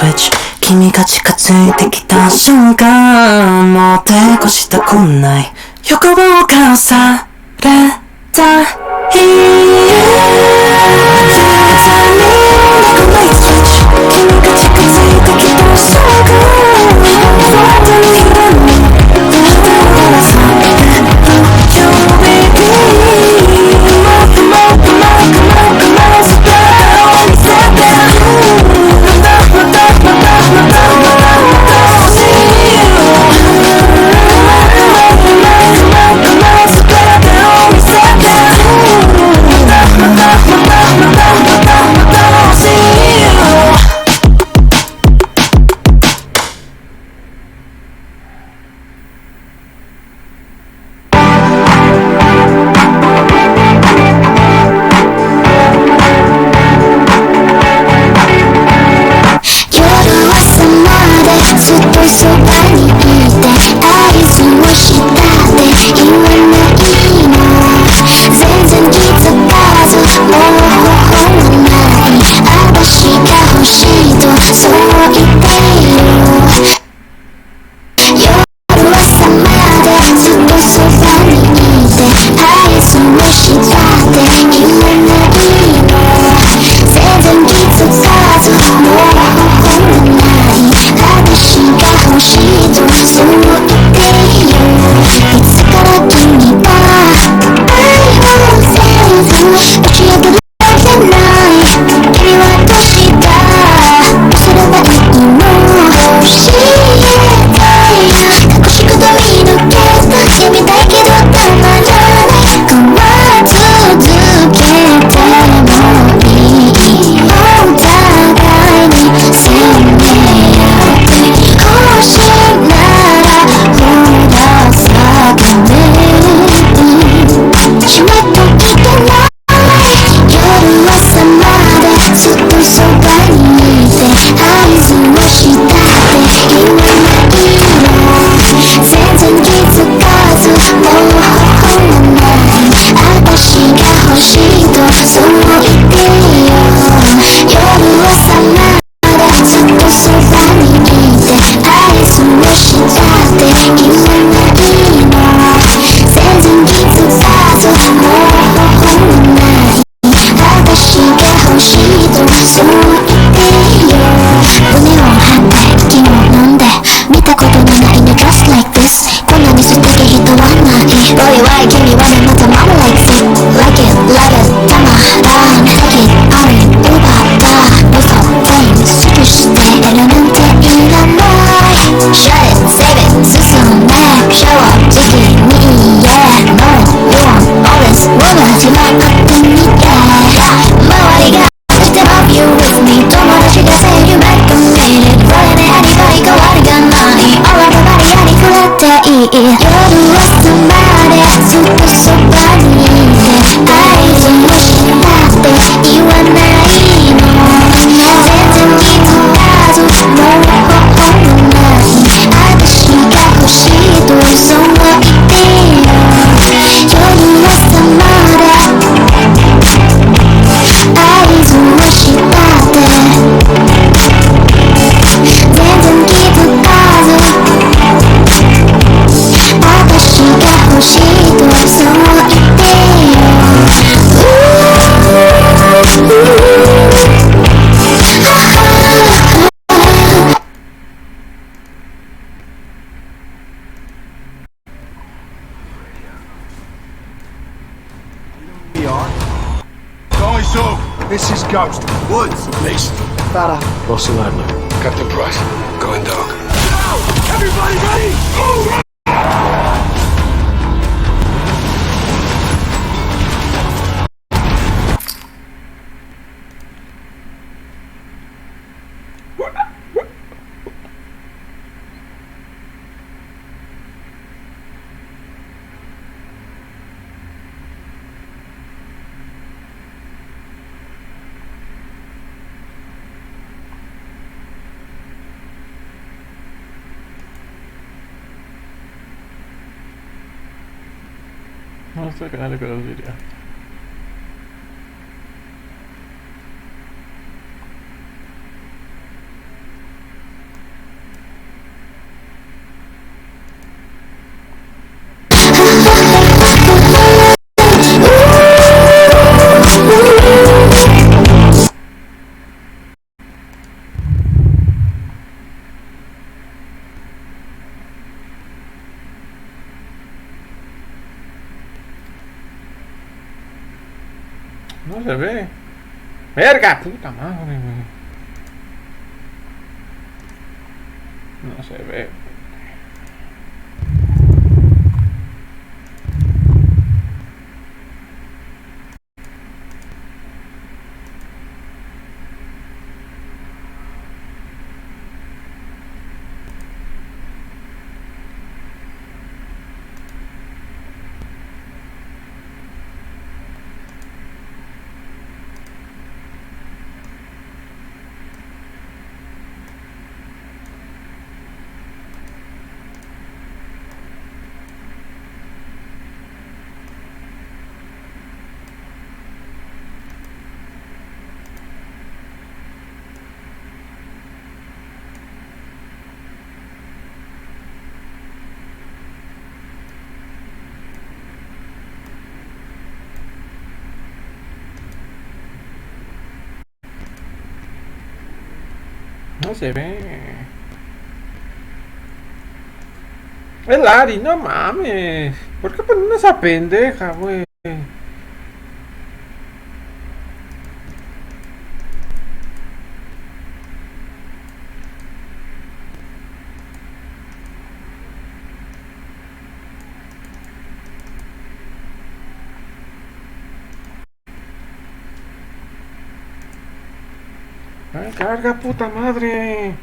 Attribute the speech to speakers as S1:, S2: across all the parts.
S1: スイッチ君が近づいてきた瞬間もう抵抗したくない欲望からされた日君が近づいてきた瞬間本当にいらない
S2: This is Ghost.
S3: Woods.
S2: Mason.
S4: Farah.
S2: Barcelona.
S3: Captain Price. Going dark.
S2: Go! Everybody ready? Move!
S5: No sé qué le quiero decir ya. No se ve. Verga, puta madre, güey. No se ve. No se ve. El Ari, no mames. ¿Por qué ponen esa pendeja, güey? Ay, carga, puta madre.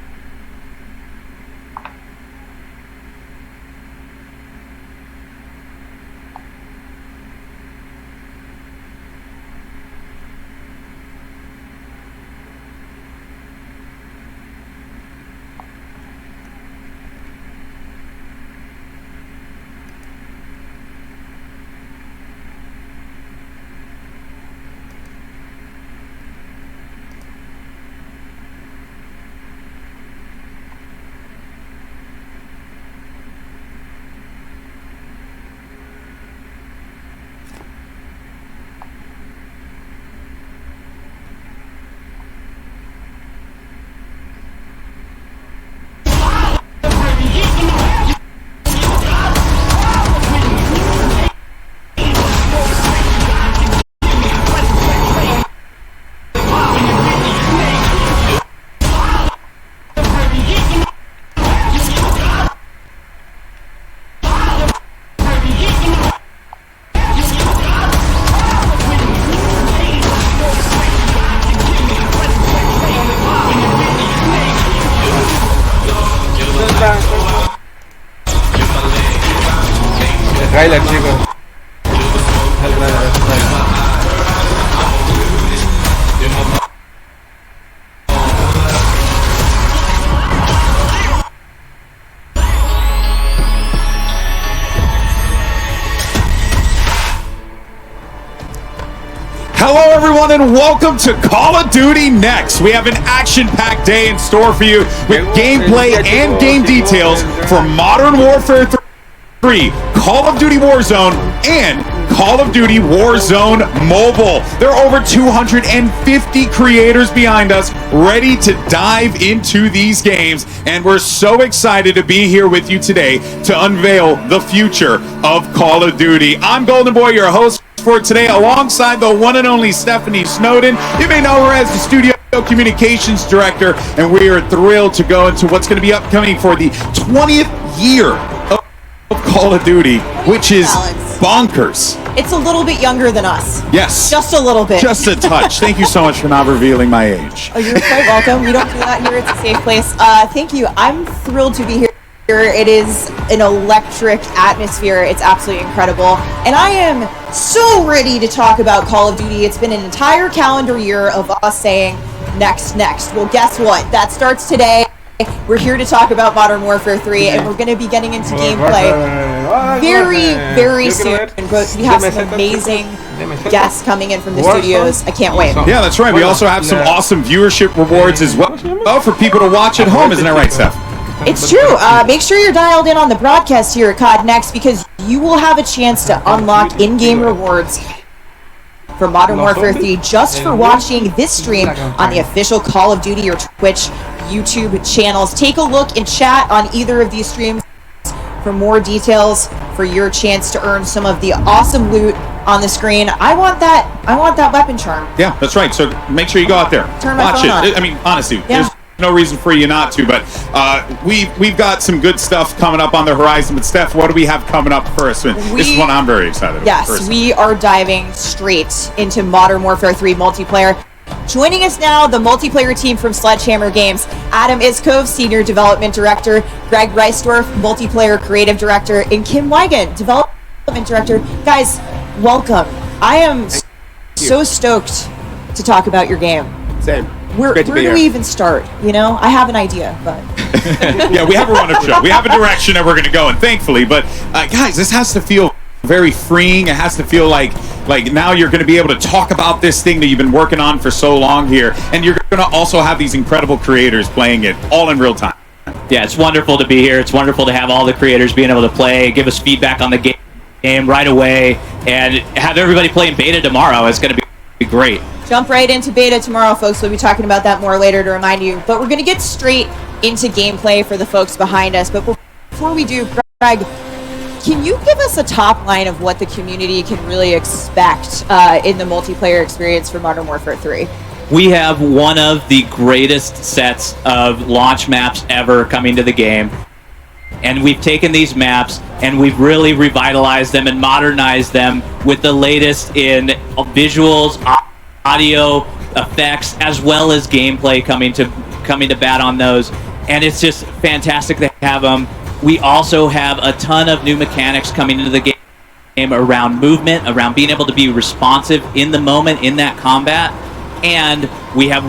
S5: El trailer, chicos. El trailer.
S4: Hello, everyone, and welcome to Call of Duty Next. We have an action-packed day in store for you with gameplay and game details for Modern Warfare 3, Call of Duty Warzone, and Call of Duty Warzone Mobile. There are over 250 creators behind us ready to dive into these games, and we're so excited to be here with you today to unveil the future of Call of Duty. I'm Golden Boy, your host for today, alongside the one and only Stephanie Snowden. You may know her as the Studio Communications Director, and we are thrilled to go into what's going to be upcoming for the 20th year of Call of Duty, which is bonkers.
S6: It's a little bit younger than us.
S4: Yes.
S6: Just a little bit.
S4: Just a touch. Thank you so much for not revealing my age.
S6: Oh, you're quite welcome. We don't do that here. It's a safe place. Thank you. I'm thrilled to be here. It is an electric atmosphere. It's absolutely incredible. And I am so ready to talk about Call of Duty. It's been an entire calendar year of us saying, next. Well, guess what? That starts today. We're here to talk about Modern Warfare 3, and we're going to be getting into gameplay very soon. But we have some amazing guests coming in from the studios. I can't wait.
S4: Yeah, that's right. We also have some awesome viewership rewards as well for people to watch at home. Isn't that right, Steph?
S6: It's true. Make sure you're dialed in on the broadcast here at COD Next, because you will have a chance to unlock in-game rewards for Modern Warfare 3 just for watching this stream on the official Call of Duty or Twitch YouTube channels. Take a look and chat on either of these streams for more details for your chance to earn some of the awesome loot on the screen. I want that weapon charm.
S4: Yeah, that's right. So make sure you go out there.
S6: Turn my
S4: Watch
S6: phone
S4: it.
S6: on.
S4: I mean, honestly,
S6: Yeah.
S4: there's no reason for you not to, but we've got some good stuff coming up on the horizon. But Steph, what do we have coming up first? This is one I'm very excited about.
S6: Yes, we are diving straight into Modern Warfare 3 multiplayer. Joining us now, the multiplayer team from Sledgehammer Games, Adam Iskov, Senior Development Director, Greg Reisdorf, Multiplayer Creative Director, and Kim Wigan, Development Director. Guys, welcome. I am so stoked to talk about your game.
S7: Same.
S6: Where do we even start? You know, I have an idea, but...
S4: Yeah, we have a run of show. We have a direction that we're going to go, and thankfully, but guys, this has to feel very freeing. It has to feel like now you're going to be able to talk about this thing that you've been working on for so long here, and you're going to also have these incredible creators playing it all in real time.
S8: Yeah, it's wonderful to be here. It's wonderful to have all the creators being able to play, give us feedback on the game right away, and have everybody play in beta tomorrow. It's going to be great.
S6: Jump right into beta tomorrow, folks. We'll be talking about that more later to remind you. But we're going to get straight into gameplay for the folks behind us. But before we do, Greg, can you give us a top line of what the community can really expect in the multiplayer experience for Modern Warfare 3?
S8: We have one of the greatest sets of launch maps ever coming to the game. And we've taken these maps and we've really revitalized them and modernized them with the latest in visuals, audio, effects, as well as gameplay coming to bat on those. And it's just fantastic to have them. We also have a ton of new mechanics coming into the game around movement, around being able to be responsive in the moment in that combat. And we have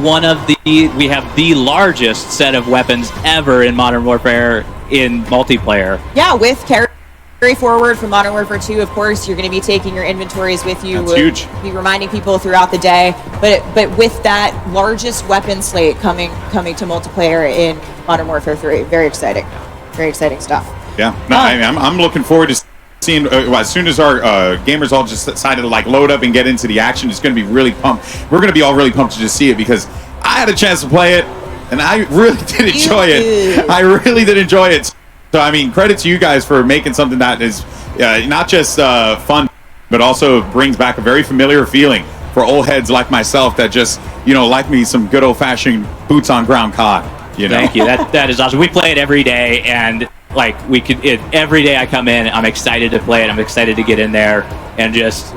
S8: the largest set of weapons ever in Modern Warfare in multiplayer.
S6: Yeah, with carry forward from Modern Warfare 2, of course, you're going to be taking your inventories with you.
S4: That's huge.
S6: Be reminding people throughout the day. But with that largest weapon slate coming to multiplayer in Modern Warfare 3, very exciting. Very exciting stuff.
S4: Yeah, no, I'm looking forward to seeing as soon as our gamers all just decided to load up and get into the action. It's going to be really pumped. We're going to be all really pumped to just see it because I had a chance to play it and I really did enjoy it. I really did enjoy it. So I mean, credit to you guys for making something that is not just fun, but also brings back a very familiar feeling for old heads like myself that just like me some good old-fashioned boots on ground COD.
S8: Thank you. That is awesome. We play it every day, and every day I come in, I'm excited to play it. I'm excited to get in there and just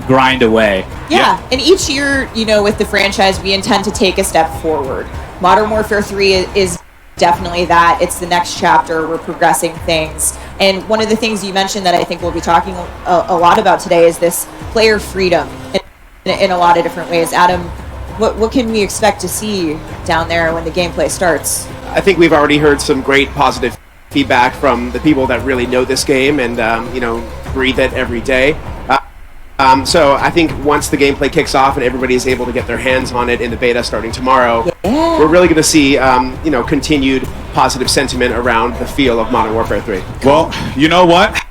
S8: grind away.
S6: Yeah, and each year, with the franchise, we intend to take a step forward. Modern Warfare 3 is definitely that. It's the next chapter. We're progressing things. And one of the things you mentioned that I think we'll be talking a lot about today is this player freedom in a lot of different ways. Adam, what can we expect to see down there when the gameplay starts?
S7: I think we've already heard some great positive feedback from the people that really know this game and breathe it every day. So I think once the gameplay kicks off and everybody is able to get their hands on it in the beta starting tomorrow, we're really going to see continued positive sentiment around the feel of Modern Warfare 3.
S4: Well, you know what?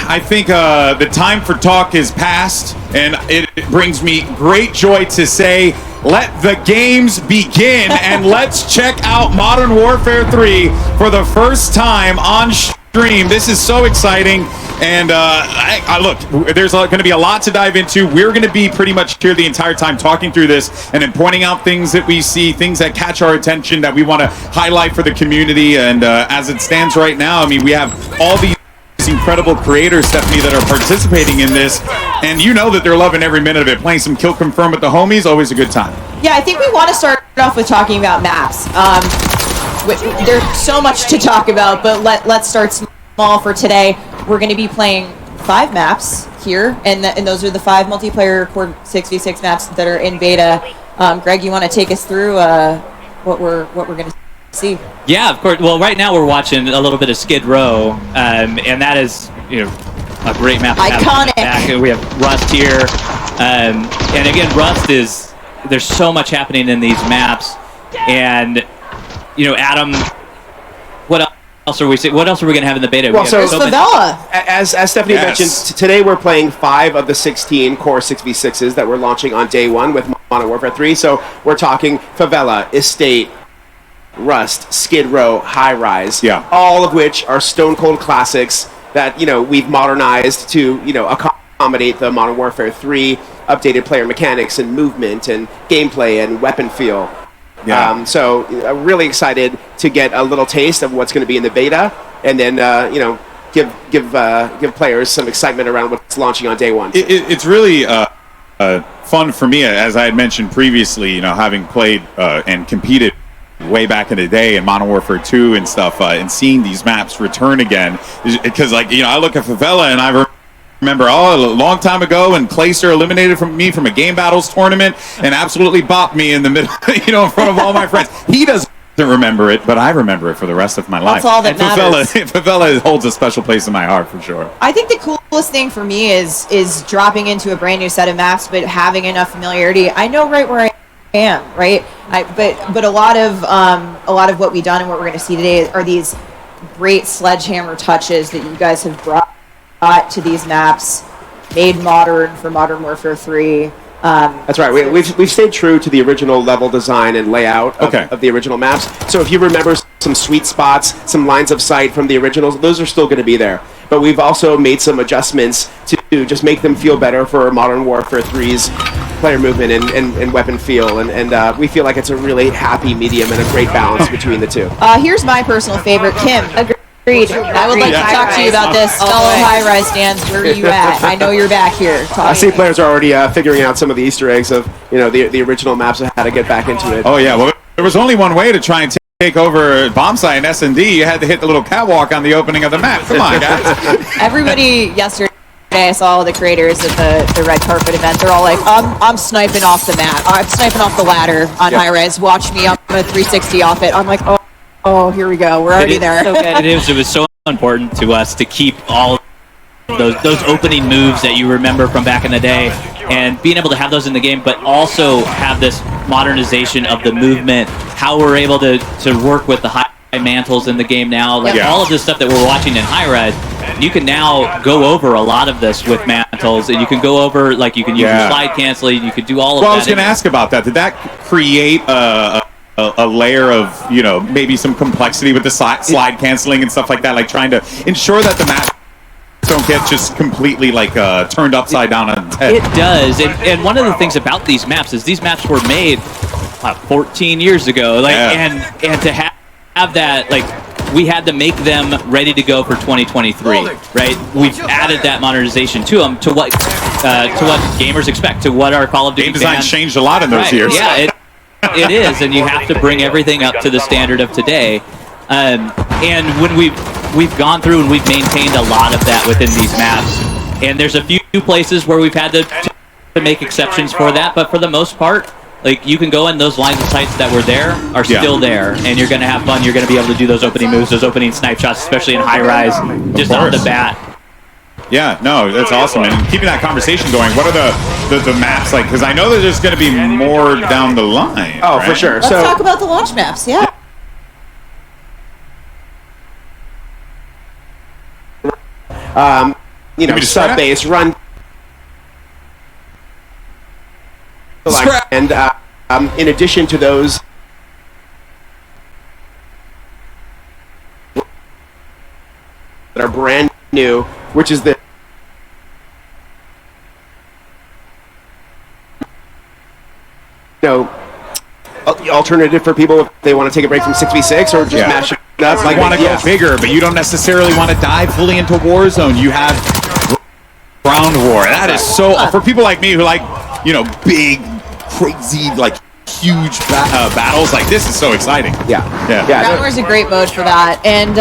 S4: I think the time for talk is past, and it brings me great joy to say, let the games begin, and let's check out Modern Warfare 3 for the first time on stream. This is so exciting, and look, there's going to be a lot to dive into. We're going to be pretty much here the entire time talking through this and then pointing out things that we see, things that catch our attention that we want to highlight for the community. And as it stands right now, I mean, we have all these incredible creators, Stephanie, that are participating in this, and that they're loving every minute of it. Playing some Kill Confirm with the homies, always a good time.
S6: Yeah, I think we want to start off with talking about maps. There's so much to talk about, but let's start small for today. We're going to be playing 5 maps here, and those are the 5 multiplayer Core 6v6 maps that are in beta. Greg, you want to take us through what we're going to see?
S8: Yeah, of course. Well, right now we're watching a little bit of Skid Row, and that is, a great map.
S6: Iconic.
S8: We have Rust here, and again, Rust is, there's so much happening in these maps, and Adam, what else are we seeing? What else are we gonna have in the beta?
S7: Well, so
S6: Favela.
S7: As Stephanie mentioned, today we're playing 5 of the 16 Core 6v6s that we're launching on day 1 with Modern Warfare 3. So we're talking Favela, Estate, Rust, Skid Row, High Rise, all of which are stone cold classics that we've modernized to accommodate the Modern Warfare 3 updated player mechanics and movement and gameplay and weapon feel.
S4: Yeah.
S7: So really excited to get a little taste of what's going to be in the beta, and then give players some excitement around what's launching on day one.
S4: It's really fun for me, as I had mentioned previously. Having played and competed way back in the day in Modern Warfare 2 and stuff, and seeing these maps return again, because I look at Favela and I remember a long time ago when Clayster eliminated me from a Game Battles tournament and absolutely bopped me in the middle, in front of all my friends. He doesn't remember it, but I remember it for the rest of my life.
S6: That's all that matters.
S4: Favela holds a special place in my heart for sure.
S6: I think the coolest thing for me is dropping into a brand new set of maps, but having enough familiarity. I know right where I am, right? But a lot of what we've done and what we're going to see today are these great sledgehammer touches that you guys have brought to these maps, made modern for Modern Warfare 3.
S7: That's right. We've stayed true to the original level design and layout of the original maps. So if you remember some sweet spots, some lines of sight from the originals, those are still going to be there. But we've also made some adjustments to just make them feel better for Modern Warfare 3's player movement and weapon feel. And we feel like it's a really happy medium and a great balance between the two.
S6: Here's my personal favorite, Kim. Agreed. I would like to talk to you about this. Fellow high-rise fans, where are you at? I know you're back here.
S7: I see players are already figuring out some of the Easter eggs of the original maps and how to get back into it.
S4: Oh yeah, well there was only one way to try and take over bomb site and S&D. You had to hit the little catwalk on the opening of the map. Come on, guys.
S6: Everybody yesterday, I saw the creators at the red carpet event. They're all like, I'm sniping off the map. I'm sniping off the ladder on high-res. Watch me. I'm going to 360 off it. I'm like, oh, here we go. We're already there.
S8: So good. It was so important to us to keep all those opening moves that you remember from back in the day, and being able to have those in the game, but also have this modernization of the movement, how we're able to work with the high mantles in the game now, all of this stuff that we're watching in high res. You can now go over a lot of this with mantles, and you can go over, you can use your slide canceling, you could do all of that.
S4: Well, I was going to ask about that. Did that create a layer of, maybe some complexity with the slide canceling and stuff like that, like trying to ensure that the map don't get just completely turned upside down on its head?
S8: It does, and one of the things about these maps is these maps were made 14 years ago, and to have that, we had to make them ready to go for 2023, right? We've added that modernization to them, to what gamers expect, to what our Call of Duty
S4: game design changed a lot in those years.
S8: Yeah, it is, and you have to bring everything up to the standard of today. And when we've gone through and we've maintained a lot of that within these maps, and there's a few places where we've had to make exceptions for that, but for the most part, you can go in, those lines of sights that were there are still there, and you're going to have fun. You're going to be able to do those opening moves, those opening snipe shots, especially in high rise, just off the bat.
S4: Yeah, no, that's awesome. And keeping that conversation going, what are the maps like? Because I know that there's going to be more down the line.
S7: Oh,
S4: right?
S7: for sure.
S6: Let's talk about the launch maps,
S7: sub-base, run. And in addition to those, that are brand new, which is the alternative for people if they want to take a break from 6v6 or just mash it up.
S4: Want to go bigger, but you don't necessarily want to dive fully into Warzone. You have Ground War. That is so for people like me who like big, crazy, huge battles. This is so exciting.
S6: Ground War is a great mode for that. And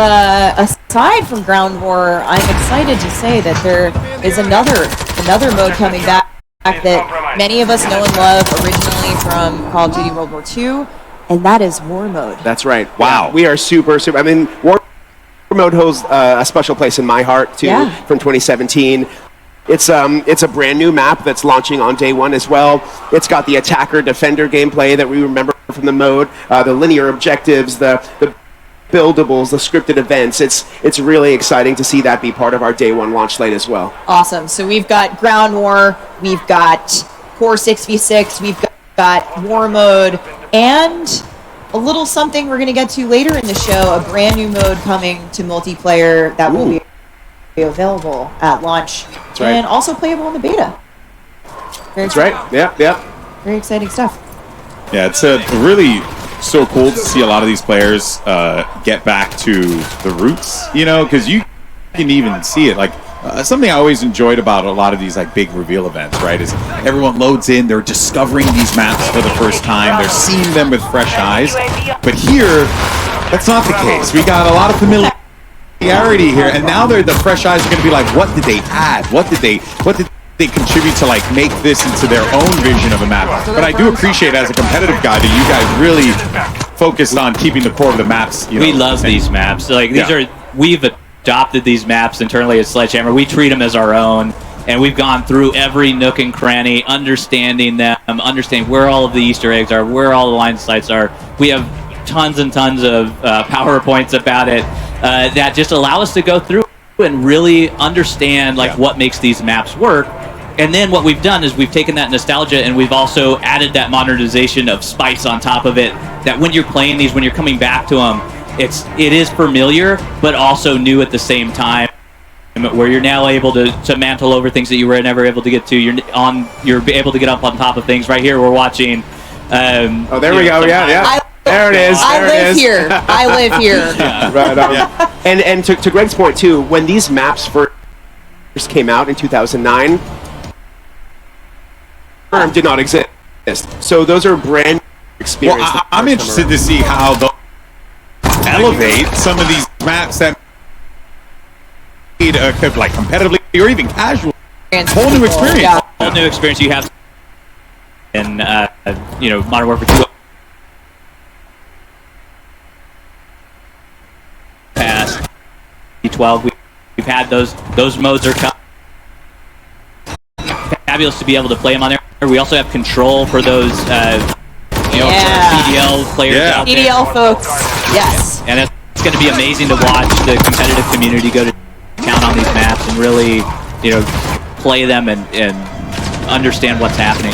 S6: aside from Ground War, I'm excited to say that there is another mode coming back that many of us know and love originally from Call of Duty World War II, and that is War Mode.
S7: That's right. Wow. We are super. I mean, War Mode holds a special place in my heart too. From 2017. It's a brand new map that's launching on day one as well. It's got the attacker-defender gameplay that we remember from the mode, the linear objectives, the buildables, the scripted events. It's really exciting to see that be part of our day one launch slate as well.
S6: Awesome. So we've got Ground War, we've got Core 6v6, we've got War Mode, and a little something we're going to get to later in the show, a brand new mode coming to multiplayer that will be available at launch.
S7: right.
S6: and also playable in the beta.
S7: That's right. Yeah.
S6: Very exciting stuff.
S4: Yeah, it's really so cool to see a lot of these players get back to the roots, you know, because you can even see it. Like, something I always enjoyed about a lot of these like big reveal events, right, is everyone loads in, they're discovering these maps for the first time, they're seeing them with fresh eyes. But here, that's not the case. We got a lot of familiarity here, and now the fresh eyes are going to be like, what did they add? What did they contribute to like make this into their own vision of a map? But I do appreciate as a competitive guy that you guys really focused on keeping the core of the maps. You know,
S8: we love these maps. Like we've adopted these maps internally at Sledgehammer. We treat them as our own, and we've gone through every nook and cranny, understanding them, understanding where all of the Easter eggs are, where all the line sites are. We have tons and tons of PowerPoints about it that just allow us to go through and really understand like what makes these maps work. And then what we've done is we've taken that nostalgia and we've also added that modernization of spice on top of it, that when you're playing these, when you're coming back to them, it is familiar but also new at the same time, where you're now able to mantle over things that you were never able to get to. You're able to get up on top of things. Right here we're watching
S7: oh, there we go. Yeah. There it is.
S6: I live here. I live here.
S7: Right on. And to Greg's point too, when these maps first came out in 2009, did not exist. So those are brand new experiences.
S4: Well, I'm interested to see how they'll elevate some of these maps that could like competitively or even casual. Whole new experience.
S6: Yeah.
S8: Whole new experience you have in Modern Warfare 2. Past 12, we've had those modes are coming. Fabulous to be able to play them on there. We also have control for those CDL players out there.
S6: CDL folks, yes.
S8: And it's going to be amazing to watch the competitive community go to town on these maps and really, play them and understand what's happening.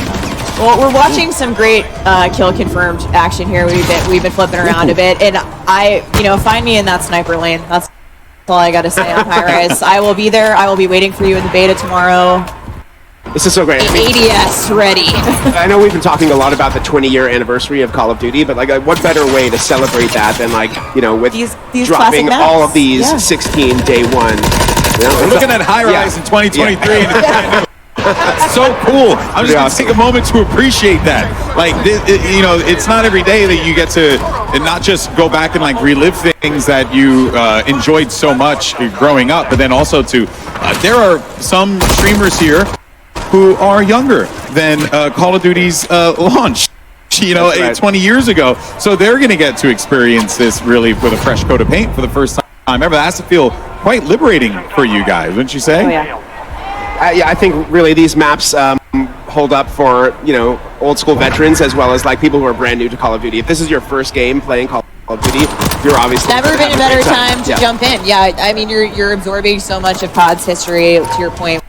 S6: Well, we're watching some great kill confirmed action here. We've been flipping around a bit, and find me in that sniper lane. That's all I got to say on High Rise. I will be there. I will be waiting for you in the beta tomorrow.
S7: This is so great.
S6: ADS ready.
S7: I know we've been talking a lot about the 20-year anniversary of Call of Duty, but like what better way to celebrate that than with
S6: these
S7: dropping all of these
S6: yeah.
S7: 16 day one.
S4: We're looking at High Rise in 2023. And it's so cool. I'm just going to take a moment to appreciate that. Like, it's not every day that you get to not just go back and like relive things that you enjoyed so much growing up, but then also there are some streamers here who are younger than Call of Duty's launch, 20 years ago. So they're going to get to experience this really with a fresh coat of paint for the first time ever. That has to feel quite liberating for you guys, wouldn't you say?
S6: Oh, yeah.
S7: I think really these maps hold up for old school veterans as well as like people who are brand new to Call of Duty. If this is your first game playing Call of Duty, you're obviously
S6: never been a better time to jump in. Yeah, I mean you're absorbing so much of COD's history. To your point,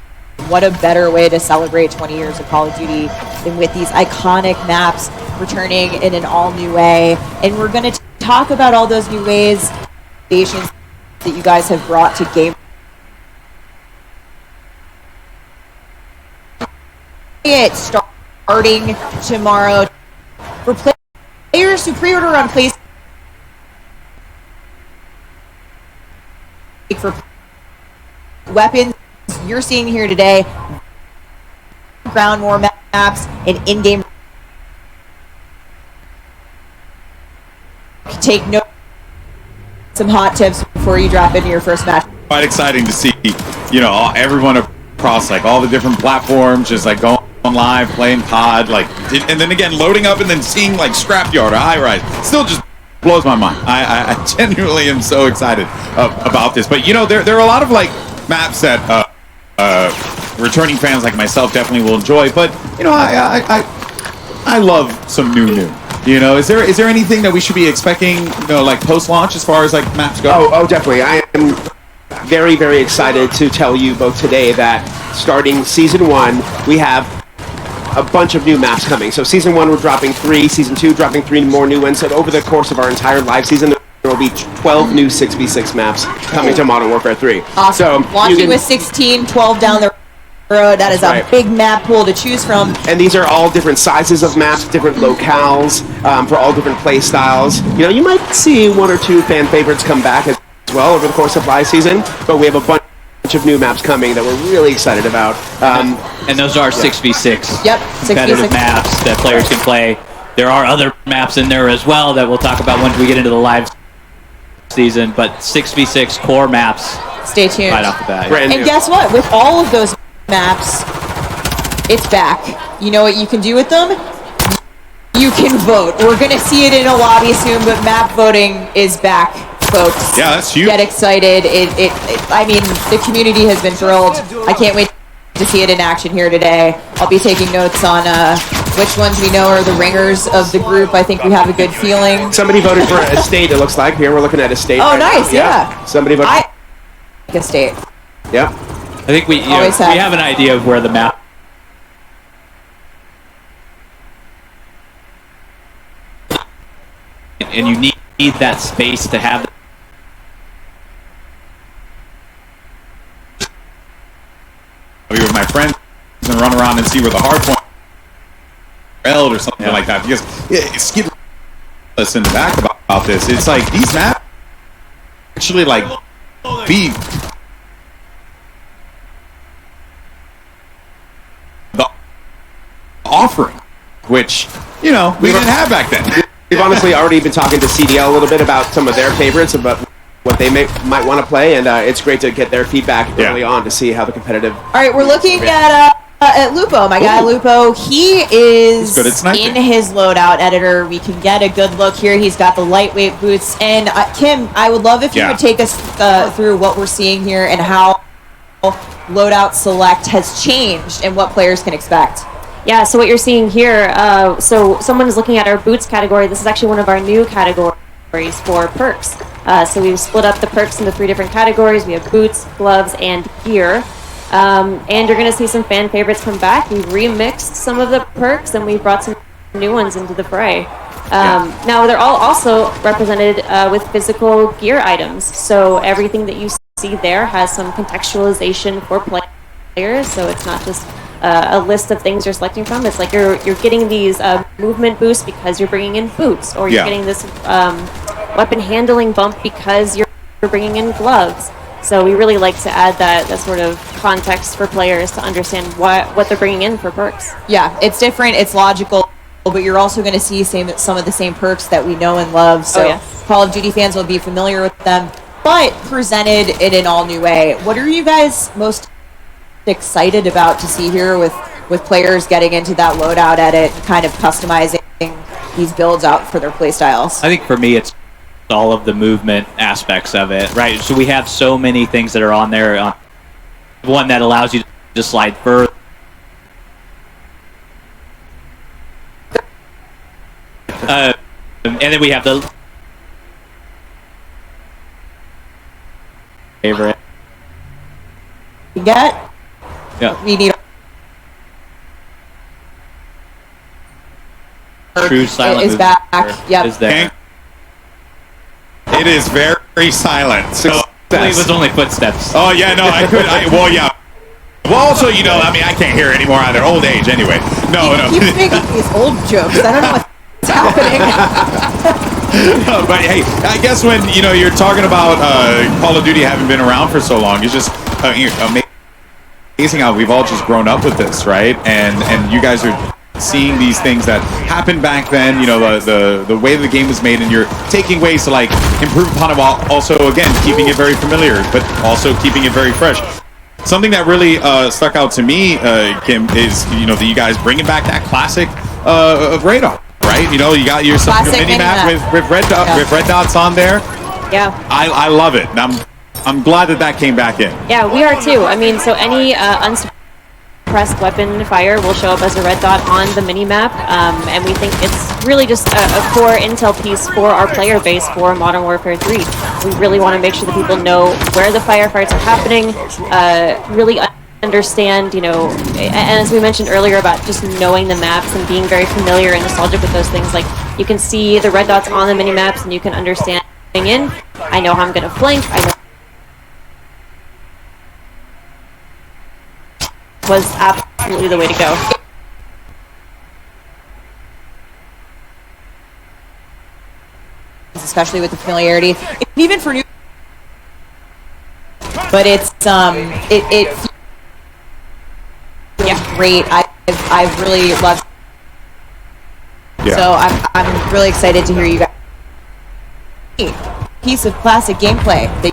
S6: what a better way to celebrate 20 years of Call of Duty than with these iconic maps returning in an all new way. And we're going to talk about all those new ways, that you guys have brought to game. It's starting tomorrow for players who pre-order on PlayStation. For weapons you're seeing here today, ground war maps and in-game. Take note. Some hot tips before you drop into your first match.
S4: Quite exciting to see, everyone across like all the different platforms just like going live, playing COD, and then again loading up and then seeing like Scrapyard or High Rise. Still just blows my mind. I genuinely am so excited about this. But there are a lot of like maps that returning fans like myself definitely will enjoy. But I love some new. Is there anything that we should be expecting, like post-launch as far as like maps go?
S7: Oh, definitely. I am very, very excited to tell you both today that starting Season 1, we have a bunch of new maps coming. So Season 1, we're dropping 3. Season 2, dropping 3 more new ones. So over the course of our entire live season, there will be 12 new 6v6 maps coming to Modern Warfare 3.
S6: Awesome.
S7: So
S6: launching with 16, 12 down the That is
S7: That's
S6: a
S7: right.
S6: big map pool to choose from.
S7: And these are all different sizes of maps, different locales, for all different play styles. You know, you might see one or two fan favorites come back as well over the course of live season, but we have a bunch of new maps coming that we're really excited about.
S8: And those are 6v6
S6: Yep,
S8: competitive
S6: 6v6
S8: maps that players can play. There are other maps in there as well that we'll talk about once we get into the live season, but 6v6 core maps
S6: Stay tuned.
S8: right off the bat.
S7: Brand
S6: And
S7: new.
S6: guess what? With all of those maps, it's back. You know what you can do with them? You can vote. We're going to see it in a lobby soon, but map voting is back, folks.
S4: Yeah, that's huge.
S6: Get excited. I mean, the community has been thrilled. I can't wait to see it in action here today. I'll be taking notes on which ones we know are the ringers of the group. I think we have a good feeling.
S7: Somebody voted for a state, it looks like. Here, we're looking at a state.
S6: Oh,
S7: right now.
S6: nice, yeah.
S7: Somebody voted.
S6: A state.
S7: Yeah.
S8: I think we
S6: Always have.
S8: we have an idea of where the map and you need that space to have
S4: I'll be with my friends and run around and see where the hard point or something like that. Because Skid us in the back about this. It's like these maps actually like be the offering, which we didn't have back then.
S7: We've honestly already been talking to CDL a little bit about some of their favorites, about what they might want to play, and it's great to get their feedback early on to see how the competitive.
S6: All right, we're looking at Lupo, my guy Lupo. He is
S4: good at sniping.
S6: in his loadout editor. We can get a good look here. He's got the lightweight boots. And Kim, I would love if you would take us through what we're seeing here and how loadout select has changed and what players can expect.
S9: Yeah, so what you're seeing here, so someone is looking at our boots category. This is actually one of our new categories for perks. So we've split up the perks into 3 different categories. We have boots, gloves, and gear. And you're going to see some fan favorites come back. We've remixed some of the perks, and we've brought some new ones into the fray. Now, they're all also represented with physical gear items. So everything that you see there has some contextualization for players. So it's not just a list of things you're selecting from. It's like you're getting these movement boosts because you're bringing in boots, or you're getting this weapon handling bump because you're bringing in gloves. So we really like to add that sort of context for players to understand what they're bringing in for perks.
S6: Yeah, it's different, it's logical, but you're also going to see some of the same perks that we know and love. So Call of Duty fans will be familiar with them, but presented in an all-new way. What are you guys most excited about to see here with players getting into that loadout edit, kind of customizing these builds out for their playstyles?
S8: I think for me it's all of the movement aspects of it, right? So we have so many things that are on there. One that allows you to slide further. And then we have the favorite.
S6: You get?
S8: Yeah.
S6: We need
S8: True silent
S6: is back. Yep.
S8: is there.
S4: It is very silent. So
S8: I believe it was only footsteps.
S4: well, yeah. Well, also, I can't hear anymore either. Old age, anyway. No.
S6: Keep making these old jokes. I don't know what's happening.
S4: But hey, I guess when you're talking about Call of Duty having been around for so long, it's just amazing how we've all just grown up with this, right? And you guys are seeing these things that happened back then. The way the game was made, and you're taking ways to like improve upon it while also again keeping it very familiar, but also keeping it very fresh. Something that really stuck out to me, Kim, is that you guys bringing back that classic of radar. Right, you got your mini map with red dots on there.
S9: Yeah.
S4: I love it. And I'm glad that came back in.
S9: Yeah, we are too. I mean, so any unsuppressed weapon fire will show up as a red dot on the mini map, and we think it's really just a core intel piece for our player base for Modern Warfare 3. We really want to make sure that people know where the firefights are happening, really understand, and as we mentioned earlier about just knowing the maps and being very familiar and nostalgic with those things, like you can see the red dots on the mini maps and you can understand in. I know how I'm going to flank. I know was absolutely the way to go.
S6: Especially with the familiarity, even for new. But it's it feels great. I've really loved.
S4: Yeah.
S6: So I'm really excited to hear you guys. Piece of classic gameplay.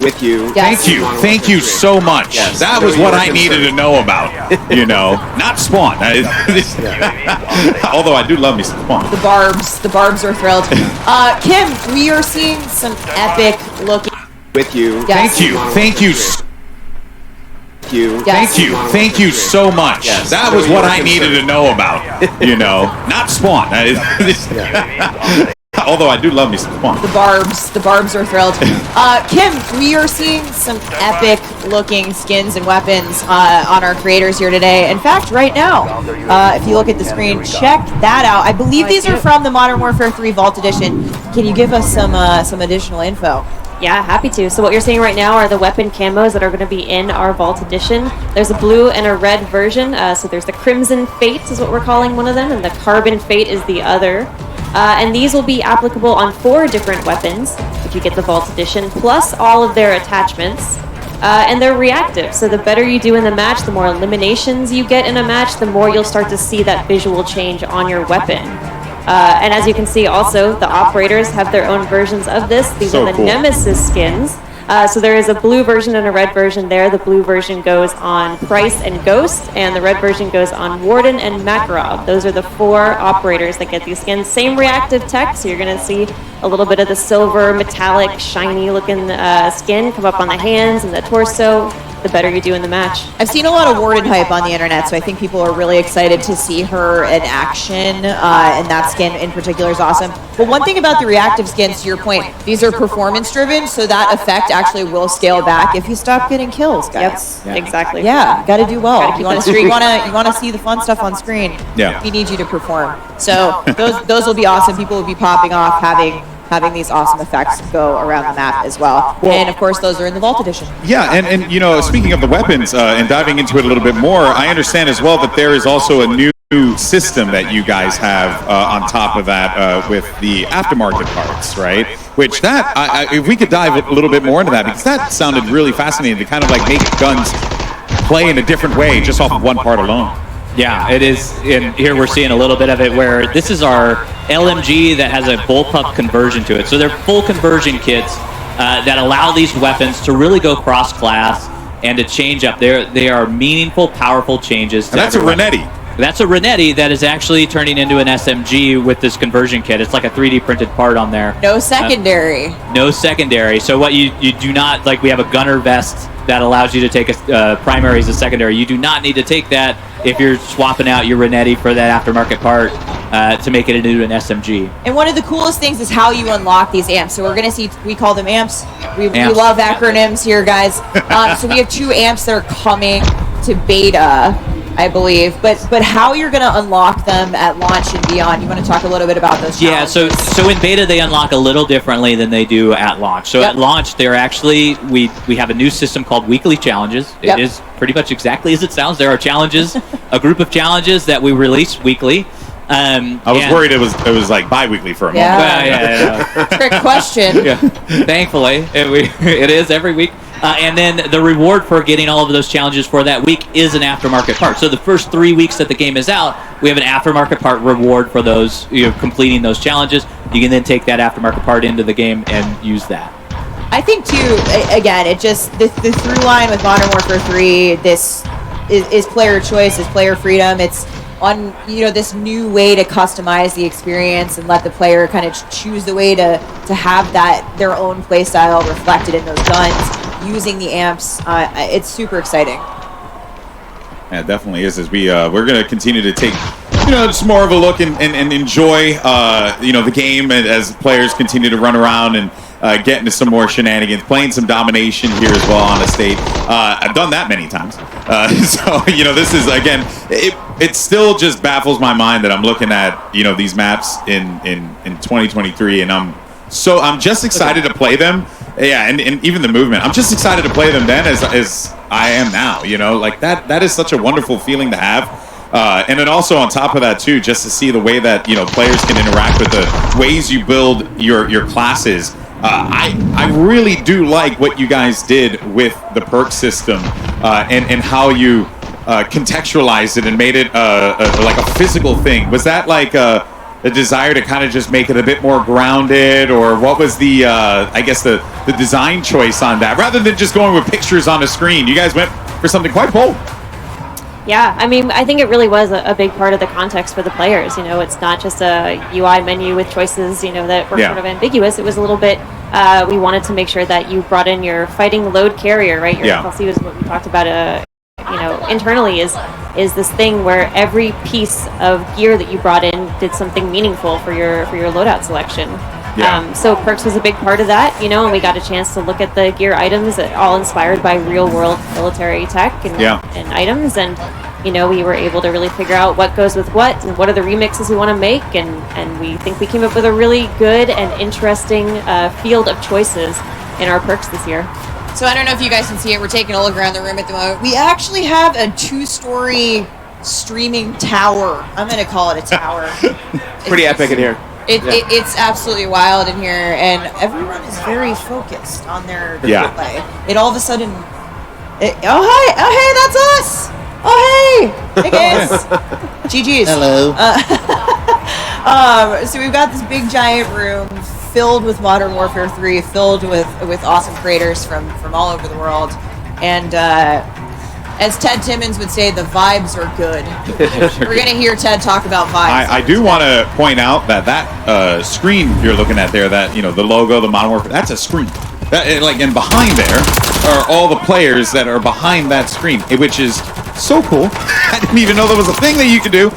S7: with you.
S6: Yes.
S4: Thank you so much.
S7: Yes.
S4: That was what I needed to know about. Not Spawn. Although I do love me some Spawn.
S6: The Barbs are thrilled. Kim, we are seeing some epic looking.
S7: With you.
S6: Yes.
S4: Thank you.
S6: Yes.
S4: Thank you so much.
S7: Yes.
S4: That was what I needed to know about. Not Spawn. Although I do love me some Spawn.
S6: The Barbs are thrilled. Kim, we are seeing some epic looking skins and weapons on our creators here today. In fact, right now, if you look at the screen, check that out. I believe these are from the Modern Warfare 3 Vault Edition. Can you give us some additional info?
S9: Yeah, happy to. So what you're seeing right now are the weapon camos that are going to be in our Vault Edition. There's a blue and a red version. So there's the Crimson Fate is what we're calling one of them, and the Carbon Fate is the other. And these will be applicable on 4 different weapons if you get the Vault Edition, plus all of their attachments. And they're reactive, so the better you do in the match, the more eliminations you get in a match, the more you'll start to see that visual change on your weapon. And as you can see also, the operators have their own versions of this. These are the
S4: cool.
S9: Nemesis skins. So there is a blue version and a red version there. The blue version goes on Price and Ghost, and the red version goes on Warden and Makarov. Those are the 4 operators that get these skins. Same reactive tech, so you're going to see a little bit of the silver, metallic, shiny looking skin come up on the hands and the torso. The better you do in the match.
S6: I've seen a lot of Warden hype on the internet, so I think people are really excited to see her in action, and that skin in particular is awesome. But one thing about the reactive skins, to your point, these are performance driven, so that effect actually will scale back if you stop getting kills, guys.
S9: Yep, exactly.
S6: Yeah, got to do well.
S9: Gotta keep
S6: You want
S9: it-
S6: you want to see the fun stuff on screen.
S4: Yeah.
S6: We need you to perform. So those will be awesome. People will be popping off having these awesome effects go around the map as well. And of course, those are in the Vault Edition.
S4: Yeah, and speaking of the weapons and diving into it a little bit more, I understand as well that there is also a new system that you guys have on top of that with the aftermarket parts, right? Which if we could dive a little bit more into that, because that sounded really fascinating to kind of like make guns play in a different way just off of one part alone.
S8: Yeah, it is. And here we're seeing a little bit of it where this is our LMG that has a bullpup conversion to it. So they're full conversion kits that allow these weapons to really go cross-class and to change up. They are meaningful, powerful changes.
S4: And that's a Renetti.
S8: That's a Renetti that is actually turning into an SMG with this conversion kit. It's like a 3D printed part on there.
S6: No secondary.
S8: No secondary. So what you do not, like we have a gunner vest that allows you to take a primary as a secondary. You do not need to take that if you're swapping out your Renetti for that aftermarket part to make it into an SMG.
S6: And one of the coolest things is how you unlock these amps. So we're going to see, we call them amps. We
S8: Amps.
S6: love acronyms here, guys. So we have 2 amps that are coming to beta, I believe. But how you're going to unlock them at launch and beyond, you want to talk a little bit about those challenges?
S8: Yeah, so in beta they unlock a little differently than they do at launch. So at launch they're actually, we have a new system called weekly challenges. It is pretty much exactly as it sounds. There are challenges, a group of challenges that we release weekly.
S4: I was worried it was like bi-weekly for a moment.
S8: Yeah.
S6: Trick question.
S8: Yeah. Thankfully, it is every week. And then the reward for getting all of those challenges for that week is an aftermarket part. So the first 3 weeks that the game is out, we have an aftermarket part reward for those, completing those challenges. You can then take that aftermarket part into the game and use that.
S6: I think too, again, it just, the through line with Modern Warfare 3, this is player choice, is player freedom. It's on, this new way to customize the experience and let the player kind of choose the way to have their own play style reflected in those guns using the amps. It's super exciting.
S4: Yeah, it definitely is. As we're going to continue to take, just more of a look and enjoy, the game as players continue to run around and get into some more shenanigans, playing some domination here as well on the state. I've done that many times. So, this is, again, it still just baffles my mind that I'm looking at, these maps in 2023, and I'm just excited to play them. Yeah, and even the movement. I'm just excited to play them then as I am now, like that is such a wonderful feeling to have. And then also on top of that too, just to see the way that, players can interact with the ways you build your classes. I really do like what you guys did with the perk system and how you contextualized it and made it like a physical thing. Was that like a desire to kind of just make it a bit more grounded, or what was the I guess the design choice on that, rather than just going with pictures on a screen? You guys went for something quite bold.
S9: Yeah, I mean, I think it really was a big part of the context for the players. You know, it's not just a UI menu with choices, you know, that were sort of ambiguous. It was a little bit, we wanted to make sure that you brought in your fighting load carrier, right? Your FLC was what we talked about, you know, internally is this thing where every piece of gear that you brought in did something meaningful for your loadout selection. So Perks was a big part of that, you know, and we got a chance to look at the gear items that all inspired by real world military tech and items, and you know, we were able to really figure out what goes with what and what are the remixes we want to make, and we think we came up with a really good and interesting field of choices in our Perks this year.
S6: So I don't know if you guys can see it. We're taking a look around the room at the moment. We actually have a 2-story streaming tower. I'm going to call it a tower.
S7: Pretty epic in here.
S6: It's absolutely wild in here, and everyone is very focused on their gameplay. It all of a sudden, oh hey, that's us. Oh hey guys, GG's.
S10: Hello.
S6: So we've got this big giant room filled with Modern Warfare 3, filled with awesome creators from all over the world, and as Ted Timmons would say, the vibes are good. We're going to hear Ted talk about vibes.
S4: I do want to point out that screen you're looking at there, that, you know, the logo, the Modern Warfare, that's a screen. And behind there are all the players that are behind that screen, which is so cool. I didn't even know there was a thing that you could do.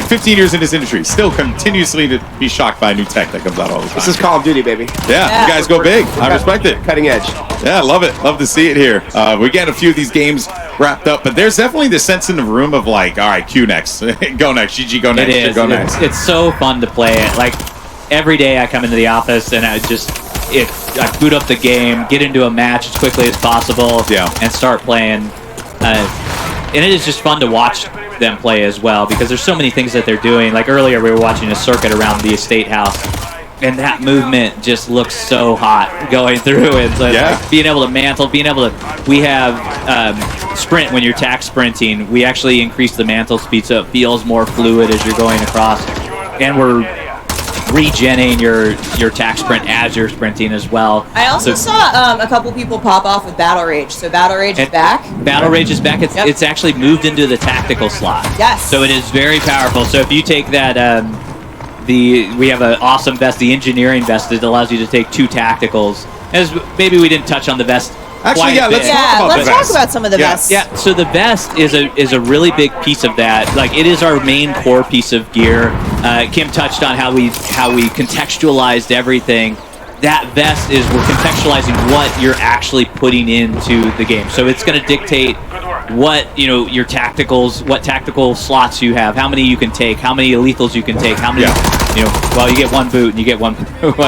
S4: 15 years in this industry, still continuously to be shocked by new tech that comes out all the time.
S7: This is Call of Duty, baby.
S4: Yeah, you guys go big. I respect it.
S7: Cutting edge.
S4: Yeah, love it. Love to see it here. We get a few of these games wrapped up, but there's definitely this sense in the room of like, all right, Q next, go next, GG go next,
S8: it is.
S4: go next.
S8: It's so fun to play it. Like every day I come into the office and I boot up the game, get into a match as quickly as possible, and start playing. And it is just fun to watch them play as well, because there's so many things that they're doing. Like earlier we were watching a circuit around the estate house, and that movement just looks so hot going through it. So like being able to mantle, we have sprint when you're tack sprinting. We actually increase the mantle speed so it feels more fluid as you're going across, and we're regenning your tack sprint as you're sprinting as well.
S6: I also saw a couple people pop off with Battle Rage, so Battle Rage is back.
S8: Battle Rage is back. It's actually moved into the tactical slot.
S6: Yes.
S8: So it is very powerful. So if you take that, we have an awesome vest, the engineering vest, that allows you to take 2 tacticals. As maybe we didn't touch on the vest.
S4: Actually,
S8: let's
S6: talk about some of the vests.
S8: Yeah, so the vest is a really big piece of that. Like, it is our main core piece of gear. Kim touched on how we contextualized everything. That vest is, we're contextualizing what you're actually putting into the game. So it's going to dictate what, you know, your tacticals, what tactical slots you have, how many you can take, how many lethals you can take, how many, you know, well, you get 1 boot and you get one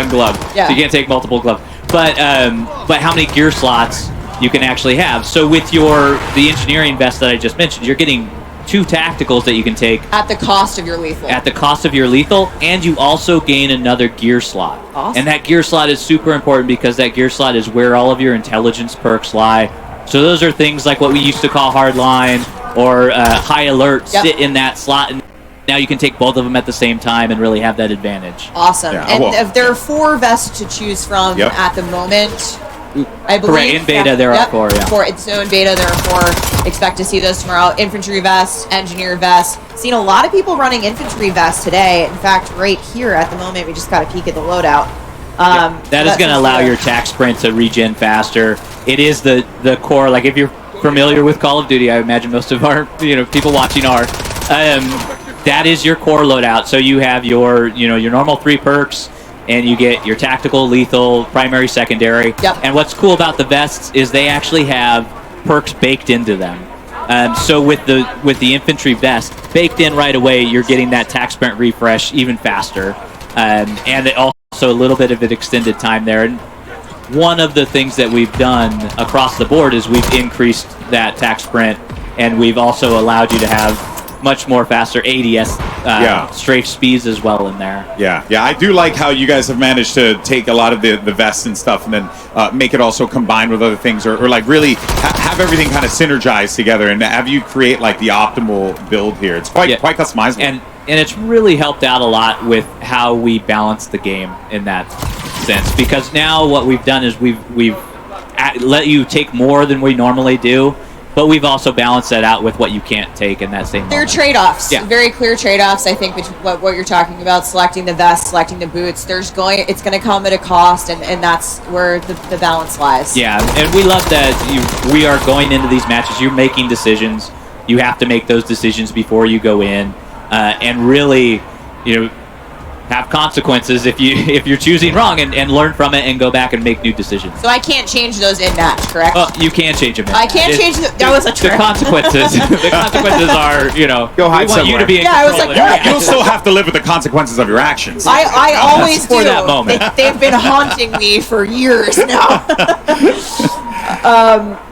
S8: glove.
S6: Yeah.
S8: So you can't take multiple gloves. But how many gear slots you can actually have. So with the engineering vest that I just mentioned, you're getting 2 tacticals that you can take
S6: at the cost of your lethal.
S8: At the cost of your lethal, and you also gain another gear slot.
S6: Awesome.
S8: And that gear slot is super important because that gear slot is where all of your intelligence perks lie. So those are things like what we used to call hardline or high alert sit in that slot, and now you can take both of them at the same time and really have that advantage.
S6: Awesome. And if there are 4 vests to choose from at the moment, I believe.
S8: Correct. In beta there are 4,
S6: So in beta there are 4. Expect to see those tomorrow. Infantry vest, engineer vest. Seen a lot of people running infantry vests today. In fact, right here at the moment, we just got a peek at the loadout.
S8: That is going to allow your tack sprint to regen faster. It is the core. Like, if you're familiar with Call of Duty, I imagine most of our people watching are. That is your core loadout. So you have your normal 3 perks, and you get your tactical, lethal, primary, secondary. And what's cool about the vests is they actually have perks baked into them. So with the infantry vest baked in right away, you're getting that tack sprint refresh even faster, and it also a little bit of an extended time there. And one of the things that we've done across the board is we've increased that tack sprint, and we've also allowed you to have much more faster ADS strafe speeds as well in there.
S4: Yeah, I do like how you guys have managed to take a lot of the vests and stuff and then make it also combined with other things, or like really have everything kind of synergized together and have you create like the optimal build here. It's quite customizable.
S8: and it's really helped out a lot with how we balance the game in that sense. Because now what we've done is we've let you take more than we normally do, but we've also balanced that out with what you can't take in that same
S6: There are
S8: moment.
S6: trade-offs,
S8: Yeah.
S6: very clear trade-offs. I think what you're talking about, selecting the vest, selecting the boots. It's going to come at a cost, and that's where the balance lies.
S8: Yeah, and we love that we are going into these matches. You're making decisions. You have to make those decisions before you go in, and really, have consequences if you're choosing wrong, and learn from it and go back and make new decisions.
S6: So I can't change those in match, correct?
S8: Well, you can change them.
S6: I can't change them. That was a trick.
S8: The consequences. The consequences are,
S7: Go hide
S8: we want you to
S7: somewhere.
S8: be in
S6: Yeah, I was
S8: control
S6: like,
S8: of
S6: what?
S8: every
S4: You'll still have to live with the consequences of your actions.
S6: I always
S8: For
S6: do.
S8: that moment.
S6: They've been haunting me for years now.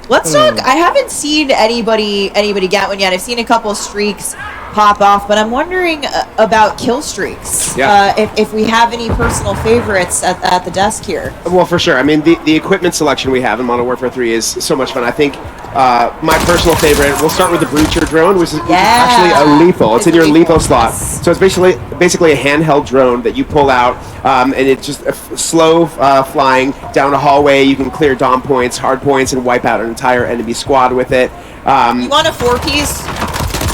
S6: Let's talk. I haven't seen anybody get one yet. I've seen a couple streaks pop off, but I'm wondering about kill streaks.
S7: Yeah.
S6: If we have any personal favorites at the desk here.
S7: Well, for sure. I mean, the equipment selection we have in Modern Warfare 3 is so much fun. I think my personal favorite, we'll start with the Breacher drone, which is actually a lethal. It's in your lethal slot. So it's basically a handheld drone that you pull out, and it's just slow flying down a hallway. You can clear dom points, hard points, and wipe out an entire enemy squad with it.
S6: You want a 4-piece?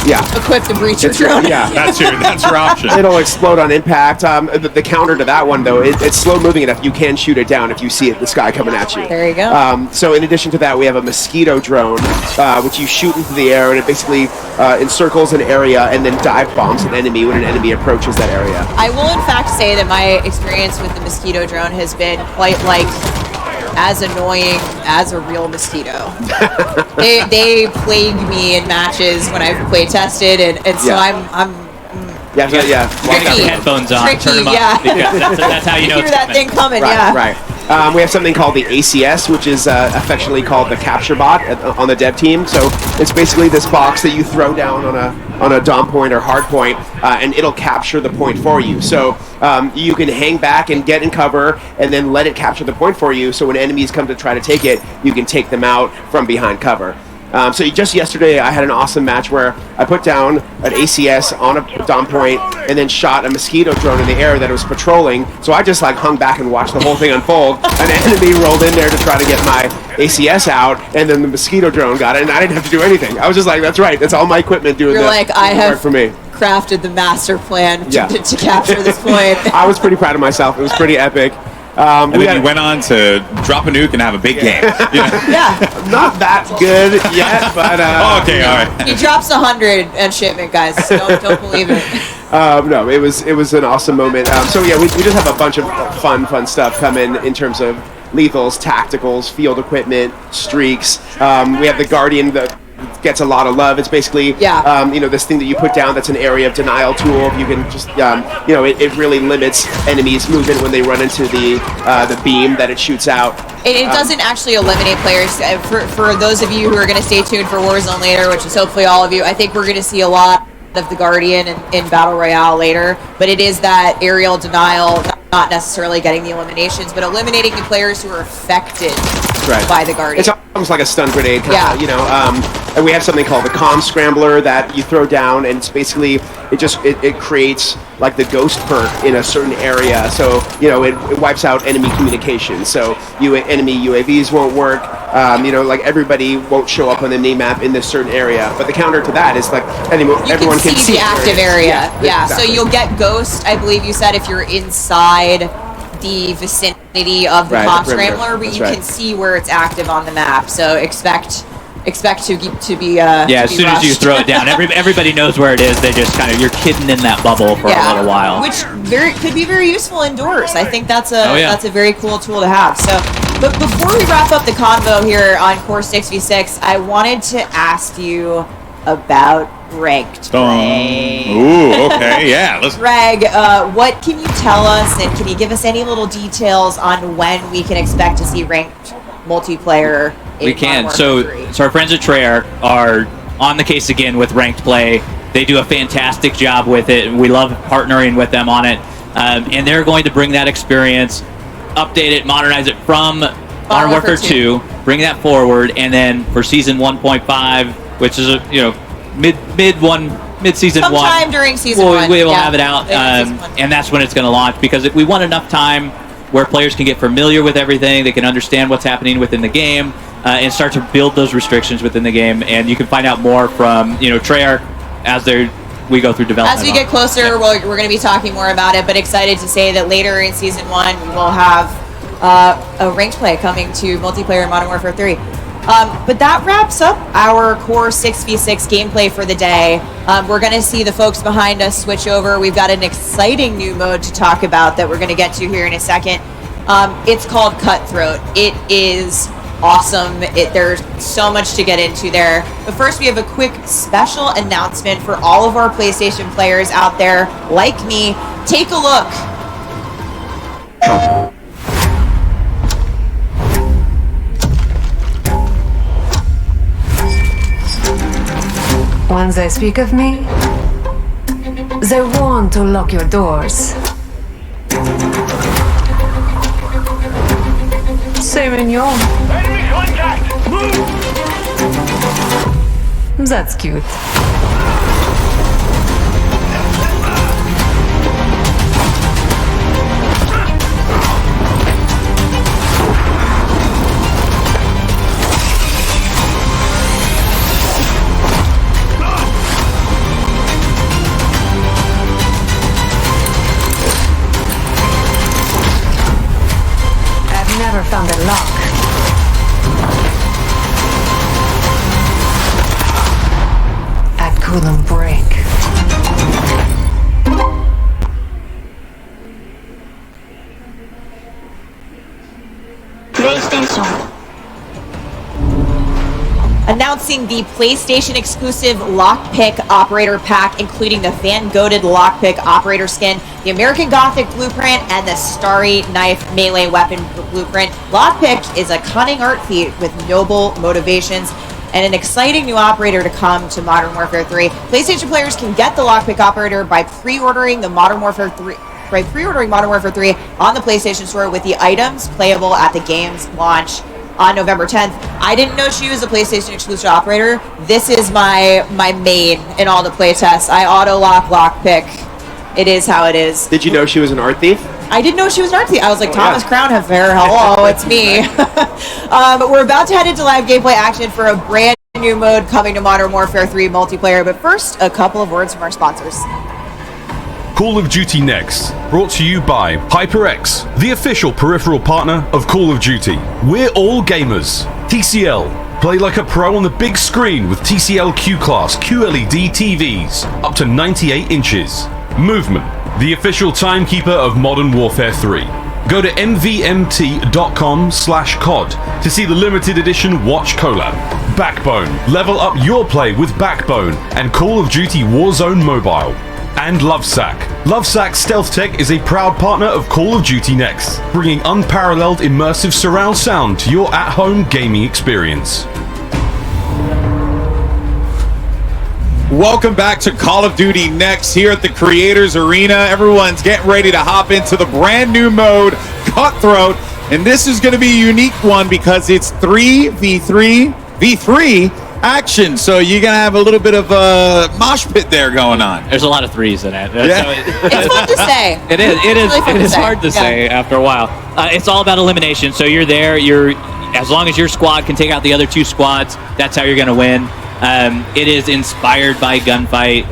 S7: Yeah.
S6: Equip the Breacher drone.
S7: Yeah.
S4: That's your option.
S7: It'll explode on impact. The counter to that one, though, it's slow moving enough. You can shoot it down if you see it, the sky coming at you.
S6: There you go.
S7: So in addition to that, we have a mosquito drone, which you shoot into the air, and it basically encircles an area and then dive bombs an enemy when an enemy approaches that area.
S6: I will in fact say that my experience with the mosquito drone has been quite as annoying as a real mosquito. they plague me in matches when I've play tested, and so
S7: Yeah.
S6: I'm
S7: Yeah,
S8: You got
S6: Tricky.
S8: the headphones on.
S6: Tricky,
S8: Turn them up.
S6: yeah.
S8: Because that's how you know
S6: hear
S8: it's
S6: that
S8: coming.
S6: thing coming.
S7: right,
S6: Yeah.
S7: right. We have something called the ACS, which is affectionately called the capture bot on the dev team. So it's basically this box that you throw down on a dom point or hard point, and it'll capture the point for you. So you can hang back and get in cover, and then let it capture the point for you. So when enemies come to try to take it, you can take them out from behind cover. So just yesterday, I had an awesome match where I put down an ACS on a dom point and then shot a mosquito drone in the air that was patrolling. So I just hung back and watched the whole thing unfold. An enemy rolled in there to try to get my ACS out, and then the mosquito drone got it, and I didn't have to do anything. I was just like, that's right. That's all my equipment doing
S6: You're
S7: the
S6: like, I
S7: work
S6: have
S7: for me.
S6: crafted the master plan
S7: Yeah.
S6: to capture this point.
S7: I was pretty proud of myself. It was pretty epic.
S4: And then you went on to drop a nuke and have a big game.
S6: Yeah.
S7: Not that good yet, but
S4: Okay, all right.
S6: He drops 100 and shipment, guys. Don't believe it.
S7: No, it was an awesome moment. So yeah, we just have a bunch of fun stuff coming in terms of lethals, tacticals, field equipment, streaks. We have the Guardian that gets a lot of love. It's basically this thing that you put down that's an area of denial tool. You can just it really limits enemies' movement when they run into the beam that it shoots out.
S6: It doesn't actually eliminate players. For those of you who are going to stay tuned for Warzone later, which is hopefully all of you, I think we're going to see a lot of the Guardian in Battle Royale later. But it is that aerial denial, not necessarily getting the eliminations, but eliminating the players who are affected by the Guardian.
S7: It's almost like a stun grenade,
S6: Yeah.
S7: And we have something called the comm scrambler that you throw down, and it's basically it creates like the ghost perk in a certain area. So it wipes out enemy communication. So enemy UAVs won't work. Everybody won't show up on the name map in this certain area. But the counter to that is everyone can see
S6: the active area. Yeah.
S7: Exactly.
S6: So you'll get ghost, I believe you said, if you're inside the vicinity of the comm
S7: perimeter.
S6: scrambler, but
S7: That's
S6: you
S7: right.
S6: can see where it's active on the map. So expect to be
S8: as soon as you throw it down, everybody knows where it is. They just you're hidden in that bubble for a little while.
S6: Which could be very useful indoors. I think that's a
S8: yeah.
S6: that's a very cool tool to have. So, but before we wrap up the convo here on Core 6v6, I wanted to ask you about ranked play.
S4: Ooh, okay, yeah. Let's.
S6: Greg, what can you tell us, and can you give us any little details on when we can expect to see ranked multiplayer?
S8: We can. So our friends at Treyarch are on the case again with ranked play. They do a fantastic job with it. We love partnering with them on it. And they're going to bring that experience, update it, modernize it from Modern Warfare 2, bring that forward, and then for Season 1.5, which is a mid mid-season one.
S6: Sometime during season one.
S8: We will
S6: yeah.
S8: have it out,
S6: Season one.
S8: and that's when it's going to launch, because we want enough time where players can get familiar with everything, they can understand what's happening within the game, and start to build those restrictions within the game. And you can find out more from Treyarch as we go through development.
S6: As we get closer, we're going to be talking more about it, but excited to say that later in Season 1, we will have a ranked play coming to multiplayer in Modern Warfare 3. But that wraps up our core 6v6 gameplay for the day. We're going to see the folks behind us switch over. We've got an exciting new mode to talk about that we're going to get to here in a second. It's called Cutthroat. It is awesome. There's so much to get into there. But first, we have a quick special announcement for all of our PlayStation players out there, like me. Take a look.
S10: When they speak of me, they want to lock your doors. C'est mignon.
S2: Enemy contact! Move!
S10: That's cute. I've never found a lock. I couldn't break.
S6: Announcing the PlayStation exclusive Lockpick Operator Pack, including the fan-goated Lockpick Operator skin, the American Gothic Blueprint, and the Starry Knife Melee Weapon Blueprint. Lockpick is a cunning art feat with noble motivations and an exciting new operator to come to Modern Warfare 3. PlayStation players can get the Lockpick Operator by pre-ordering Modern Warfare 3 on the PlayStation Store, with the items playable at the game's launch on November 10th. I didn't know she was a PlayStation exclusive operator. This is my main in all the playtests. I auto-lock Lockpick. It is how it is.
S7: Did you know she was an art thief?
S6: I didn't know she was an art thief. I was like, Thomas Crown Affair, hello, it's me. But we're about to head into live gameplay action for a brand new mode coming to Modern Warfare 3 multiplayer. But first, a couple of words from our sponsors.
S11: Call of Duty Next, brought to you by HyperX, the official peripheral partner of Call of Duty. We're all gamers. TCL, play like a pro on the big screen with TCL Q-Class QLED TVs, up to 98 inches. Movement, the official timekeeper of Modern Warfare 3. Go to mvmt.com/COD to see the limited edition watch collab. Backbone, level up your play with Backbone and Call of Duty Warzone Mobile. And Lovesack. Lovesack Stealth Tech is a proud partner of Call of Duty Next, bringing unparalleled immersive surround sound to your at-home gaming experience.
S4: Welcome back to Call of Duty Next here at the Creators Arena. Everyone's getting ready to hop into the brand new mode, Cutthroat. And this is going to be a unique one because it's 3v3 action. So you're going to have a little bit of a mosh pit there going on.
S8: There's a lot of threes in it.
S4: Yeah.
S6: It's fun to say.
S8: It is
S6: really
S8: hard to say after a while. It's all about elimination. So you're there. As long as your squad can take out the other two squads, that's how you're going to win. It is inspired by gunfight.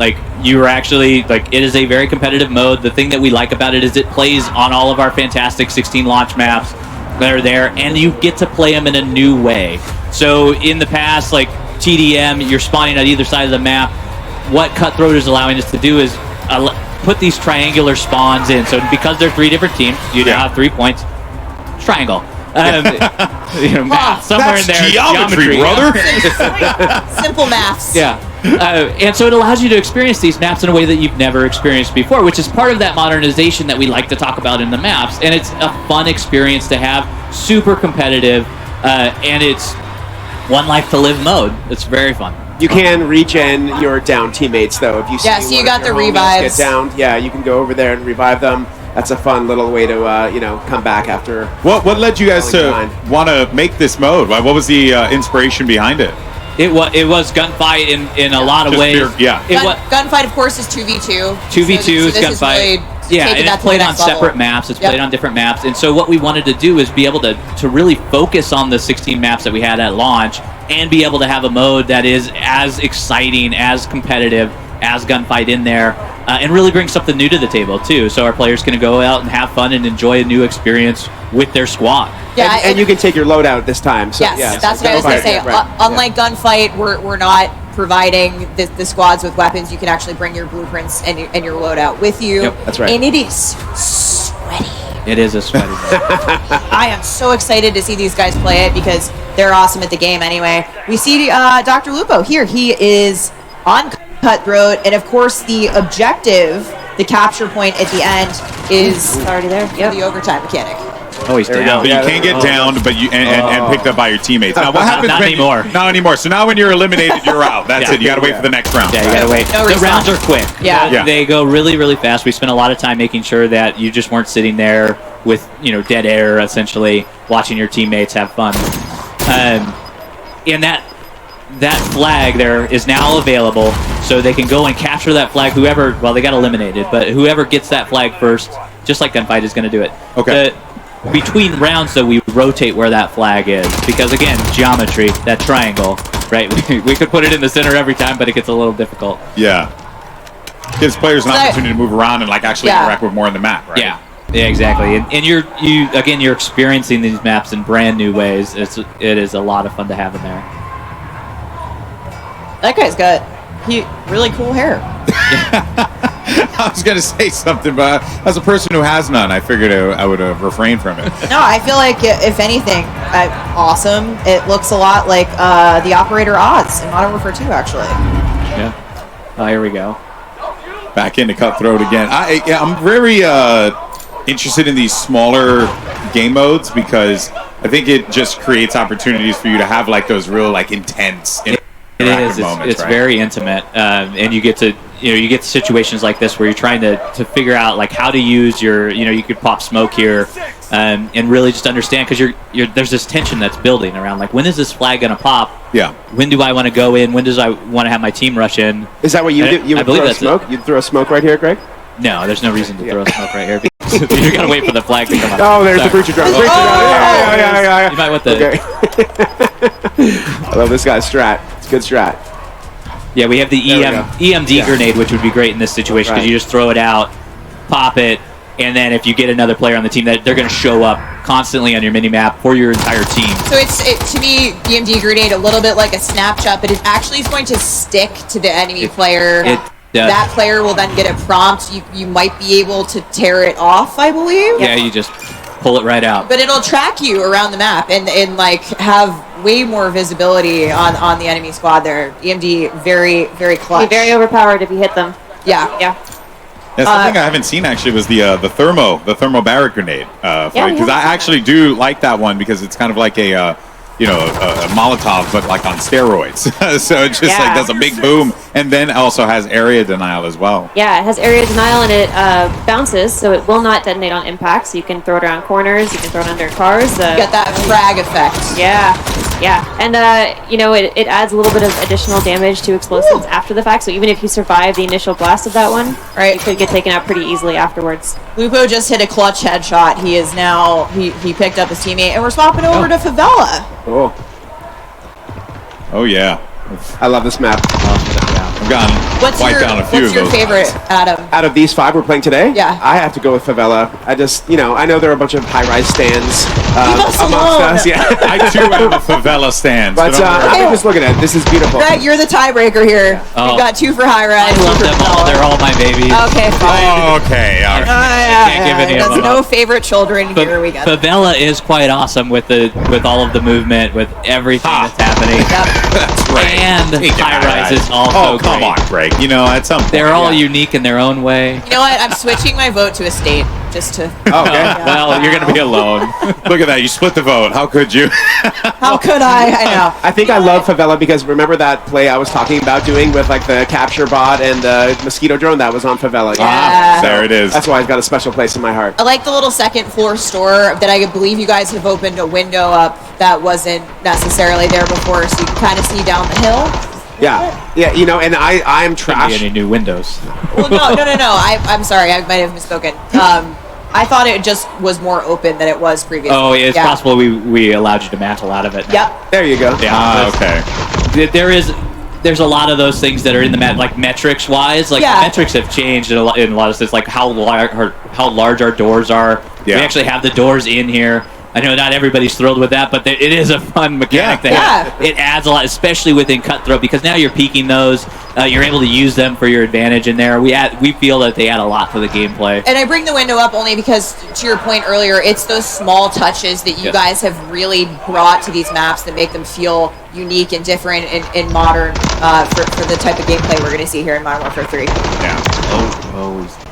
S8: It is a very competitive mode. The thing that we like about it is it plays on all of our fantastic 16 launch maps that are there, and you get to play them in a new way. So in the past, like TDM, you're spawning at either side of the map. What Cutthroat is allowing us to do is put these triangular spawns in. So because they're three different teams, you now have 3 points. Triangle. Math somewhere in there.
S4: Geometry, brother.
S6: Simple maths.
S8: Yeah. And so it allows you to experience these maps in a way that you've never experienced before, which is part of that modernization that we like to talk about in the maps. And it's a fun experience to have, super competitive, and it's one life to live mode. It's very fun.
S7: You can regen your down teammates, though. If you see
S6: Yeah, so you
S7: one
S6: got
S7: of your
S6: the
S7: homies
S6: revives.
S7: get downed, yeah, you can go over there and revive them. That's a fun little way to, come back after.
S4: What led you guys to
S7: behind.
S4: want to make this mode? What was the inspiration behind it?
S8: It was gunfight in a lot of
S4: Just
S8: ways.
S4: yeah.
S6: Gunfight, of course, is 2v2.
S8: 2v2 is gunfight. Yeah, and it's played on separate maps. It's played on different maps. And so what we wanted to do is be able to really focus on the 16 maps that we had at launch and be able to have a mode that is as exciting, as competitive as gunfight in there, and really bring something new to the table too. So our players can go out and have fun and enjoy a new experience with their squad.
S6: Yeah,
S7: and you can take your loadout this time. So,
S6: yes, that's what I was going to say. Unlike gunfight, we're not providing the squads with weapons. You can actually bring your blueprints and your loadout with you.
S8: Yep,
S7: that's right.
S6: And it is sweaty.
S8: It is a sweaty.
S6: I am so excited to see these guys play it because they're awesome at the game anyway. We see Dr. Lupo here. He is on Cutthroat, and of course the objective, the capture point at the end, is
S9: already there.
S6: The overtime mechanic.
S8: Oh, he's down.
S4: But you can't get downed, but you and picked up by your teammates. Now, what happens
S8: Not
S4: when
S8: anymore.
S4: Not anymore. So now when you're eliminated, you're out. That's it. You got to wait for the next round.
S8: Yeah, you gotta wait.
S6: No
S8: The
S6: respawn.
S8: rounds are quick.
S6: Yeah.
S8: They go really, really fast. We spent a lot of time making sure that you just weren't sitting there with dead air, essentially watching your teammates have fun. And that flag there is now available, so they can go and capture that flag. They got eliminated, but whoever gets that flag first, just like gunfight, is going to do it.
S4: Okay.
S8: Between rounds, though, we rotate where that flag is because, again, geometry, that triangle, right? We could put it in the center every time, but it gets a little difficult.
S4: Yeah. Gives players an opportunity to move around and actually interact with more on the map, right?
S8: Yeah, exactly. And you're experiencing these maps in brand new ways. It is a lot of fun to have in there.
S6: That guy's got really cool hair.
S4: I was gonna say something, but as a person who has none, I figured I would refrain from it.
S6: No, I feel like if anything, awesome. It looks a lot like the Operator Oz in Modern Warfare 2, actually.
S8: Yeah. Oh, here we go.
S4: Back into Cutthroat again. I'm very interested in these smaller game modes because I think it just creates opportunities for you to have those real intense.
S8: It is.
S4: Moments,
S8: it's
S4: right?
S8: very intimate, and you get to situations like this where you're trying to figure out how to use your you could pop smoke here, and really just understand because there's this tension that's building around when is this flag gonna pop?
S4: Yeah.
S8: When do I want to go in? When does I want to have my team rush in?
S7: Is that what you do? You
S8: I
S7: would
S8: believe
S7: throw
S8: that's
S7: smoke? You'd throw a smoke right here, Greg?
S8: No, there's no reason to throw smoke right here. Because you're gonna wait for the flag to come up.
S7: Oh, there's the breacher drone. Breacher drone. Yeah.
S8: You might want the.
S7: Okay. I love this guy's strat. It's a good strat.
S8: Yeah, we have the EMD grenade, which would be great in this situation because you just throw it out, pop it, and then if you get another player on the team, they're going to show up constantly on your mini-map for your entire team.
S6: So it's to me, the EMD grenade, a little bit like a snapshot, but it actually is going to stick to the enemy player.
S8: It does.
S6: That player will then get a prompt. You might be able to tear it off, I believe.
S8: Yeah, you just pull it right out.
S6: But it'll track you around the map and have way more visibility on the enemy squad there. EMD, very, very clutch.
S9: Be very overpowered if you hit them.
S6: Yeah.
S4: Something I haven't seen actually was the thermo barret grenade. Because I actually do like that one because it's kind of like a Molotov, but on steroids. So it just does a big boom, and then also has area denial as well.
S9: Yeah, it has area denial and it bounces, so it will not detonate on impact. So you can throw it around corners, you can throw it under cars.
S6: You get that frag effect.
S9: Yeah, and it adds a little bit of additional damage to explosives after the fact. So even if you survive the initial blast of that one, you could get taken out pretty easily afterwards.
S6: Lupo just hit a clutch headshot. He is now he picked up his teammate, and we're swapping over to Favela.
S4: Oh yeah.
S7: I love this map.
S4: I've gotten wiped down a few of those.
S6: What's your favorite, Adam?
S7: Out of these 5 we're playing today?
S6: Yeah.
S7: I have to go with Favela. I just, I know there are a bunch of high-rise stands amongst us. Yeah.
S4: I too have a Favela stand.
S7: But I'm just looking at it. This is beautiful.
S6: Greg, you're the tiebreaker here.
S8: Oh.
S6: You've got 2 for high rise.
S8: I love them all. They're all my babies.
S6: Okay, fine.
S4: Okay, all right.
S8: Can't give any of
S6: That's
S8: them
S6: no
S8: up.
S6: favorite children here. We got it.
S8: Favela is quite awesome with all of the movement, with everything that's happening.
S4: That's right.
S8: And high rise is also
S4: Oh, come on, Greg. At some point.
S8: They're all unique in their own way.
S6: You know what? I'm switching my vote to estate just to.
S7: Okay.
S8: Well, you're going to be alone.
S4: Look at that. You split the vote. How could you?
S6: How could I? I know.
S7: I think I love Favela because remember that play I was talking about doing with the capture bot and the mosquito drone that was on Favela?
S6: Yeah.
S4: There it is.
S7: That's why it's got a special place in my heart.
S6: I like the little second floor store that I believe you guys have opened a window up that wasn't necessarily there before, so you can kind of see down the hill.
S7: Yeah, you know, and I'm trash.
S8: Any new windows?
S6: Well, no. I'm sorry, I might have misspoken. I thought it just was more open than it was previously.
S8: Oh, it's possible we allowed you to mantle out of it.
S6: Yep.
S7: There you go.
S8: Yeah.
S4: Okay.
S8: There's a lot of those things that are in the like metrics wise. Like the metrics have changed in a lot of sense. Like how large our doors are.
S4: Yeah.
S8: We actually have the doors in here. I know not everybody's thrilled with that, but it is a fun mechanic to have. It adds a lot, especially within Cutthroat, because now you're peeking those. You're able to use them for your advantage in there. We feel that they add a lot to the gameplay.
S6: And I bring the window up only because, to your point earlier, it's those small touches that you guys have really brought to these maps that make them feel unique and different and modern for the type of gameplay we're going to see here in Modern Warfare 3.
S4: Yeah.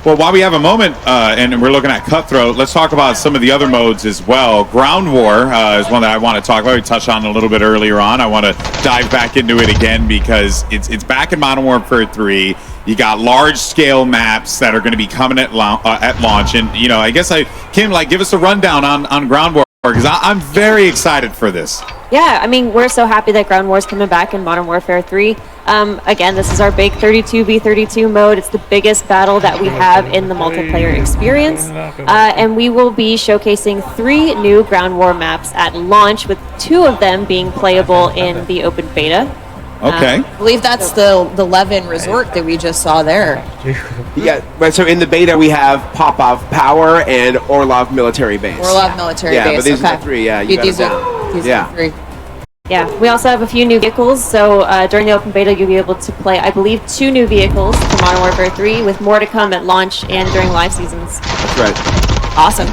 S4: Well, while we have a moment and we're looking at Cutthroat, let's talk about some of the other modes as well. Ground War is one that I want to talk about. We touched on a little bit earlier on. I want to dive back into it again because it's back in Modern Warfare 3. You got large-scale maps that are going to be coming at launch, and you know, I guess Kim, give us a rundown on Ground War because I'm very excited for this.
S9: Yeah, I mean, we're so happy that Ground War is coming back in Modern Warfare 3. Again, this is our big 32v32 mode. It's the biggest battle that we have in the multiplayer experience. And we will be showcasing 3 new Ground War maps at launch, with 2 of them being playable in the open beta.
S4: Okay.
S6: I believe that's the Levin Resort that we just saw there.
S7: Yeah, but so in the beta we have Popov Power and Orlov Military Base.
S6: Orlov Military Base.
S7: Yeah, but these
S6: okay.
S7: are the 3. Yeah, you
S6: These
S7: got
S6: are
S7: it.
S6: the 3.
S9: Yeah, we also have a few new vehicles. So during the open beta, you'll be able to play, I believe, 2 new vehicles for Modern Warfare 3, with more to come at launch and during live seasons.
S7: That's right.
S6: Awesome.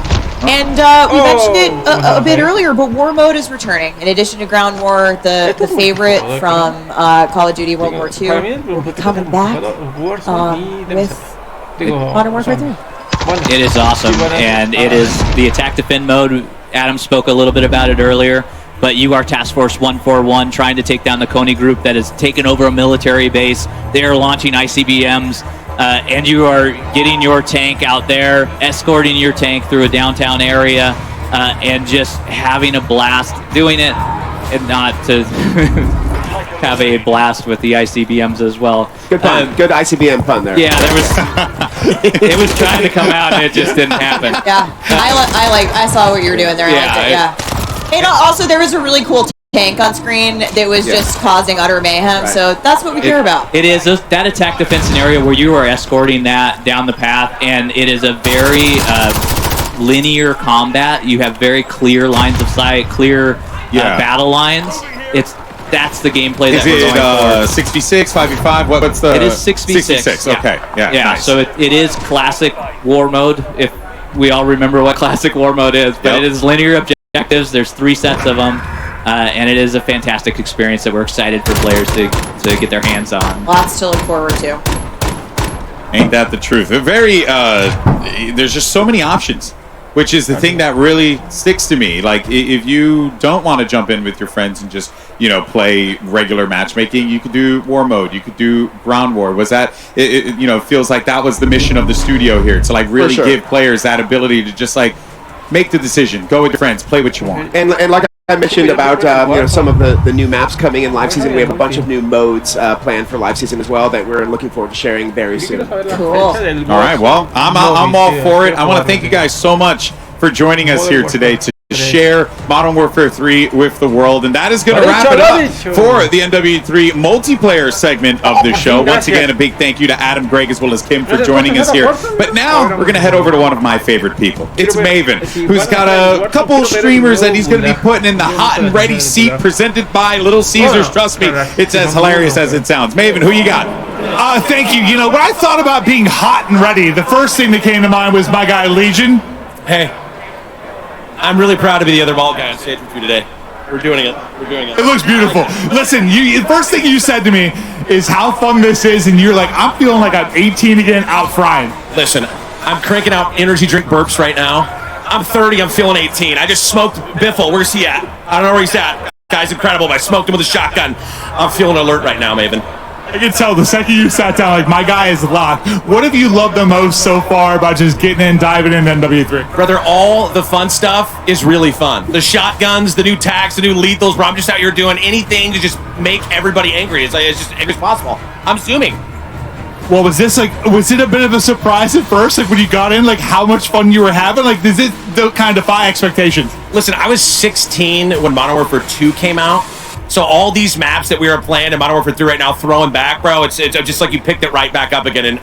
S6: And we mentioned it a bit earlier, but War Mode is returning. In addition to Ground War, the favorite from Call of Duty World War II will be coming back with Modern Warfare 3.
S8: It is awesome, and it is the attack defend mode. Adam spoke a little bit about it earlier, but you are Task Force 141 trying to take down the Coney group that has taken over a military base. They are launching ICBMs. And you are getting your tank out there, escorting your tank through a downtown area, and just having a blast doing it, and not to have a blast with the ICBMs as well.
S7: Good pun. Good ICBM pun there.
S8: Yeah, there was. It was trying to come out, and it just didn't happen.
S6: Yeah, I saw what you were doing there. I liked it. Yeah. And also, there was a really cool tank on screen that was just causing utter mayhem, so that's what we care about.
S8: It is that attack defense scenario where you are escorting that down the path, and it is a very linear combat. You have very clear lines of sight, clear battle lines. That's the gameplay that we're going for.
S4: 66, 5v5? What's the...
S8: It is 6v6.
S4: 66, okay. Yeah,
S8: nice. So it is classic war mode, if we all remember what classic war mode is, but it is linear objectives. There's 3 sets of them. And it is a fantastic experience that we're excited for players to get their hands on.
S6: Lots to look forward to.
S4: Ain't that the truth? There's just so many options, which is the thing that really sticks to me. Like, if you don't want to jump in with your friends and just, play regular matchmaking, you could do War Mode. You could do Ground War. Was that, feels like that was the mission of the studio here, to, really give players that ability to just, make the decision. Go with your friends. Play what you want.
S7: And like I mentioned about some of the new maps coming in live season. We have a bunch of new modes planned for live season as well that we're looking forward to sharing very soon.
S6: Cool.
S4: All right, well, I'm all for it. I want to thank you guys so much for joining us here today to share Modern Warfare 3 with the world, and that is going to wrap it up for the MW3 multiplayer segment of the show. Once again, a big thank you to Adam, Greg, as well as Kim for joining us here. But now we're going to head over to one of my favorite people. It's Maven, who's got a couple streamers that he's going to be putting in the hot and ready seat, presented by Little Caesars. Trust me, it's as hilarious as it sounds. Maven, who you got?
S12: Thank you. When I thought about being hot and ready, the first thing that came to mind was my guy Legion.
S13: Hey, I'm really proud to be the other bald guy on stage with you today. We're doing it.
S12: It looks beautiful. Listen, the first thing you said to me is how fun this is, and you're like, I'm feeling like I'm 18 again, out frying.
S13: Listen, I'm cranking out energy drink burps right now. I'm 30, I'm feeling 18. I just smoked Biffle. Where's he at? I don't know where he's at. Guy's incredible, but I smoked him with a shotgun. I'm feeling alert right now, Maven.
S12: I can tell the second you sat down, like, my guy is locked. What have you loved the most so far about just getting in, diving in MW3?
S13: Brother, all the fun stuff is really fun. The shotguns, the new tags, the new lethals, bro. I'm just out here doing anything to just make everybody angry. It's just angry as possible. I'm zooming.
S12: Well, was it a bit of a surprise at first? Like, when you got in, like, how much fun you were having? Like, does it kind of defy expectations?
S13: Listen, I was 16 when Modern Warfare 2 came out. So all these maps that we are playing in Modern Warfare 3 right now, throwing back, bro, it's just like you picked it right back up again, and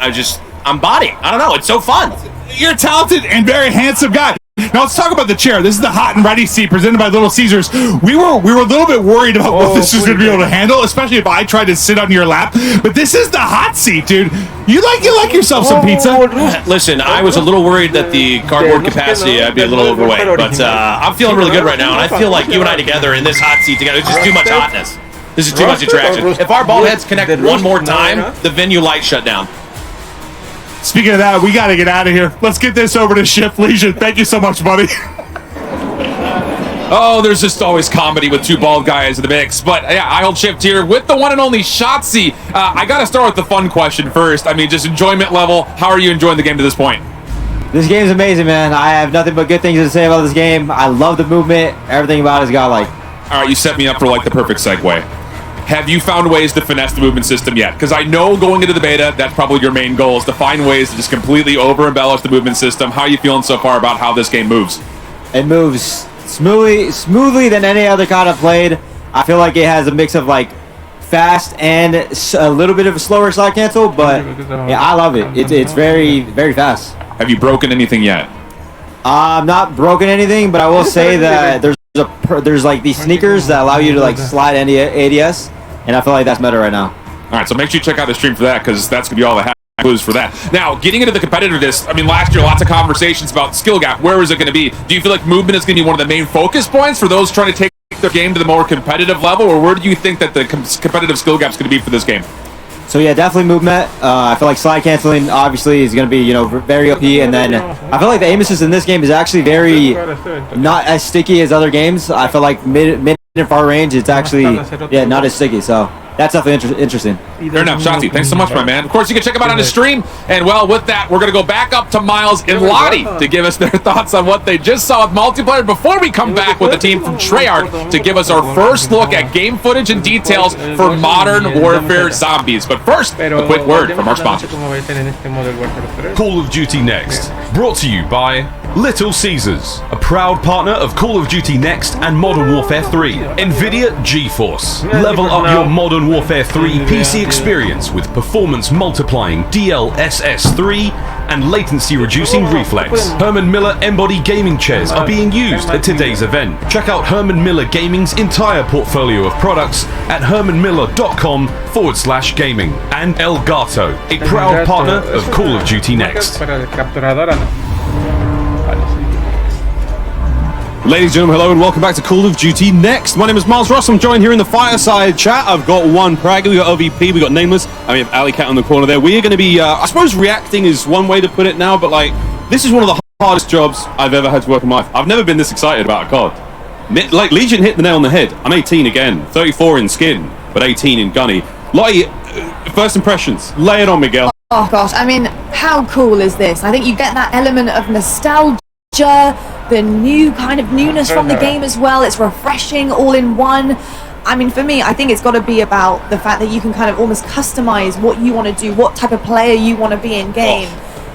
S13: I'm bodying. I don't know, it's so fun.
S12: You're a talented and very handsome guy. Now let's talk about the chair. This is the hot and ready seat presented by Little Caesars. We were a little bit worried about what this was going to be able to handle, especially if I tried to sit on your lap. But this is the hot seat, dude. You like yourself some pizza.
S13: Listen, I was a little worried that the cardboard capacity, I'd be a little overweight, but I'm feeling really good right now, and I feel like you and I together in this hot seat together, it's just too much hotness. This is too much attraction. If our ball heads connect one more time, the venue lights shut down.
S12: Speaking of that, we got to get out of here. Let's get this over to Shift Legion. Thank you so much, buddy.
S4: Oh, there's just always comedy with two bald guys in the mix. But yeah, I hold Shift here with the one and only Shotzi. I got to start with the fun question first. I mean, just enjoyment level. How are you enjoying the game to this point?
S14: This game's amazing, man. I have nothing but good things to say about this game. I love the movement. Everything about it's got like.
S4: All right, you set me up for like the perfect segue. Have you found ways to finesse the movement system yet? Because I know going into the beta, that's probably your main goal, is to find ways to just completely over-embellish the movement system. How are you feeling so far about how this game moves?
S14: It moves smoothly than any other COD I've played. I feel like it has a mix of like fast and a little bit of a slower slide cancel, but yeah, I love it. It's very, very fast.
S4: Have you broken anything yet?
S14: I'm not broken anything, but I will say that there's like these sneakers that allow you to like slide any ADS, and I feel like that's meta right now.
S4: All right, so make sure you check out the stream for that, because that's going to be all the clues for that. Now, getting into the competitiveness, I mean, last year, lots of conversations about skill gap. Where is it going to be? Do you feel like movement is going to be one of the main focus points for those trying to take their game to the more competitive level, or where do you think that the competitive skill gap is going to be for this game?
S14: So yeah, definitely movement. I feel like slide canceling obviously is going to be, very OP, and then I feel like the aim assist in this game is actually very not as sticky as other games. I feel like mid and far range, it's actually not as sticky. So that's definitely interesting.
S4: Fair enough, Shotzi. Thanks so much, my man. Of course, you can check him out on his stream. And well, with that, we're going to go back up to Miles and Lottie to give us their thoughts on what they just saw with multiplayer before we come back with the team from Treyarch to give us our first look at game footage and details for Modern Warfare Zombies. But first, a quick word from our sponsors.
S11: Call of Duty Next, brought to you by Little Caesars, a proud partner of Call of Duty Next and Modern Warfare 3. NVIDIA GeForce, level up your Modern Warfare 3 PC experience with performance multiplying DLSS 3 and latency reducing reflex. Herman Miller Embody gaming chairs are being used at today's event. Check out Herman Miller Gaming's entire portfolio of products at hermanmiller.com/gaming. And Elgato, a proud partner of Call of Duty Next.
S15: Ladies and gentlemen, hello and welcome back to Call of Duty Next. My name is Miles Ross. I'm joined here in the fireside chat. I've got one Praggy, we got OVP, we got Nameless, and we have Alley Cat on the corner there. We are going to be, I suppose reacting is one way to put it now, but like, this is one of the hardest jobs I've ever had to work in my life. I've never been this excited about a COD. Like, Legion hit the nail on the head. I'm 18 again, 34 in skin, but 18 in gunny. Lottie, first impressions, lay it on, Miguel.
S6: Oh gosh, I mean, how cool is this? I think you get that element of nostalgia, the new kind of newness from the game as well. It's refreshing all in one. I mean, for me, I think it's got to be about the fact that you can kind of almost customize what you want to do, what type of player you want to be in game.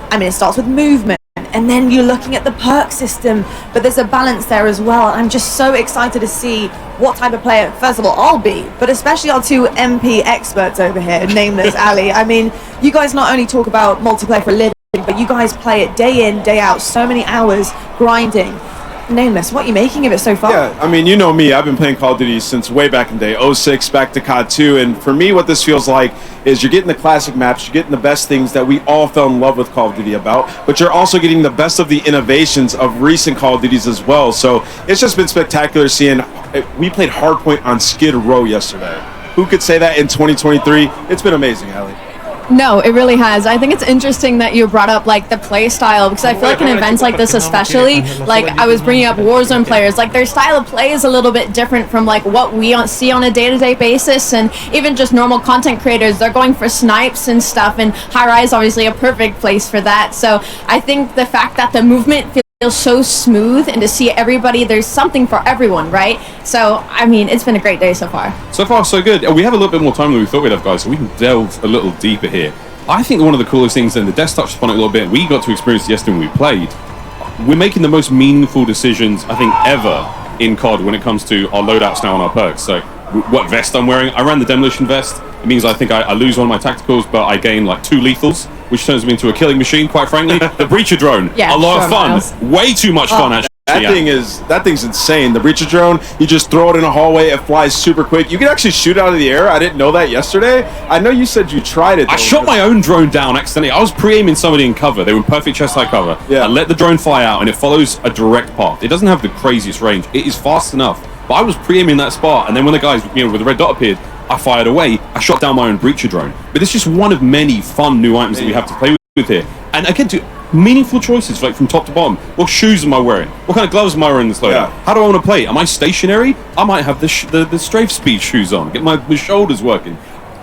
S6: I mean, it starts with movement, and then you're looking at the perk system, but there's a balance there as well. I'm just so excited to see what type of player, first of all, I'll be, but especially our two MP experts over here, Nameless, Ali. I mean, you guys not only talk about multiplayer for a living, but you guys play it day in, day out, so many hours grinding. Nameless, what are you making of it so far?
S15: Yeah, I mean, you know me. I've been playing Call of Duty since way back in the day, 06 back to COD 2, and for me, what this feels like is you're getting the classic maps, you're getting the best things that we all fell in love with Call of Duty about, but you're also getting the best of the innovations of recent Call of Duties as well. So it's just been spectacular seeing. We played Hardpoint on Skid Row yesterday. Who could say that in 2023? It's been amazing, Allie.
S16: No, it really has. I think it's interesting that you brought up like the play style, because I feel like in events like this especially, like I was bringing up Warzone players, like their style of play is a little bit different from like what we see on a day-to-day basis, and even just normal content creators, they're going for snipes and stuff, and High Rise obviously a perfect place for that. So I think the fact that the movement feels so smooth, and to see everybody, there's something for everyone, right? So I mean, it's been a great day so far.
S15: So far, so good. We have a little bit more time than we thought we'd have, guys, so we can delve a little deeper here. I think one of the coolest things, and the desk touched upon it a little bit, we got to experience it yesterday when we played. We're making the most meaningful decisions, I think, ever in COD when it comes to our loadouts now and our perks. So what vest I'm wearing, I ran the Demolition vest. It means I think I lose one of my tacticals, but I gain like 2 lethals, which turns me into a killing machine, quite frankly. The Breacher drone,
S6: Yeah,
S15: a lot
S6: sure,
S15: of fun.
S6: Miles.
S15: Way too much fun, actually.
S7: That thing's insane. The Breacher drone, you just throw it in a hallway, it flies super quick. You can actually shoot out of the air. I didn't know that yesterday. I know you said you tried it.
S15: I shot my own drone down accidentally. I was pre-aiming somebody in cover. They were in perfect chest high cover.
S7: Yeah.
S15: I let the drone fly out, and it follows a direct path. It doesn't have the craziest range. It is fast enough. But I was pre-aiming that spot, and then when the guys, with the red dot appeared, I fired away. I shot down my own Breacher drone. But it's just one of many fun new items that we have to play with here. And again, meaningful choices, like from top to bottom. What shoes am I wearing? What kind of gloves am I wearing in this loadout?
S7: Yeah.
S15: How do I want to play? Am I stationary? I might have the strafe speed shoes on, get my shoulders working.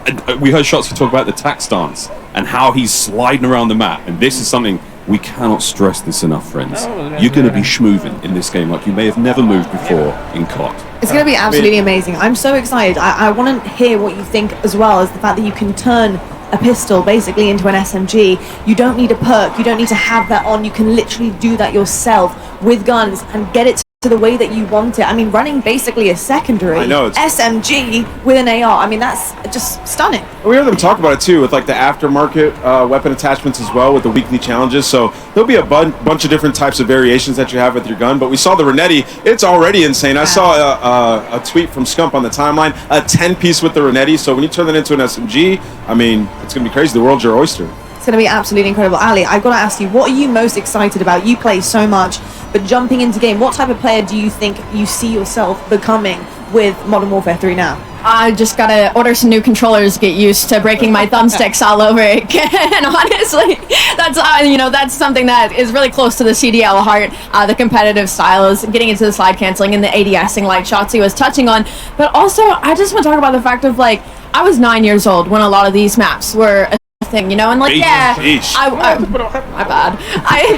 S15: And we heard Shotsy talk about the tack stance and how he's sliding around the map. And this is something we cannot stress this enough, friends. You're going to be schmooving in this game like you may have never moved before in COD.
S6: It's going to be absolutely amazing. I'm so excited. I want to hear what you think as well, as the fact that you can turn a pistol basically into an SMG. You don't need a perk. You don't need to have that on. You can literally do that yourself with guns and get it to the way that you want it. I mean, running basically a secondary SMG with an AR. I mean, that's just stunning.
S7: We heard them talk about it too, with like the aftermarket weapon attachments as well, with the weekly challenges. So there'll be a bunch of different types of variations that you have with your gun. But we saw the Renetti. It's already insane. I saw a tweet from Scump on the timeline, a 10-piece with the Renetti. So when you turn that into an SMG, I mean, it's going to be crazy. The world's your oyster.
S6: It's going to be absolutely incredible. Ali, I've got to ask you, what are you most excited about? You play so much, but jumping into game, what type of player do you think you see yourself becoming with Modern Warfare 3 now?
S16: I just gotta order some new controllers to get used to breaking my thumbsticks all over again. Honestly, that's that's something that is really close to the CDL heart. The competitive style is getting into the slide canceling and the ADSing, like Shotzi was touching on. But also, I just want to talk about the fact of like, I was 9 years old when a lot of these maps were a thing, and like, yeah, my bad.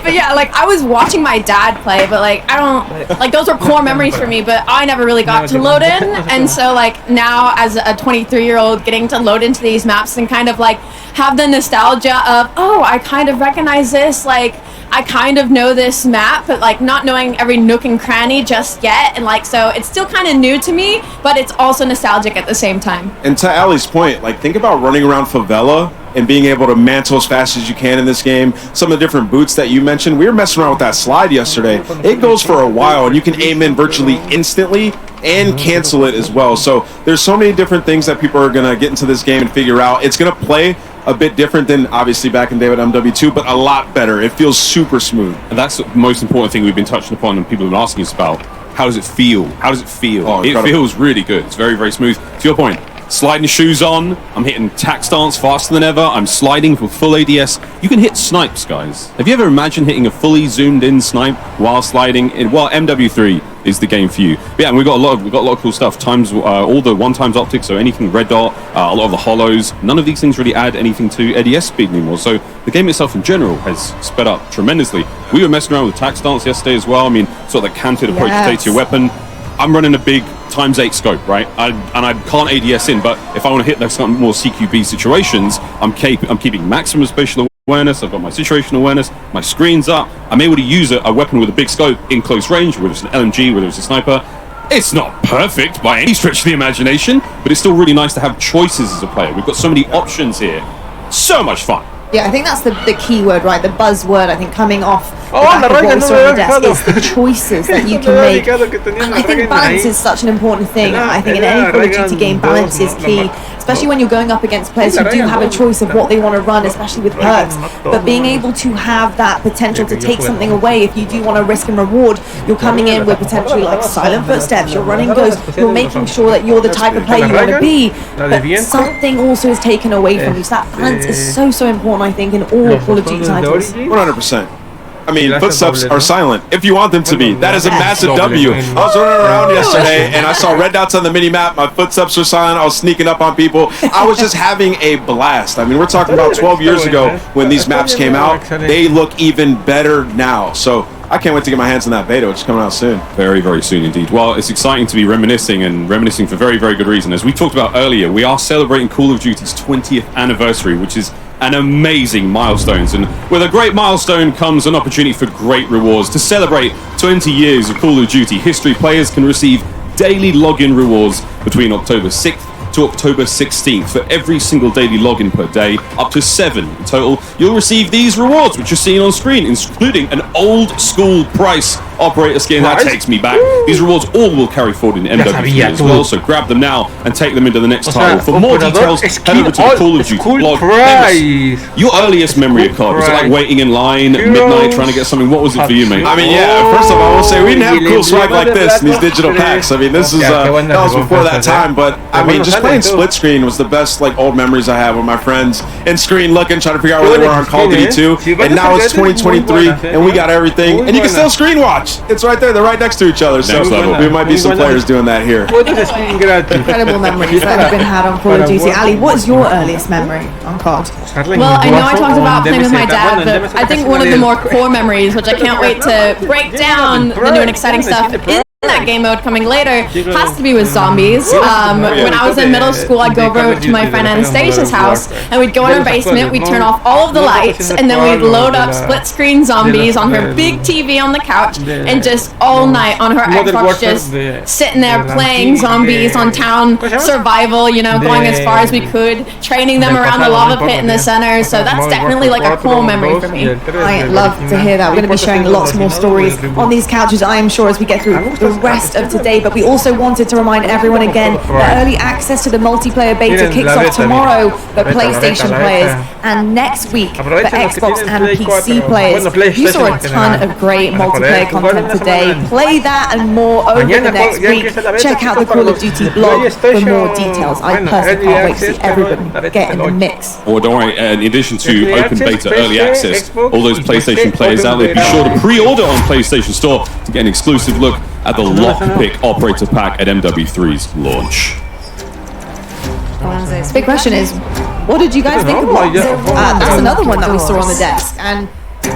S16: But yeah, like I was watching my dad play, but like I don't like, those were core memories for me, but I never really got to load in. And so like now as a 23-year-old getting to load into these maps and kind of like have the nostalgia of, oh, I kind of recognize this, like I kind of know this map, but like not knowing every nook and cranny just yet. And like, so it's still kind of new to me, but it's also nostalgic at the same time.
S7: And to Ali's point, like think about running around favela and being able to mantle as fast as you can in this game. Some of the different boots that you mentioned, we were messing around with that slide yesterday. It goes for a while, and you can aim in virtually instantly and cancel it as well. So there's so many different things that people are going to get into this game and figure out. It's going to play a bit different than obviously back in day with MW2, but a lot better. It feels super smooth.
S15: And that's the most important thing we've been touching upon and people have been asking us about. How does it feel? How does it feel?
S7: Oh,
S15: it feels really good. It's very, very smooth. To your point, sliding shoes on, I'm hitting tack stance faster than ever, I'm sliding for full ADS. You can hit snipes, guys. Have you ever imagined hitting a fully zoomed in snipe while sliding? Well, MW3 is the game for you. But yeah, and we've got a lot of cool stuff. All the 1x optics, so anything red dot, a lot of the hollows. None of these things really add anything to ADS speed anymore. So the game itself in general has sped up tremendously. We were messing around with tack stance yesterday as well. I mean, sort of the canted approach to take to your weapon. I'm running a big ×8 scope, right? And I can't ADS in, but if I want to hit those more CQB situations, I'm keeping maximum spatial awareness. I've got my situational awareness, my screen's up. I'm able to use a weapon with a big scope in close range, whether it's an LMG, whether it's a sniper. It's not perfect by any stretch of the imagination, but it's still really nice to have choices as a player. We've got so many options here. So much fun.
S6: Yeah, I think that's the key word, right? The buzzword, I think, coming off the back of what we saw on the desk is the choices that you can make. And I think balance is such an important thing. I think in any Call of Duty game, balance is key, especially when you're going up against players who do have a choice of what they want to run, especially with perks. But being able to have that potential to take something away, if you do want to risk and reward, you're coming in with potentially like silent footsteps, you're running ghosts, you're making sure that you're the type of player you want to be, but something also is taken away from you. So that balance is so important, I think, in all Call of Duty titles.
S7: 100%. I mean, footsteps are silent if you want them to be. That is a massive W. I was running around yesterday and I saw red dots on the mini map. My footsteps were silent. I was sneaking up on people. I was just having a blast. I mean, we're talking about 12 years ago when these maps came out. They look even better now. So I can't wait to get my hands on that beta, which is coming out soon.
S15: Very, very soon indeed. Well, it's exciting to be reminiscing for very, very good reason. As we talked about earlier, we are celebrating Call of Duty's 20th anniversary, which is an amazing milestone. And with a great milestone comes an opportunity for great rewards. To celebrate 20 years of Call of Duty history, players can receive daily login rewards between October 6th to October 16th for every single daily login per day, up to 7 in total. You'll receive these rewards, which you're seeing on screen, including an old school price operator skin. That takes me back. These rewards all will carry forward in MW3 as well, so grab them now and take them into the next title. For more details, head over to the Call of Duty blog. Your earliest memory of COD, was it like waiting in line at midnight trying to get something? What was it for you, mate?
S7: I mean, yeah, first of all, I will say we didn't have cool swag like this in these digital packs. I mean, this is that was before that time, but I mean, just playing split screen was the best like old memories I have with my friends in screen looking, trying to figure out where they were on Call of Duty 2, and now it's 2023 and we got everything, and you can still screen watch. It's right there. They're right next to each other. So we might be some players doing that here.
S6: Incredible memories that have been had on Call of Duty. Ali, what's your earliest memory on COD?
S16: Well, I know I talked about playing with my dad, but I think one of the more core memories, which I can't wait to break down the new and exciting stuff in that game mode coming later, has to be with zombies. When I was in middle school, I'd go over to my friend Anastasia's house, and we'd go in her basement, we'd turn off all of the lights, and then we'd load up split-screen zombies on her big TV on the couch, and just all night on her Xbox, just sitting there playing zombies on town survival, you know, going as far as we could, training them around the lava pit in the center, so that's definitely like a cool memory for me.
S6: I love to hear that. We're going to be sharing lots more stories on these couches, I am sure, as we get through the rest of today, but we also wanted to remind everyone again that early access to the multiplayer beta kicks off tomorrow for PlayStation players and next week for Xbox and PC players. You saw a ton of great multiplayer content today. Play that and more over the next week. Check out the Call of Duty blog for more details. I personally can't wait to see everybody get in the mix.
S15: Or don't worry, in addition to open beta early access, all those PlayStation players out there, be sure to pre-order on PlayStation Store to get an exclusive look at the Lockpick Operator Pack at MW3's launch.
S6: The big question is, what did you guys think of what? That's another one that we saw on the desk, and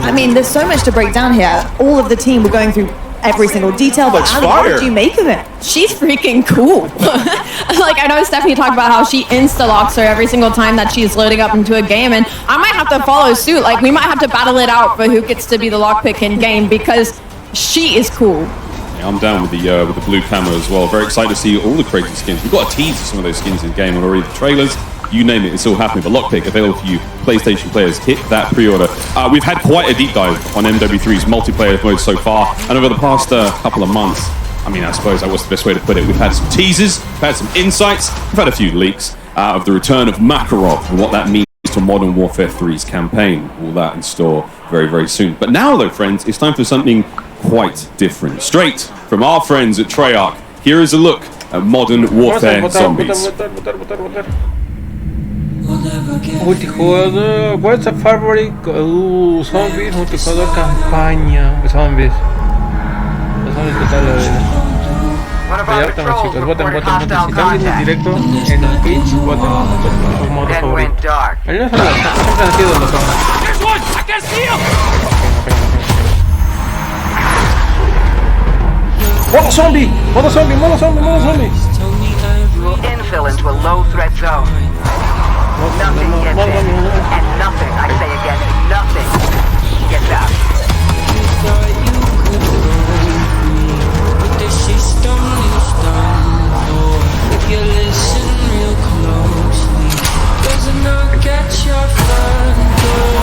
S6: I mean, there's so much to break down here. All of the team were going through every single detail, but Ali, what did you make of it?
S16: She's freaking cool. Like, I know Stephanie talked about how she insta-locks her every single time that she's loading up into a game, and I might have to follow suit. Like, we might have to battle it out for who gets to be the lockpick in game, because she is cool.
S15: I'm down with the blue camo as well. Very excited to see all the crazy skins. We've got a tease of some of those skins in game already. The trailers, you name it, it's all happening. But Lockpick available for you, PlayStation players. Hit that pre-order. We've had quite a deep dive on MW3's multiplayer mode so far, and over the past couple of months, I mean, I suppose that was the best way to put it. We've had some teasers, we've had some insights, we've had a few leaks of the return of Makarov and what that means to Modern Warfare 3's campaign. All that in store very, very soon. But now, though, friends, it's time for something quite different. Straight from our friends at Treyarch, here is a look at Modern Warfare Zombies.
S5: Multijugador, what's a favorite zombies, multijugador campaña, zombies. Los zombies totales. Ya estamos, chicos, voten. Si están viendo en directo en el Twitch, voten por modo favorito. El mío siempre han sido los zombies. Modo zombie!
S17: Infill into a low threat zone. Nothing gets in, and nothing, I say again, nothing gets out. If you listen real closely, doesn't not get your front door.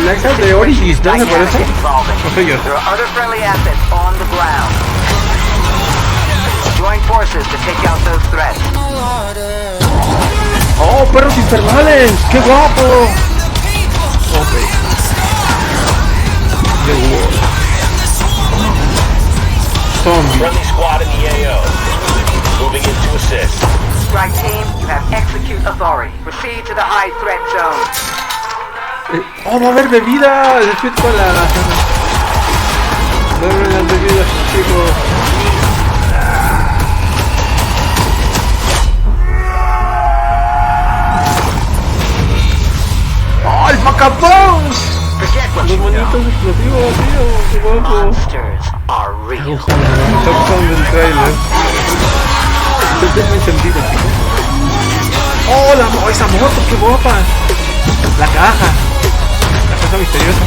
S5: El Nexus de Origins, ¿no me parece? No sé yo.
S17: There are other friendly assets on the ground. Join forces to take out those threats.
S5: ¡Oh, perros infernales! ¡Qué guapo! Ok. The War. Zombie.
S2: Friendly squad in the AO. Moving in to assist.
S17: Strike team, you have execute authority. Proceed to the high threat zone.
S5: ¡Oh, va a haber bebida! Despierto a la... Va a haber las bebidas, chicos. ¡Oh, el Macabones! Los monitos explosivos, tío. ¡Qué guapo!
S17: Monsters are real.
S5: Está usando el trailer. Estoy muy encendido, chicos. ¡Oh, esa moto! ¡Qué guapa! La caja. La caja misteriosa.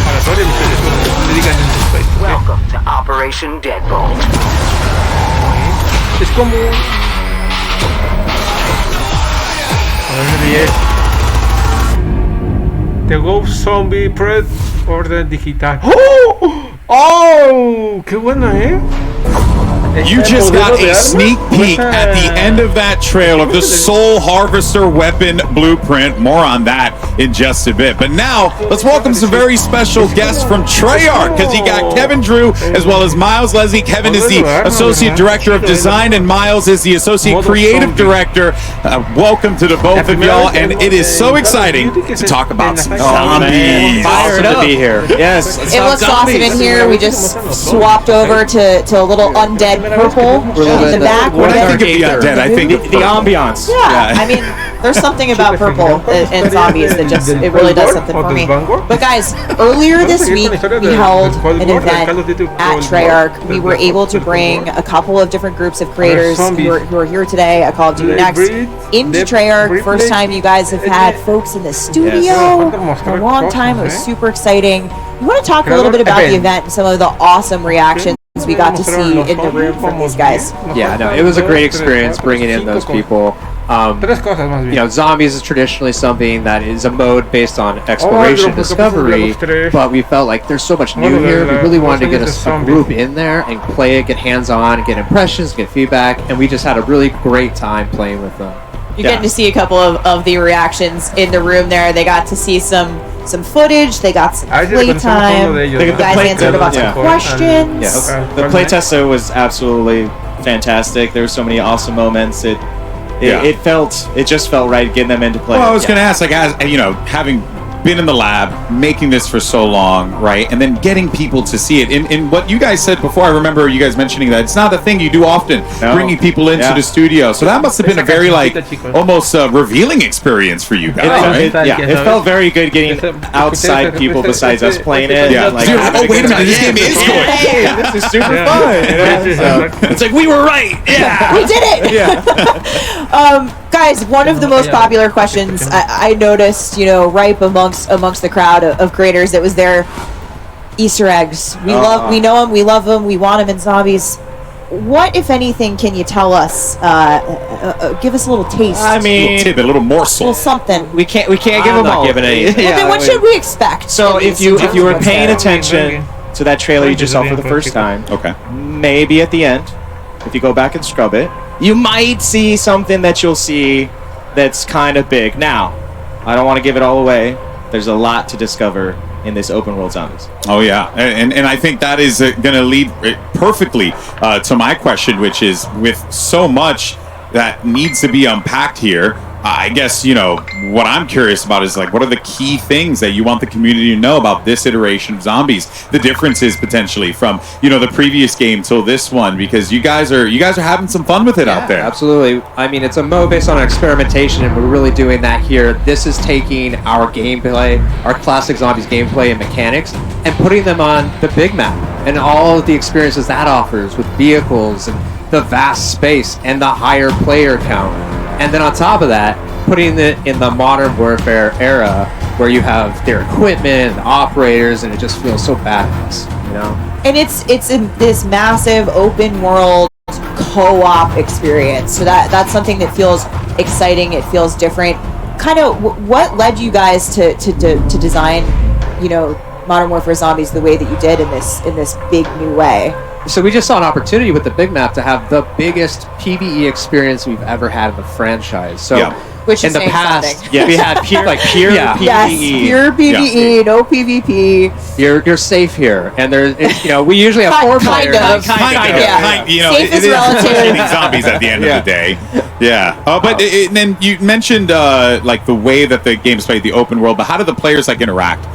S5: Paratoria misteriosa. No me digan en su país.
S17: Welcome to Operation Deadbolt.
S5: Es como... A ver, 10. The Ghost Zombie Pred Orden Digital. ¡Oh! ¡Oh! ¡Qué buena,
S4: You just got a sneak peek at the end of that trail of the Soul Harvester weapon blueprint. More on that in just a bit. But now, let's welcome some very special guests from Treyarch, because you got Kevin Drew as well as Miles Leslie. Kevin is the Associate Director of Design and Miles is the Associate Creative Director. Welcome to the both of y'all, and it is so exciting to talk about some zombies.
S14: Fired up to be here. Yes.
S6: It looks awesome in here. We just swapped over to a little undead purple in the back.
S4: When I think of the undead, I think
S14: the ambiance.
S6: Yeah, I mean, there's something about purple and zombies that just, it really does something for me. But guys, earlier this week, we held an event at Treyarch. We were able to bring a couple of different groups of creators who are here today at Call of Duty Next into Treyarch. First time you guys have had folks in the studio for a long time. It was super exciting. You want to talk a little bit about the event and some of the awesome reactions we got to see in the room from these guys?
S18: Yeah, no, it was a great experience bringing in those people. You know, zombies is traditionally something that is a mode based on exploration, discovery, but we felt like there's so much new here. We really wanted to get a group in there and play it, get hands-on, get impressions, get feedback, and we just had a really great time playing with them.
S6: You're getting to see a couple of the reactions in the room there. They got to see some footage, they got some playtime, you guys answered about some questions.
S14: Yes. The playtest was absolutely fantastic. There were so many awesome moments. It just felt right getting them into play.
S4: Well, I was going to ask, like, as you know, having been in the lab, making this for so long, right, and then getting people to see it. In what you guys said before, I remember you guys mentioning that it's not a thing you do often, bringing people into the studio. So that must have been a very, like, almost revealing experience for you guys, right?
S14: It felt very good getting outside people besides us playing it.
S4: Yeah.
S14: Like,
S4: oh, wait a minute, this game is good.
S14: Hey, this is super fun. You know?
S4: It's like, we were right. Yeah.
S6: We did it. Guys, one of the most popular questions I noticed, you know, ripe amongst the crowd of creators that was there, Easter eggs. We know them, we love them, we want them in zombies. What, if anything, can you tell us? Give us a little taste.
S14: I mean,
S4: a little tidbit, a little morsel.
S6: A little something.
S14: We can't give them all.
S6: Well, then what should we expect?
S14: So if you were paying attention to that trailer you just saw for the first time, maybe at the end, if you go back and scrub it, you might see something that you'll see that's kind of big. Now, I don't want to give it all away. There's a lot to discover in this open world zombies.
S4: Oh yeah, and I think that is going to lead perfectly to my question, which is, with so much that needs to be unpacked here, I guess, you know, what I'm curious about is, like, what are the key things that you want the community to know about this iteration of zombies? The differences potentially from, you know, the previous game till this one, because you guys are having some fun with it out there.
S18: Absolutely. I mean, it's a mode based on experimentation, and we're really doing that here. This is taking our gameplay, our classic zombies gameplay and mechanics, and putting them on the big map and all of the experiences that offers with vehicles and the vast space and the higher player count. And then on top of that, putting it in the modern warfare era where you have their equipment, the operators, and it just feels so badass, you know?
S6: And it's in this massive open world co-op experience. So that's something that feels exciting, it feels different. Kind of what led you guys to design Modern Warfare Zombies the way that you did in this big new way.
S18: So we just saw an opportunity with the big map to have the biggest PvE experience we've ever had in the franchise. So
S6: Which
S18: in
S6: is
S18: the
S6: saying
S18: past,
S6: something.
S18: we had pure PvE.
S6: Yes, pure PvE, no PvP.
S18: You're safe here, and there's we usually have 4 players.
S6: Safe is relative.
S4: Zombies at the end of the day. Yeah. But then you mentioned like the way that the game's played, the open world. But how do the players like interact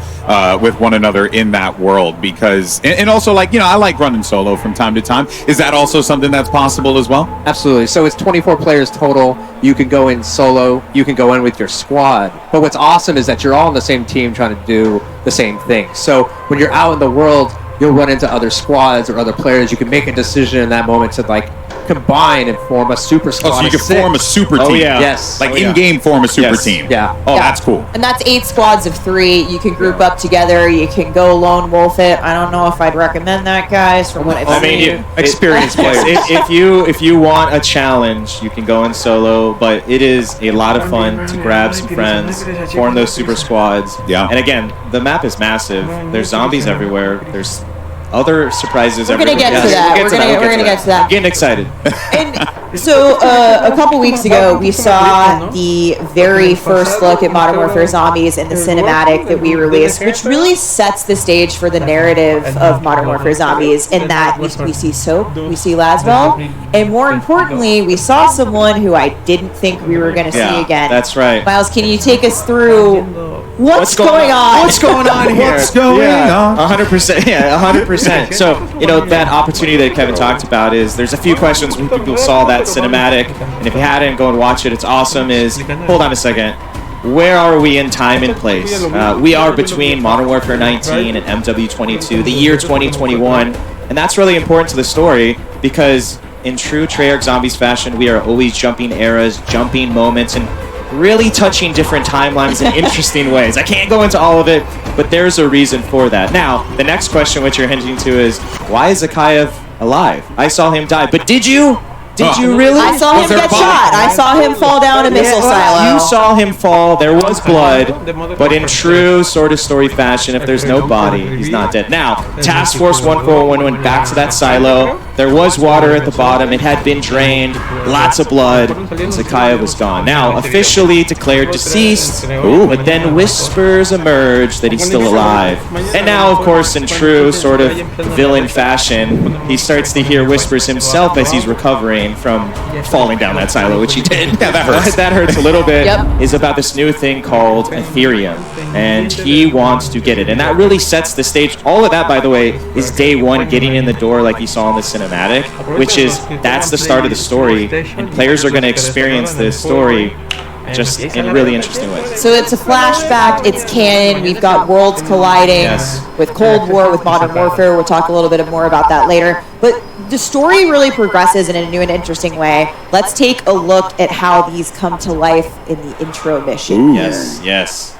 S4: with one another in that world? Because and also like I like running solo from time to time. Is that also something that's possible as well?
S18: Absolutely. So it's 24 players total. You can go in solo. You can go in with your squad. But what's awesome is that you're all on the same team trying to do the same thing. So when you're out in the world, you'll run into other squads or other players. You can make a decision in that moment to like combine and form a super squad.
S4: Oh, so you can form a super team.
S18: Yes.
S4: Like in-game form a super team.
S18: Yeah.
S4: Oh, that's cool.
S6: And that's 8 squads of 3. You can group up together. You can go lone wolf it. I don't know if I'd recommend that, guys, from what I've seen.
S14: Experienced players. If you want a challenge, you can go in solo, but it is a lot of fun to grab some friends, form those super squads.
S4: Yeah.
S14: And again, the map is massive. There's zombies everywhere. There's other surprises.
S6: We're gonna get to that. We're gonna get to that.
S14: I'm getting excited.
S6: So a couple weeks ago, we saw the very first look at Modern Warfare Zombies in the cinematic that we released, which really sets the stage for the narrative of Modern Warfare Zombies. In that we see Soap, we see Laswell, and more importantly, we saw someone who I didn't think we were going to see again.
S14: That's right.
S6: Miles, can you take us through what's going on?
S14: What's going on here?
S4: What's going on?
S14: 100%. Yeah, 100%. So, that opportunity that Kevin talked about is there's a few questions when people saw that cinematic, and if you hadn't, go and watch it. It's awesome. Hold on a second. Where are we in time and place? We are between Modern Warfare 19 and MW22, the year 2021, and that's really important to the story because in true Treyarch Zombies fashion, we are always jumping eras, jumping moments, and really touching different timelines in interesting ways. I can't go into all of it, but there's a reason for that. Now, the next question which you're hinting to is, why is Zakayev alive? I saw him die, but did you? Did you really?
S6: I saw him get shot. I saw him fall down a missile silo.
S14: You saw him fall. There was blood, but in true sort of story fashion, if there's no body, he's not dead. Now, Task Force 141 went back to that silo. There was water at the bottom. It had been drained. Lots of blood. And Zakayev was gone. Now, officially declared deceased, but then whispers emerged that he's still alive. And now, of course, in true sort of villain fashion, he starts to hear whispers himself as he's recovering from falling down that silo, which he did. Yeah, that hurts. That hurts a little bit. Is about this new thing called Ethereum, and he wants to get it, and that really sets the stage. All of that, by the way, is day one, getting in the door, like you saw in the cinematic, which is that's the start of the story, and players are going to experience this story just in really interesting ways.
S6: So it's a flashback, it's canon, we've got worlds colliding with Cold War, with Modern Warfare. We'll talk a little bit more about that later. But the story really progresses in a new and interesting way. Let's take a look at how these come to life in the intro mission.
S14: Yes, yes.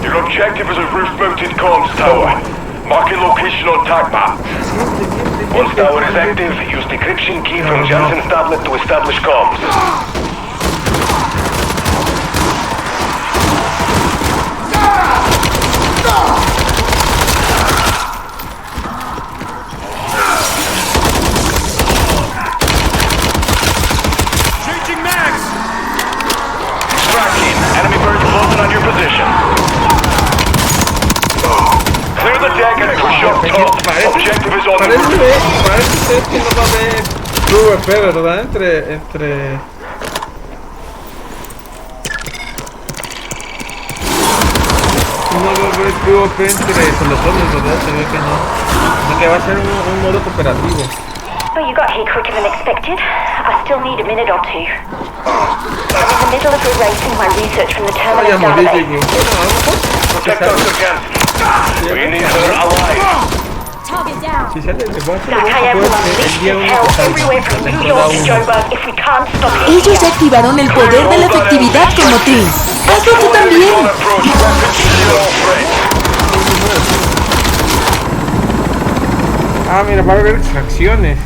S2: Your objective is a roof-mounted comms tower. Marking location on tag map. Once tower is active, use decryption key from Jansen's tablet to establish comms. Changing mags! Reaccion, enemy birds closing on your position. Clear the deck and push up top. Objective is on the roof.
S5: Parece ser que no va a haber PvP, ¿verdad? Entre... No va a haber PvP entre solosones, ¿verdad? Se ve que no. O sea que va a ser un modo cooperativo.
S19: But you got here quicker than expected. I still need a minute or two. I'm in the middle of erasing my research from the terminal database.
S2: Protect us against. We need her alive.
S19: Target down. Zakayev will unleash his hell everywhere from New York to Joburg if we can't stop him.
S1: Ellos activaron el poder de la efectividad como team. ¡Hazlo tú también!
S5: Ah, mira, va a haber extracciones.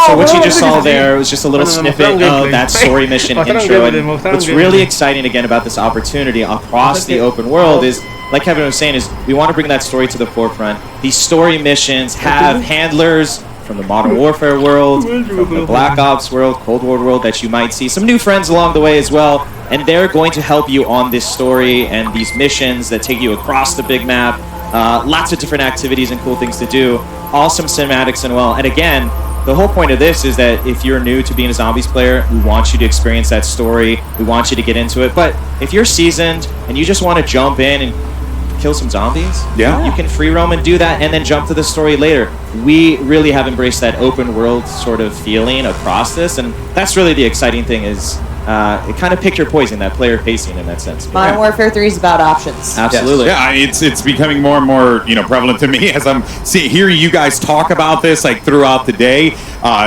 S8: So what you just saw there was just a little snippet of that story mission intro. And what's really exciting again about this opportunity across the open world is, like Kevin was saying, is we want to bring that story to the forefront. These story missions have handlers from the Modern Warfare world, from the Black Ops world, Cold War world that you might see. Some new friends along the way as well. And they're going to help you on this story and these missions that take you across the big map. Lots of different activities and cool things to do. Awesome cinematics and well. And again, the whole point of this is that if you're new to being a Zombies player, we want you to experience that story. We want you to get into it. But if you're seasoned and you just want to jump in and kill some zombies, you can free roam and do that and then jump to the story later. We really have embraced that open world sort of feeling across this, and that's really the exciting thing is it kind of pick your poison, that player pacing in that sense.
S6: Modern Warfare 3 is about options.
S8: Absolutely.
S4: Yeah, it's becoming more and more prevalent to me as I'm hearing you guys talk about this like throughout the day.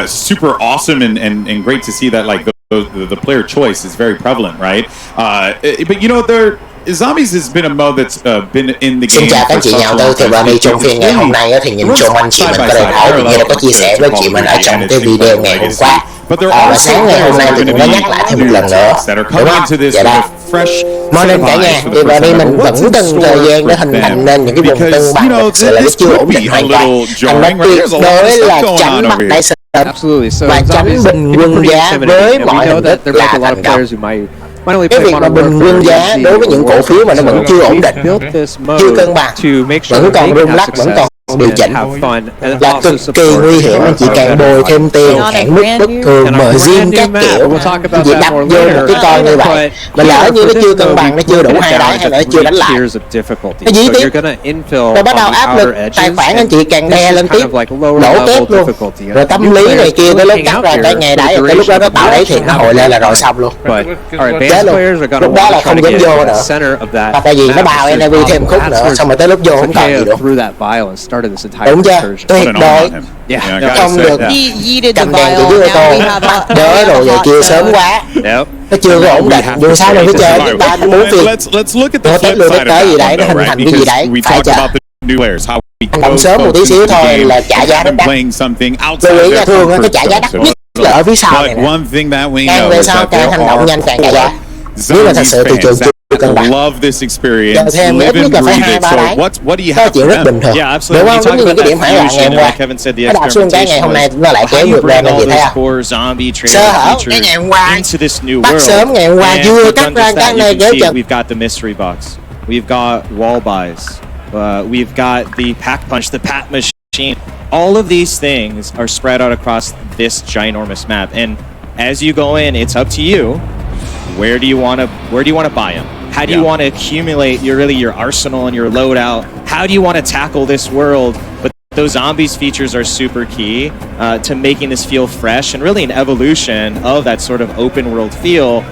S4: Super awesome and great to see that like the player choice is very prevalent, right? But Zombies has been a mode that's been in the game.
S20: Xin chào các anh chị nhà đầu tư, thì vào trong phiên ngày hôm nay thì nhìn chung anh chị mình có thể thấy như đã có chia sẻ với chị mình ở trong cái video ngày hôm qua. Và sáng ngày hôm nay thì cũng đã nhắc lại thêm một lần nữa, đúng không? Dạ đó. Morning cả nhà, thì vào đây mình vẫn từng thời gian để hình thành nên những cái vùng cân bằng thực sự là chưa ổn định hoàn toàn. Anh nói tuyệt đối là tránh mặt đại sự và tránh bình quân giá với mọi hình thức là thành công. Cái việc mà bình quân giá đối với những cổ phiếu mà nó vẫn chưa ổn định, chưa cân bằng, vẫn còn rung lắc, vẫn còn điều chỉnh là cực kỳ nguy hiểm. Anh chị càng bồi thêm tiền, hạn mức bất thường, margin các kiểu, anh chị đập vô một cái con như vậy mà lỡ như nó chưa cân bằng, nó chưa đủ hai đáy hay là nó chưa đánh lại, nó dí tiếp rồi bắt đầu áp lực tài khoản anh chị càng đè lên tiếp, đổ kép luôn, rồi tâm lý này kia tới lúc cắt ra cái ngày đáy, tới lúc đó nó tạo đáy thiệt, nó hồi lên là rồi xong luôn, chết luôn. Lúc đó là không dám vô nữa, và tại vì nó bào NAV thêm khúc nữa, xong rồi tới lúc vô không còn gì luôn. Đúng chưa? Tuyệt đối không được cầm đèn từ dưới ô tô bắt đỡ rồi vậy kia sớm quá, nó chưa có ổn định. Dù sao này phải chờ chúng ta muốn việc nó test luôn tới gì đấy, nó hình thành cái gì đấy phải chờ. Hành động sớm một tí xíu thôi là trả giá đắt đắt. Lưu ý nha, thường cái trả giá đắt nhất là ở phía sau này nè. Càng về sau càng hành động nhanh càng trả giá. Nếu mà thật sự thị trường cân bằng, giờ thêm ít nhất là phải 2-3 đáy, đó chuyện rất bình thường, đúng không? Giống như những cái điểm hoảng loạn ngày hôm qua, nó đạp xuống cái ngày hôm nay nó lại kéo ngược lên, anh chị thấy không? Sơ hở cái ngày hôm qua, bắt sớm ngày hôm qua vừa cắt ra cái này kéo chật.
S8: We've got the mystery box, we've got wall buys, we've got the pack punch, the pat machine. All of these things are spread out across this ginormous map, and as you go in, it's up to you. Where do you want to buy them? How do you want to accumulate your arsenal and your loadout? How do you want to tackle this world? But those zombies features are super key to making this feel fresh and really an evolution of that sort of open world feel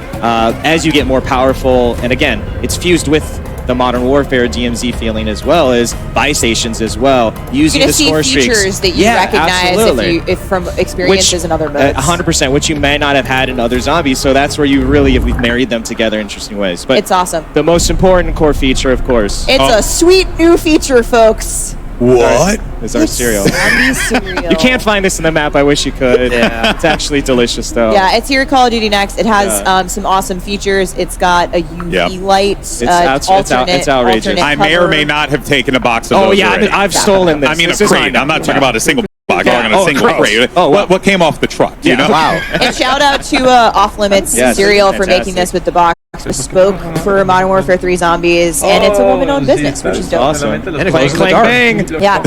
S8: as you get more powerful. And again, it's fused with the Modern Warfare DMZ feeling as well as buy stations as well. Using the score streaks.
S6: Features that you recognize if from experiences in other modes.
S8: 100%, which you may not have had in other zombies. So that's where we've married them together in interesting ways. But
S6: it's awesome.
S8: The most important core feature, of course.
S6: It's a sweet new feature, folks.
S4: What?
S8: Is our cereal.
S6: Zombie cereal.
S8: You can't find this in the map. I wish you could. Yeah. It's actually delicious, though.
S6: Yeah, it's here at Call of Duty Next. It has some awesome features. It's got a UV light. It's
S8: outrageous.
S4: I may or may not have taken a box of those.
S8: Oh, yeah, I've stolen this.
S4: I mean, a crate. I'm not talking about a single box. I'm talking about a single crate. Oh, what came off the truck? You know?
S8: Wow.
S6: And shout out to Off Limits Cereal for making this with the box. Bespoke for Modern Warfare 3 Zombies, and it's a woman-owned business, which is dope.
S8: Awesome. And it goes bang.
S6: Yeah.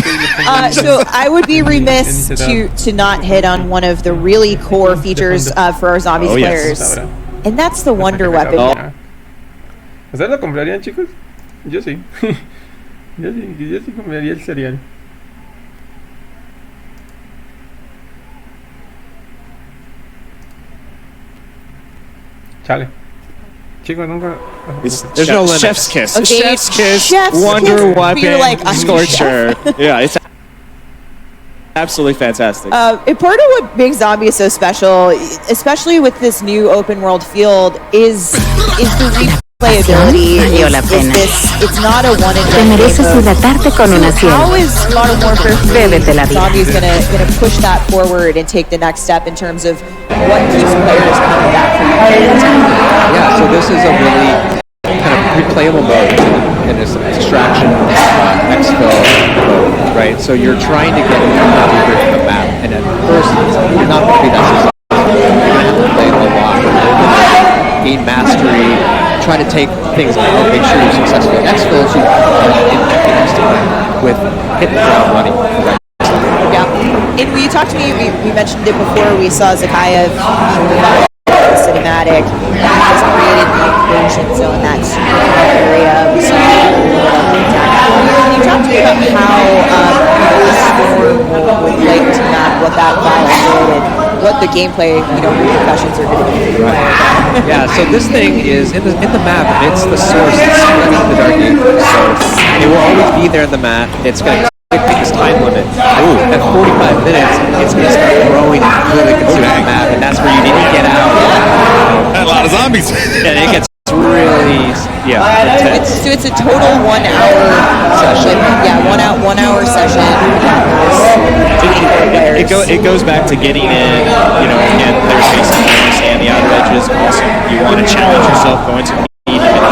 S6: So I would be remiss to not hit on one of the really core features for our Zombies players, and that's the Wonder Weapon.
S5: ¿Ustedes lo comprarían, chicos? Yo sí. Yo sí compraría el cereal. Chale. Chicos, nunca.
S8: There's no limit. Chef's kiss.
S6: Okay,
S8: Chef's kiss.
S6: Chef's
S8: Wonder
S6: kiss.
S8: Weapon.
S6: You're like, I'm
S8: Scorcher. Yeah, it's absolutely fantastic.
S6: And part of what makes Zombies so special, especially with this new open world field, is the playability
S10: valió la
S6: is
S10: pena.
S6: it's not a one and
S10: Te
S6: done
S10: mereces
S6: game
S10: hidratarte con una
S6: so
S10: cielo.
S6: how is Modern Warfare 3
S10: Bébete la vida.
S6: Zombies gonna push that forward and take the next step in terms of what keeps players coming back from
S18: Yeah, so this is a really kind of replayable mode in this extraction exfil mode, right? So you're trying to get deeper and deeper into the map, and at first you're not going to be that successful. You're going to have to play it a lot, gain mastery, try to take things out, make sure you're successful. Exfil you with hitting the ground running.
S6: Yeah, and when you talked to me, we mentioned it before. We saw Zakhaev cinematic that has created the invasion zone, that super area. We saw can you talk to me about how Storm will play into that, what that vibe did, and what the gameplay repercussions are going to be?
S18: Yeah, so this thing is in the map. It's the source that's spreading the dark ether. So it will always be there in the map. It's going to pick this time limit. At 45 minutes, it's going to start growing and completely consuming the map, and that's where you need to get out.
S4: A lot of zombies.
S18: And it gets really intense.
S6: So it's a total 1 hour session. Yeah, 1 hour session.
S21: It goes back to getting in, again, players basically understand the outer edges. Also, you want to challenge yourself going to meet him.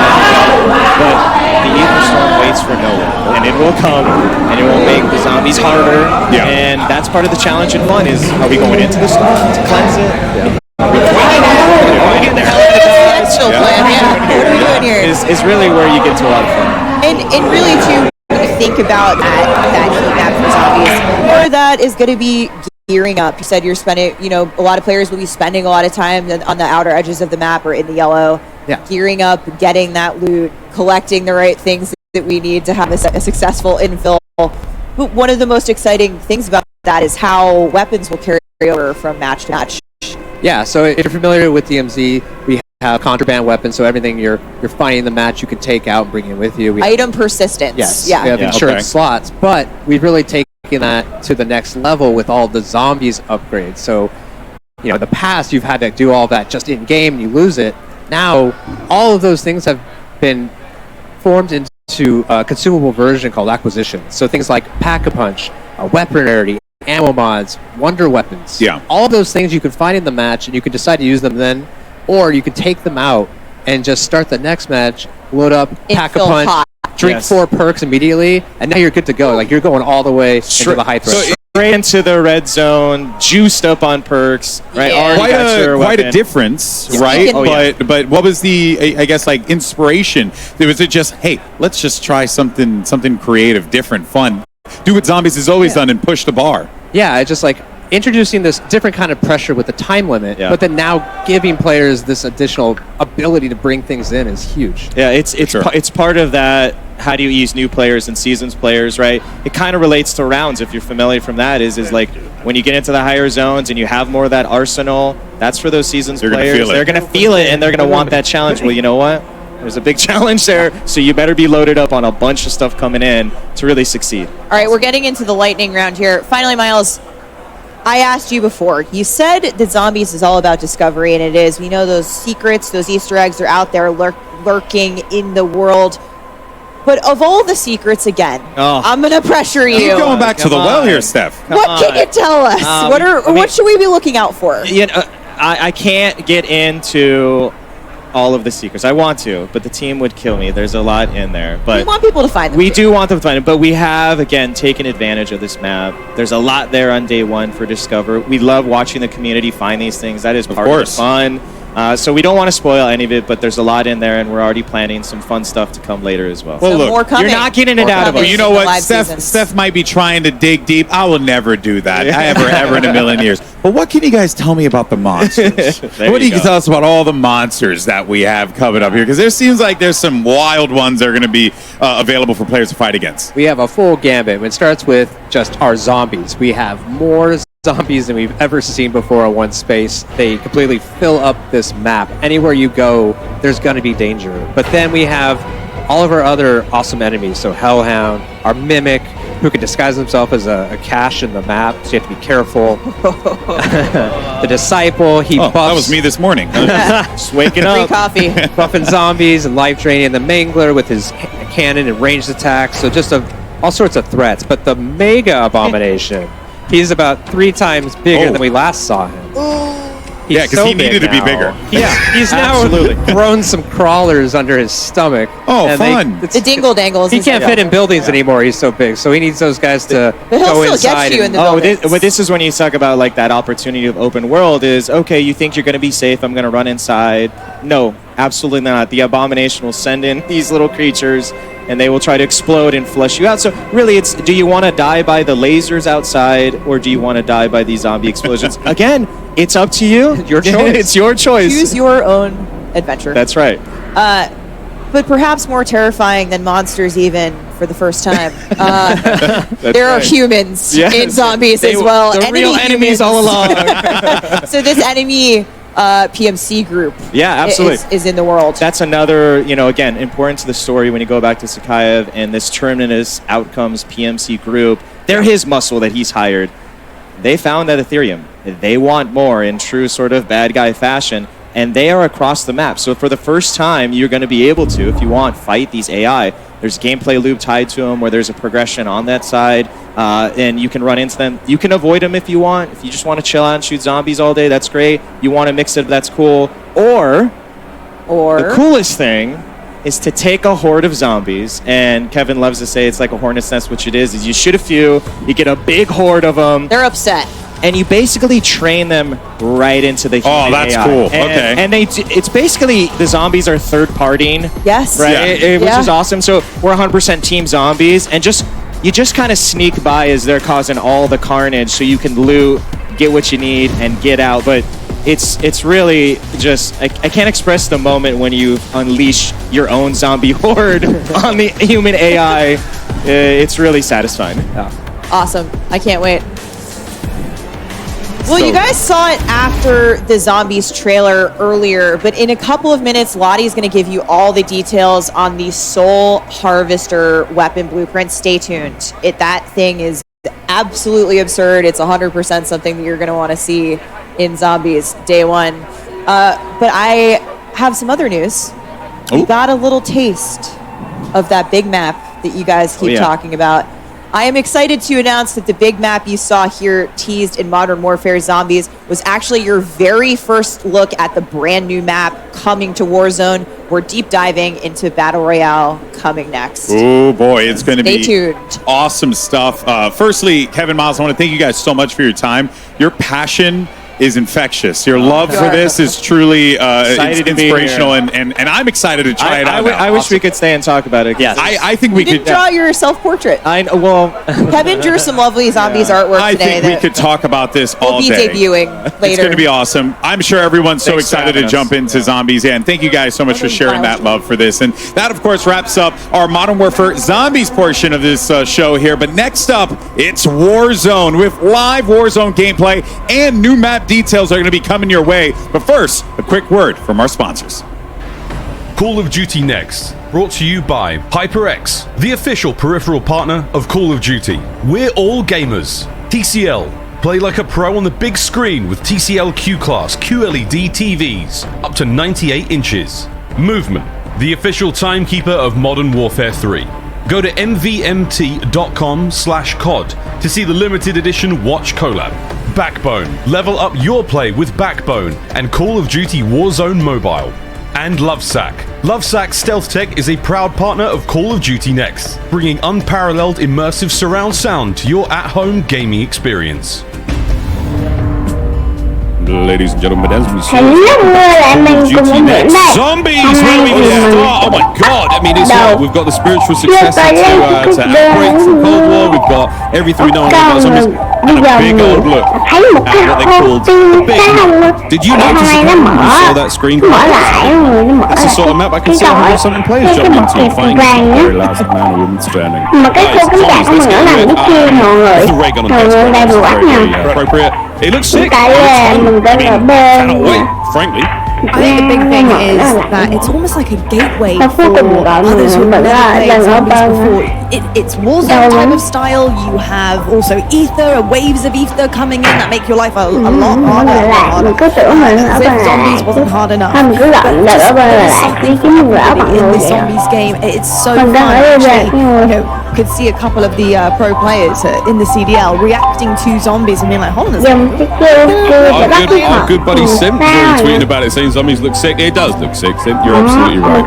S21: But the Ether Storm waits for no one, and it will come, and it will make the zombies harder. Yeah. And that's part of the challenge and fun is, are we going into the storm to cleanse it? Yeah.
S6: What are we doing here?
S21: Is really where you get to a lot of fun.
S6: And really to think about that heat map for zombies, part of that is going to be gearing up. You said you're spending, a lot of players will be spending a lot of time on the outer edges of the map or in the yellow, gearing up, getting that loot, collecting the right things that we need to have a successful infill. But one of the most exciting things about that is how weapons will carry over from match to match.
S18: Yeah, so if you're familiar with DMZ, we have contraband weapons, so everything you're finding in the match you can take out and bring it with you.
S6: Item persistence.
S18: Yes,
S6: Yeah.
S18: we have insurance slots, but we've really taken that to the next level with all the zombies upgrades. So, in the past you've had to do all that just in game, you lose it. Now, all of those things have been formed into a consumable version called acquisition. So things like Pack-a-Punch, weapon rarity, ammo mods, wonder weapons.
S4: Yeah.
S18: All of those things you can find in the match, and you can decide to use them then, or you can take them out and just start the next match, load up, Pack-a-Punch, drink 4 perks immediately, and now you're good to go. Like, you're going all the way into the high threat.
S21: Straight into the red zone, juiced up on perks, right?
S4: Yeah. Quite a difference, right? But what was the, I guess, like inspiration? Was it just, hey, let's just try something creative, different, fun, do what Zombies has always done and push the bar?
S18: Yeah, it's just like introducing this different kind of pressure with the time limit, but then now giving players this additional ability to bring things in is huge.
S21: Yeah, it's part of that. How do you ease new players and seasons players, right? It kind of relates to rounds, if you're familiar from that, is like when you get into the higher zones and you have more of that arsenal, that's for those seasons players. They're going to feel it and they're going to want that challenge. Well, you know what? There's a big challenge there, so you better be loaded up on a bunch of stuff coming in to really succeed.
S6: All right, we're getting into the lightning round here. Finally, Miles, I asked you before. You said that Zombies is all about discovery, and it is. We know those secrets, those Easter eggs are out there lurking in the world. But of all the secrets, again, I'm going to pressure you.
S4: Keep going back to the well here, Steph.
S6: What can you tell us? What should we be looking out for?
S21: I can't get into all of the secrets. I want to, but the team would kill me. There's a lot in there. But
S6: we want people to find them.
S21: We do want them to find it, but we have, again, taken advantage of this map. There's a lot there on day one for Discover. We love watching the community find these things. That is part of the fun. So we don't want to spoil any of it, but there's a lot in there, and we're already planning some fun stuff to come later as well.
S4: Well, look,
S6: more coming.
S21: You're not getting it out of us.
S4: You know what? Steph might be trying to dig deep. I will never do that. Ever in a million years. But what can you guys tell me about the monsters? What do you tell us about all the monsters that we have coming up here? Because there seems like there's some wild ones that are going to be available for players to fight against.
S18: We have a full gambit. It starts with just our zombies. We have more zombies than we've ever seen before in one space. They completely fill up this map. Anywhere you go, there's going to be danger. But then we have all of our other awesome enemies. So Hellhound, our Mimic, who can disguise himself as a cache in the map, so you have to be careful. The Disciple, he buffs...
S4: that was me this morning.
S18: Just waking up.
S6: Free coffee.
S18: Buffing zombies and life draining the Mangler with his cannon and ranged attacks, so just all sorts of threats. But the Mega Abomination, he's about 3 times bigger than we last saw him. He's
S4: Yeah, 'cause
S18: so
S4: he needed
S18: big
S4: to be
S18: now.
S4: bigger.
S18: He's now thrown some crawlers under his stomach.
S4: Oh,
S18: and
S4: fun.
S6: The dingle dangles.
S18: He
S6: is
S18: can't
S6: like-
S18: fit in buildings anymore. He's so big, so he needs those guys to
S6: But he'll
S18: go
S6: still
S18: inside.
S6: get you in the
S21: Oh,
S6: buildings.
S21: this is when you talk about like that opportunity of open world is, okay, you think you're going to be safe, I'm going to run inside. No, absolutely not. The Abomination will send in these little creatures and they will try to explode and flush you out. So really, it's, do you want to die by the lasers outside or do you want to die by these zombie explosions? Again, it's up to you.
S18: Your choice.
S21: It's your choice.
S6: Choose your own adventure.
S21: That's right.
S6: But perhaps more terrifying than monsters even for the first time. There are
S21: right.
S6: humans
S21: Yes.
S6: in zombies
S21: They
S6: as
S21: were
S6: well.
S21: the real enemies all along.
S6: So this enemy PMC group
S21: Yeah, absolutely.
S6: is in the world.
S21: That's another, again, important to the story when you go back to Sakayev and this Terminus Outcomes PMC group. They're his muscle that he's hired. They found that Ethereum. They want more in true sort of bad guy fashion, and they are across the map. So for the first time, you're going to be able to, if you want, fight these AI. There's gameplay loop tied to them where there's a progression on that side, and you can run into them. You can avoid them if you want. If you just want to chill out and shoot zombies all day, that's great. You want to mix it, that's cool. Or the coolest thing is to take a horde of zombies, and Kevin loves to say it's like a hornet's nest, which it is you shoot a few, you get a big horde of them.
S6: They're upset.
S21: And you basically train them right into the human
S4: that's
S21: AI.
S4: cool.
S21: And,
S4: Okay.
S21: And it's basically the zombies are third-partying.
S6: Yes.
S21: Right? Which is awesome. So we're 100% team zombies, and you just kind of sneak by as they're causing all the carnage, so you can loot, get what you need, and get out. But it's really just I can't express the moment when you unleash your own zombie horde on the human AI. It's really satisfying.
S6: Awesome. I can't wait. Well, you guys saw it after the Zombies trailer earlier, but in a couple of minutes, Lottie's going to give you all the details on the Soul Harvester weapon blueprint. Stay tuned. That thing is absolutely absurd. It's 100% something that you're going to want to see in Zombies Day 1. But I have some other news. We got a little taste of that big map that you guys keep talking about. I am excited to announce that the big map you saw here teased in Modern Warfare Zombies was actually your very first look at the brand new map coming to Warzone. We're deep diving into Battle Royale coming next.
S4: Oh boy, it's going to be
S6: tuned.
S4: Awesome stuff. Firstly, Kevin, Miles, I want to thank you guys so much for your time. Your passion is infectious. Your love for this is truly
S21: Excited to be
S4: inspirational,
S21: here.
S4: and I'm excited to try it out.
S21: I wish we could stay and talk about it. Yes.
S4: I think we
S6: You didn't
S4: could
S6: draw your self-portrait. Kevin drew some lovely Zombies artwork
S4: I
S6: today
S4: think we
S6: that
S4: could talk about this
S6: will
S4: all
S6: be
S4: day.
S6: debuting later.
S4: It's going to be awesome. I'm sure everyone's so
S21: Thanks for
S4: excited to
S21: having
S4: jump
S21: us.
S4: into Zombies. Yeah, and thank you guys so much for sharing that love for this. And that, of course, wraps up our Modern Warfare Zombies portion of this show here. But next up, it's Warzone with live Warzone gameplay and new map details are going to be coming your way. But first, a quick word from our sponsors.
S11: Call of Duty Next, brought to you by HyperX, the official peripheral partner of Call of Duty. We're all gamers. TCL, play like a pro on the big screen with TCL Q-Class QLED TVs, up to 98 inches. Movement, the official timekeeper of Modern Warfare 3. Go to mvmt.com/COD to see the limited edition Watch collab. Backbone, level up your play with Backbone and Call of Duty Warzone Mobile. And Lovesack. Lovesack Stealth Tech is a proud partner of Call of Duty Next, bringing unparalleled immersive surround sound to your at-home gaming experience.
S4: Ladies and gentlemen, as we see,
S11: Next. Zombies! Where do we even start? Oh my god! I mean, it's we've got the spiritual successor to Outbreak from Cold War. We've got everything we know about zombies, and a big old look at what they called the big map. Did you notice it when you saw that screen? That's the sort of map I can see 100-something players jumping into. Find the very last man or woman standing. Guys, zombies, let's get into it. The ray gun on the very appropriate. It looks sick. Cannot wait, frankly.
S6: I think the big thing is that it's almost like a gateway for others who have never played zombies before. It's Warzone type of style. You have also ether, waves of ether coming in that make your life a lot harder. As if zombies wasn't hard enough. But just there is something for everybody in this zombies game. It's so fun. Actually, could see a couple of the pro players in the CDL reacting to zombies and being like, hold on.
S15: Our good buddy Sim was already tweeting about it, saying zombies look sick. It does look sick, Sim. You're absolutely right.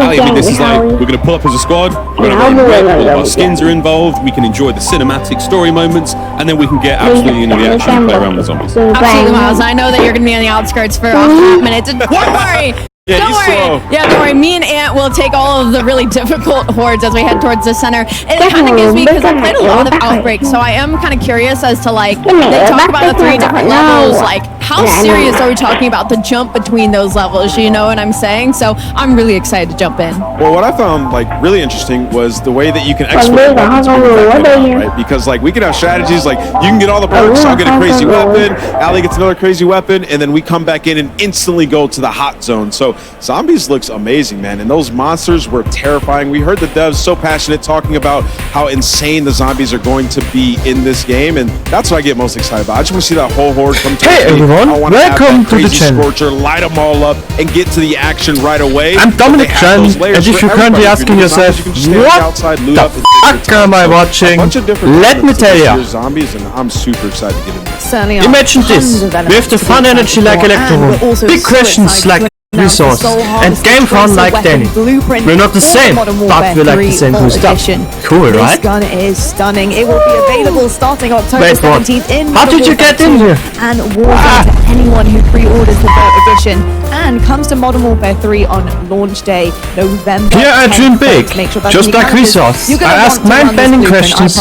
S15: Ali, I mean, this is like, we're going to pull up as a squad, we're going to run red, all of our skins are involved, we can enjoy the cinematic story moments, and then we can get absolutely into the action and play around with zombies.
S16: Absolutely, Miles. I know that you're going to be on the outskirts for a hot minute. Don't worry.
S15: Yeah,
S16: don't worry. Yeah, don't worry. Me and Ant will take all of the really difficult hordes as we head towards the center. It kind of gives me, because I played a lot of Outbreak, so I am kind of curious as to, like, they talk about the 3 different levels. Like, how serious are we talking about the jump between those levels? You know what I'm saying? So I'm really excited to jump in.
S15: Well, what I found like really interesting was the way that you can export weapons, right? Because like we can have strategies like you can get all the perks, I'll get a crazy weapon, Ali gets another crazy weapon, and then we come back in and instantly go to the hot zone. So Zombies looks amazing, man, and those monsters were terrifying. We heard the devs so passionate talking about how insane the zombies are going to be in this game, and that's what I get most excited about. I just want to see that whole horde come to
S3: everyone, welcome to the channel.
S15: Scorcher, light them all up and get to the action right away.
S3: I'm Dominic Tran, and if you're currently asking yourself, what the fuck am I watching? Let me tell you.
S15: Zombies, and I'm super excited to get in there.
S3: Imagine this, we have the fun energy like Electro, big questions like resource, and game fun like Danny. We're not the same, but we like the same cool stuff. Cool, right?
S6: This gun is stunning. It will be available starting October 17th in
S3: How did you get in here?
S6: And Warzone to anyone who pre-orders the Vault Edition, and comes to Modern Warfare 3 on launch day, November 10th.
S3: Here I dream big, just like resource. I ask mind-bending questions,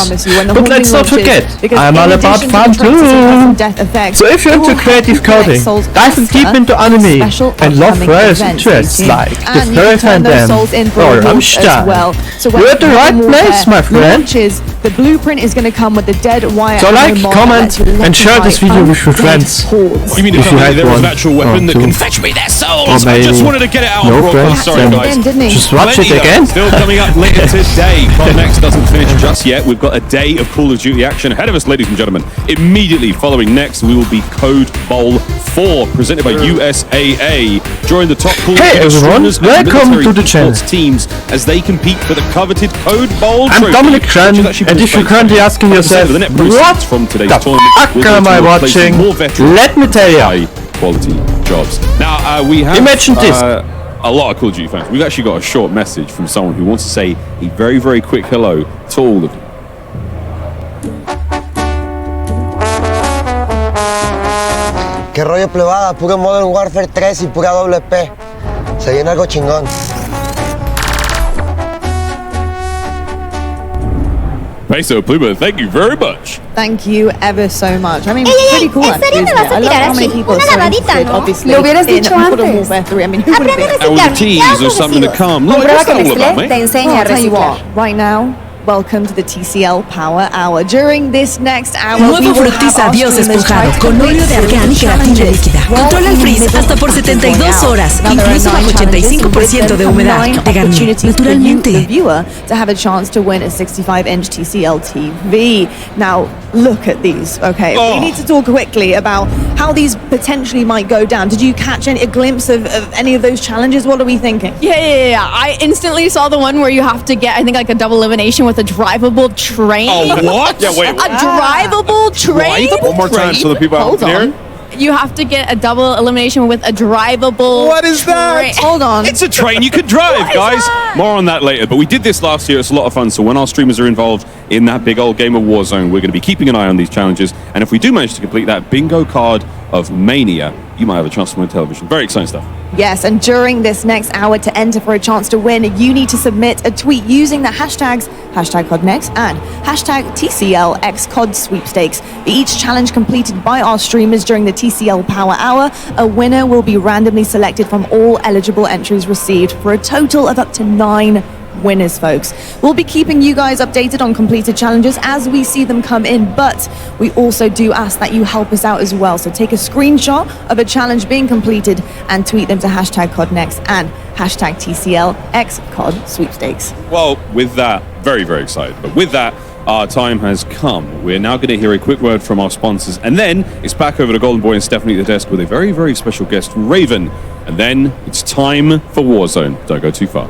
S3: but let's not forget, I'm all about fun too. So if you're into creative coding, dive deep into anime, and love various interests like the third and them, or Rammstein. You're at the right place, my friend.
S6: The blueprint is going to come with the dead wire.
S3: So like, comment, and share this video with your friends.
S15: You mean if there was an actual weapon that can fetch me their souls? I just wanted to get it out on broadcast. Sorry guys.
S3: Just watch it again.
S15: Still coming up later today. COD Next doesn't finish just yet. We've got a day of Call of Duty action ahead of us, ladies and gentlemen. Immediately following Next, we will be Code Bowl 4, presented by USAA. Join the top Call of Duty streamers and military esports teams as they compete for the coveted Code Bowl trophy.
S3: I'm Dominic Tran, and if you're currently asking yourself, what
S15: from today's
S3: the fuck am I watching? Let me tell you.
S15: High quality jobs. Now, we have
S3: imagine this.
S15: A lot of Call of Duty fans. We've actually got a short message from someone who wants to say a very, very quick hello to all of you.
S22: Qué rollo plebada, puro Modern Warfare 3 y pura WP. Se viene algo chingón.
S15: Peso Pluma, thank you very much.
S6: Thank you ever so much. I mean, it's pretty cool. I love how many people are so interested, obviously, in Modern Warfare 3. I mean, who would have been?
S15: That was a tease of something to come. Look, what's that all about, mate?
S6: I'll tell you what, right now, welcome to the TCL Power Hour. During this next hour,
S10: Nuevo Fructis Adiós espojado con óleo de argán y queratina líquida. Controla el freeze hasta por 72 horas, incluso bajo 85% de humedad. De Garnier, naturalmente.
S6: To have a chance to win a 65-inch TCL TV. Now, look at these, okay? We need to talk quickly about how these potentially might go down. Did you catch a glimpse of any of those challenges? What are we thinking?
S16: Yeah. I instantly saw the one where you have to get, I think, like a double elimination with a drivable train.
S15: Oh, what? Yeah, wait.
S16: A drivable train?
S15: One more time so the people out there.
S16: You have to get a double elimination with a drivable
S15: What is that?
S6: Hold on.
S15: It's a train you could drive, guys. More on that later. But we did this last year. It's a lot of fun. So when our streamers are involved in that big old game of Warzone, we're going to be keeping an eye on these challenges. And if we do manage to complete that bingo card of Mania, you might have a chance to win television. Very exciting stuff.
S6: Yes, and during this next hour, to enter for a chance to win, you need to submit a tweet using the hashtags #CodNext and #TCLXCOD sweepstakes. For each challenge completed by our streamers during the TCL Power Hour, a winner will be randomly selected from all eligible entries received for a total of up to 9
S10: winners, folks. We'll be keeping you guys updated on completed challenges as we see them come in, but we also do ask that you help us out as well. So take a screenshot of a challenge being completed and tweet them to #CODNext and #TCLXCOD sweepstakes.
S15: Well, with that, very, very excited. But with that, our time has come. We're now going to hear a quick word from our sponsors, and then it's back over to Golden Boy and Stephanie at the desk with a very, very special guest, Raven. And then it's time for Warzone. Don't go too far.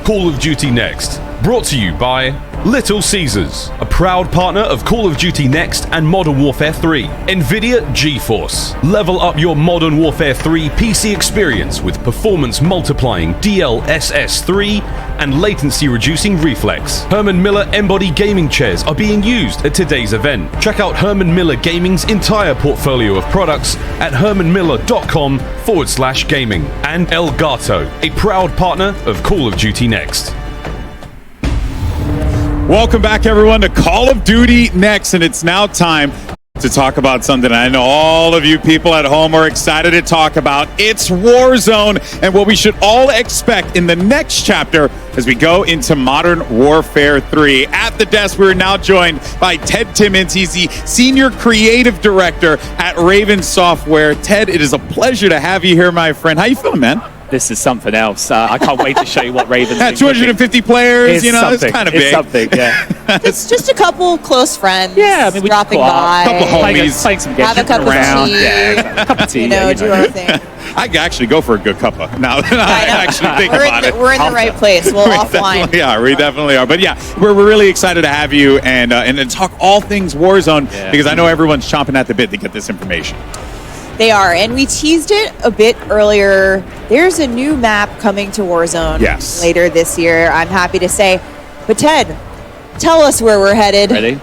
S11: Call of Duty Next, brought to you by Little Caesars, a proud partner of Call of Duty Next and Modern Warfare 3. NVIDIA GeForce. Level up your Modern Warfare 3 PC experience with performance multiplying DLSS 3 and latency reducing reflex. Herman Miller Embody gaming chairs are being used at today's event. Check out Herman Miller Gaming's entire portfolio of products at hermanmiller.com/gaming. And Elgato, a proud partner of Call of Duty Next.
S12: Welcome back, everyone, to Call of Duty Next, and it's now time to talk about something I know all of you people at home are excited to talk about. It's Warzone, and what we should all expect in the next chapter as we go into Modern Warfare 3. At the desk, we're now joined by Ted Timmons. He's the Senior Creative Director at Raven Software. Ted, it is a pleasure to have you here, my friend. How you feeling, man?
S9: This is something else. I can't wait to show you what Raven's doing.
S12: 250 players,
S9: it's
S12: it's kind of big.
S9: It's something, yeah.
S6: Just a couple close friends.
S9: Yeah, I mean, we
S6: dropping by.
S12: A couple homies.
S9: Playing some games.
S6: Have a cup
S9: around.
S6: of tea.
S9: Yeah, a cup of tea.
S6: Do our thing.
S12: I could actually go for a good cuppa now that I actually think about it.
S6: We're in the right place. We'll offline.
S12: We definitely are. But yeah, we're really excited to have you and talk all things Warzone because I know everyone's chomping at the bit to get this information.
S6: They are, and we teased it a bit earlier. There's a new map coming to Warzone later this year, I'm happy to say. But Ted, tell us where we're headed.
S9: Ready?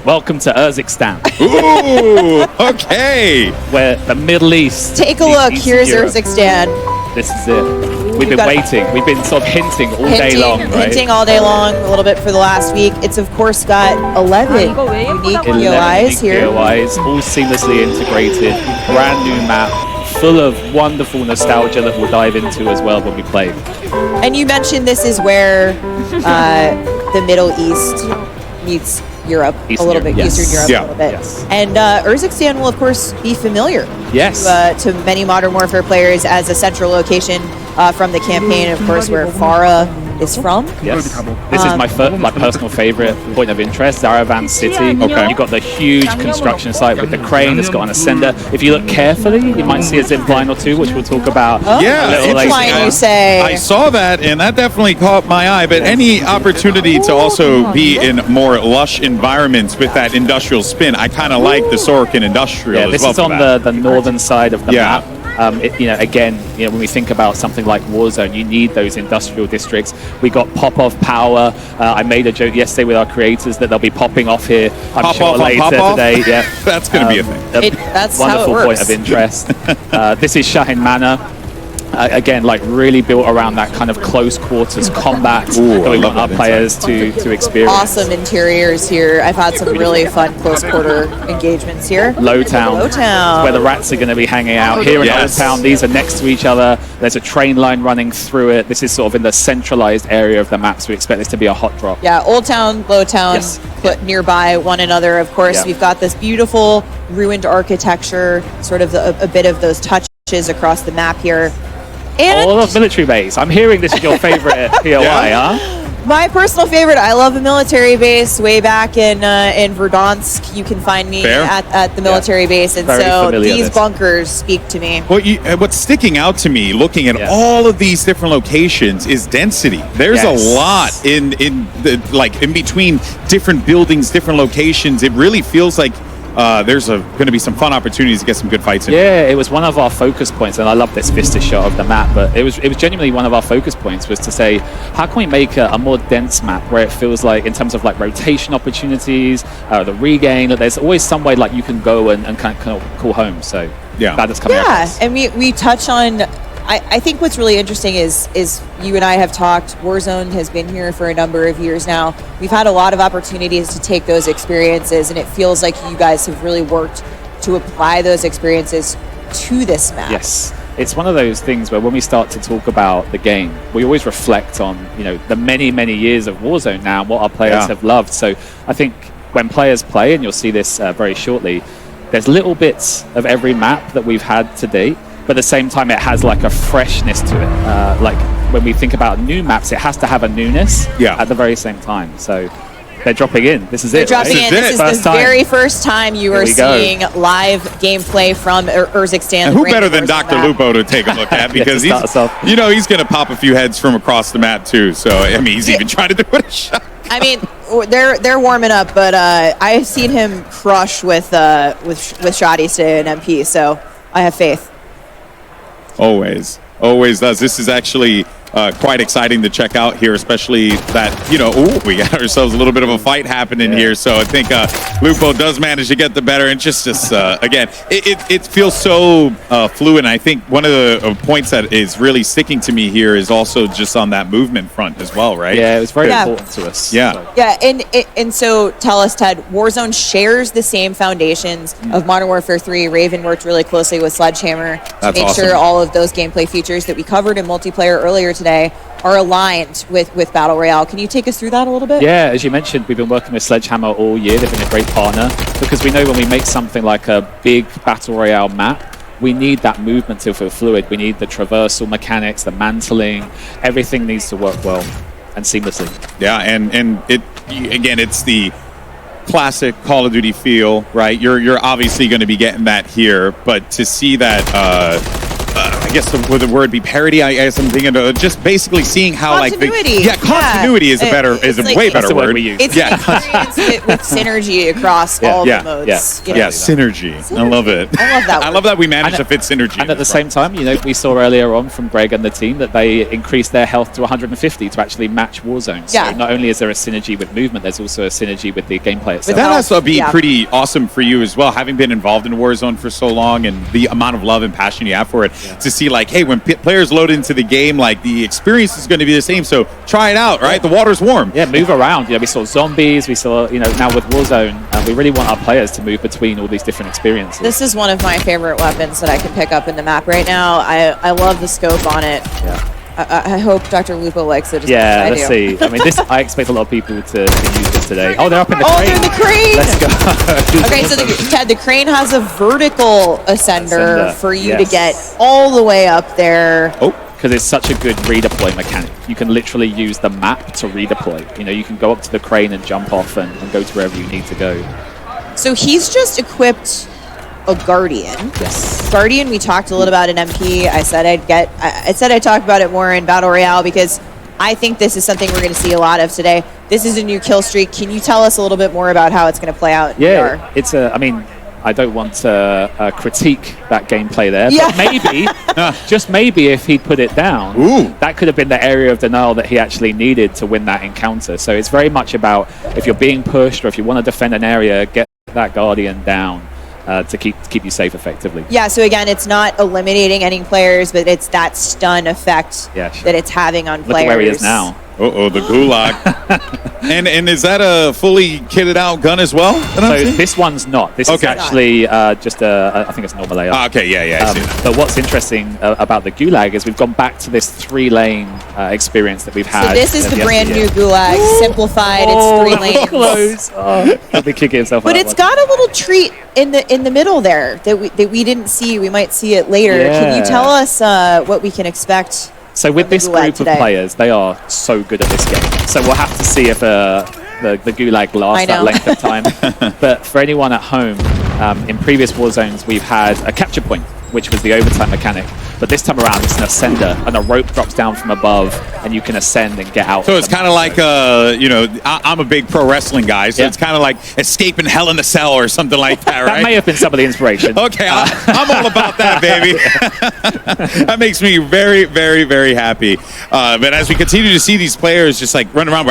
S9: Welcome to Urzikstan.
S12: Ooh, okay.
S9: Where the Middle East.
S6: Take a look. Here's Urzikstan.
S9: This is it. We've been waiting. We've been sort of hinting all day long, right?
S6: Hinting all day long, a little bit for the last week. It's, of course, got 11 unique POIs here.
S9: POIs, all seamlessly integrated. Brand new map, full of wonderful nostalgia that we'll dive into as well when we play.
S6: And you mentioned this is where the Middle East meets Europe Eastern Europe a little bit.
S9: Yes.
S6: And Urzikstan will, of course, be familiar to many Modern Warfare players as a central location from the campaign, of course, where Farah is from.
S9: Yes. This is my personal favorite point of interest, Zaravan City. Okay. You've got the huge construction site with the crane that's got an ascender. If you look carefully, you might see a zip line or two, which we'll talk about.
S6: Zip line, you say.
S12: I saw that, and that definitely caught my eye. But any opportunity to also be in more lush environments with that industrial spin, I kind of like the Sorokin Industrial as well.
S9: This is on the northern side of the map. Again, when we think about something like Warzone, you need those industrial districts. We got pop-off power. I made a joke yesterday with our creators that they'll be popping off here. I'm sure later today. Yeah,
S12: that's going to be a thing.
S6: That's
S9: wonderful
S6: how it
S9: point of interest. This is Shahin Manor. Again, like really built around that kind of close quarters combat that we want our players to experience.
S6: Awesome interiors here. I've had some really fun close quarter engagements here.
S9: Lowtown, where the rats are going to be hanging out. Here in Old Town, these are next to each other. There's a train line running through it. This is sort of in the centralized area of the map, so we expect this to be a hot drop.
S6: Yeah, Old Town, Lowtown, put nearby one another. Of course, we've got this beautiful ruined architecture, sort of a bit of those touches across the map here. And
S9: all of military base. I'm hearing this is your favorite POI, huh?
S6: My personal favorite. I love a military base. Way back in Verdansk, you can find me at the military base, and so these bunkers speak to me.
S12: Well, what's sticking out to me, looking at all of these different locations, is density. There's a lot in between different buildings, different locations. It really feels like there's going to be some fun opportunities to get some good fights in.
S9: Yeah, it was one of our focus points, and I love this vista shot of the map, but it was genuinely one of our focus points was to say, how can we make a more dense map where it feels like, in terms of like rotation opportunities, the regain, that there's always some way like you can go and kind of call home. So glad that's coming across.
S6: And we touch on, I think what's really interesting is you and I have talked, Warzone has been here for a number of years now. We've had a lot of opportunities to take those experiences, and it feels like you guys have really worked to apply those experiences to this map.
S9: Yes. it's one of those things where when we start to talk about the game, we always reflect on, you know, the many, many years of Warzone now and what our players have loved. So I think when players play, and you'll see this very shortly, there's little bits of every map that we've had to date, but at the same time it has like a freshness to it. Like when we think about new maps, it has to have a newness at the very same time. So they're dropping in. This is
S6: They're
S9: it.
S6: dropping in. This is the very first time you are seeing live gameplay from Urzikstan.
S4: And who better than Dr. Lupo to take a look at, because he's, you know, he's going to pop a few heads from across the map too. So I mean, he's even trying to do it a shot.
S6: I mean, they're warming up, but I've seen him crush with shotties to an MP, so I have faith.
S4: Always does. This is actually quite exciting to check out here, especially that, you know, we got ourselves a little bit of a fight happening here. So I think Lupo does manage to get the better, and just again, it feels so fluid. And I think one of the points that is really sticking to me here is also just on that movement front as well, right?
S9: Yeah, it was very important to us.
S6: Yeah, and so tell us, Ted, Warzone shares the same foundations of Modern Warfare 3. Raven worked really closely with Sledgehammer to make sure all of those gameplay features that we covered in multiplayer earlier today are aligned with Battle Royale. Can you take us through that a little bit?
S9: Yeah, as you mentioned, we've been working with Sledgehammer all year. They've been a great partner, because we know when we make something like a big Battle Royale map, we need that movement to feel fluid. We need the traversal mechanics, the mantling. Everything needs to work well and seamlessly.
S4: Yeah, and it's the classic Call of Duty feel, right? You're obviously going to be getting that here, but to see that I guess would the word be parody? I guess I'm thinking of just basically seeing how
S6: continuity.
S4: Continuity is a way better word.
S6: It's experience with synergy across all the modes.
S4: Yeah, synergy. I love it.
S6: I love that.
S4: I love that we managed to fit synergy.
S9: And at the same time, you know, we saw earlier on from Greg and the team that they increased their health to 150 to actually match Warzone. So not only is there a synergy with movement, there's also a synergy with the gameplay itself.
S4: But that has to be pretty awesome for you as well, having been involved in Warzone for so long, and the amount of love and passion you have for it, to see like, hey, when players load into the game, like the experience is going to be the same, so try it out, right? The water's warm.
S9: Yeah, move around. You know, we saw zombies, we saw, you know, now with Warzone, we really want our players to move between all these different experiences.
S6: This is one of my favorite weapons that I can pick up in the map right now. I love the scope on it.
S9: Yeah.
S6: I hope Dr. Lupo likes it.
S9: Yeah, let's see. I mean, I expect a lot of people to use this today. Oh, they're up in the crane.
S6: Oh, they're in the crane.
S9: Let's go.
S6: Okay, so Ted, the crane has a vertical ascender for you to get all the way up there.
S9: Oh, because it's such a good redeploy mechanic. You can literally use the map to redeploy. You know, you can go up to the crane and jump off and go to wherever you need to go.
S6: So he's just equipped a Guardian.
S9: Yes.
S6: Guardian, we talked a little about in MP. I said I'd talk about it more in Battle Royale, because I think this is something we're going to see a lot of today. This is a new kill streak. Can you tell us a little bit more about how it's going to play out in VR?
S9: It's I mean, I don't want to critique that gameplay there, but maybe, just maybe, if he'd put it down, that could have been the area of denial that he actually needed to win that encounter. So it's very much about, if you're being pushed or if you want to defend an area, get that Guardian down. To keep you safe effectively.
S6: Yeah, so again, it's not eliminating any players, but it's that stun effect that it's having on players.
S9: Look at where he is now.
S4: Uh-oh, the gulag. and is that a fully kitted out gun as well?
S9: So this one's not. This is actually just I think it's normal AR.
S4: Okay, yeah, I see that.
S9: But what's interesting about the gulag is we've gone back to this 3-lane experience that we've had.
S6: So this is the brand new gulag, simplified. It's 3 lanes.
S9: He'll be kicking himself.
S6: But it's got a little treat in the middle there that we didn't see. We might see it later.
S9: Yeah.
S6: Can you tell us what we can expect?
S9: So with this group of players, they are so good at this game. So we'll have to see if the gulag lasts that length of time. But for anyone at home, in previous Warzones, we've had a capture point, which was the overtime mechanic. But this time around, it's an ascender, and a rope drops down from above, and you can ascend and get out.
S4: So it's kind of like, you know, I'm a big pro wrestling guy, so it's kind of like escaping Hell in a Cell or something like that, right?
S9: That may have been some of the inspiration.
S4: Okay, I'm all about that, baby. That makes me very, very, very happy. But as we continue to see these players just like run around,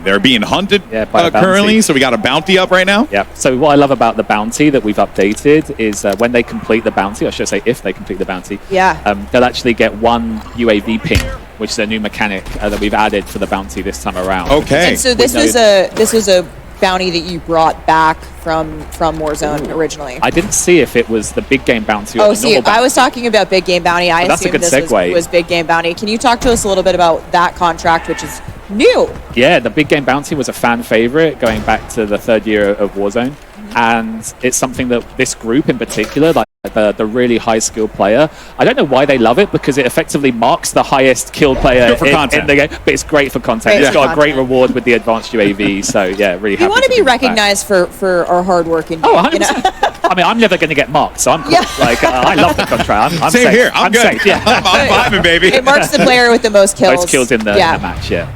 S4: they're being hunted currently, so we got a bounty up right now.
S9: Yeah, so what I love about the bounty that we've updated is when they complete the bounty, I should say if they complete the bounty, they'll actually get 1 UAV ping, which is a new mechanic that we've added for the bounty this time around.
S4: Okay.
S6: And so this was a bounty that you brought back from Warzone originally?
S9: I didn't see if it was the big game bounty or
S6: Oh,
S9: the
S6: see,
S9: normal bounty.
S6: I was talking about big game bounty. I
S9: That's a
S6: assumed
S9: good
S6: this
S9: segue.
S6: was big game bounty. Can you talk to us a little bit about that contract, which is new?
S9: Yeah, the big game bounty was a fan favorite going back to the 3rd year of Warzone. And it's something that this group in particular, like the really high skilled player, I don't know why they love it, because it effectively marks the highest killed player in the game. But it's great for content. It's got a great reward with the advanced UAV. So yeah, really happy.
S6: We want to be recognized for our hard work. And,
S9: oh, 100%. I mean, I'm never going to get marked, so I'm cool. Like, I love the contract. I'm
S4: Same
S9: safe.
S4: here. I'm good.
S9: Safe, yeah.
S4: I'm vibing, baby.
S6: It marks the player with the most kills.
S9: Most kills in the match, yeah.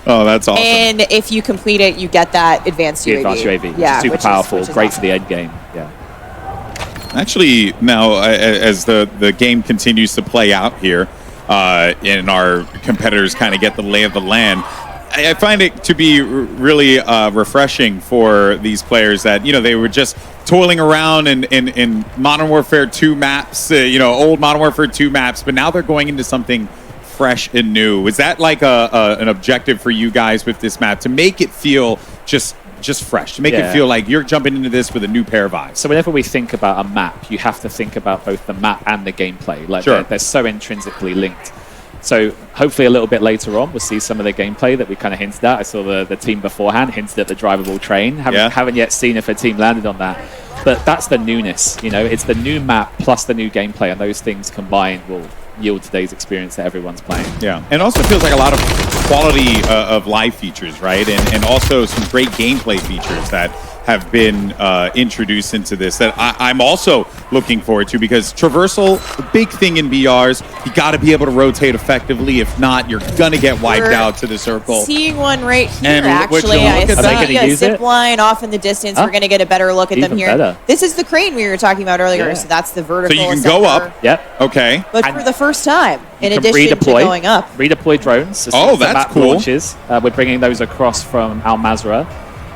S4: Oh, that's awesome.
S6: And if you complete it, you get that advanced
S9: The
S6: UAV.
S9: advanced UAV,
S6: Yeah,
S9: which is super powerful,
S6: which is
S9: great
S6: awesome.
S9: for the end game. Yeah.
S4: Actually, now, as the game continues to play out here, and our competitors kind of get the lay of the land, I find it to be really refreshing for these players that, they were just toiling around in Modern Warfare 2 maps, old Modern Warfare 2 maps, but now they're going into something fresh and new. Is that like an objective for you guys with this map, to make it feel just fresh, to make it feel like you're jumping into this with a new pair of eyes?
S9: So whenever we think about a map, you have to think about both the map and the gameplay. Like they're so intrinsically linked. So hopefully a little bit later on, we'll see some of the gameplay that we kind of hinted at. I saw the team beforehand hinted at the drivable train. Haven't yet seen if a team landed on that. But that's the newness. It's the new map plus the new gameplay, and those things combined will yield today's experience that everyone's playing.
S4: Yeah, and also feels like a lot of quality of life features, right? And also some great gameplay features that have been introduced into this that I'm also looking forward to, because traversal, a big thing in BRs, you got to be able to rotate effectively. If not, you're going to get wiped out to the circle.
S6: Seeing one right here,
S4: And
S6: actually. I see a
S9: use
S6: zip
S9: it?
S6: line off in the distance. We're going to get a better look at them
S9: Even
S6: here.
S9: better.
S6: This is the crane we were talking about earlier, so that's the
S4: So
S6: vertical.
S4: you can go
S6: assembler.
S4: up.
S9: Yep.
S4: Okay.
S6: But for the first time, in
S9: You can
S6: addition to going up.
S9: Redeploy drones. As
S4: Oh,
S9: soon as the
S4: that's
S9: map
S4: cool.
S9: launches, we're bringing those across from Al Mazrah.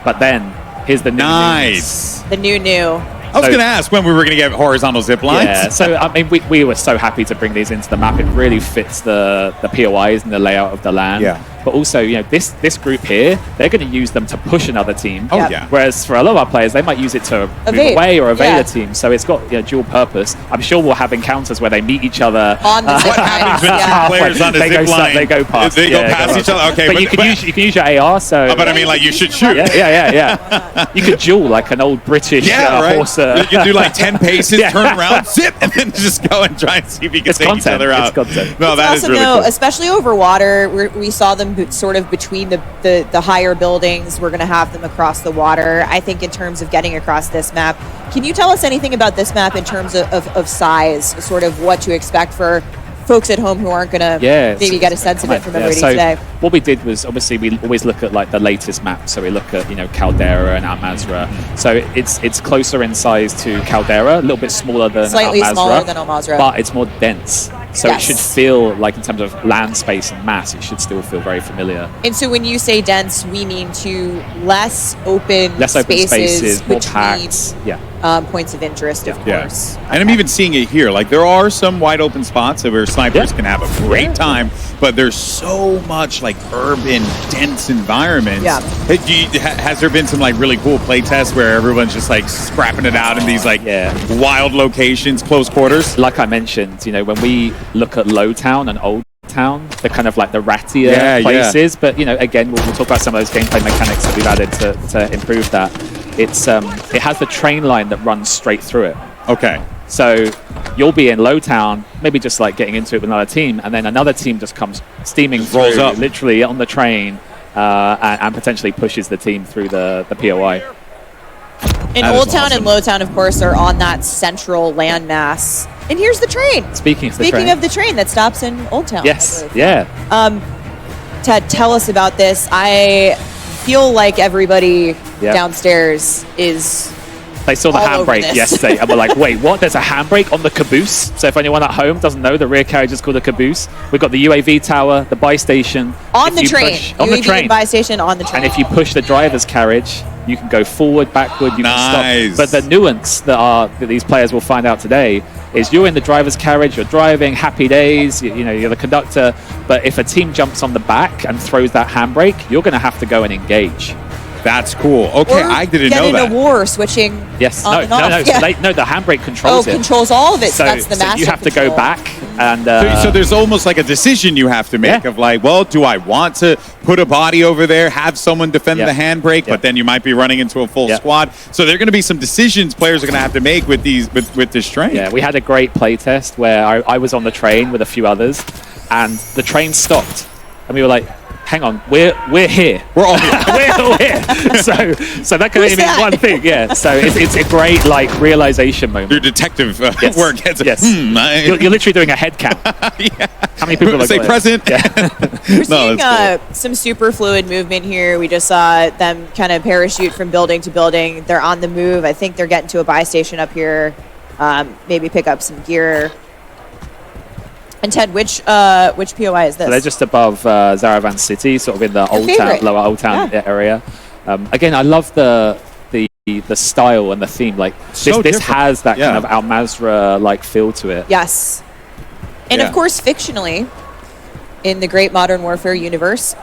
S9: But then, here's the new
S4: Nice.
S6: The new.
S4: I was going to ask when we were going to get horizontal zip lines.
S9: Yeah, so I mean, we were so happy to bring these into the map. It really fits the POIs and the layout of the land.
S4: Yeah.
S9: But also, this group here, they're going to use them to push another team.
S4: Oh, yeah.
S9: Whereas for a lot of our players, they might use it to move
S6: Evade.
S9: away or evade
S6: Yeah.
S9: a team. So it's got dual purpose. I'm sure we'll have encounters where they meet each other.
S6: On the zip
S4: What happens when two players on a
S9: They
S4: zip
S9: go
S4: line?
S9: They go past.
S4: They go past each other? Okay,
S9: but you can use your AR. So.
S4: But I mean, like, you should shoot.
S9: Yeah. You could duel like an old British
S4: right.
S9: horse.
S4: You can do like 10 paces,
S9: Yeah.
S4: turn around, zip, and then just go and try and see if you can take each other out. No,
S6: It's
S4: that is
S6: awesome,
S4: really
S6: though,
S4: cool.
S6: especially over water. We saw them sort of between the higher buildings. We're going to have them across the water. I think in terms of getting across this map, can you tell us anything about this map in terms of size, sort of what to expect for folks at home who aren't going to maybe get a sense of it from everybody today?
S9: What we did was, obviously, we always look at like the latest map. So we look at Caldera and Al Mazrah. So it's closer in size to Caldera, a little bit smaller than
S6: Slightly
S9: Al Mazrah,
S6: smaller than Al Mazrah.
S9: but it's more dense. So
S6: Yes.
S9: it should feel like, in terms of land space and mass, it should still feel very familiar.
S6: And so when you say dense, we mean to less open
S9: Less open spaces, more
S6: between
S9: packed. Yeah.
S6: points of interest, of course.
S4: And I'm even seeing it here. Like, there are some wide open spots where snipers can have a great time, but there's so much like urban, dense environments.
S6: Yeah.
S4: Has there been some like really cool play tests where everyone's just like scrapping it out in these like wild locations, cllose quarters?
S9: Like I mentioned, when we look at Low Town and Old Town, they're kind of like the rattier places. But again, we'll talk about some of those gameplay mechanics that we've added to improve that. It has the train line that runs straight through it.
S4: Okay.
S9: So you'll be in Low Town, maybe just like getting into it with another team, and then another team just comes steaming
S4: rolls
S9: through,
S4: up.
S9: literally on the train, and potentially pushes the team through the POI.
S6: And
S9: That is
S6: Old Town
S9: awesome.
S6: and Low Town, of course, are on that central landmass. And here's the train.
S9: Speaking of
S6: the train that stops in Old Town.
S9: Yes, yeah.
S6: Ted, tell us about this. I feel like everybody
S9: Yeah.
S6: downstairs is
S9: They saw the
S6: all over
S9: handbrake
S6: this.
S9: yesterday and were like, wait, what? There's a handbrake on the caboose? So if anyone at home doesn't know, the rear carriage is called a caboose. We've got the UAV tower, the buy station.
S6: on
S9: If
S6: the
S9: you
S6: train.
S9: push- on the
S6: UAV
S9: train.
S6: buy station on the train.
S9: And if you push the driver's carriage, you can go forward, backward, you
S4: Nice.
S9: can stop. But the nuance that these players will find out today is you're in the driver's carriage, you're driving, happy days, you're the conductor. But if a team jumps on the back and throws that handbrake, you're going to have to go and engage.
S4: That's cool. Okay,
S6: Or
S4: I didn't
S6: get
S4: know
S6: in
S4: that.
S6: a war switching
S9: Yes,
S6: on
S9: no,
S6: and
S9: no,
S6: off.
S9: no.
S6: Yeah.
S9: So the handbrake controls it.
S6: Controls all of it. So that's the
S9: so
S6: massive
S9: you have to
S6: control.
S9: go back and.
S4: So there's almost like a decision you have to make of like, well, do I want to put a body over there, have someone defend the handbrake, but then you might be running into a full squad. So there are going to be some decisions players are going to have to make with these with this train.
S9: Yeah, we had a great play test where I was on the train with a few others, and the train stopped, and we were like, hang on, we're here.
S4: We're all here.
S9: we're here. So that can only mean one thing, yeah. So it's a great like realization moment.
S4: Your detective work gets
S9: You're literally doing a head count. How many people
S4: say present?
S9: Yeah.
S6: We're seeing some super fluid movement here. We just saw them kind of parachute from building to building. They're on the move. I think they're getting to a buy station up here. Maybe pick up some gear. And Ted, which POI is this?
S9: So they're just above Zaravan City, sort of in the old town, lower old town area. Again, I love the style and the theme. Like this has that kind of Al Mazrah like feel to it.
S6: Yes. And of course, fictionally, in the Great Modern Warfare universe,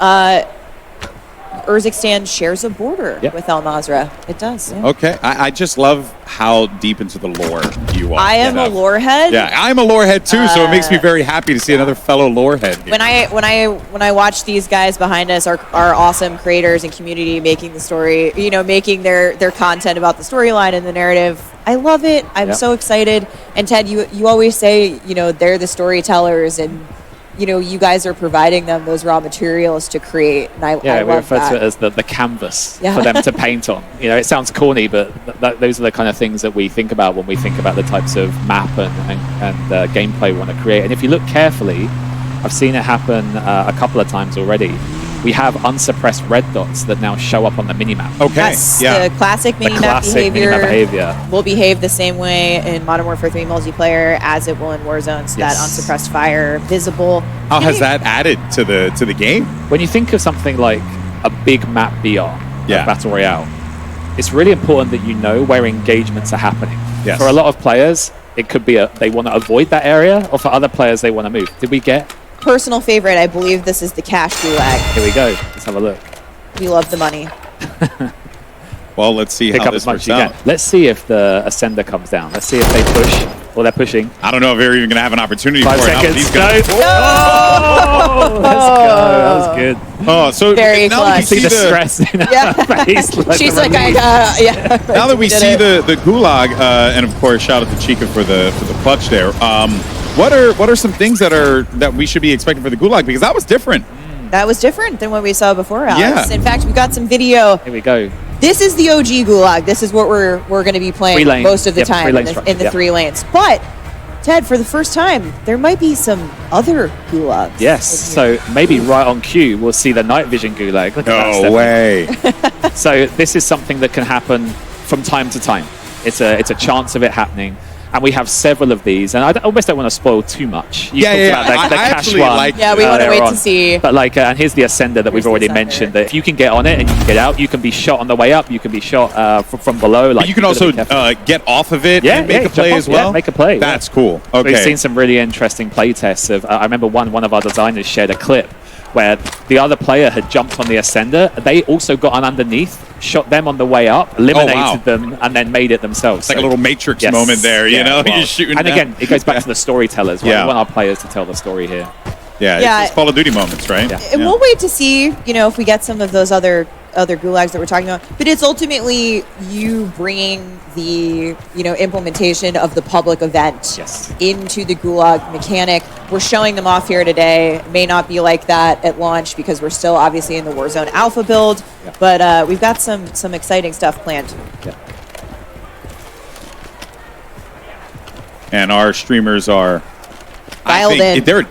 S6: Urzikstan shares a border with Al Mazrah. It does. Yeah.
S4: Okay, I just love how deep into the lore you are.
S6: I am a lore head.
S4: Yeah, I'm a lore head too, so it makes me very happy to see another fellow lore head here.
S6: When I watch these guys behind us, our awesome creators and community making the story, making their content about the storyline and the narrative, I love it. I'm so excited. And Ted, you always say, they're the storytellers, and you guys are providing them those raw materials to create. And I
S9: we
S6: love
S9: refer
S6: that.
S9: to it as the canvas for them to paint on. It sounds corny, but those are the kind of things that we think about when we think about the types of map and gameplay we want to create. And if you look carefully, I've seen it happen a couple of times already. We have unsuppressed red dots that now show up on the minimap.
S4: Okay,
S6: Yes, the classic minimap behavior will behave the same way in Modern Warfare 3 multiplayer as it will in Warzone. So that unsuppressed fire, visible.
S4: How has that added to the game?
S9: When you think of something like a big map BR, like Battle Royale, it's really important that you know where engagements are happening.
S4: Yes.
S9: For a lot of players, it could be they want to avoid that area, or for other players, they want to move. Did we get...
S6: Personal favorite, I believe this is the cash gulag.
S9: Here we go. Let's have a look.
S6: We love the money.
S4: Well, let's see
S9: Pick
S4: how
S9: up
S4: this
S9: as much
S4: works
S9: as you
S4: out.
S9: can. Let's see if the Ascender comes down. Let's see if they push, or they're pushing.
S4: I don't know if they're even going to have an opportunity
S9: 5
S4: for it.
S9: seconds.
S4: These guys.
S9: No. Oh, let's go. That was good.
S4: Oh, so
S6: Very
S4: now that we
S9: see the stress in her face.
S6: She's like,
S4: Now that we see the gulag, and of course, shout out to Chica for the clutch there. What are some things that we should be expecting for the gulag, because that was different.
S6: That was different than what we saw before, Alex.
S4: Yeah.
S6: In fact, we got some video.
S9: Here we go.
S6: This is the OG gulag. This is what we're going to be playing most of the time in the 3 lanes. But Ted, for the first time, there might be some other gulags.
S9: Yes, so maybe right on cue, we'll see the night vision gulag. Look at that,
S4: No way.
S9: So this is something that can happen from time to time. It's a chance of it happening. And we have several of these, and I almost don't want to spoil too much. You talked about the
S4: I
S9: cash
S4: actually
S9: one.
S4: like
S6: we want to wait to see.
S9: But and here's the Ascender that we've already mentioned. That if you can get on it and you can get out, you can be shot on the way up. You can be shot from below.
S4: But you can also get off of it and make a play as well.
S9: Yeah, make a play.
S4: That's cool. Okay.
S9: We've seen some really interesting play tests of. I remember one of our designers shared a clip where the other player had jumped on the Ascender. They also got on underneath, shot them on the way up, eliminated them, and then made it themselves.
S4: It's like a little Matrix moment there, you know? You're shooting
S9: and
S4: down.
S9: again, it goes back to the storytellers. We want our players to tell the story here.
S4: Yeah, it's Call of Duty moments, right?
S6: And we'll wait to see, if we get some of those other gulags that we're talking about. But it's ultimately you bringing the, implementation of the public event into the gulag mechanic. We're showing them off here today. It may not be like that at launch because we're still obviously in the Warzone Alpha build. But we've got some exciting stuff planned.
S4: And our streamers are
S6: dialed in.
S4: There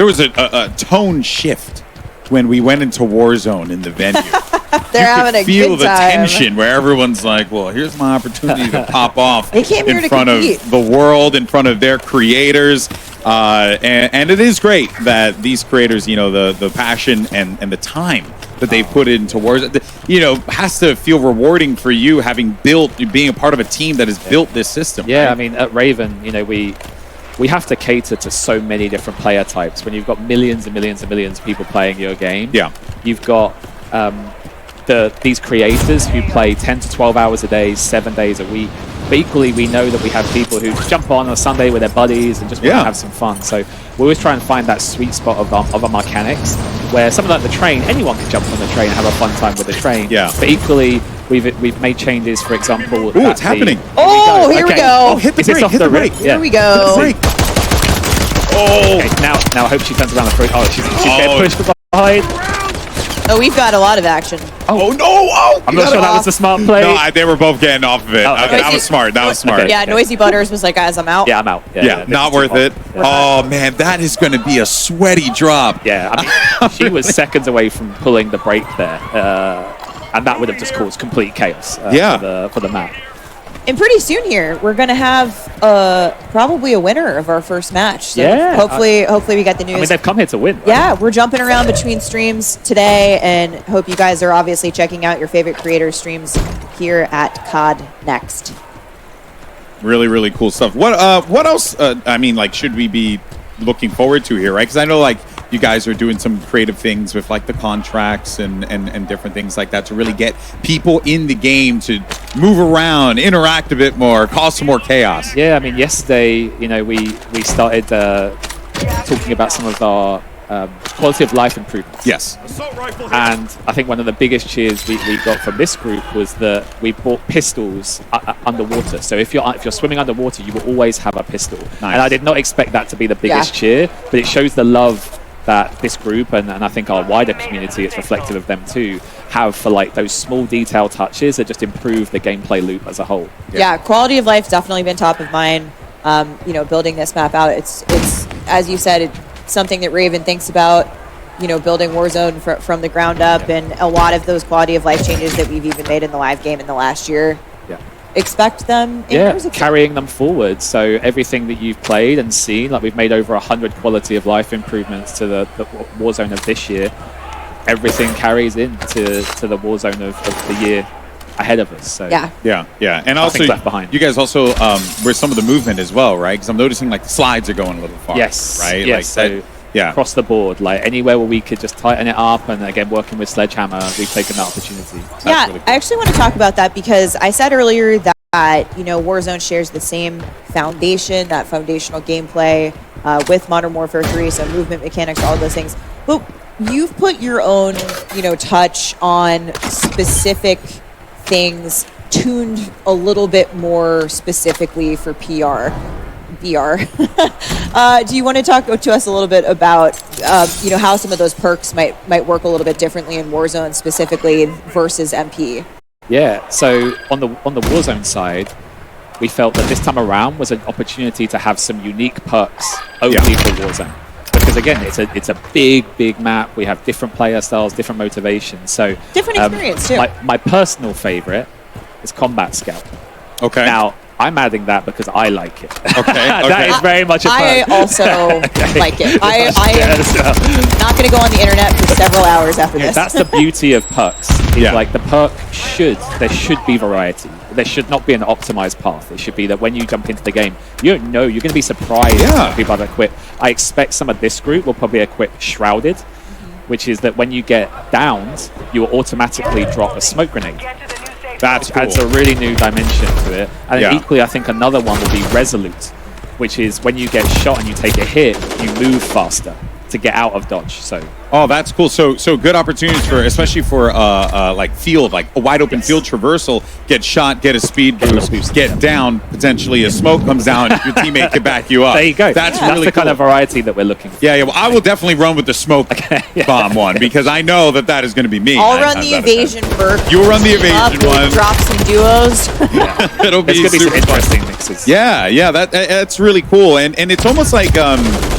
S4: was a tone shift when we went into Warzone in the venue.
S6: They're having a
S4: feel
S6: good
S4: the
S6: time.
S4: tension where everyone's like, well, here's my opportunity to pop off
S6: They came here
S4: in
S6: to
S4: front
S6: compete.
S4: of the world, in front of their creators. And it is great that these creators, the passion and the time that they put into Warzone, has to feel rewarding for you being a part of a team that has built this system.
S9: Yeah,
S4: right?
S9: I mean, at Raven, we have to cater to so many different player types. When you've got millions and millions and millions of people playing your game, you've got these creators who play 10 to 12 hours a day, 7 days a week. But equally, we know that we have people who jump on a Sunday with their buddies and just want to have some fun. So we always try and find that sweet spot of our mechanics, where something like the train, anyone can jump on the train and have a fun time with the train. Yeah. But equally, we've made changes. For example,
S4: ooh, it's happening.
S6: Oh, here we go.
S4: Oh, hit the brake. Hit the brake.
S6: Here we go.
S4: Hit the brake.
S9: Oh. Okay, now I hope she turns around the front. Oh, she's getting pushed behind.
S6: Oh, we've got a lot of action.
S4: Oh no! Oh,
S9: I'm not sure that was a smart play.
S4: No, they were both getting off of it.
S9: Oh, okay.
S4: That was smart. That was smart.
S6: Yeah, Noisy Butters was like, guys, I'm out.
S9: Yeah, I'm out.
S4: Yeah, not worth it. Oh man, that is going to be a sweaty drop.
S9: Yeah, I mean, she was seconds away from pulling the brake there, and that would have just caused complete chaos. For the map.
S6: And pretty soon here, we're going to have probably a winner of our first match. So hopefully we got the news.
S9: I mean, they've come here to win. Right?
S6: Yeah, we're jumping around between streams today, and hope you guys are obviously checking out your favorite creators' streams here at COD Next.
S4: Really, really cool stuff. What else, I mean, like, should we be looking forward to here, right? Because I know, like, you guys are doing some creative things with like the contracts and different things like that to really get people in the game to move around, interact a bit more, cause some more chaos.
S9: Yeah, I mean, yesterday, you know, we started talking about some of our quality of life improvements.
S4: Yes.
S9: And I think one of the biggest cheers we got from this group was that we bought pistols underwater. So if you're swimming underwater, you will always have a pistol. Nice. And I did not expect that to be the biggest cheer, but it shows the love that this group and I think our wider community, it's reflective of them too, have for like those small detail touches that just improve the gameplay loop as a whole.
S6: Yeah, quality of life's definitely been top of mind. You know, building this map out, it's as you said, it's something that Raven thinks about. You know, building Warzone from the ground up, and a lot of those quality of life changes that we've even made in the live game in the last year. Expect them in
S9: carrying them forward. So everything that you've played and seen, like we've made over 100 quality of life improvements to the Warzone of this year. Everything carries into the Warzone of the year ahead of us. So
S4: yeah. And also,
S9: left behind.
S4: You guys also with some of the movement as well, right? Because I'm noticing like the slides are going a little far.
S9: Yes,
S4: right.
S9: Yes.
S4: Like that,
S9: across the board, like anywhere where we could just tighten it up, and again working with Sledgehammer, we've taken that opportunity.
S6: That's really cool. I actually want to talk about that because I said earlier that you know Warzone shares the same foundation, that foundational gameplay with Modern Warfare 3, so movement mechanics, all of those things. But you've put your own, you know, touch on specific things, tuned a little bit more specifically for VR. Do you want to talk to us a little bit about you know, how some of those perks might work a little bit differently in Warzone specifically versus MP?
S9: Yeah, so on the Warzone side, we felt that this time around was an opportunity to have some unique perks only for Warzone. Because again, it's a big map. We have different player styles, different motivations. So
S6: different experience too.
S9: My personal favorite is Combat Scout.
S4: Okay.
S9: Now, I'm adding that because I like it.
S4: Okay.
S9: That is very much a perk.
S6: I also like it. I am not going to go on the internet for several hours after this.
S9: That's the beauty of perks. Like the perk there should be variety. There should not be an optimized path. It should be that when you jump into the game, you don't know, you're going to be surprised when people have equipped. I expect some of this group will probably equip Shrouded, which is that when you get downed, you will automatically drop a smoke grenade. That adds a really new dimension to it. And equally, I think another one will be Resolute, which is when you get shot and you take a hit, you move faster to get out of dodge. So
S4: oh, that's cool. So good opportunities for, especially for like field, like a wide open field traversal, get shot, get a speed boost, get down, potentially a smoke comes down, your teammate can back you up.
S9: There you go.
S4: That's
S9: really
S4: the
S9: cool. Kind of variety that we're looking for.
S4: Yeah, well, I will definitely run with the smoke bomb one because I know that is going to be me.
S6: I'll run the evasion perk.
S4: You'll run the evasion one.
S6: Drop some duos.
S4: It'll be
S9: some
S4: super
S9: interesting mixes.
S4: Yeah, that's really cool, and it's almost like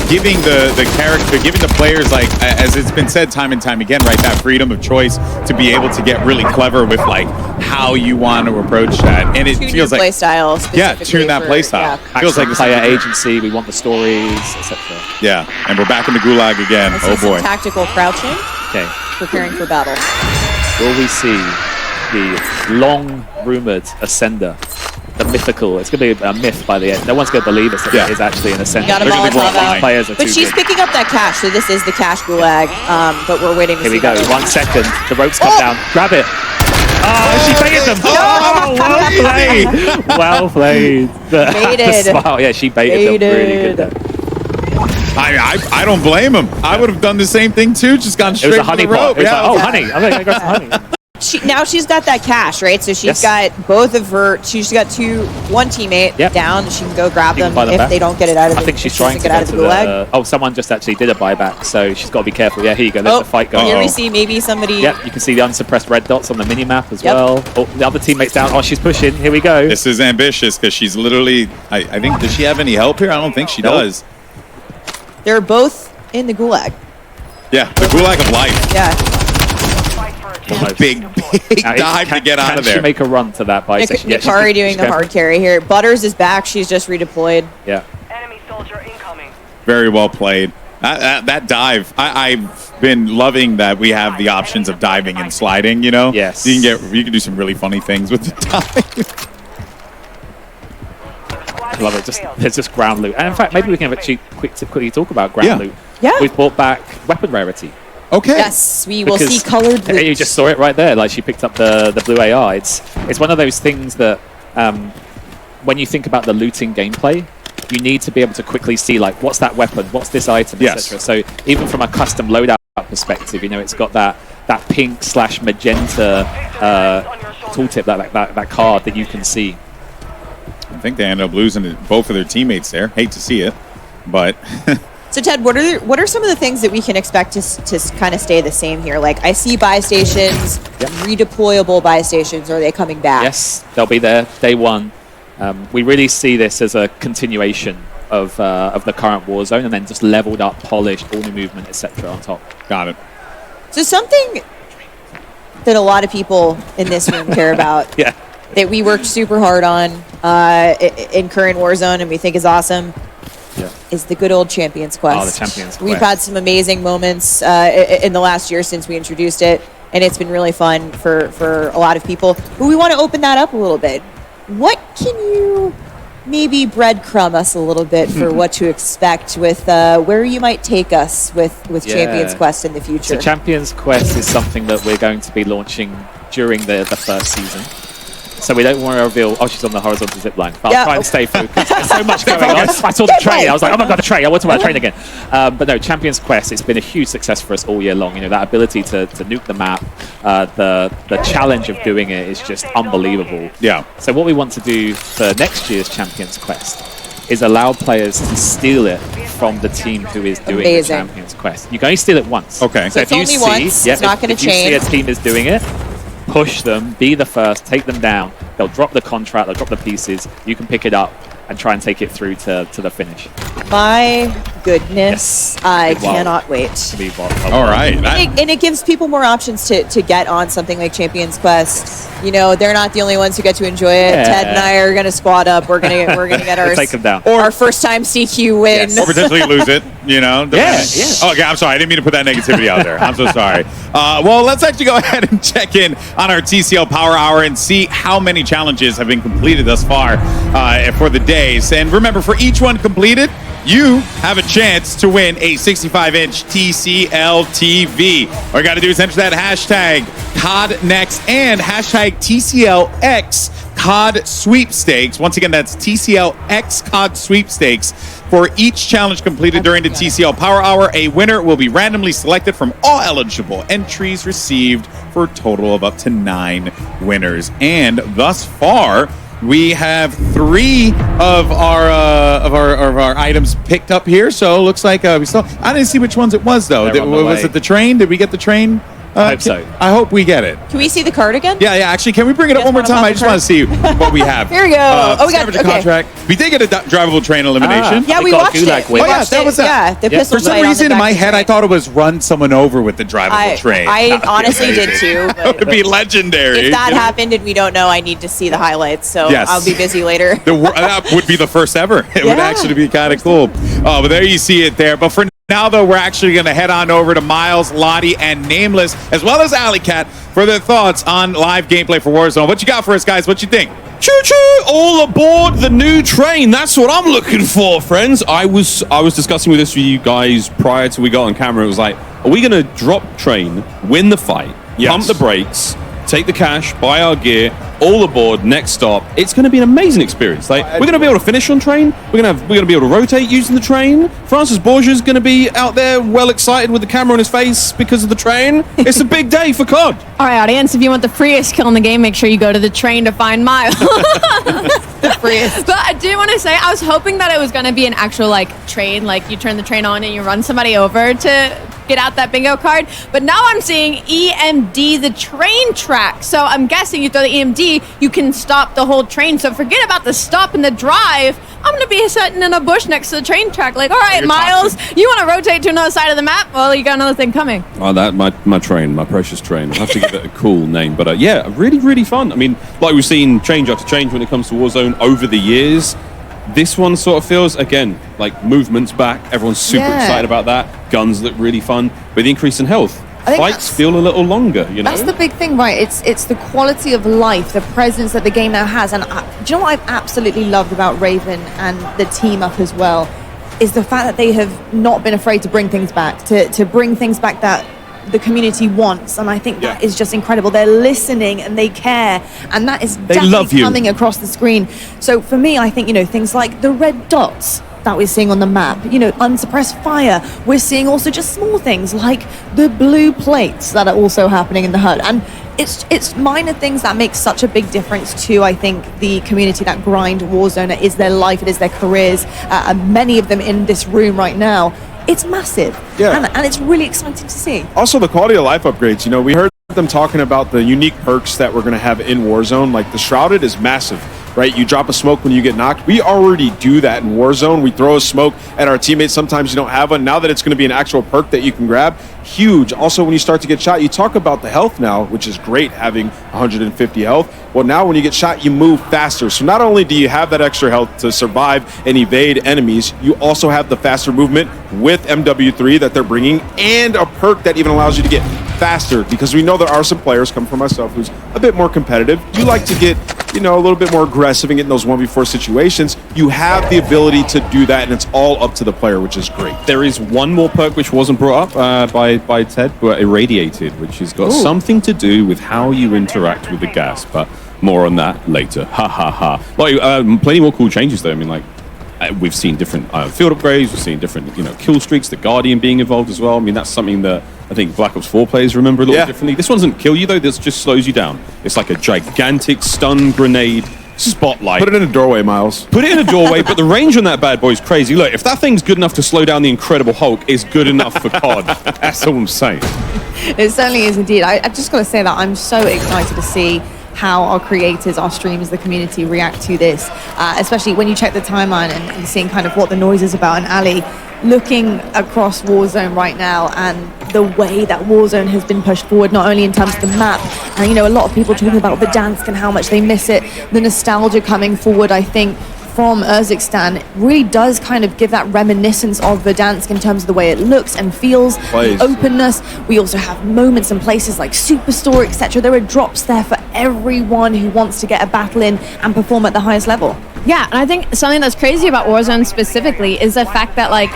S4: giving the character, giving the players, like as it's been said time and time again, right, that freedom of choice to be able to get really clever with like how you want to approach that, and it
S6: tune
S4: feels like
S6: play style.
S4: Tune that play style.
S9: Feels like player agency. We want the stories, etc.
S4: Yeah, and we're back in the gulag again. Oh boy.
S6: Tactical crouching.
S9: Okay.
S6: Preparing for battle.
S9: Will we see the long rumored Ascender the mythical. It's going to be a myth by the end. No one's going to believe it is actually in a sense.
S6: Got a Molotov out.
S9: Players are
S6: But
S9: too
S6: she's
S9: good.
S6: picking up that cash, so this is the cash gulag. But we're waiting to
S9: Here
S6: see
S9: we go.
S6: that.
S9: 1 second. The ropes come down. Grab it. Oh, she baited them. Oh, well played. Well played.
S6: Baited.
S9: The smile. Yeah, she baited them. Really good there.
S4: I don't blame him. I would have done the same thing too. Just gone
S9: It
S4: straight
S9: was a
S4: to
S9: honey
S4: the rope.
S9: pot. It was
S4: Yeah.
S9: like, oh, honey. I'm going to grab some honey.
S6: Now she's got that cash, right? So she's got both of her. She's got one teammate down. She can go grab them
S9: Buy them
S6: if
S9: back.
S6: they don't get it out of.
S9: I think she's trying to
S6: get out of the gulag.
S9: Oh, someone just actually did a buyback, so she's got to be careful. Yeah, here you go. There's the fight going.
S6: Here we see maybe somebody.
S9: Yep, you can see the unsuppressed red dots on the mini-map as
S6: Yep.
S9: well. Oh, the other teammate's down. Oh, she's pushing. Here we go.
S4: This is ambitious because she's literally. I think. Does she have any help here? I don't think she does.
S6: They're both in the gulag.
S4: Yeah, the gulag of life.
S6: Yeah.
S4: Big dive to get out of there.
S9: Can she make a run to that buy station?
S6: Nikari doing the hard carry here. Butters is back. She's just redeployed.
S9: Yeah.
S4: Very well played. That dive, I've been loving that we have the options of diving and sliding. You know,
S9: yes,
S4: you can do some really funny things with the dive.
S9: I love it. There's just ground loot, and in fact, maybe we can actually quickly talk about ground loot.
S6: Yeah.
S9: We've brought back weapon rarity.
S4: Okay.
S6: Yes, we will see colored loot.
S9: You just saw it right there. Like she picked up the blue AR. It's one of those things that when you think about the looting gameplay, you need to be able to quickly see like what's that weapon, what's this item, etc. So even from a custom loadout perspective, you know, it's got that pink/magenta tooltip, that card that you can see.
S4: I think they ended up losing both of their teammates there. Hate to see it, but.
S6: So Ted, what are some of the things that we can expect to kind of stay the same here? Like I see buy stations, redeployable buy stations. Are they coming back?
S9: Yes, they'll be there day one. We really see this as a continuation of the current war zone, and then just leveled up, polished, all new movement, etc. on top.
S4: Got it.
S6: So something that a lot of people in this room care about.
S9: Yeah.
S6: That we worked super hard on in current Warzone and we think is awesome. Is the good old Champions Quest.
S9: Oh, the Champions Quest.
S6: We've had some amazing moments in the last year since we introduced it, and it's been really fun for a lot of people. But we want to open that up a little bit. What can you maybe breadcrumb us a little bit for what to expect with where you might take us with Champions Quest in the future?
S9: So Champions Quest is something that we're going to be launching during the first season. So we don't want to reveal. Oh, she's on the horizontal zip line. But I'll try and stay focused. There's so much going on. I saw the train. I was like, oh my god, the train. I want to talk about the train again. But no, Champions Quest. It's been a huge success for us all year long. You know, that ability to nuke the map, the challenge of doing it is just unbelievable.
S4: Yeah.
S9: So what we want to do for next year's Champions Quest is allow players to steal it from the team who is doing the Champions Quest. You can only steal it once.
S4: Okay.
S6: So if it's only once. It's not going to change.
S9: If you see a team is doing it, push them, be the first, take them down. They'll drop the contract, they'll drop the pieces. You can pick it up and try and take it through to the finish.
S6: My goodness, I cannot wait.
S4: All right.
S6: And it gives people more options to get on something like Champions Quest. You know, they're not the only ones who get to enjoy it.
S9: Yeah.
S6: Ted and I are going to squad up. We're gonna get our
S9: take them down.
S6: Our first time CQ win.
S4: Or potentially lose it, you know?
S9: Yeah.
S4: Okay, I'm sorry. I didn't mean to put that negativity out there. I'm so sorry. Well, let's actually go ahead and check in on our TCL Power Hour and see how many challenges have been completed thus far for the days. And remember, for each one completed, you have a chance to win a 65-inch TCL TV. All you got to do is enter that hashtag CODNext and hashtag TCLX COD Sweepstakes. Once again, that's TCLX COD Sweepstakes. For each challenge completed during the TCL Power Hour, a winner will be randomly selected from all eligible entries received for a total of up to 9 winners. And thus far, we have 3 of our items picked up here. So it looks like we still. I didn't see which ones it was though. Was it the train? Did we get the train?
S9: I hope so.
S4: I hope we get it.
S6: Can we see the card again?
S4: Yeah. Actually, can we bring it up one more time? I just want to see what we have.
S6: Here we go. We got
S4: the contract. We did get a drivable train elimination.
S6: Yeah, we watched it.
S4: That was that.
S6: Yeah, the pistol.
S4: For some reason, in my head, I thought it was run someone over with the drivable train.
S6: I honestly did too.
S4: That would be legendary.
S6: If that happened and we don't know, I need to see the highlights. So I'll be busy later.
S4: That would be the first ever. It would actually be kind of cool. But there you see it there. But for Now, though, we're actually going to head on over to Miles, Lottie, and Nameless, as well as Alley Cat, for their thoughts on live gameplay for Warzone. What you got for us, guys? What you think?
S15: Choo-choo! All aboard the new train. That's what I'm looking for, friends. I was discussing with this with you guys prior to we got on camera. It was like, are we going to drop train, win the fight, pump the brakes, take the cash, buy our gear, all aboard, next stop? It's going to be an amazing experience. Like, we're going to be able to finish on train. We're going to be able to rotate using the train. Francis Borgia's going to be out there well excited with the camera on his face because of the train. It's a big day for COD.
S16: All right, audience, if you want the freest kill in the game, make sure you go to the train to find Miles. The freest. But I do want to say, I was hoping that it was going to be an actual, like, train, like you turn the train on and you run somebody over to get out that bingo card. But now I'm seeing EMD, the train track. So I'm guessing you throw the EMD, you can stop the whole train. So forget about the stop and the drive. I'm going to be sitting in a bush next to the train track. Like, all right, Miles, you want to rotate to another side of the map? Well, you got another thing coming.
S15: Oh, that my train, my precious train. I'll have to give it a cool name. But yeah, really, really fun. I mean, like we've seen change after change when it comes to Warzone over the years. This one sort of feels, again, like movement's back. Everyone's super excited about that. Guns look really fun. But the increase in health. Fights feel a little longer, you know?
S10: That's the big thing, right? It's the quality of life, the presence that the game now has. And do you know what I've absolutely loved about Raven and the team up as well? Is the fact that they have not been afraid to bring things back, to bring things back that the community wants. And I think that is just incredible. They're listening and they care. And that is definitely coming across the screen. So for me, I think, you know, things like the red dots that we're seeing on the map, you know, unsuppressed fire. We're seeing also just small things like the blue plates that are also happening in the HUD. And it's minor things that make such a big difference to, I think, the community that grind Warzone. It is their life, it is their careers. Many of them in this room right now. It's massive. Yeah. And it's really exciting to see.
S7: Also, the quality of life upgrades. You know, we heard them talking about the unique perks that we're going to have in Warzone. Like the Shrouded is massive, right? You drop a smoke when you get knocked. We already do that in Warzone. We throw a smoke at our teammates. Sometimes you don't have one. Now that it's going to be an actual perk that you can grab, huge. Also, when you start to get shot, you talk about the health now, which is great, having 150 health. Well, now when you get shot, you move faster. So not only do you have that extra health to survive and evade enemies, you also have the faster movement with MW3 that they're bringing, and a perk that even allows you to get faster, because we know there are some players, come from myself, who's a bit more competitive. You like to get, you know, a little bit more aggressive and get in those 1v4 situations. You have the ability to do that, and it's all up to the player, which is great.
S15: There is one more perk which wasn't brought up by Ted, but Irradiated, which has got something to do with how you interact with the gas, but more on that later. Ha ha ha. Like, plenty more cool changes though. I mean, like, we've seen different field upgrades, we've seen different, you know, kill streaks, the Guardian being involved as well. I mean, that's something that I think Black Ops 4 players remember a little differently. This one doesn't kill you though, this just slows you down. It's like a gigantic stun grenade spotlight.
S7: Put it in a doorway, Miles.
S15: Put it in a doorway, but the range on that bad boy is crazy. Look, if that thing's good enough to slow down the Incredible Hulk, it's good enough for COD. That's all I'm saying.
S10: It certainly is indeed. I just got to say that I'm so excited to see how our creators, our streamers, the community react to this, especially when you check the timeline and seeing kind of what the noise is about. And Ali, looking across Warzone right now and the way that Warzone has been pushed forward, not only in terms of the map, and you know, a lot of people talking about Verdansk and how much they miss it, the nostalgia coming forward, I think, from Urzikstan really does kind of give that reminiscence of Verdansk in terms of the way it looks and feels, the openness. We also have moments and places like Superstore, etc. There are drops there for everyone who wants to get a battle in and perform at the highest level.
S16: Yeah, and I think something that's crazy about Warzone specifically is the fact that, like,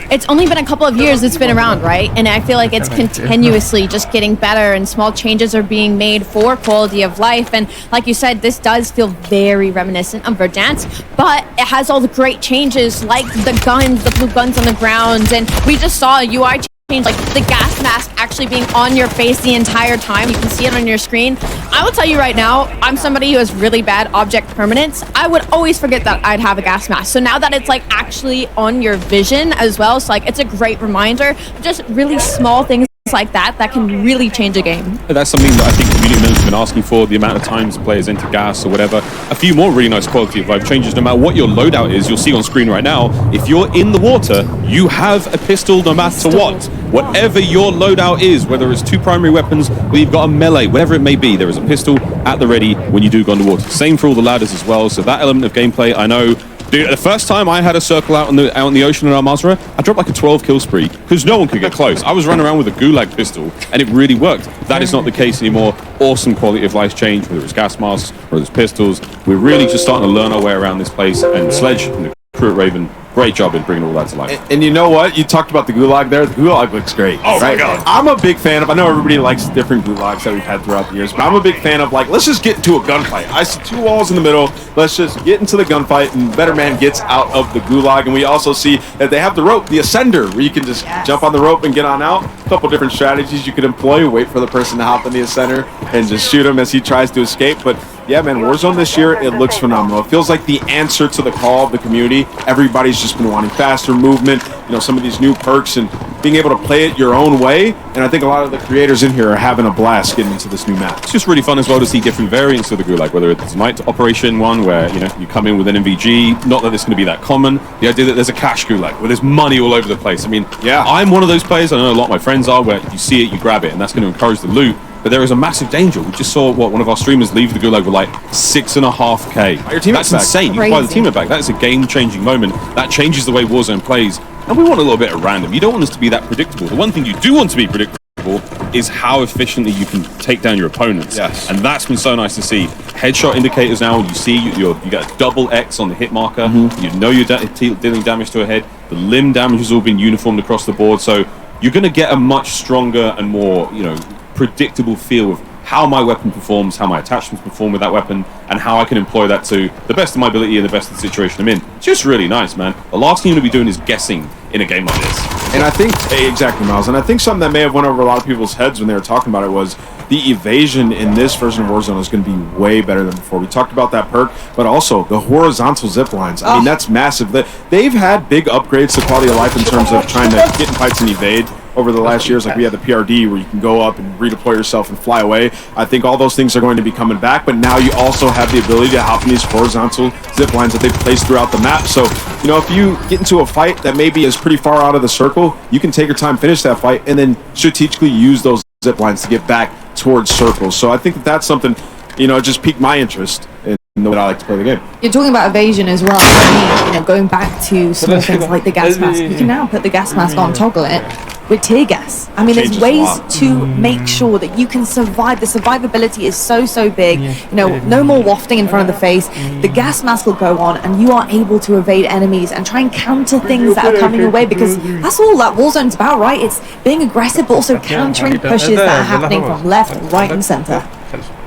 S16: it's only been a couple of years it's been around, right? And I feel like it's continuously just getting better, and small changes are being made for quality of life. And like you said, this does feel very reminiscent of Verdansk, but it has all the great changes like the guns, the blue guns on the ground, and we just saw a UI change, like the gas mask actually being on your face the entire time. You can see it on your screen. I will tell you right now, I'm somebody who has really bad object permanence. I would always forget that I'd have a gas mask. So now that it's like actually on your vision as well, so like it's a great reminder. Just really small things like that can really change a game.
S15: That's something that I think community members have been asking for, the amount of times players enter gas or whatever. A few more really nice quality of life changes. No matter what your loadout is, you'll see on screen right now, if you're in the water, you have a pistol no matter what. Whatever your loadout is, whether it's 2 primary weapons or you've got a melee, whatever it may be, there is a pistol at the ready when you do go underwater. Same for all the ladders as well, so that element of gameplay, I know Dude, the first time I had a circle out in the ocean in Al Mazrah, I dropped like a 12 kill spree because no one could get close. I was running around with a gulag pistol and it really worked. That is not the case anymore. Awesome quality of life change, whether it's gas masks, whether it's pistols. We're really just starting to learn our way around this place, and Sledge and the crew at Raven, great job in bringing all that to life.
S7: And you know what? You talked about the gulag there. The gulag looks great.
S15: Oh, right? My God.
S7: I'm a big fan of, I know everybody likes different gulags that we've had throughout the years, but I'm a big fan of, like, let's just get into a gunfight. I see 2 walls in the middle. Let's just get into the gunfight, and better man gets out of the gulag. And we also see that they have the rope, the ascender, where you can just jump on the rope and get on out. A couple different strategies you could employ. Wait for the person to hop in the ascender and just shoot him as he tries to escape. But yeah, man, Warzone this year, it looks phenomenal. It feels like the answer to the call of the community. Everybody's just been wanting faster movement, you know, some of these new perks and being able to play it your own way. And I think a lot of the creators in here are having a blast getting into this new map.
S15: It's just really fun as well to see different variants of the gulag, whether it's night operation one where, you know, you come in with an MVG, not that it's going to be that common. The idea that there's a cash gulag where there's money all over the place. I mean, yeah, I'm one of those players, I know a lot of my friends are, where you see it, you grab it, and that's going to encourage the loot. But there is a massive danger. We just saw one of our streamers leave the gulag with like 6.5k.
S7: Your teammate's
S15: That's insane. You can buy the teammate back. That is a game-changing moment. That changes the way Warzone plays. And we want a little bit of random. You don't want us to be that predictable. The one thing you do want to be predictable is how efficiently you can take down your opponents.
S7: Yes.
S15: And that's been so nice to see. Headshot indicators now, you see you get a double X on the hit marker. You know you're dealing damage to a head. The limb damage has all been uniformed across the board. So you're going to get a much stronger and more, you know, predictable feel of how my weapon performs, how my attachments perform with that weapon, and how I can employ that to the best of my ability and the best of the situation I'm in. It's just really nice, man. The last thing you're going to be doing is guessing in a game like this.
S7: And I think, exactly, Miles, and I think something that may have went over a lot of people's heads when they were talking about it was the evasion in this version of Warzone is going to be way better than before. We talked about that perk, but also the horizontal zip lines. I mean, that's massive. They've had big upgrades to quality of life in terms of trying to get in fights and evade over the last years. Like we had the PRD where you can go up and redeploy yourself and fly away. I think all those things are going to be coming back, but now you also have the ability to hop in these horizontal zip lines that they've placed throughout the map. So, you know, if you get into a fight that maybe is pretty far out of the circle, you can take your time, finish that fight, and then strategically use those zip lines to get back towards circles. So I think that that's something, you know, just piqued my interest in the way I like to play the game.
S10: You're talking about evasion as well. I mean, you know, going back to small things like the gas mask, you can now put the gas mask on, toggle it with tear gas. I mean, there's ways to make sure that you can survive. The survivability is so big. You know, no more wafting in front of the face. The gas mask will go on and you are able to evade enemies and try and counter things that are coming your way, because that's all that Warzone's about, right? It's being aggressive but also countering pushes that are happening from left, right and center.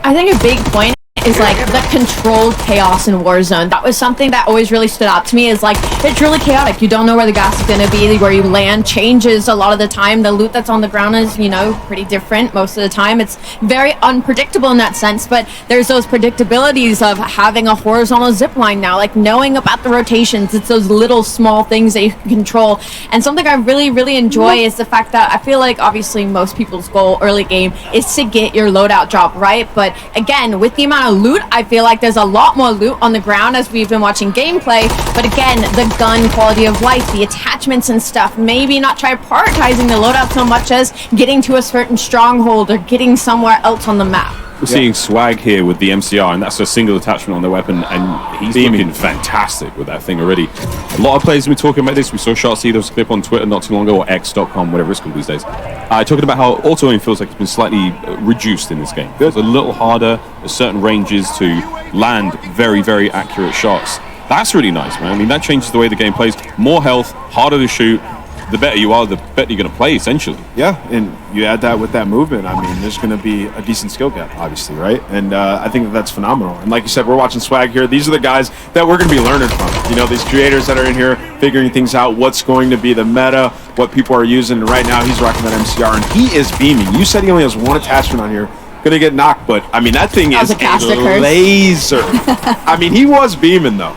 S16: I think a big point is like the controlled chaos in Warzone. That was something that always really stood out to me, is like it's really chaotic. You don't know where the gas is going to be, where you land changes a lot of the time. The loot that's on the ground is, you know, pretty different most of the time. It's very unpredictable in that sense, but there's those predictabilities of having a horizontal zip line now, like knowing about the rotations. It's those little small things that you can control. And something I really enjoy is the fact that I feel like obviously most people's goal early game is to get your loadout drop, right? But again, with the amount of loot, I feel like there's a lot more loot on the ground as we've been watching gameplay. But again, the gun quality of life, the attachments and stuff, maybe not try prioritizing the loadout so much as getting to a certain stronghold or getting somewhere else on the map.
S15: We're seeing Swag here with the MCR, and that's a single attachment on the weapon, and he's looking fantastic with that thing already. A lot of players have been talking about this. We saw Shartsy, there was a clip on Twitter not too long ago, or X.com, whatever it's called these days, talking about how auto-aim feels like it's been slightly reduced in this game. It's a little harder at certain ranges to land very accurate shots. That's really nice, man. I mean, that changes the way the game plays. More health, harder to shoot. The better you are, the better you're going to play, essentially.
S7: Yeah, and you add that with that movement, I mean, there's going to be a decent skill gap, obviously, right? And I think that's phenomenal. And like you said, we're watching Swag here. These are the guys that we're going to be learning from. You know, these creators that are in here figuring things out, what's going to be the meta, what people are using. And right now, he's rocking that MCR, and he is beaming. You said he only has one attachment on here. Going to get knocked, but, I mean, that thing is a laser. I mean, he was beaming, though.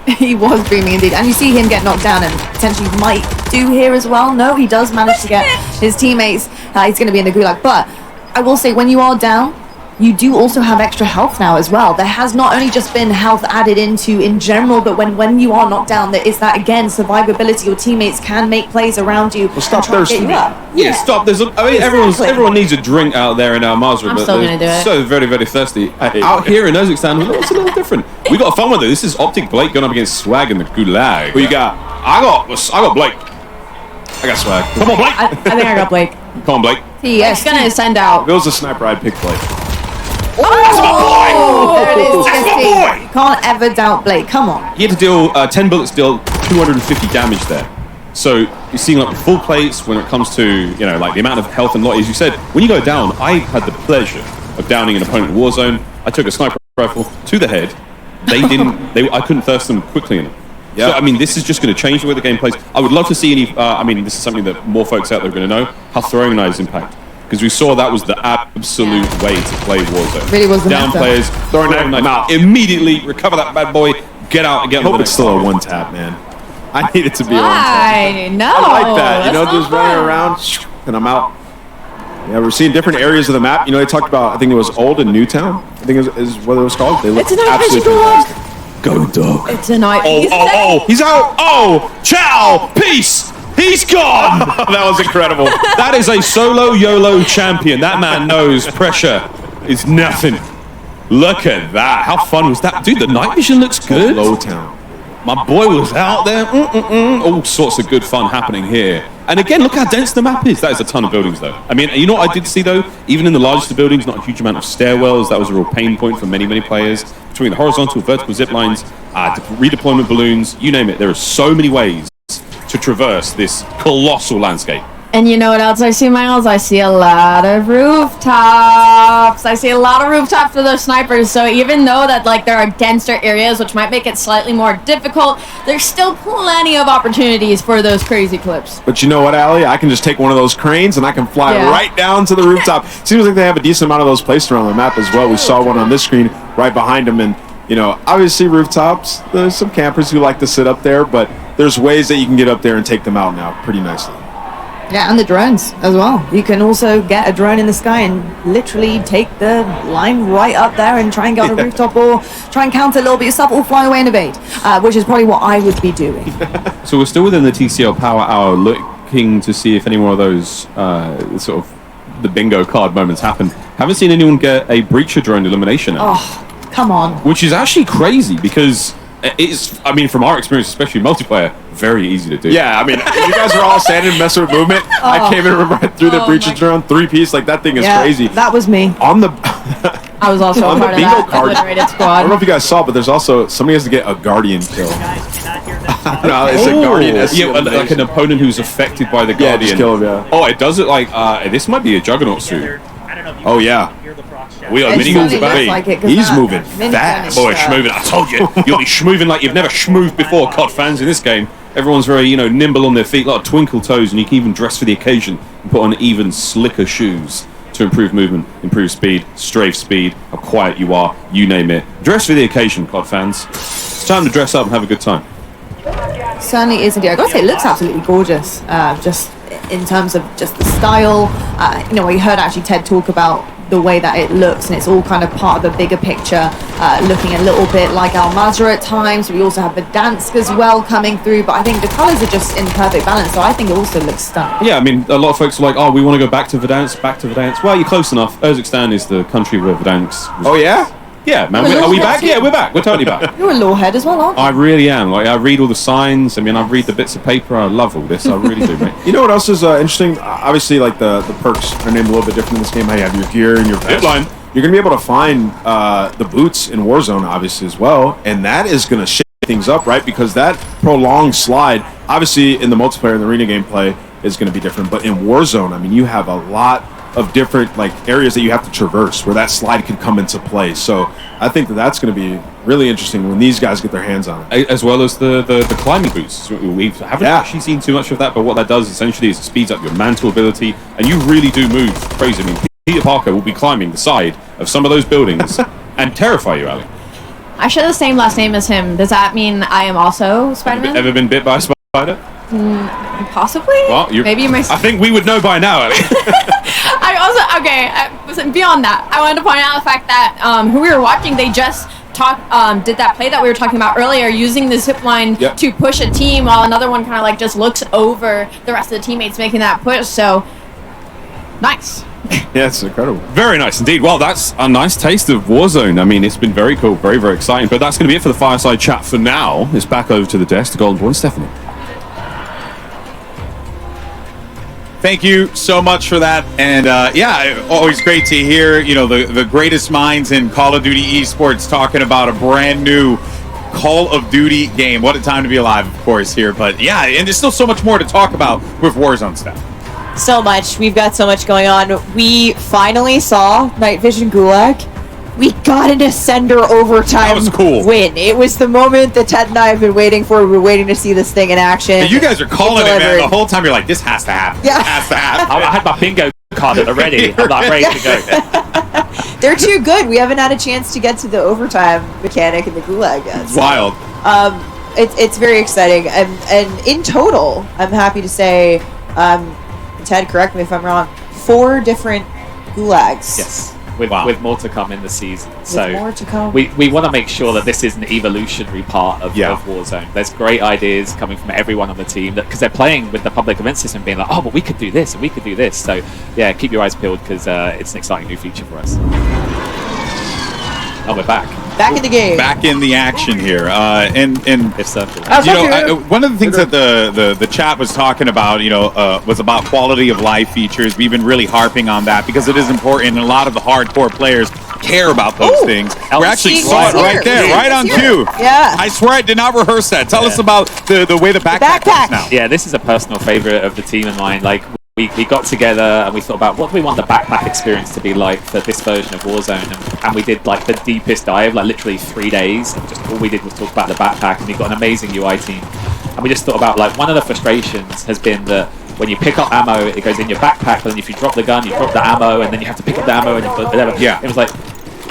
S10: He was beaming indeed, and you see him get knocked down and potentially might do here as well. No, he does manage to get his teammates. He's going to be in the gulag, but I will say when you are down, you do also have extra health now as well. There has not only just been health added into in general, but when you are knocked down, there is that again survivability. Your teammates can make plays around you.
S15: Well, stop
S10: and try to get
S15: thirsting.
S10: you up.
S15: Yeah, stop. There's, I mean, everyone needs a drink out there in Al Mazrah,
S16: I'm
S15: but
S16: still
S15: they're
S16: gonna do it.
S15: so very, very thirsty. Out here in Kazakhstan, it's a little different. We got fun with it. This is Optic Blake going up against Swag in the Gulag. Who you got? I got Blake. I got Swag. Come on, Blake.
S16: I think I got Blake.
S15: Come on, Blake.
S16: He's gonna send out.
S7: If it was a sniper, I'd pick Blake.
S10: Oh, there it is.
S15: That's my
S10: TST. You can't ever doubt Blake. Come on.
S15: He had to deal 10 bullets, deal 250 damage there. So you're seeing like full plates when it comes to like the amount of health and lot. As you said, when you go down, I had the pleasure of downing an opponent in Warzone. I took a sniper rifle to the head. They didn't. I couldn't thirst them quickly enough. Yeah. So, I mean, this is just going to change the way the game plays. I would love to see any. I mean, this is something that more folks out there are going to know how throwing knives impact. Because we saw that was the absolute way to play Warzone.
S10: Really was the
S15: down
S10: method.
S15: players, throwing knife, immediately recover that bad boy, get out and get.
S7: I hope it's still a one tap, man. I need it to be a one tap.
S16: I know.
S7: I like that.
S16: That's
S7: Just
S16: not
S7: running
S16: fun.
S7: around and I'm out. Yeah, we're seeing different areas of the map. They talked about, I think it was Old and Newtown. I think is what it was called. They look
S16: It's a nice
S7: absolutely
S16: place to
S7: fantastic. Go dog.
S16: It's a night.
S15: He's out. Oh, ciao, peace. He's gone.
S7: That was incredible.
S15: That is a solo YOLO champion. That man knows pressure is nothing. Look at that. How fun was that? Dude, the night vision looks good.
S7: Low town.
S15: My boy was out there. All sorts of good fun happening here. And again, look how dense the map is. That is a ton of buildings, though. I mean, you know what I did see, though? Even in the largest of buildings, not a huge amount of stairwells. That was a real pain point for many, many players. Between the horizontal, vertical zip lines, redeployment balloons, you name it. There are so many ways to traverse this colossal landscape.
S16: And you know what else I see, Miles? I see a lot of rooftops. I see a lot of rooftops for those snipers. So even though that there are denser areas, which might make it slightly more difficult, there's still plenty of opportunities for those crazy clips.
S7: But you know what, Allie? I can just take one of those cranes and I can fly right down to the rooftop. Seems like they have a decent amount of those placed around the map as well. We saw one on this screen right behind them. And, obviously rooftops, there's some campers who like to sit up there, but there's ways that you can get up there and take them out now pretty nicely.
S10: Yeah, and the drones as well. You can also get a drone in the sky and literally take the line right up there and try and get on the rooftop or try and counter a little bit yourself or fly away and evade, which is probably what I would be doing.
S15: So we're still within the TCL Power Hour, looking to see if any more of those sort of the bingo card moments happen. Haven't seen anyone get a breacher drone elimination.
S10: Oh, come on.
S15: Which is actually crazy because it's, I mean, from our experience, especially multiplayer, very easy to do.
S7: Yeah, I mean, you guys are all standing and messing with movement. I came in right through the breaches drone, 3-piece, that thing is crazy.
S10: That was me.
S7: On the
S16: I was also
S7: on
S16: a
S7: the
S16: part of
S7: bingo
S16: that
S7: card,
S16: obliterated squad.
S7: I don't know if you guys saw, but there's also somebody has to get a guardian kill. No, it's a guardian.
S15: Yeah, like an opponent who's affected by the guardian.
S7: Yeah, just kill him, yeah.
S15: Oh, it does it like this might be a juggernaut suit.
S7: Oh yeah.
S15: We are miniguns
S10: like it,
S7: He's
S10: 'cause
S7: moving
S10: minigun
S7: fast.
S10: is,
S15: Boy, schmooving. I told you, you'll be schmooving like you've never schmooved before, COD fans, in this game. Everyone's very, nimble on their feet, a lot of twinkle toes, and you can even dress for the occasion and put on even slicker shoes to improve movement, improve speed, strafe speed, how quiet you are, you name it. Dress for the occasion, COD fans. It's time to dress up and have a good time.
S10: Certainly is indeed. I gotta say, it looks absolutely gorgeous. Just in terms of just the style. We heard actually Ted talk about the way that it looks, and it's all kind of part of a bigger picture, looking a little bit like Al Mazrah at times. We also have Verdansk as well coming through, but I think the colors are just in perfect balance, so I think it also looks stunning.
S15: Yeah, I mean, a lot of folks are like, oh, we want to go back to Verdansk. Well, you're close enough. Kazakhstan is the country where Verdansk was.
S7: Oh yeah?
S15: Yeah, man. Are we back? Yeah, we're back. We're totally back.
S10: You're a lawhead as well, aren't you?
S15: I really am. I read all the signs. I mean, I read the bits of paper. I love all this. I really do, mate.
S7: You know what else is interesting? Obviously, the perks are named a little bit different in this game. How you have your gear and your vest.
S15: Line.
S7: You're going to be able to find the boots in Warzone, obviously, as well. And that is going to shake things up, right? Because that prolonged slide, obviously, in the multiplayer and the arena gameplay is going to be different. But in Warzone, I mean, you have a lot of different areas that you have to traverse where that slide could come into play. So I think that's going to be really interesting when these guys get their hands on it.
S15: As well as the climbing boots. We haven't actually seen too much of that, but what that does essentially is it speeds up your mantle ability, and you really do move crazy. I mean, Peter Parker will be climbing the side of some of those buildings and terrify you, Ali.
S16: I share the same last name as him. Does that mean I am also Spider-Man?
S15: Ever been bit by a spider?
S16: Possibly.
S4: Well,
S16: maybe my.
S4: I think we would know by now, Ellie.
S16: I also beyond that, I wanted to point out the fact that who we were watching, they just did that play that we were talking about earlier, using the zip line to push a team, while another one kind of like just looks over the rest of the teammates making that push. So nice.
S4: Yeah, it's incredible. Very nice indeed. Well, that's a nice taste of Warzone. I mean, it's been very cool, very, very exciting. But that's going to be it for the Fireside Chat for now. It's back over to the desk to Golden Boy and Stephanie.
S12: Thank you so much for that. And yeah, always great to hear, you know, the greatest minds in Call of Duty esports talking about a brand new Call of Duty game. What a time to be alive, of course, here. But yeah, and there's still so much more to talk about with Warzone stuff.
S6: So much. We've got so much going on. We finally saw Night Vision Gulag. We got an Ascender overtime
S12: That was cool.
S6: win. It was the moment that Ted and I have been waiting for. We were waiting to see this thing in action.
S12: And you guys are calling it, man. The whole time you're like, this has to happen.
S6: Yeah.
S12: This has to happen.
S9: I had my bingo card already. I'm like ready to go.
S6: They're too good. We haven't had a chance to get to the overtime mechanic in the Gulag yet.
S12: It's wild.
S6: It's very exciting. And in total, I'm happy to say, Ted, correct me if I'm wrong, 4 different Gulags.
S9: Yes. With more to come in the season. So
S6: more to come.
S9: We want to make sure that this is an evolutionary part of Warzone. There's great ideas coming from everyone on the team because they're playing with the public event system, being like, oh, but we could do this and we could do this. So yeah, keep your eyes peeled because it's an exciting new feature for us. Oh, we're back.
S6: Back in the game.
S12: Back in the action here. And
S9: if so,
S12: you know, one of the things that the chat was talking about, you know, was about quality of life features. We've been really harping on that because it is important, and a lot of the hardcore players care about those things. We actually saw it right there, right on cue.
S6: Yeah.
S12: I swear I did not rehearse that. Tell us about the way the backpack works now.
S9: Yeah, this is a personal favorite of the team and mine. Like, we got together and we thought about what do we want the backpack experience to be like for this version of Warzone, and we did like the deepest dive, like literally 3 days, and just all we did was talk about the backpack, and we got an amazing UI team. And we just thought about, like, one of the frustrations has been that when you pick up ammo, it goes in your backpack, but then if you drop the gun, you drop the ammo, and then you have to pick up the ammo, and you put whatever.
S12: Yeah.
S9: It was like,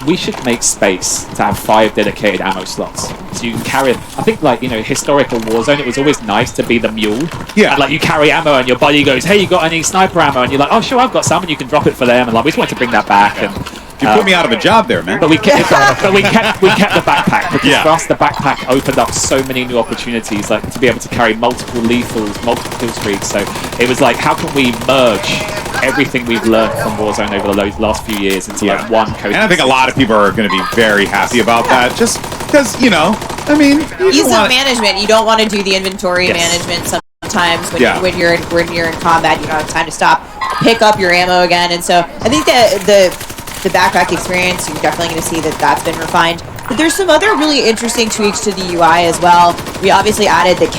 S9: we should make space to have 5 dedicated ammo slots. So you can carry it. I think, like, you know, historical Warzone, it was always nice to be the mule.
S12: Yeah.
S9: And, like, you carry ammo and your buddy goes, hey, you got any sniper ammo? And you're like, oh, sure, I've got some, and you can drop it for them. And, like, we just wanted to bring that back. And
S12: you put me out of a job there, man.
S9: But we kept the backpack because for us, the backpack opened up so many new opportunities, like to be able to carry multiple lethals, multiple kill streaks. So it was like, how can we merge everything we've learned from Warzone over the last few years into like one cohesive.
S12: And I think a lot of people are going to be very happy about that, just because, you know, I mean,
S6: ease of management. You don't want to do the inventory management sometimes when you're in combat. You don't have time to stop, pick up your ammo again, and so I think that the backpack experience, you're definitely going to see that that's been refined. But there's some other really interesting tweaks to the UI as well. We obviously added the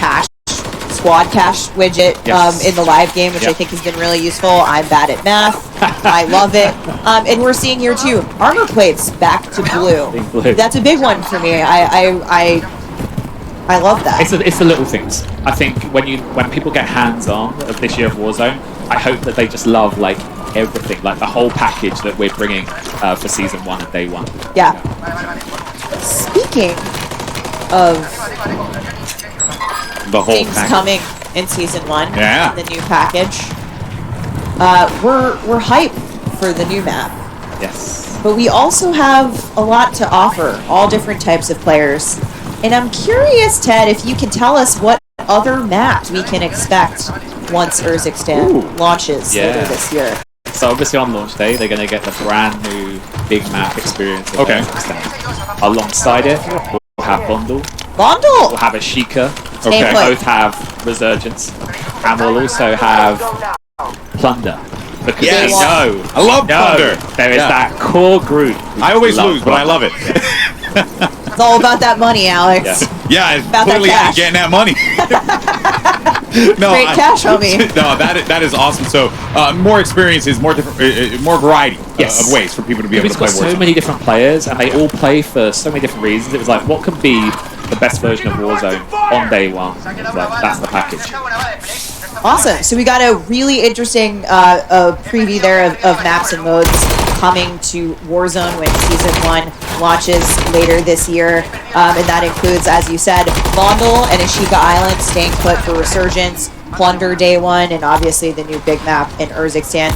S6: squad cache widget in the live game, which I think has been really useful. I'm bad at math. I love it. And we're seeing here too, armor plates back to blue. That's a big one for me. I love that.
S9: It's the little things. I think when people get hands-on of this year of Warzone, I hope that they just love like everything, like the whole package that we're bringing for season 1 and day 1.
S6: Yeah. Speaking of
S12: the whole
S6: things coming in season 1,
S12: the
S6: new package, we're hyped for the new map.
S9: Yes.
S6: But we also have a lot to offer, all different types of players. And I'm curious, Ted, if you can tell us what other maps we can expect once Urzikstan launches later this year.
S9: So obviously on launch day, they're going to get the brand new big map experience of Urzikstan. Alongside it, we'll have Bondul.
S6: We'll
S9: have Ashika. Okay. Both have Resurgence. And we'll also have Plunder. Because we know,
S12: I love Plunder.
S9: There is that core group.
S12: I always lose, but I love it.
S6: It's all about that money, Alex.
S12: Yeah, it's
S6: about
S12: clearly
S6: that cash.
S12: getting that money.
S6: Great cash, homie.
S12: No, that is awesome. So more experiences, more different, more variety of ways for people to be able to play Warzone.
S9: So many different players, and they all play for so many different reasons. It was like, what could be the best version of Warzone on day 1? Like, that's the package.
S6: Awesome. So we got a really interesting preview there of maps and modes coming to Warzone when Season 1 launches later this year. and that includes, as you said, Vondel and Ashika Island staying put for Resurgence, Plunder Day 1, and obviously the new big map in Urzikstan.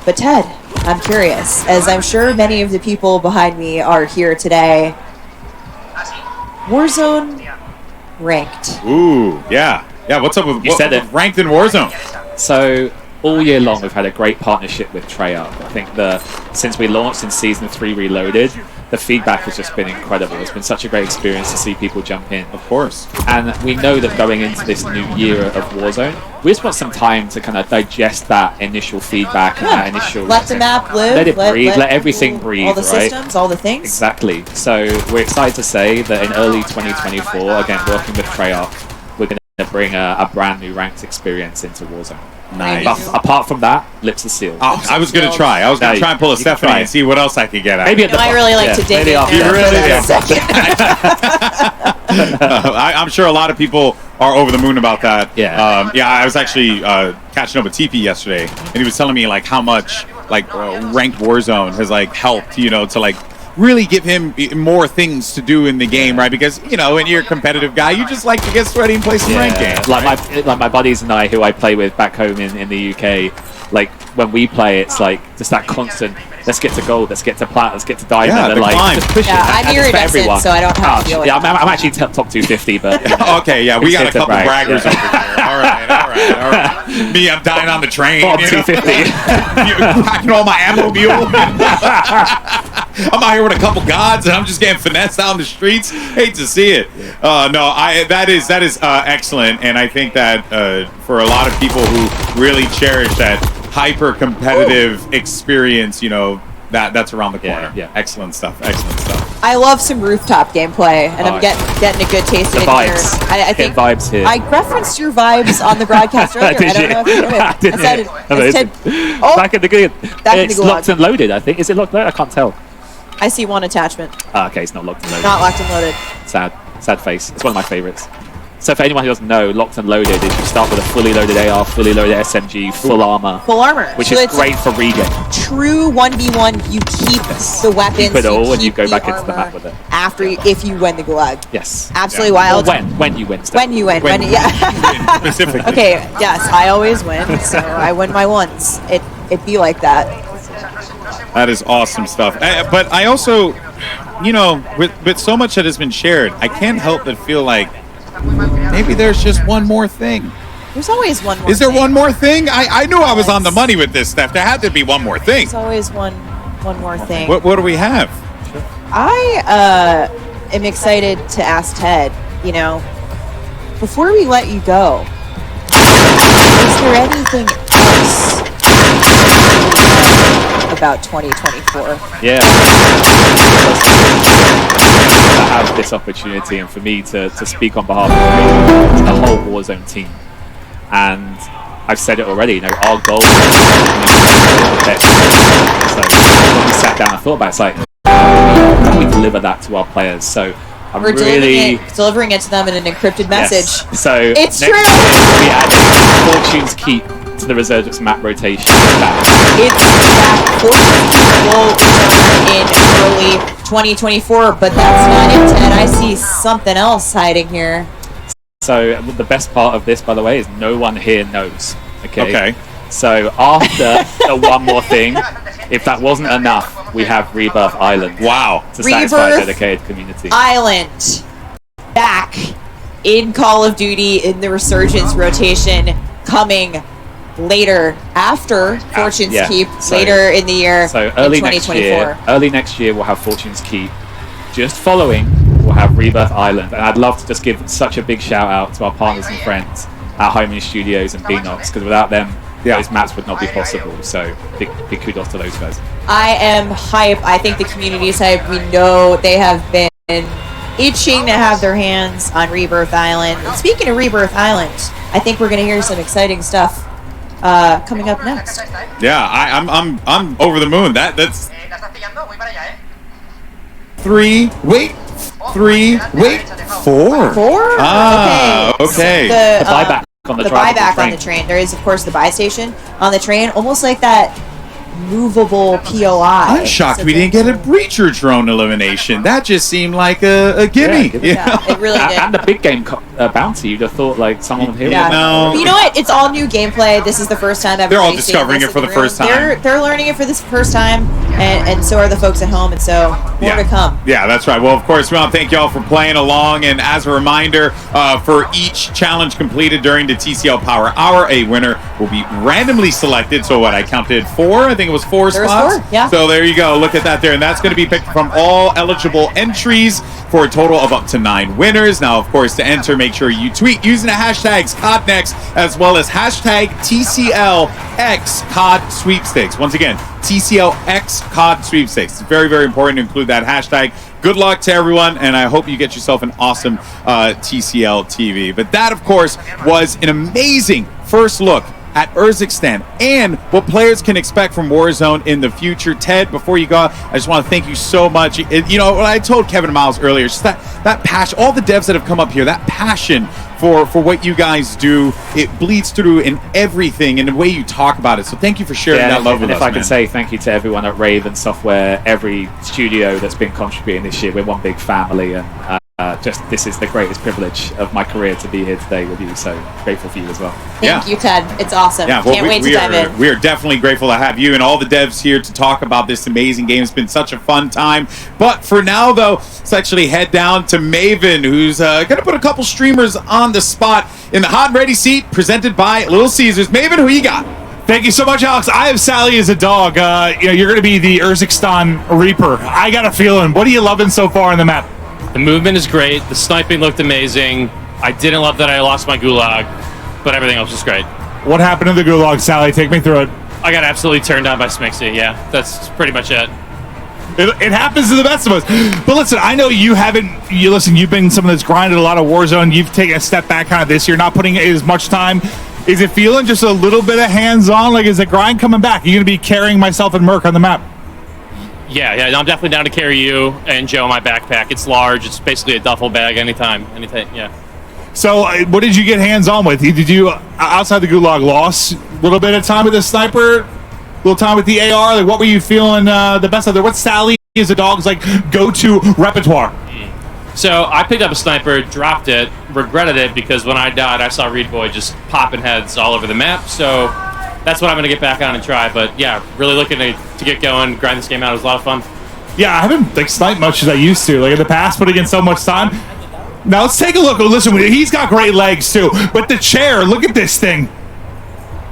S6: But Ted, I'm curious, as I'm sure many of the people behind me are here today, Warzone ranked.
S4: Ooh, yeah. Yeah, what's up with ranked in Warzone?
S9: So all year long we've had a great partnership with Treyarch. I think since we launched in Season 3 Reloaded, the feedback has just been incredible. It's been such a great experience to see people jump in.
S4: Of course.
S9: And we know that going into this new year of Warzone, we just want some time to kind of digest that initial feedback and that initial...
S6: Let the map live.
S9: Let it breathe. Let everything breathe,
S6: all the
S9: right?
S6: systems, all the things.
S9: Exactly. So we're excited to say that in early 2024, again, working with Treyarch, we're going to bring a brand new ranked experience into Warzone.
S4: Nice.
S9: But apart from that, lips are sealed.
S4: Oh, I was going to try. I was going to try and pull a Stephanie and see what else I could get at.
S9: Maybe at the
S6: I really like to dig in there.
S4: You really
S6: for
S4: did. I'm sure a lot of people are over the moon about that.
S9: Yeah.
S4: Yeah, I was actually catching up with TP yesterday, and he was telling me like how much ranked Warzone has like helped, to like really give him more things to do in the game, right? Because when you're a competitive guy, you just like to get sweaty and play some ranked games.
S9: Like my buddies and I, who I play with back home in the UK, like when we play, it's like just that constant. Let's get to gold. Let's get to plat. Let's get to diamond. And like just push it.
S6: I'm iridescent, so I don't have to deal with
S9: it. I'm actually top 250, but
S4: okay, yeah, we got a couple braggers over here. All right. Me, I'm dying on the train.
S9: Bottom 250.
S4: Packing all my ammo mule. I'm out here with a couple gods, and I'm just getting finessed out in the streets. Hate to see it. That is excellent, and I think that for a lot of people who really cherish that hyper competitive experience, that's around the corner.
S9: Yeah.
S4: Excellent stuff. Excellent stuff.
S6: I love some rooftop gameplay, and I'm getting a good taste of it
S9: vibes.
S6: here. I think
S9: vibes here.
S6: I referenced your vibes on the broadcast earlier. I don't know if you did. I said,
S9: back in the good. It's locked and loaded, I think. Is it locked and loaded? I can't tell.
S6: I see one attachment.
S9: Okay, it's not locked and loaded.
S6: Not locked and loaded.
S9: Sad face. It's one of my favorites. So for anyone who doesn't know, locked and loaded is you start with a fully loaded AR, fully loaded SMG, full armor.
S6: Full armor.
S9: Which
S6: So
S9: is
S6: it's
S9: great for regame.
S6: True 1v1. You keep the weapons.
S9: Keep it all and you
S6: keep
S9: go
S6: the
S9: back into the
S6: armor
S9: map with it.
S6: after if you win the gulag.
S9: Yes.
S6: Absolutely wild.
S9: Well, when you win.
S6: When you win. Yeah.
S4: Specifically.
S6: Okay. Yes, I always win, so I win my ones. It be like that.
S4: That is awesome stuff. But I also, with so much that has been shared, I can't help but feel like maybe there's just one more thing.
S6: There's always one more
S4: Is there
S6: thing.
S4: one more thing? I knew I was on the money with this stuff. There had to be one more thing.
S6: There's always one more thing.
S4: What do we have?
S6: I am excited to ask Ted, before we let you go, is there anything else about 2024?
S9: Yeah. To have this opportunity and for me to speak on behalf of the whole Warzone team. And I've said it already, our goal is so when we sat down and thought about it, it's like, how do we deliver that to our players? So
S6: We're delivering it to them in an encrypted message.
S9: Yes. So
S6: it's
S9: next
S6: true.
S9: year we added Fortune's Keep to the Resurgence map rotation.
S6: It's back. Will return in early 2024, but that's not it, Ted. I see something else hiding here.
S9: So the best part of this, by the way, is no one here knows.
S4: Okay.
S9: So after the one more thing, if that wasn't enough, we have Rebirth Island.
S4: Wow.
S9: To satisfy a dedicated community.
S6: Island back in Call of Duty in the Resurgence rotation, coming later after Fortune's Keep, later in the year.
S9: So early
S6: in 2024.
S9: Early next year, we'll have Fortune's Keep. Just following, we'll have Rebirth Island, and I'd love to just give such a big shout out to our partners and friends at Homing Studios and Beanox, because without them, those maps would not be possible. So big kudos to those guys.
S6: I am hype. I think the community's hype. We know they have been itching to have their hands on Rebirth Island. And speaking of Rebirth Island, I think we're going to hear some exciting stuff coming up next.
S4: Yeah, I'm over the moon. That's 3. Wait, 4.
S6: 4?
S4: Ah, okay.
S9: The buyback on the
S6: buyback on the train. There is, of course, the buy station on the train, almost like that movable POI.
S4: I'm shocked we didn't get a breacher drone elimination. That just seemed like a gimme.
S6: Yeah, it really did.
S9: And the big game bounty, you'd have thought like someone here.
S6: Yeah. But you know what? It's all new gameplay. This is the first time
S4: They're all discovering it for the first time.
S6: They're learning it for this first time, and so are the folks at home, and so more to come.
S4: Yeah, that's right. Well, of course, we want to thank y'all for playing along. And as a reminder, for each challenge completed during the TCL Power Hour, a winner will be randomly selected. So what, I counted 4? I think it was 4
S6: There was
S4: spots.
S6: 4, yeah.
S4: So there you go. Look at that there. And that's going to be picked from all eligible entries for a total of up to 9 winners. Now, of course, to enter, make sure you tweet using the hashtags CODNext as well as hashtag TCLX Sweepstakes. Once again, TCLX COD Sweepstakes. It's very, very important to include that hashtag. Good luck to everyone, and I hope you get yourself an awesome TCL TV. But that, of course, was an amazing first look at Urzikstan and what players can expect from Warzone in the future. Ted, before you go, I just want to thank you so much. You know, what I told Kevin Miles earlier, just that passion, all the devs that have come up here, that passion for what you guys do, it bleeds through in everything and the way you talk about it. So thank you for sharing that love with us,
S9: if I can say thank you to everyone at Raven Software, every studio that's been contributing this year. We're one big family, and just this is the greatest privilege of my career to be here today with you. So grateful for you as well.
S6: Thank you, Ted. It's awesome.
S4: Yeah, well,
S6: Can't wait to dive in.
S4: We are definitely grateful to have you and all the devs here to talk about this amazing game. It's been such a fun time. But for now, though, let's actually head down to Maven, who's going to put a couple streamers on the spot in the hot and ready seat, presented by Little Caesars. Maven, who you got?
S12: Thank you so much, Alex. I have Sally as a dog. You're going to be the Urzikstan Reaper. I got a feeling. What are you loving so far on the map?
S13: The movement is great. The sniping looked amazing. I didn't love that I lost my gulag, but everything else was great.
S12: What happened in the gulag, Sally? Take me through it.
S13: I got absolutely turned down by Smixy. Yeah, that's pretty much it.
S12: It happens to the best of us. But listen, I know you haven't. You've been someone that's grinded a lot of Warzone. You've taken a step back kind of this year, not putting as much time. Is it feeling just a little bit of hands-on? Like, is the grind coming back? Are you going to be carrying myself and Merc on the map?
S13: Yeah, I'm definitely down to carry you and Joe in my backpack. It's large. It's basically a duffel bag anytime, yeah.
S12: So what did you get hands-on with? Did you, outside the gulag, lost a little bit of time with the sniper, a little time with the AR? Like, what were you feeling the best of there? What's Sally as a dog's like go-to repertoire?
S13: So I picked up a sniper, dropped it, regretted it because when I died, I saw Reed Boy just popping heads all over the map. So that's what I'm going to get back on and try. But yeah, really looking to get going, grind this game out. It was a lot of fun.
S12: Yeah, I haven't sniped much as I used to. Like in the past, putting in so much time. Now let's take a look. Listen, he's got great legs too. But the chair, look at this thing.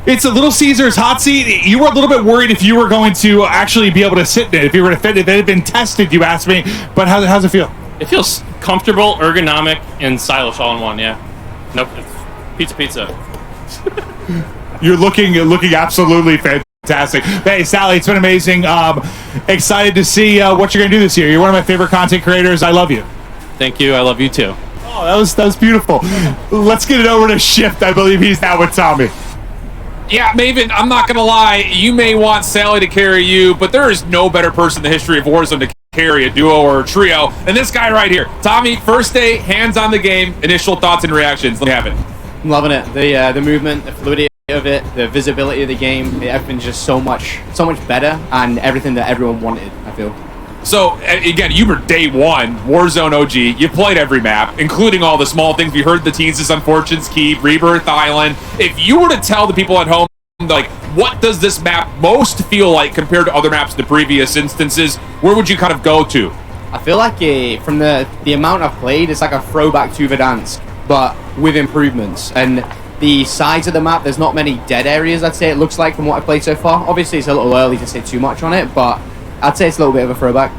S12: It's a Little Caesars hot seat. You were a little bit worried if you were going to actually be able to sit in it. If you were to fit it, if it had been tested, you asked me. But how's it feel?
S13: It feels comfortable, ergonomic, and stylish all in one. Yeah. Nope. Pizza.
S12: You're looking absolutely fantastic. Hey, Sally, it's been amazing. Excited to see what you're going to do this year. You're one of my favorite content creators. I love you.
S13: Thank you. I love you too.
S12: Oh, that was beautiful. Let's get it over to Shift. I believe he's now with Tommy.
S17: Yeah, Maven, I'm not going to lie. You may want Sally to carry you, but there is no better person in the history of Warzone to carry a duo or a trio than this guy right here. Tommy, first day, hands on the game, initial thoughts and reactions. Let me have it.
S23: I'm loving it. The movement, the fluidity of it, the visibility of the game, everything's just so much better, and everything that everyone wanted, I feel.
S17: So, again, you were day one, Warzone OG. You played every map, including all the small things. We heard the Teens' Unfortunate's Keep, Rebirth Island. If you were to tell the people at home, like, what does this map most feel like compared to other maps in the previous instances, where would you kind of go to?
S23: I feel like from the amount I've played, it's like a throwback to Verdansk, but with improvements. And the size of the map, there's not many dead areas, I'd say it looks like, from what I've played so far. Obviously, it's a little early to say too much on it, but I'd say it's a little bit of a throwback.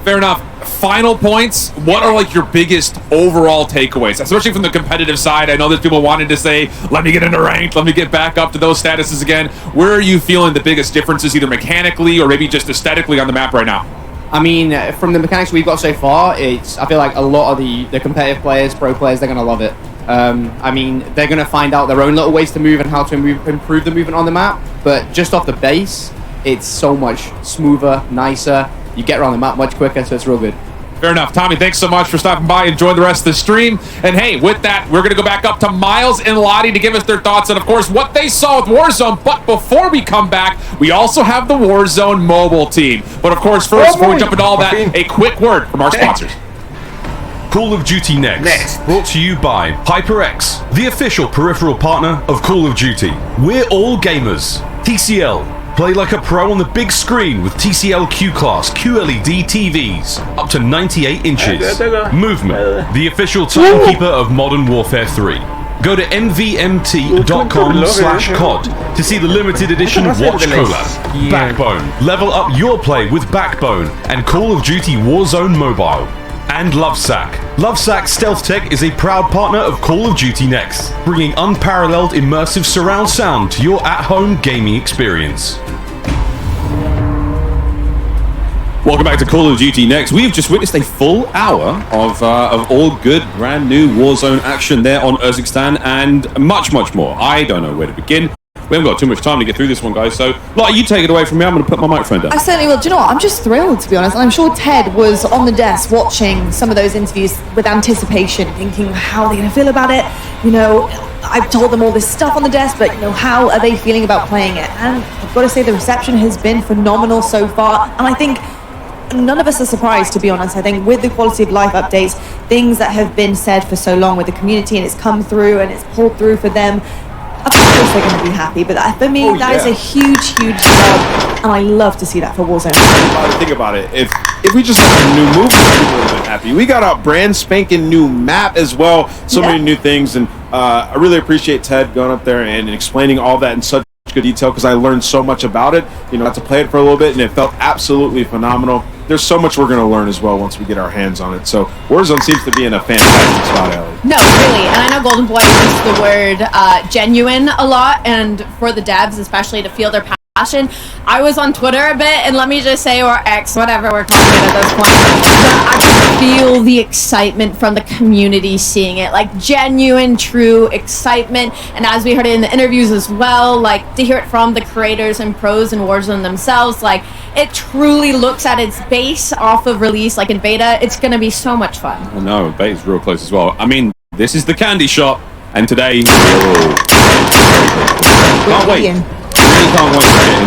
S17: Fair enough. Final points, what are like your biggest overall takeaways, especially from the competitive side? I know there's people wanting to say, let me get into ranked, let me get back up to those statuses again. Where are you feeling the biggest differences, either mechanically or maybe just aesthetically on the map right now?
S23: I mean, from the mechanics we've got so far, I feel like a lot of the competitive players, pro players, they're going to love it. I mean, they're going to find out their own little ways to move and how to improve the movement on the map, but just off the base, it's so much smoother, nicer. You get around the map much quicker, so it's real good.
S17: Fair enough. Tommy, thanks so much for stopping by. Enjoy the rest of the stream. And hey, with that, we're going to go back up to Miles and Lottie to give us their thoughts on, of course, what they saw with Warzone. But before we come back, we also have the Warzone mobile team. But of course, first, before we jump into all that, a quick word from our sponsors.
S11: Call of Duty Next, brought to you by HyperX, the official peripheral partner of Call of Duty. We're all gamers. TCL. Play like a pro on the big screen with TCL Q-Class QLED TVs, up to 98 inches. Movement, the official timekeeper of Modern Warfare 3. Go to mvmt.com/COD to see the limited edition Watch collab. Backbone, level up your play with Backbone and Call of Duty Warzone Mobile. And Lovesack. Lovesack Stealth Tech is a proud partner of Call of Duty Next, bringing unparalleled immersive surround sound to your at-home gaming experience.
S15: Welcome back to Call of Duty Next. We've just witnessed a full hour of all good, brand new Warzone action there on Urzikstan and much, much more. I don't know where to begin. We haven't got too much time to get through this one, guys. So, Lottie, you take it away from me. I'm going to put my microphone down.
S10: I certainly will. Do you know what? I'm just thrilled, to be honest. And I'm sure Ted was on the desk watching some of those interviews with anticipation, thinking how are they going to feel about it. You know, I've told them all this stuff on the desk, but, you know, how are they feeling about playing it? And I've got to say the reception has been phenomenal so far. And I think none of us are surprised, to be honest. I think with the quality of life updates, things that have been said for so long with the community, and it's come through and it's pulled through for them, of course they're going to be happy. But for me, that is a huge, huge job, and I love to see that for Warzone.
S7: Think about it. If we just had a new movie, people would have been happy. We got a brand spanking new map as well. So many new things, and I really appreciate Ted going up there and explaining all that in such good detail, because I learned so much about it. You know, I got to play it for a little bit, and it felt absolutely phenomenal. There's so much we're going to learn as well once we get our hands on it. So Warzone seems to be in a fantastic spot, Ellie.
S16: No, really. And I know Golden Boy uses the word genuine a lot, and for the devs, especially, to feel their passion. I was on Twitter a bit, and let me just say, or X, whatever we're calling it at this point, but I could feel the excitement from the community seeing it, like genuine, true excitement. And as we heard it in the interviews as well, like to hear it from the creators and pros in Warzone themselves, like it truly looks at its base off of release, like in beta. It's going to be so much fun.
S15: I know, beta's real close as well. I mean, this is the candy shop, and today we're can't wait. Really can't wait to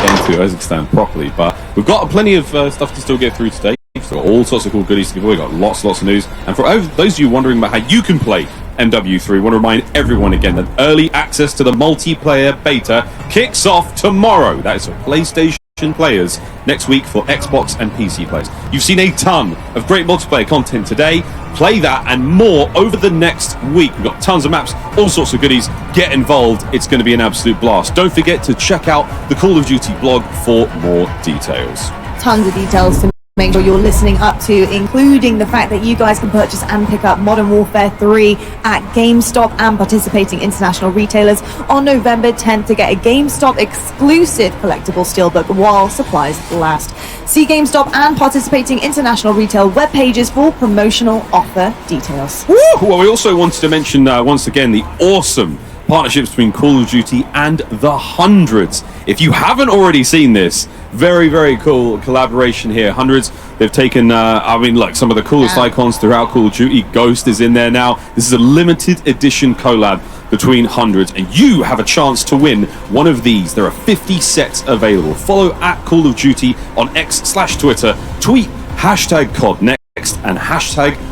S15: get into Urzikstan properly, but we've got plenty of stuff to still get through today. We've got all sorts of cool goodies to give away. We've got lots of news. And for those of you wondering about how you can play MW3, I want to remind everyone again that early access to the multiplayer beta kicks off tomorrow. That is for PlayStation players, next week for Xbox and PC players. You've seen a ton of great multiplayer content today. Play that and more over the next week. We've got tons of maps, all sorts of goodies. Get involved. It's going to be an absolute blast. Don't forget to check out the Call of Duty blog for more details.
S10: Tons of details to make sure you're listening up to, including the fact that you guys can purchase and pick up Modern Warfare 3 at GameStop and participating international retailers on November 10th to get a GameStop exclusive collectible steelbook while supplies last. See GameStop and participating international retail web pages for promotional offer details.
S15: Woo! Well, we also wanted to mention once again the awesome partnerships between Call of Duty and the Hundreds. If you haven't already seen this, very, very cool collaboration here. Hundreds, they've taken, some of the coolest icons throughout Call of Duty. Ghost is in there now. This is a limited edition collab between Hundreds, and you have a chance to win one of these. There are 50 sets available. Follow at Call of Duty on X/Twitter. Tweet #CODNext and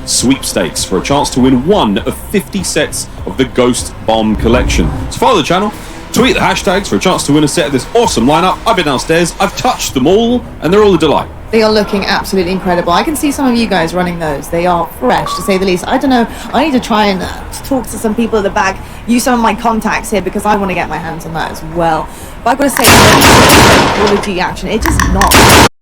S15: #sweepstakes for a chance to win one of 50 sets of the Ghost Bomb collection. So follow the channel, tweet the hashtags for a chance to win a set of this awesome lineup. I've been downstairs, I've touched them all, and they're all a delight.
S10: They are looking absolutely incredible. I can see some of you guys running those. They are fresh, to say the least. I don't know, I need to try and talk to some people at the back, use some of my contacts here, because I want to get my hands on that as well. But I've got to say, Call of Duty action, it does not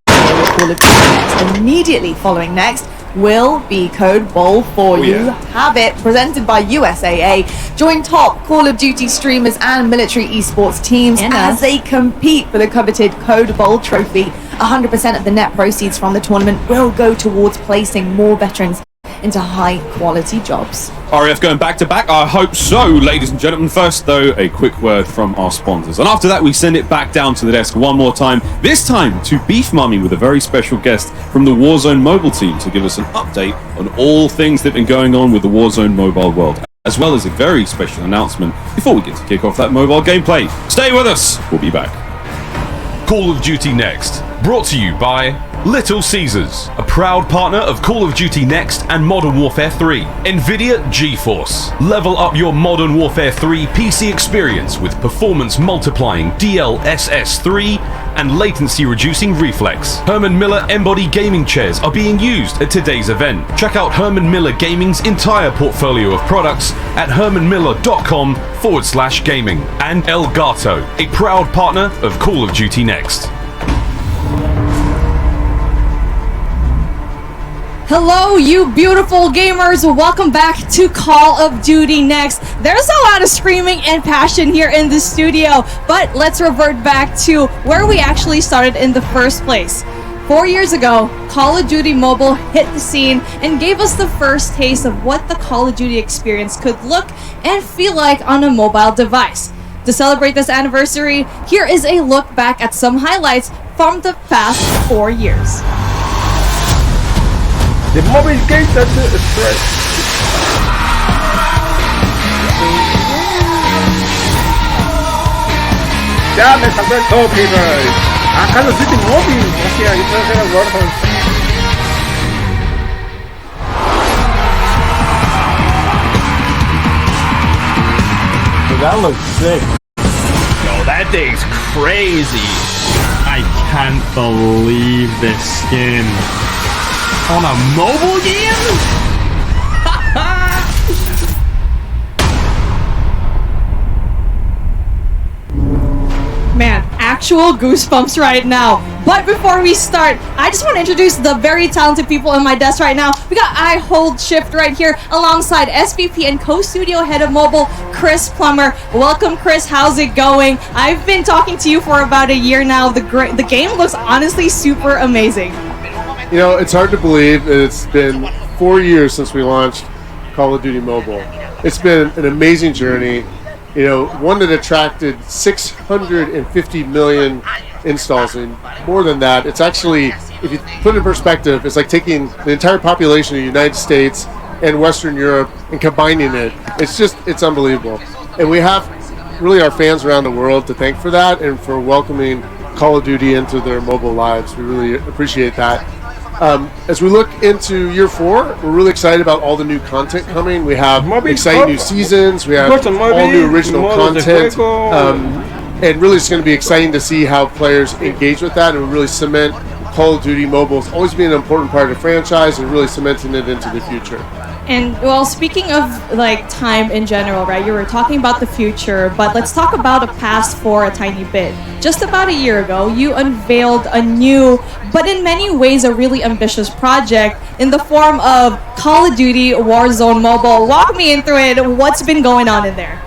S10: with Call of Duty Next. Immediately following Next will be Code Bowl for you. Have it, presented by USAA. Join top Call of Duty streamers and military esports teams as they compete for the coveted Code Bowl trophy. 100% of the net proceeds from the tournament will go towards placing more veterans into high quality jobs.
S15: RAF going back to back? I hope so, ladies and gentlemen. First, though, a quick word from our sponsors. And after that, we send it back down to the desk one more time, this time to Beef Mummy with a very special guest from the Warzone mobile team to give us an update on all things that have been going on with the Warzone mobile world, as well as a very special announcement before we get to kick off that mobile gameplay. Stay with us. We'll be back.
S11: Call of Duty Next, brought to you by Little Caesars, a proud partner of Call of Duty Next and Modern Warfare 3. Nvidia GeForce. Level up your Modern Warfare 3 PC experience with performance multiplying DLSS 3 and latency reducing reflex. Herman Miller Embody gaming chairs are being used at today's event. Check out Herman Miller Gaming's entire portfolio of products at hermanmiller.com/gaming. And Elgato, a proud partner of Call of Duty Next.
S2: Hello, you beautiful gamers. Welcome back to Call of Duty Next. There's a lot of screaming and passion here in the studio, but let's revert back to where we actually started in the first place. 4 years ago, Call of Duty Mobile hit the scene and gave us the first taste of what the Call of Duty experience could look and feel like on a mobile device. To celebrate this anniversary, here is a look back at some highlights from the past 4 years.
S5: The mobile game that's a stress. Ya me saltó el toque, bro. Acá lo Duty móvil. O sea, yo puedo hacer el Warzone.
S3: So that looks sick.
S14: Yo, that thing's crazy. I can't believe this skin. On a mobile game?
S2: Man, actual goosebumps right now. But before we start, I just want to introduce the very talented people on my desk right now. We got I Hold Shift right here alongside SVP and co-studio head of mobile, Chris Plummer. Welcome, Chris. How's it going? I've been talking to you for about a year now. The game looks honestly super amazing.
S19: You know, it's hard to believe it's been 4 years since we launched Call of Duty Mobile. It's been an amazing journey, you know, one that attracted 650 million installs, and more than that. It's actually, if you put it in perspective, it's like taking the entire population of the United States and Western Europe and combining it. It's unbelievable. And we have really our fans around the world to thank for that and for welcoming Call of Duty into their mobile lives. We really appreciate that. As we look into year 4, we're really excited about all the new content coming. We have exciting new seasons. We have all new original content. And really it's going to be exciting to see how players engage with that and really cement Call of Duty Mobile as always being an important part of the franchise and really cementing it into the future.
S2: And well, speaking of like time in general, right? You were talking about the future, but let's talk about the past for a tiny bit. Just about a year ago, you unveiled a new, but in many ways a really ambitious project in the form of Call of Duty Warzone Mobile. Walk me in through it. What's been going on in there?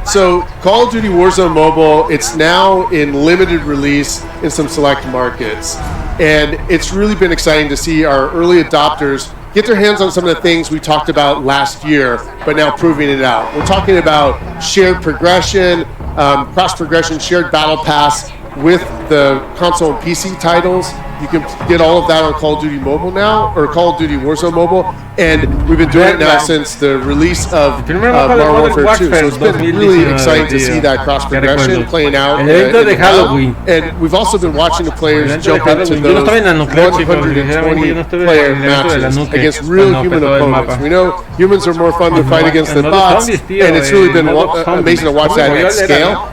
S19: So Call of Duty Warzone Mobile, it's now in limited release in some select markets. And it's really been exciting to see our early adopters get their hands on some of the things we talked about last year, but now proving it out. We're talking about shared progression, cross-progression, shared battle pass with the console and PC titles. You can get all of that on Call of Duty Mobile now, or Call of Duty Warzone Mobile, and we've been doing it now since the release of Modern Warfare 2. So it's been really exciting to see that cross-progression playing out. And we've also been watching the players jump into those 120-player matches against real human opponents. We know humans are more fun to fight against than bots, and it's really been amazing to watch that at scale.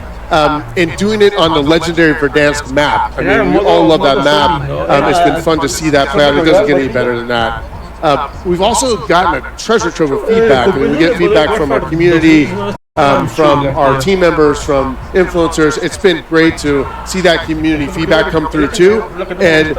S19: And doing it on the legendary Verdansk map. I mean, we all love that map. It's been fun to see that play out. It doesn't get any better than that. We've also gotten a treasure trove of feedback. I mean, we get feedback from our community, from our team members, from influencers. It's been great to see that community feedback come through too. And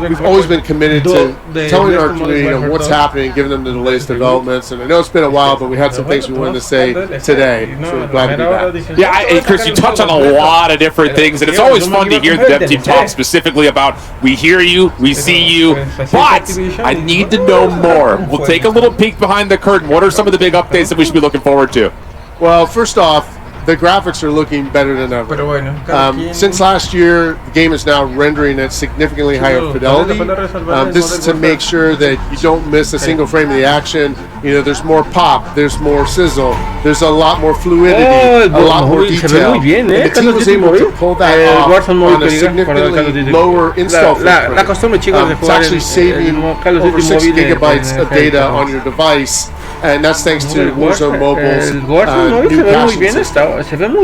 S19: we've always been committed to telling our community what's happening, giving them the latest developments. And I know it's been a while, but we had some things we wanted to say today. So we're glad to be back.
S17: Yeah, Chris, you touch on a lot of different things, and it's always fun to hear the dev team talk specifically about we hear you, we see you, but I need to know more. We'll take a little peek behind the curtain. What are some of the big updates that we should be looking forward to?
S19: Well, first off, the graphics are looking better than ever. Since last year, the game is now rendering at significantly higher fidelity. This is to make sure that you don't miss a single frame of the action. There's more pop, there's more sizzle, there's a lot more fluidity, a lot more detail. And the team was able to pull that off on a significantly lower install footprint. It's actually saving over 6 gigabytes of data on your device. And that's thanks to Warzone Mobile's new caching system.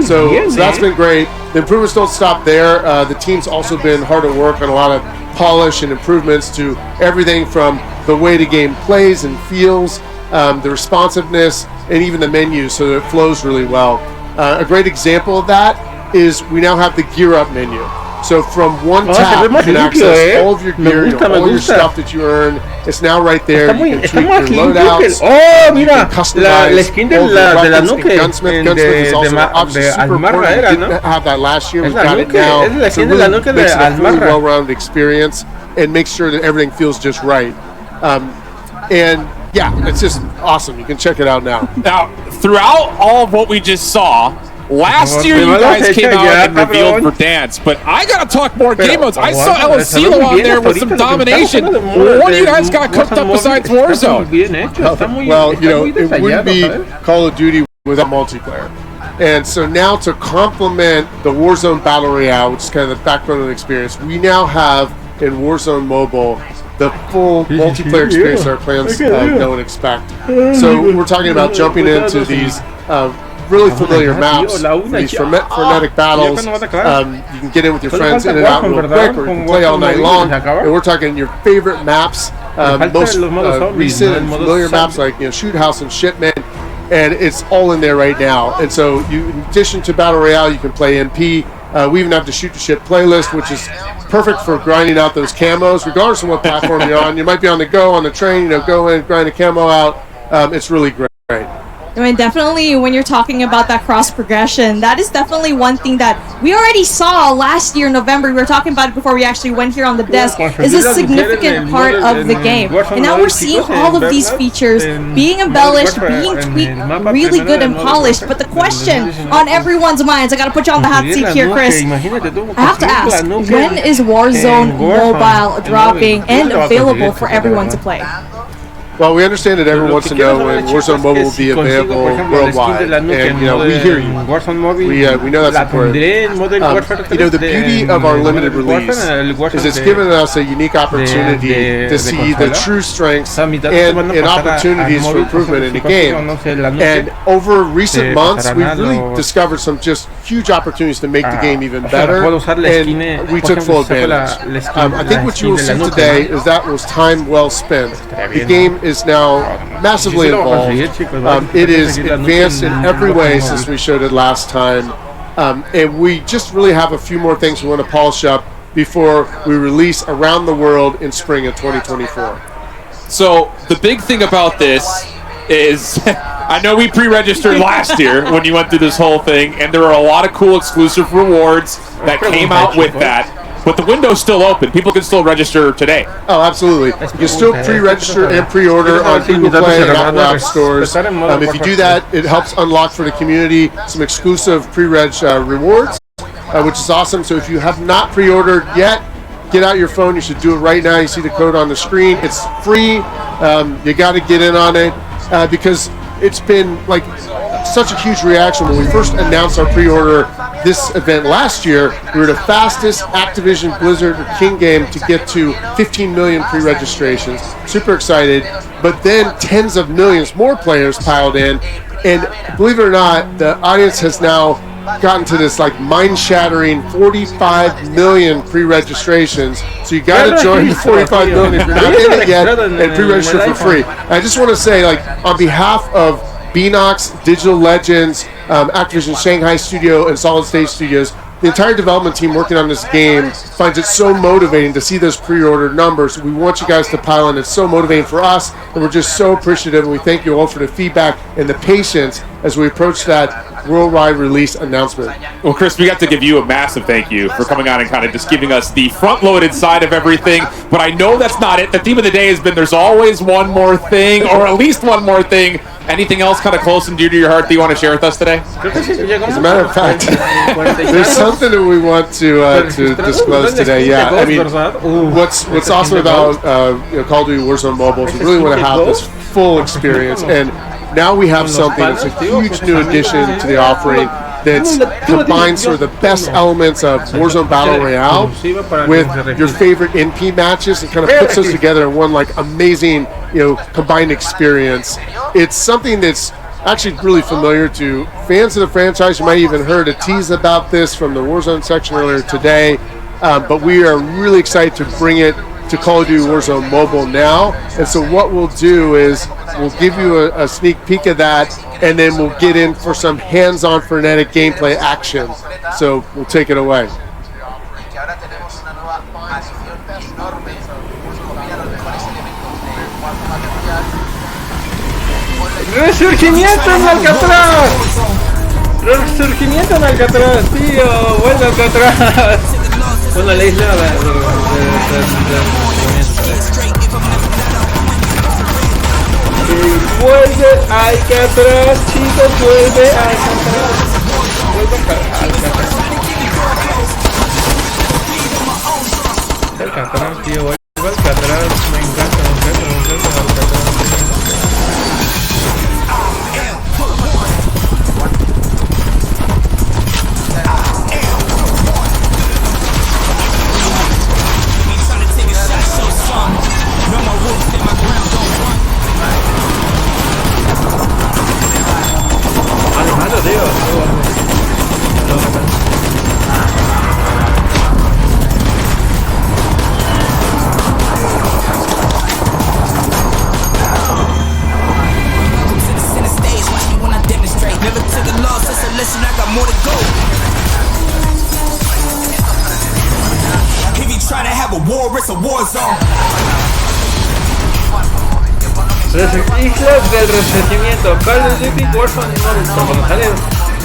S19: So that's been great. The improvements don't stop there. The team's also been hard at work on a lot of polish and improvements to everything from the way the game plays and feels, the responsiveness, and even the menu, so that it flows really well. A great example of that is we now have the Gear Up menu. So from one tap, you can access all of your gear, all your stuff that you earn. It's now right there. You can tweak your loadouts. You can customize all the weapons and Gunsmith. Gunsmith is also obviously super important. We didn't have that last year. We've got it now. So it really makes it a really well-rounded experience and makes sure that everything feels just right. And yeah, it's just awesome. You can check it out now.
S17: Now, throughout all of what we just saw, last year you guys came out and revealed Verdansk, but I gotta talk more game modes. I saw LSClo on there with some domination. What do you guys got cooked up besides Warzone?
S19: Well, it wouldn't be Call of Duty without multiplayer. And so now to complement the Warzone Battle Royale, which is kind of the backbone of the experience, we now have in Warzone Mobile the full multiplayer experience our plans know and expect. So we're talking about jumping into these really familiar maps, these frenetic battles. You can get in with your friends in and out real quick, or you can play all night long. And we're talking your favorite maps, most recent and familiar maps like Shoot House and Shipment, and it's all in there right now. And so in addition to Battle Royale, you can play MP. We even have the Shoot to Ship playlist, which is perfect for grinding out those camos, regardless of what platform you're on. You might be on the go, on the train, go in, grind a camo out. It's really great.
S2: I mean, definitely when you're talking about that cross progression, that is definitely one thing that we already saw last year in November. We were talking about it before we actually went here on the desk. Is a significant part of the game. And now we're seeing all of these features being embellished, being tweaked, really good and polished. But the question on everyone's minds, I gotta put you on the hot seat here, Chris. I have to ask, when is Warzone Mobile dropping and available for everyone to play?
S19: Well, we understand that everyone wants to know when Warzone Mobile will be available worldwide, and we hear you. We know that's important. The beauty of our limited release is it's given us a unique opportunity to see the true strengths and opportunities for improvement in the game. And over recent months, we've really discovered some just huge opportunities to make the game even better, and we took full advantage. I think what you will see today is that was time well spent. The game is now massively involved. It is advanced in every way since we showed it last time. And we just really have a few more things we want to polish up before we release around the world in spring of 2024.
S17: So the big thing about this is I know we pre-registered last year when you went through this whole thing, and there are a lot of cool exclusive rewards that came out with that. But the window's still open. People can still register today.
S19: Oh, absolutely. You can still pre-register and pre-order on Google Play and Apple App stores. If you do that, it helps unlock for the community some exclusive pre-reg rewards, which is awesome. So if you have not pre-ordered yet, get out your phone. You should do it right now. You see the code on the screen. It's free. You got to get in on it because it's been like such a huge reaction when we first announced our pre-order this event last year. We were the fastest Activision Blizzard King game to get to 15 million pre-registrations. Super excited. But then tens of millions more players piled in, and believe it or not, the audience has now gotten to this like mind-shattering 45 million pre-registrations. So you got to join the 45 million if you're not in it yet and pre-register for free. I just want to say, like, on behalf of Beanox, Digital Legends, Activision Shanghai Studio, and Solid State Studios. The entire development team working on this game finds it so motivating to see those pre-order numbers. We want you guys to pile in. It's so motivating for us, and we're just so appreciative, and we thank you all for the feedback and the patience as we approach that worldwide release announcement.
S17: Well, Chris, we got to give you a massive thank you for coming on and kind of just giving us the front-loaded side of everything, but I know that's not it. The theme of the day has been there's always one more thing, or at least one more thing. Anything else kind of close and dear to your heart that you want to share with us today?
S19: As a matter of fact, there's something that we want to disclose today. Yeah, I mean, what's awesome about Call of Duty Warzone Mobile is we really want to have this full experience, and now we have something that's a huge new addition to the offering that combines sort of the best elements of Warzone Battle Royale with your favorite NP matches and kind of puts those together in one like amazing, combined experience. It's something that's actually really familiar to fans of the franchise. You might even heard a tease about this from the Warzone section earlier today, but we are really excited to bring it to Call of Duty Warzone Mobile now. And so what we'll do is we'll give you a sneak peek of that, and then we'll get in for some hands-on frenetic gameplay action. So we'll take it away.
S5: ¡Resurgimiento en Alcatraz! ¡Resurgimiento en Alcatraz, tío! ¡Vuelve a Alcatraz! Bueno, la isla vuelve a Alcatraz, chicos, vuelve a Alcatraz. Vuelve a Alcatraz. Alcatraz, tío, vuelve a Alcatraz. Me encanta Alcatraz. Islas del Resurgimiento, Call of Duty Warzone cuando sale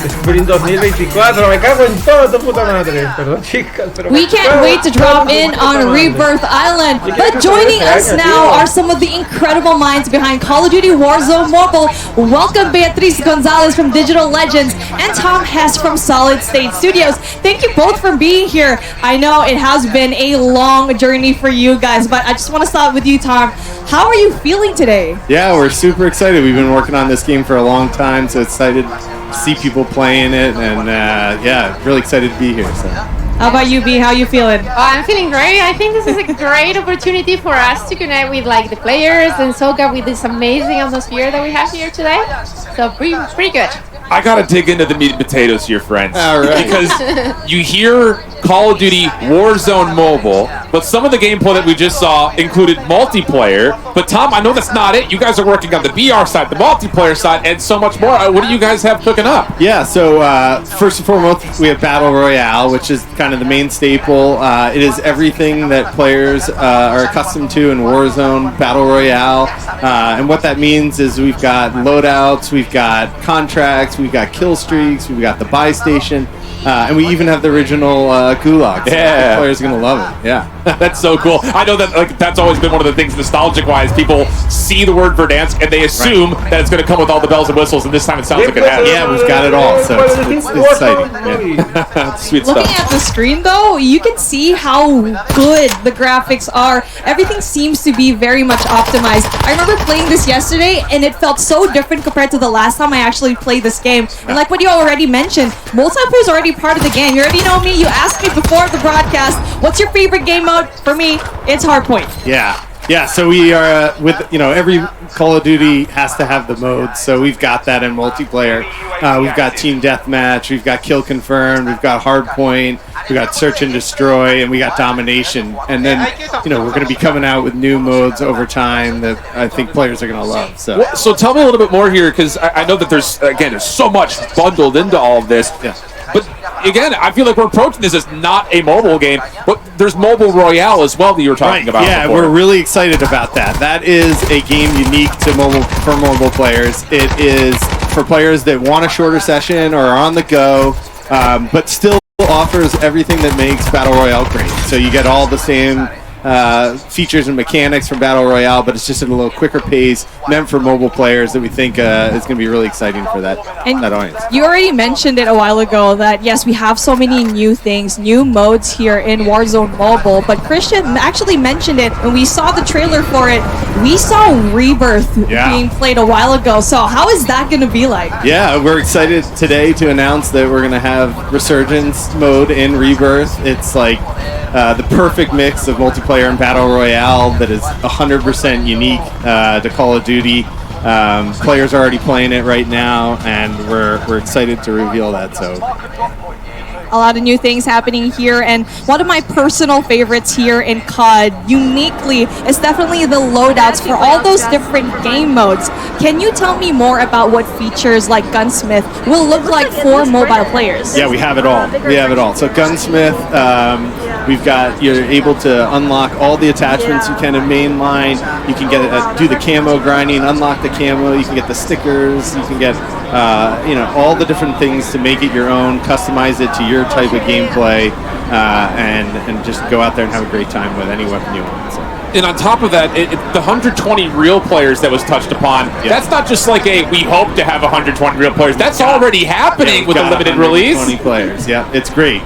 S5: Sprint 2024, me cago en toda tu puta madre. Perdón, chicas, pero
S2: we can't wait to drop in on Rebirth Island. But joining us now are some of the incredible minds behind Call of Duty Warzone Mobile. Welcome Beatriz Gonzalez from Digital Legends and Tom Hess from Solid State Studios. Thank you both for being here. I know it has been a long journey for you guys, but I just want to start with you, Tom. How are you feeling today?
S1: Yeah, we're super excited. We've been working on this game for a long time, so excited to see people playing it, and yeah, really excited to be here. So.
S2: How about you, B? How you feeling?
S8: I'm feeling great. I think this is a great opportunity for us to connect with the players and soak up with this amazing atmosphere that we have here today. So pretty good.
S17: I gotta dig into the meat and potatoes here, friends.
S1: All right.
S17: Because you hear Call of Duty Warzone Mobile, but some of the gameplay that we just saw included multiplayer. But Tom, I know that's not it. You guys are working on the BR side, the multiplayer side, and so much more. What do you guys have cooking up?
S1: Yeah, so first and foremost, we have Battle Royale, which is kind of the main staple. It is everything that players are accustomed to in Warzone Battle Royale. And what that means is we've got loadouts, we've got contracts, we've got kill streaks, we've got the buy station, and we even have the original Gulag. So
S17: yeah,
S1: the players are gonna love it. Yeah,
S17: that's so cool. I know that that's always been one of the things nostalgic-wise. People see the word Verdansk and they assume that it's gonna come with all the bells and whistles, and this time it sounds like it has.
S1: Yeah, we've got it all. So it's exciting.
S17: Yeah. Sweet
S2: Looking
S17: stuff.
S2: at the screen, though, you can see how good the graphics are. Everything seems to be very much optimized. I remember playing this yesterday, and it felt so different compared to the last time I actually played this game. And like what you already mentioned, multiplayer is already part of the game. You already know me. You asked me before the broadcast, what's your favorite game mode? For me, it's Hardpoint.
S1: Yeah, so we are with every Call of Duty has to have the modes, so we've got that in multiplayer. We've got Team Deathmatch, we've got Kill Confirmed, we've got Hardpoint, we got search and destroy, and we got domination. And then, we're going to be coming out with new modes over time that I think players are going to love.
S17: So tell me a little bit more here, because I know that there's so much bundled into all of this.
S1: Yeah.
S17: But again, I feel like we're approaching this as not a mobile game, but there's Mobile Royale as well that you were talking about.
S1: Yeah,
S17: before.
S1: we're really excited about that. That is a game unique to mobile players. It is for players that want a shorter session or are on the go, but still offers everything that makes Battle Royale great. So you get all the same features and mechanics from Battle Royale, but it's just at a little quicker pace, meant for mobile players that we think is going to be really exciting for that audience.
S2: You already mentioned it a while ago that, yes, we have so many new things, new modes here in Warzone Mobile, but Christian actually mentioned it when we saw the trailer for it. We saw Rebirth being played a while ago, so how is that going to be like?
S1: Yeah, we're excited today to announce that we're going to have Resurgence mode in Rebirth. It's like the perfect mix of multiplayer and Battle Royale that is 100% unique to Call of Duty. Players are already playing it right now, and we're excited to reveal that. So
S2: a lot of new things happening here, and one of my personal favorites here in COD uniquely is definitely the loadouts for all those different game modes. Can you tell me more about what features like Gunsmith will look like for mobile players?
S1: Yeah, we have it all. So Gunsmith, you're able to unlock all the attachments you can in mainline. You can get do the camo grinding, unlock the camo. You can get the stickers. You can get all the different things to make it your own, customize it to your type of gameplay, and just go out there and have a great time with any weapon you want. So.
S17: And on top of that, the 120 real players that was touched upon, that's not just like we hope to have 120 real players. That's already happening with the limited release.
S1: 120 players, yeah, it's great.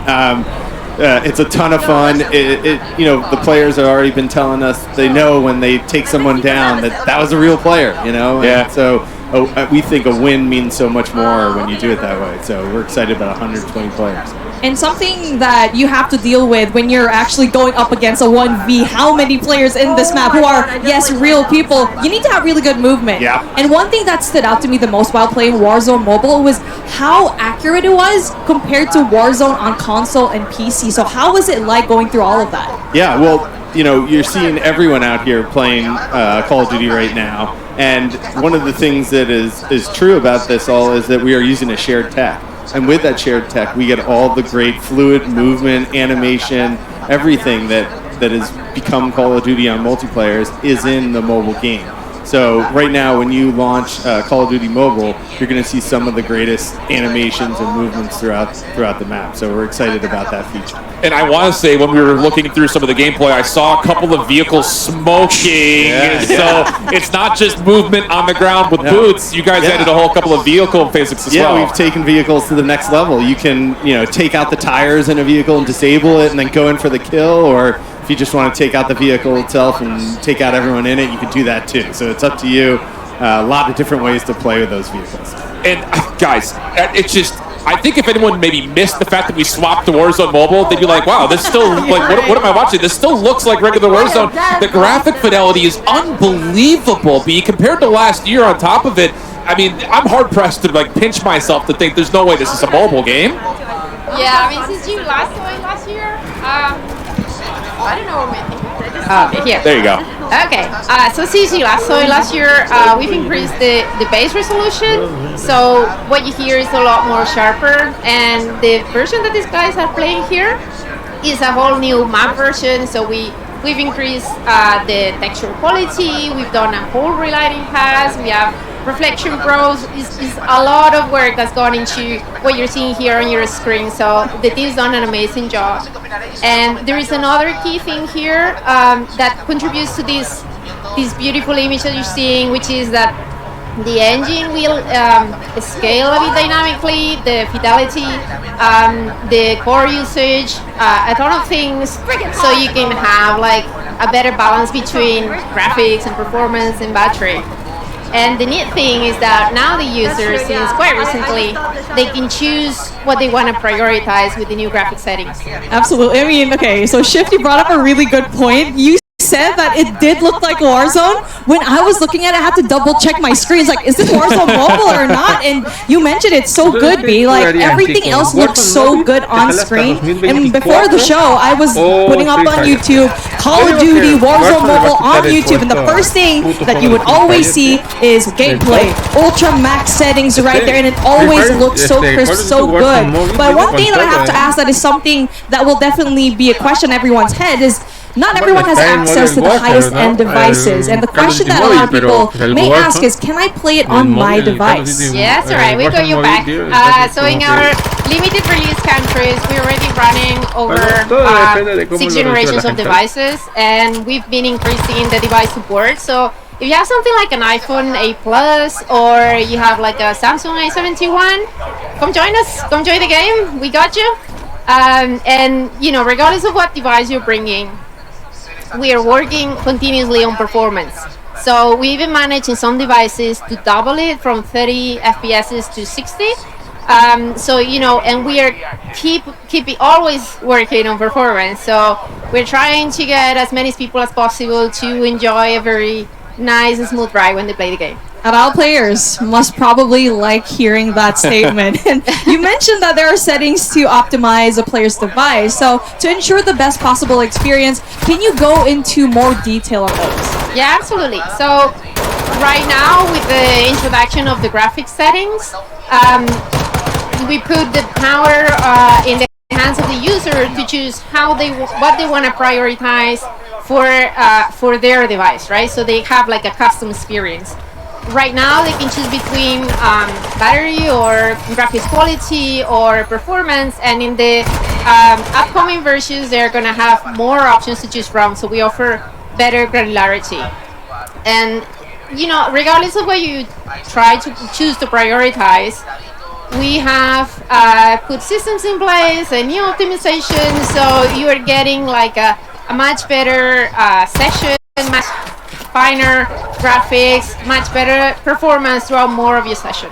S1: It's a ton of fun. The players have already been telling us they know when they take someone down that was a real player,
S17: Yeah.
S1: And so we think a win means so much more when you do it that way. So we're excited about 120 players.
S2: And something that you have to deal with when you're actually going up against a 1v, how many players in this map who are, yes, real people, you need to have really good movement.
S1: Yeah.
S2: And one thing that stood out to me the most while playing Warzone Mobile was how accurate it was compared to Warzone on console and PC. So how was it like going through all of that?
S1: Yeah, well, you're seeing everyone out here playing Call of Duty right now. And one of the things that is true about this all is that we are using a shared tech. And with that shared tech, we get all the great fluid movement, animation, everything that has become Call of Duty on multiplayers is in the mobile game. So right now, when you launch Call of Duty Mobile, you're going to see some of the greatest animations and movements throughout the map. So we're excited about that feature.
S17: And I want to say, when we were looking through some of the gameplay, I saw a couple of vehicles smoking. So it's not just movement on the ground with boots. You guys added a whole couple of vehicle physics as well.
S1: Yeah, we've taken vehicles to the next level. You can, take out the tires in a vehicle and disable it and then go in for the kill, or if you just want to take out the vehicle itself and take out everyone in it, you can do that too. So it's up to you. A lot of different ways to play with those vehicles.
S17: And guys, it's just, I think if anyone maybe missed the fact that we swapped to Warzone Mobile, they'd be like, wow, this still, like, what am I watching? This still looks like regular Warzone. The graphic fidelity is unbelievable, B, compared to last year on top of it. I mean, I'm hard-pressed to, pinch myself to think there's no way this is a mobile game.
S8: Yeah, I mean, since you last year, I don't know what here.
S17: There you go.
S8: Okay, so since you last saw it last year, we've increased the base resolution, so what you hear is a lot more sharper, and the version that these guys are playing here is a whole new map version, so we've increased the texture quality, we've done a whole relighting pass, we have Reflection Pros. Is a lot of work that's gone into what you're seeing here on your screen, so the team's done an amazing job. And there is another key thing here that contributes to this beautiful image that you're seeing, which is that the engine will scale a bit dynamically, the fidelity, the core usage, a ton of things, so you can have a better balance between graphics and performance and battery. And the neat thing is that now the users, since quite recently, they can choose what they want to prioritize with the new graphic settings.
S2: Absolutely. I mean, okay, so Shifty brought up a really good point. You said that it did look like Warzone, when I was looking at it, I had to double check my screens. Like, is this Warzone mobile or not? And you mentioned it's so good, B. Like, everything else looks so good on screen. And before the show, I was putting up on YouTube Call of Duty Warzone mobile on YouTube, and the first thing that you would always see is gameplay, ultra max settings right there, and it always looks so crisp, so good. But one thing that I have to ask that is something that will definitely be a question in everyone's head is not everyone has access to the highest end devices, and the question that a lot of people may ask is, can I play it on my device?
S8: Yes, alright, we got you back. So in our limited release countries, we're already running over 6 generations of devices, and we've been increasing the device support. So if you have something like an iPhone 8 Plus, or you have like a Samsung A71, come join us, come join the game, we got you. And you know, regardless of what device you're bringing, we are working continuously on performance. So we even managed in some devices to double it from 30 FPS to 60. So you know, and we are keeping always working on performance. So we're trying to get as many people as possible to enjoy a very nice and smooth ride when they play the game.
S2: And all players must probably like hearing that statement. And you mentioned that there are settings to optimize a player's device. So to ensure the best possible experience, can you go into more detail on those?
S8: Yeah, absolutely. So right now, with the introduction of the graphics settings, we put the power in the hands of the user to choose what they want to prioritize for their device, right? So they have like a custom experience. Right now, they can choose between battery or graphics quality or performance, and in the upcoming versions, they're gonna have more options to choose from. So we offer better granularity, and you know, regardless of what you try to choose to prioritize, we have put systems in place and new optimization, so you are getting like a much better session, much finer graphics, much better performance throughout more of your session.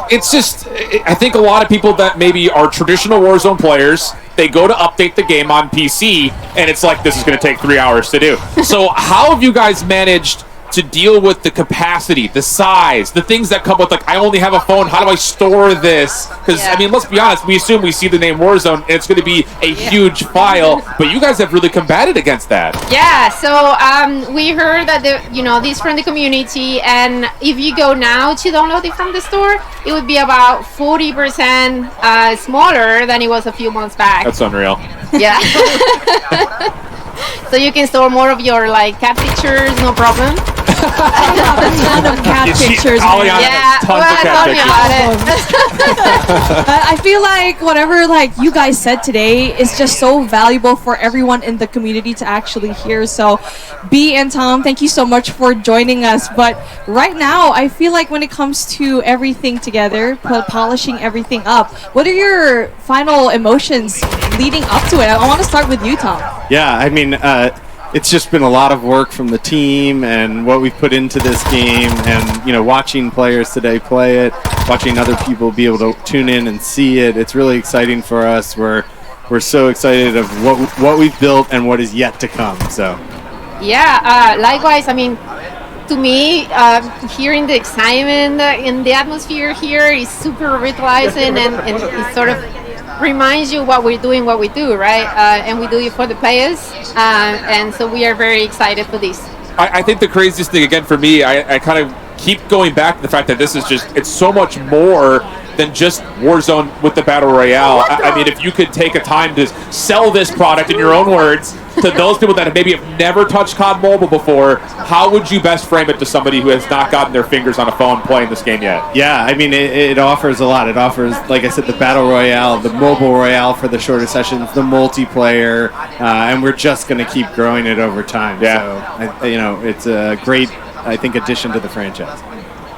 S17: It's just, I think a lot of people that maybe are traditional Warzone players, they go to update the game on PC, and it's like, this is going to take 3 hours to do. So how have you guys managed to deal with the capacity, the size, the things that come with, like, I only have a phone, how do I store this? Because, I mean, let's be honest, we assume we see the name Warzone, and it's going to be a huge file, but you guys have really combated against that.
S8: Yeah, so we heard that, this from the community, and if you go now to download it from the store, it would be about 40% smaller than it was a few months back.
S17: That's unreal.
S8: Yeah. So you can store more of your like cat pictures, no problem.
S2: I have a ton of cat pictures.
S8: Yeah,
S2: I feel like whatever like you guys said today is just so valuable for everyone in the community to actually hear. So B and Tom, thank you so much for joining us. But right now, I feel like when it comes to everything together, polishing everything up, what are your final emotions leading up to it? I want to start with you, Tom.
S1: Yeah, I mean, it's just been a lot of work from the team and what we've put into this game, and watching players today play it, watching other people be able to tune in and see it. It's really exciting for us. We're so excited of what we've built and what is yet to come. So
S8: yeah, likewise. I mean, to me, hearing the excitement in the atmosphere here is super revitalizing, and it sort of reminds you what we're doing, what we do, right? And we do it for the players, and so we are very excited for this.
S17: I think the craziest thing, again, for me, I kind of keep going back to the fact that this is just, it's so much more than just Warzone with the Battle Royale. I mean, if you could take a time to sell this product in your own words to those people that maybe have never touched COD Mobile before, how would you best frame it to somebody who has not gotten their fingers on a phone playing this game yet?
S1: Yeah, I mean, it offers a lot. It offers, like I said, the Battle Royale, the Mobile Royale for the shorter sessions, the multiplayer, and we're just going to keep growing it over time.
S17: Yeah.
S1: So, it's a great, I think, addition to the franchise.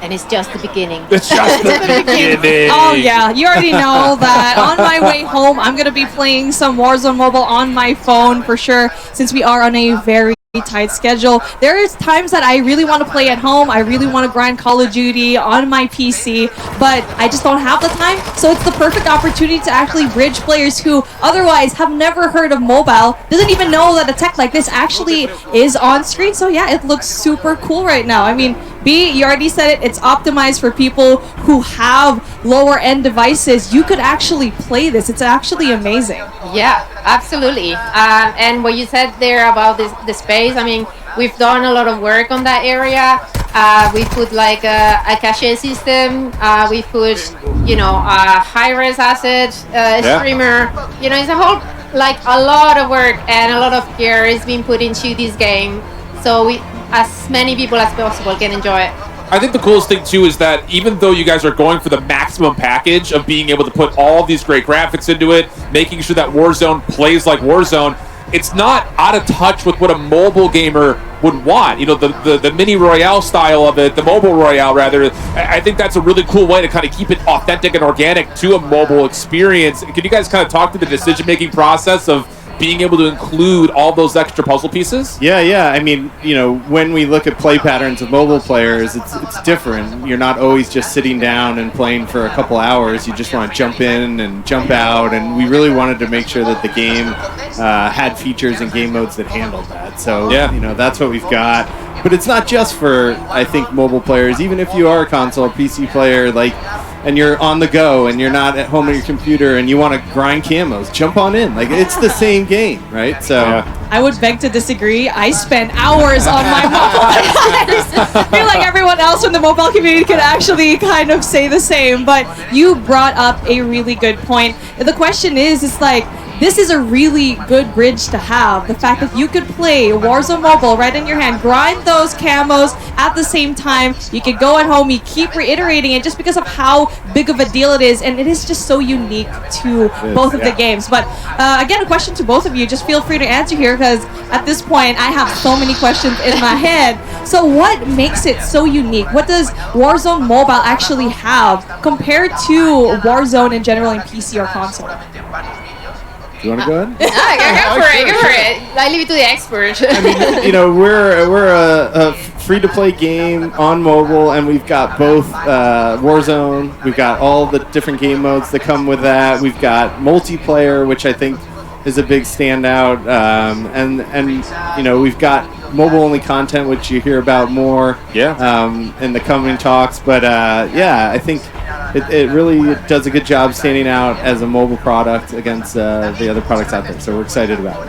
S8: And it's just the beginning.
S17: It's just the beginning.
S2: Oh yeah, you already know that on my way home, I'm going to be playing some Warzone Mobile on my phone for sure, since we are on a very tight schedule. There is times that I really want to play at home. I really want to grind Call of Duty on my PC, but I just don't have the time. So it's the perfect opportunity to actually bridge players who otherwise have never heard of mobile, doesn't even know that a tech like this actually is on screen. So yeah, it looks super cool right now. I mean, B, you already said it, it's optimized for people who have lower end devices. You could actually play this. It's actually amazing.
S8: Yeah, absolutely. And what you said there about the space, I mean, we've done a lot of work on that area. We put like a cache system. We put, a high-res asset streamer. It's a whole, like a lot of work and a lot of care is being put into this game. So as many people as possible can enjoy it.
S17: I think the coolest thing too is that even though you guys are going for the maximum package of being able to put all these great graphics into it, making sure that Warzone plays like Warzone, it's not out of touch with what a mobile gamer would want. The mini royale style of it, the mobile royale rather. I think that's a really cool way to kind of keep it authentic and organic to a mobile experience. Can you guys kind of talk to the decision-making process of being able to include all those extra puzzle pieces?
S1: Yeah. I mean, when we look at play patterns of mobile players, it's different. You're not always just sitting down and playing for a couple hours. You just want to jump in and jump out, and we really wanted to make sure that the game had features and game modes that handled that. So, that's what we've got. But it's not just for, I think, mobile players. Even if you are a console, PC player, and you're on the go and you're not at home on your computer and you want to grind camos, jump on in. It's the same game, right? So
S2: I would beg to disagree. I spend hours on my mobile device. I feel like everyone else in the mobile community could actually kind of say the same, but you brought up a really good point. The question is, this is a really good bridge to have. The fact that you could play Warzone Mobile right in your hand, grind those camos at the same time. You could go at home, you keep reiterating it just because of how big of a deal it is, and it is just so unique to both of the games. But again, a question to both of you. Just feel free to answer here because at this point, I have so many questions in my head. So what makes it so unique? What does Warzone Mobile actually have compared to Warzone in general in PC or console?
S1: You want to go ahead?
S8: Go for it. I leave it to the expert.
S1: I mean, we're a free-to-play game on mobile, and we've got both Warzone. We've got all the different game modes that come with that. We've got multiplayer, which I think is a big standout, and we've got mobile-only content, which you hear about more in the coming talks. But I think it really does a good job standing out as a mobile product against the other products out there. So we're excited about it.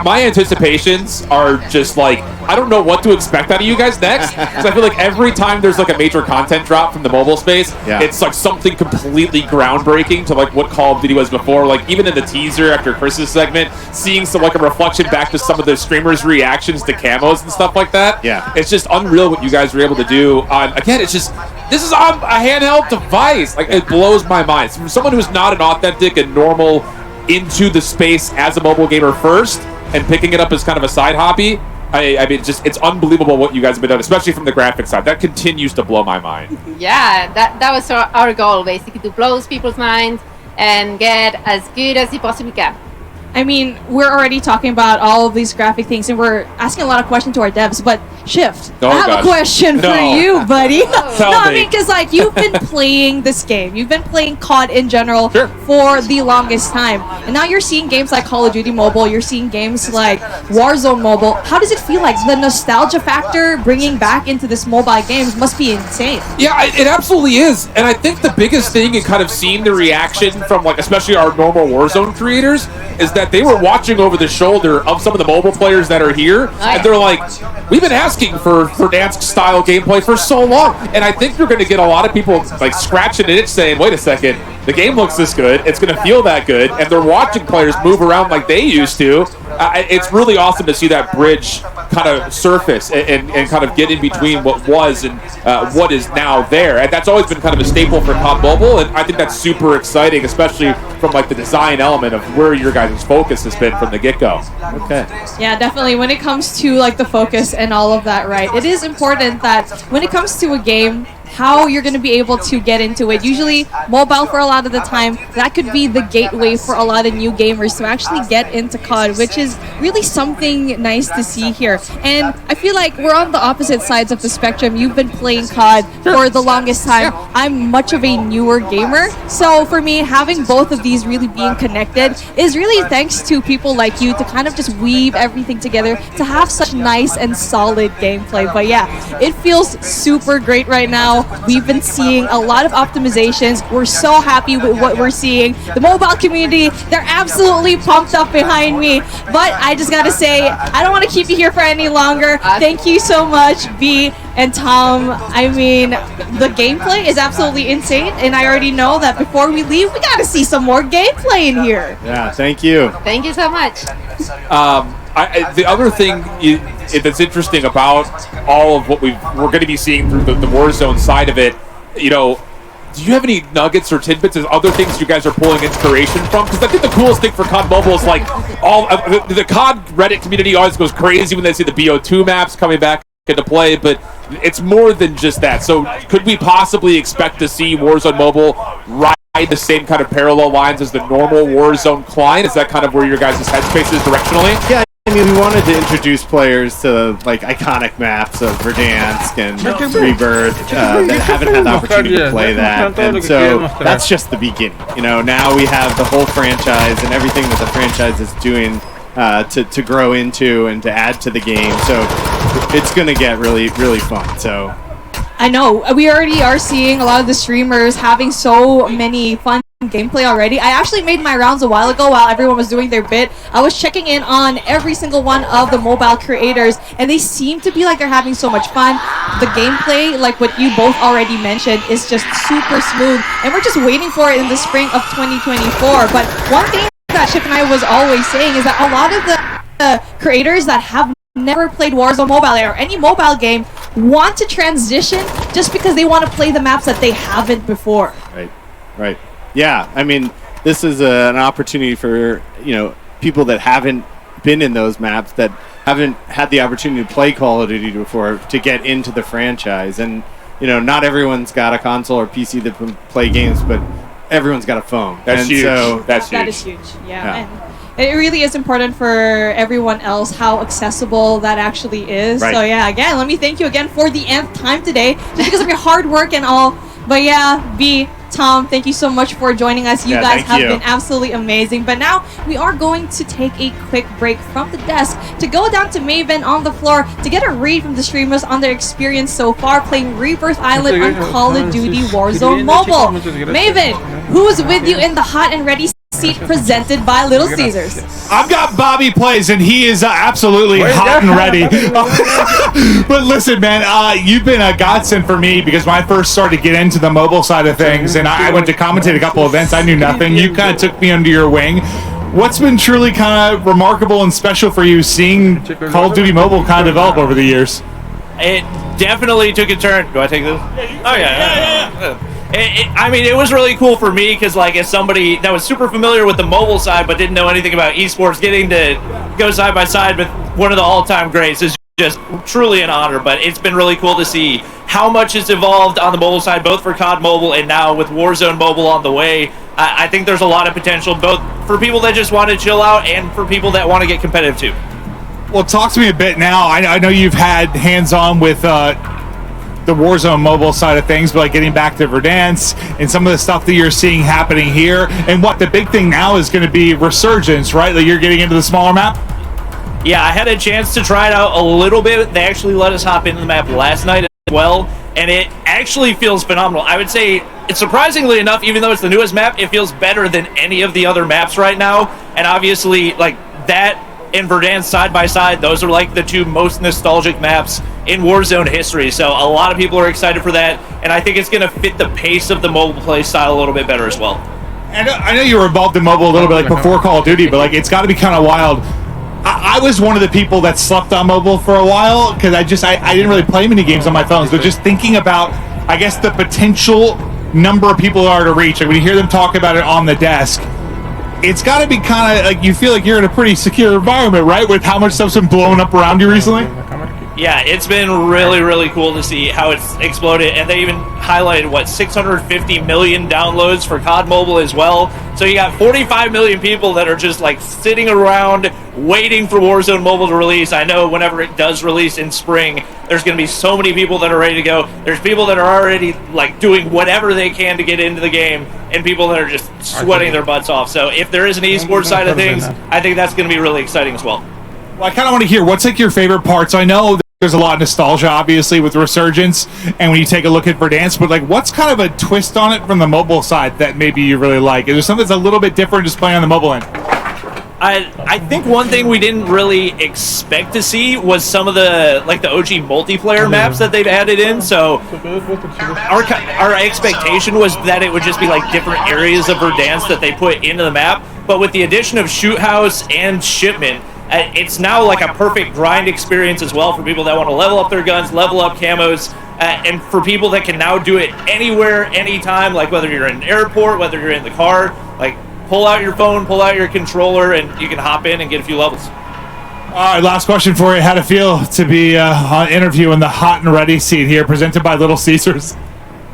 S17: My anticipations are just I don't know what to expect out of you guys next, because I feel like every time there's a major content drop from the mobile space, it's something completely groundbreaking to what Call of Duty was before. Even in the teaser after Chris's segment, seeing some a reflection back to some of the streamers' reactions to camos and stuff like that.
S1: Yeah,
S17: it's just unreal what you guys were able to do. Again, it's just this is on a handheld device. It blows my mind. From someone who's not an authentic and normal into the space as a mobile gamer first and picking it up as kind of a side hobby, I mean, it's unbelievable what you guys have been doing, especially from the graphics side. That continues to blow my mind.
S8: Yeah, that was our goal, basically, to blow people's minds and get as good as you possibly can.
S2: I mean, we're already talking about all of these graphic things, and we're asking a lot of questions to our devs, but Shift, I have a question for you, buddy. I mean, because you've been playing this game. You've been playing COD in general for the longest time. And now you're seeing games like Call of Duty Mobile. You're seeing games like Warzone Mobile. How does it feel like? The nostalgia factor bringing back into this mobile games must be insane.
S17: Yeah, it absolutely is. And I think the biggest thing in kind of seeing the reaction from especially our normal Warzone creators is that they were watching over the shoulder of some of the mobile players that are here, and they're like, we've been asking for Verdansk-style gameplay for so long, and I think you're going to get a lot of people scratching an itch saying, wait a second, the game looks this good, it's going to feel that good, and they're watching players move around like they used to. It's really awesome to see that bridge kind of surface and kind of get in between what was and what is now there, and that's always been kind of a staple for COD Mobile, and I think that's super exciting, especially from the design element of where your guys' focus has been from the get-go.
S1: Okay.
S2: Yeah, definitely. When it comes to the focus and all of that, right? It is important that when it comes to a game, how you're going to be able to get into it. Usually mobile for a lot of the time, that could be the gateway for a lot of new gamers to actually get into COD, which is really something nice to see here. And I feel like we're on the opposite sides of the spectrum. You've been playing COD for the longest time. I'm much of a newer gamer. So for me, having both of these really being connected is really thanks to people like you to kind of just weave everything together to have such nice and solid gameplay. But yeah, it feels super great right now. We've been seeing a lot of optimizations. We're so happy with what we're seeing. The mobile community, they're absolutely pumped up behind me. But I just gotta say, I don't want to keep you here for any longer. Thank you so much, V and Tom. I mean, the gameplay is absolutely insane, and I already know that before we leave, we gotta see some more gameplay in here.
S1: Yeah, thank you.
S8: Thank you so much.
S17: The other thing that's interesting about all of what we're going to be seeing through the Warzone side of it, you know, do you have any nuggets or tidbits of other things you guys are pulling inspiration from? Because I think the coolest thing for COD Mobile is like the COD Reddit community always goes crazy when they see the BO2 maps coming back into play, but it's more than just that. So could we possibly expect to see Warzone Mobile ride the same kind of parallel lines as the normal Warzone client? Is that kind of where your guys' headspace is directionally?
S1: Yeah, I mean, we wanted to introduce players to like iconic maps of Verdansk and Rebirth that haven't had the opportunity to play that, and so that's just the beginning. You know, now we have the whole franchise and everything that the franchise is doing to grow into and to add to the game. So it's going to get really, really fun. So
S2: I know we already are seeing a lot of the streamers having so many fun gameplay already. I actually made my rounds a while ago while everyone was doing their bit. I was checking in on every single one of the mobile creators, and they seem to be like they're having so much fun. The gameplay, like what you both already mentioned, is just super smooth, and we're just waiting for it in the spring of 2024. But one thing that Chip and I was always saying is that a lot of the creators that have never played Warzone Mobile or any mobile game want to transition just because they want to play the maps that they haven't before.
S1: Right. Yeah, I mean, this is an opportunity for, you know, people that haven't been in those maps, that haven't had the opportunity to play Call of Duty before, to get into the franchise. And, you know, not everyone's got a console or PC that can play games, but everyone's got a phone.
S17: That's huge.
S1: So
S17: That
S2: is huge. Yeah. And it really is important for everyone else how accessible that actually is.
S1: Right.
S2: So yeah, again, let me thank you again for the nth time today, just because of your hard work and all. But yeah, B, Tom, thank you so much for joining us. You guys have been absolutely amazing. But now we are going to take a quick break from the desk to go down to Maven on the floor to get a read from the streamers on their experience so far playing Rebirth Island on Call of Duty Warzone Mobile. Maven, who's with you in the hot and ready seat presented by Little Caesars?
S12: I've got Bobby Plays, and he is absolutely hot and ready. But listen, man, you've been a godsend for me, because when I first started to get into the mobile side of things, and I went to commentate a couple events, I knew nothing. You kind of took me under your wing. What's been truly kind of remarkable and special for you seeing Call of Duty Mobile kind of develop over the years?
S18: It definitely took a turn. Do I take this? Oh, yeah. I mean, it was really cool for me because, like, as somebody that was super familiar with the mobile side but didn't know anything about esports, getting to go side by side with one of the all-time greats is just truly an honor. But it's been really cool to see how much has evolved on the mobile side, both for COD Mobile and now with Warzone Mobile on the way. I think there's a lot of potential, both for people that just want to chill out and for people that want to get competitive too.
S12: Well, talk to me a bit now. I know you've had hands-on with the Warzone Mobile side of things, but like getting back to Verdansk and some of the stuff that you're seeing happening here, and what the big thing now is going to be Resurgence, right? Like you're getting into the smaller map?
S18: Yeah, I had a chance to try it out a little bit. They actually let us hop into the map last night as well, and it actually feels phenomenal. I would say, it's surprisingly enough, even though it's the newest map, it feels better than any of the other maps right now. And obviously, like that and Verdansk side by side, those are like the two most nostalgic maps in Warzone history. So a lot of people are excited for that, and I think it's going to fit the pace of the mobile play style a little bit better as well.
S12: And I know you were involved in mobile a little bit like before Call of Duty, but like it's got to be kind of wild. I was one of the people that slept on mobile for a while because I didn't really play many games on my phones. But just thinking about, I guess, the potential number of people that are to reach, like when you hear them talk about it on the desk, it's got to be kind of like you feel like you're in a pretty secure environment, right? With how much stuff's been blowing up around you recently.
S18: Yeah, it's been really, really cool to see how it's exploded, and they even highlighted, what, 650 million downloads for COD Mobile as well. So you got 45 million people that are just like sitting around waiting for Warzone Mobile to release. I know whenever it does release in spring, there's going to be so many people that are ready to go. There's people that are already like doing whatever they can to get into the game, and people that are just sweating their butts off. So if there is an esports side of things, I think that's going to be really exciting as well.
S12: Well, I kind of want to hear what's like your favorite parts. I know there's a lot of nostalgia, obviously, with Resurgence, and when you take a look at Verdansk, but like, what's kind of a twist on it from the mobile side that maybe you really like? Is there something that's a little bit different just playing on the mobile end?
S18: I think one thing we didn't really expect to see was some of the OG multiplayer maps that they've added in. So our expectation was that it would just be like different areas of Verdansk that they put into the map. But with the addition of Shoot House and Shipment, it's now like a perfect grind experience as well for people that want to level up their guns, level up camos, and for people that can now do it anywhere, anytime, like whether you're in an airport, whether you're in the car, like pull out your phone, pull out your controller, and you can hop in and get a few levels.
S12: All right, last question for you. How'd it feel to be on interview in the hot and ready seat here, presented by Little Caesars?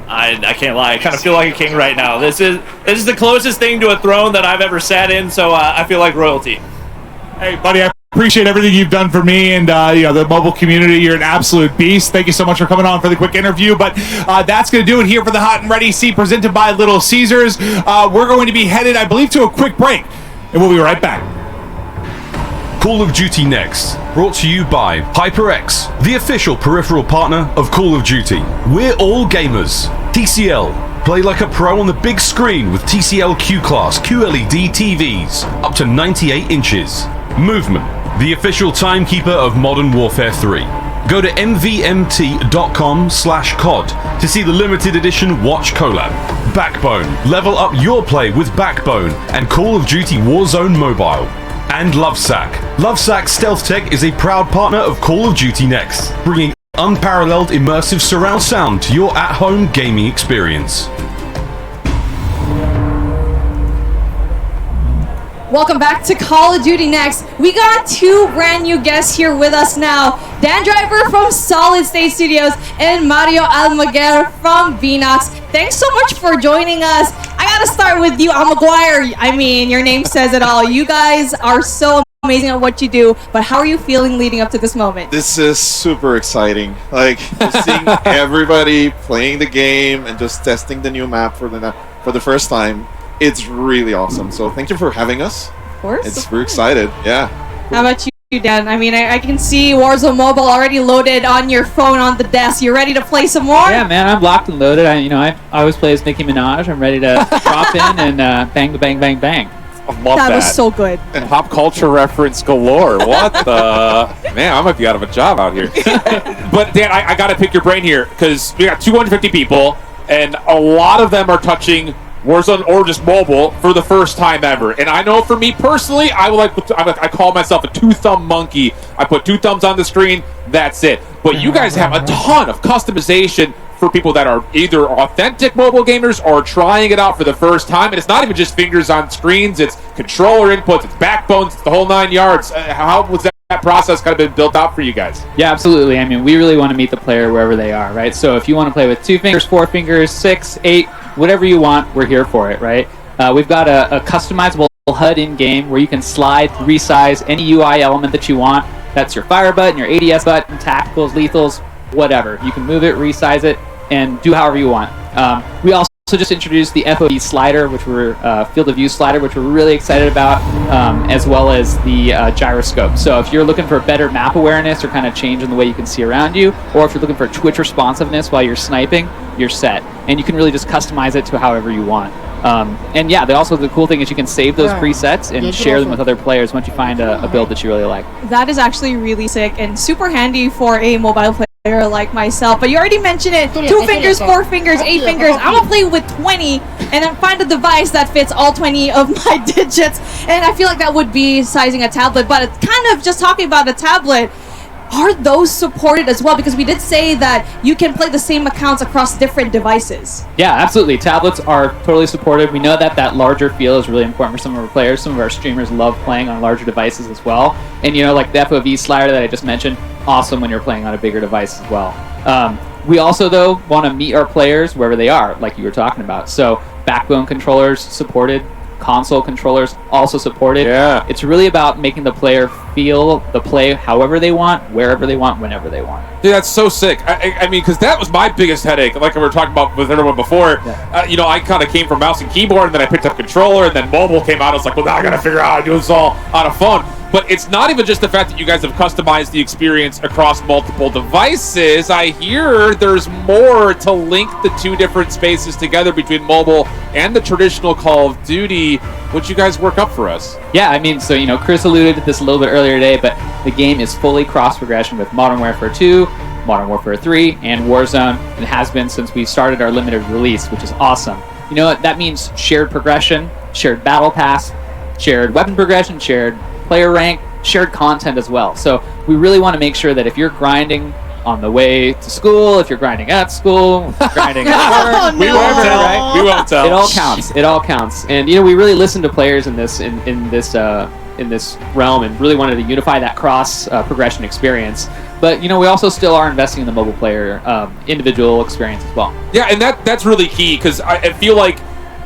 S18: I can't lie. I kind of feel like a king right now. This is the closest thing to a throne that I've ever sat in, so I feel like royalty.
S12: Hey, buddy, I appreciate everything you've done for me and the mobile community. You're an absolute beast. Thank you so much for coming on for the quick interview. But that's going to do it here for the Hot and Ready seat presented by Little Caesars. We're going to be headed, I believe, to a quick break, and we'll be right back.
S11: Call of Duty Next, brought to you by HyperX, the official peripheral partner of Call of Duty. We're all gamers. TCL, play like a pro on the big screen with TCL Q-Class QLED TVs, up to 98 inches. Movement, the official timekeeper of Modern Warfare 3. Go to mvmt.com/COD to see the limited edition Watch collab. Backbone, level up your play with Backbone and Call of Duty Warzone Mobile. And Lovesack. Lovesack Stealth Tech is a proud partner of Call of Duty Next, bringing unparalleled immersive surround sound to your at-home gaming experience.
S2: Welcome back to Call of Duty Next. We got two brand new guests here with us now. Dan Driver from Solid State Studios and Mario Almaguer from Vinox. Thanks so much for joining us. I gotta start with you, Almaguer. I mean, your name says it all. You guys are so amazing at what you do, but how are you feeling leading up to this moment?
S20: This is super exciting. Like, just seeing everybody playing the game and just testing the new map for the first time. It's really awesome. So thank you for having us.
S2: Of course.
S20: We're excited. Yeah.
S2: How about you, Dan? I mean, I can see Warzone Mobile already loaded on your phone on the desk. You ready to play some more?
S21: Yeah, man, I'm locked and loaded. I always play as Nicki Minaj. I'm ready to drop in and bang, bang, bang, bang.
S15: I love that.
S2: That was so good.
S15: And pop culture reference galore. What the? Man, I might be out of a job out here. But Dan, I got to pick your brain here because we got 250 people, and a lot of them are touching Warzone or just mobile for the first time ever. And I know for me personally, I call myself a two-thumb monkey. I put two thumbs on the screen, that's it. But you guys have a ton of customization for people that are either authentic mobile gamers or trying it out for the first time. And it's not even just fingers on screens, it's controller inputs, it's backbones, it's the whole 9 yards. How was that process kind of been built out for you guys?
S21: Yeah, absolutely. I mean, we really want to meet the player wherever they are, right? So if you want to play with 2 fingers, 4 fingers, 6, 8, whatever you want, we're here for it, right? We've got a customizable HUD in-game where you can slide, resize any UI element that you want. That's your fire button, your ADS button, tacticals, lethals, whatever. You can move it, resize it, and do however you want. We also just introduced the FOV slider, which we're field of view slider, which we're really excited about, as well as the gyroscope. So if you're looking for better map awareness or kind of change in the way you can see around you, or if you're looking for twitch responsiveness while you're sniping, you're set. And you can really just customize it to however you want. And yeah, the cool thing is you can save those presets and share them with other players once you find a build that you really like.
S2: That is actually really sick and super handy for a mobile player like myself. But you already mentioned it. 2 fingers, 4 fingers, 8 fingers. I'm gonna play with 20 and then find a device that fits all 20 of my digits. And I feel like that would be sizing a tablet. But it's kind of just talking about a tablet. Are those supported as well? Because we did say that you can play the same accounts across different devices.
S21: Yeah, absolutely. Tablets are totally supported. We know that larger feel is really important for some of our players. Some of our streamers love playing on larger devices as well. And like the FOV slider that I just mentioned, awesome when you're playing on a bigger device as well. We also, though, want to meet our players wherever they are, like you were talking about. So backbone controllers supported, console controllers also supported.
S15: Yeah.
S21: It's really about making the player feel the play however they want, wherever they want, whenever they want.
S17: Dude, that's so sick. I mean, because that was my biggest headache. Like we were talking about with everyone before. You know, I kind of came from mouse and keyboard, and then I picked up controller, and then mobile came out. I was like, well, now I got to figure out how to do this all on a phone. But it's not even just the fact that you guys have customized the experience across multiple devices. I hear there's more to link the two different spaces together between mobile and the traditional Call of Duty. What you guys work up for us?
S21: Yeah, I mean, so, you know, Chris alluded to this a little bit earlier today, but the game is fully cross-progression with Modern Warfare 2, Modern Warfare 3, and Warzone. It has been since we started our limited release, which is awesome. You know what? That means shared progression, shared battle pass, shared weapon progression, shared player rank, shared content as well. So we really want to make sure that if you're grinding on the way to school, if you're grinding at school, grinding at work,
S17: We won't tell.
S21: right?
S17: We won't tell.
S3: It all counts. It all counts. And you know, we really listen to players in this in this realm, and really wanted to unify that cross progression experience. But you know, we also still are investing in the mobile player individual experience as well.
S17: Yeah, and that's really key, because I feel like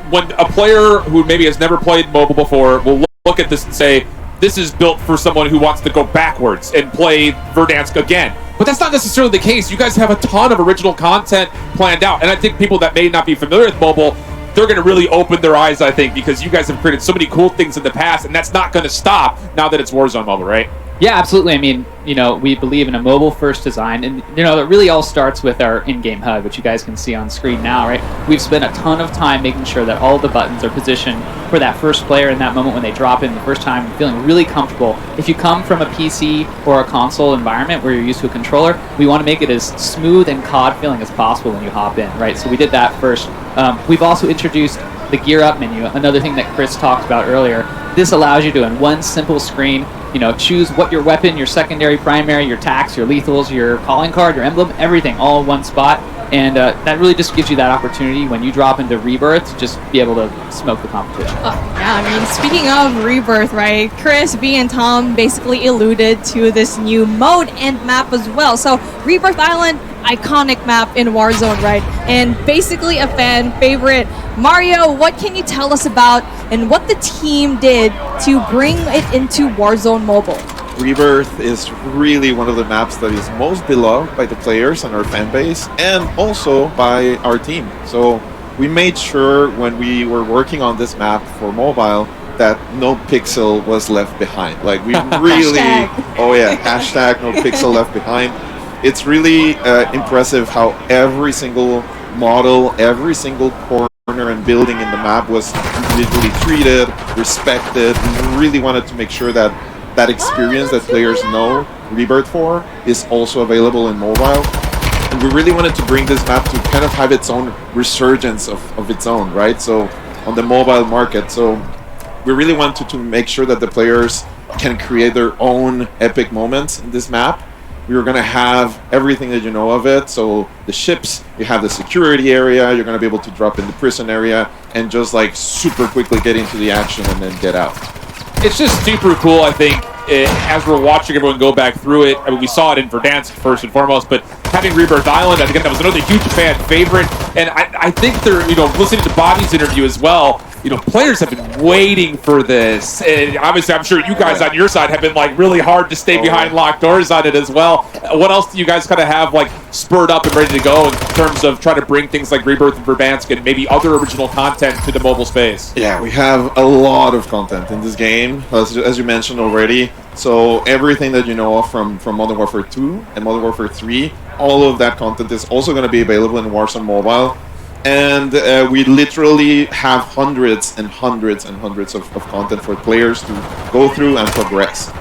S17: when a player who maybe has never played mobile before will look at this and say, this is built for someone who wants to go backwards and play Verdansk again. But that's not necessarily the case. You guys have a ton of original content planned out, and I think people that may not be familiar with mobile, they're going to really open their eyes, I think, because you guys have created so many cool things in the past, and that's not going to stop now that it's Warzone mobile, right?
S21: Yeah, absolutely. I mean, you know, we believe in a mobile-first design, and you know, it really all starts with our in-game HUD, which you guys can see on screen now, right? We've spent a ton of time making sure that all the buttons are positioned for that first player in that moment when they drop in the first time, feeling really comfortable. If you come from a PC or a console environment where you're used to a controller, we want to make it as smooth and COD feeling as possible when you hop in, right? So we did that first. We've also introduced the Gear Up menu, another thing that Chris talked about earlier. This allows you to, in one simple screen, you know, choose what your weapon, your secondary, primary, your tax, your lethals, your calling card, your emblem, everything, all in one spot. And that really just gives you that opportunity when you drop into Rebirth to just be able to smoke the competition.
S2: Yeah, I mean, speaking of Rebirth, right? Chris, B, and Tom basically alluded to this new mode and map as well. So Rebirth Island, iconic map in Warzone, right? And basically a fan favorite. Mario, what can you tell us about and what the team did to bring it into Warzone Mobile?
S20: Rebirth is really one of the maps that is most beloved by the players and our fan base, and also by our team. So we made sure when we were working on this map for mobile that no pixel was left behind. Like we really, oh yeah, hashtag no pixel left behind. It's really impressive how every single model, every single corner and building in the map was individually treated, respected. We really wanted to make sure that that experience that players know Rebirth for is also available in mobile. And we really wanted to bring this map to kind of have its own resurgence of its own, right? So on the mobile market. So we really wanted to make sure that the players can create their own epic moments in this map. We were going to have everything that you know of it. So the ships, you have the security area, you're going to be able to drop in the prison area and just like super quickly get into the action and then get out.
S17: It's just super cool, I think, as we're watching everyone go back through it. I mean, we saw it in Verdansk first and foremost, but having Rebirth Island, I think that was another huge fan favorite. And I think they're, you know, listening to Bobby's interview as well, you know, players have been waiting for this. And obviously, I'm sure you guys on your side have been like really hard to stay behind locked doors on it as well. What else do you guys kind of have like spurred up and ready to go in terms of trying to bring things like Rebirth and Verdansk and maybe other original content to the mobile space?
S20: Yeah, we have a lot of content in this game, as you mentioned already. So everything that you know from Modern Warfare 2 and Modern Warfare 3, all of that content is also going to be available in Warzone Mobile. And we literally have hundreds and hundreds and hundreds of content for players to go through and progress.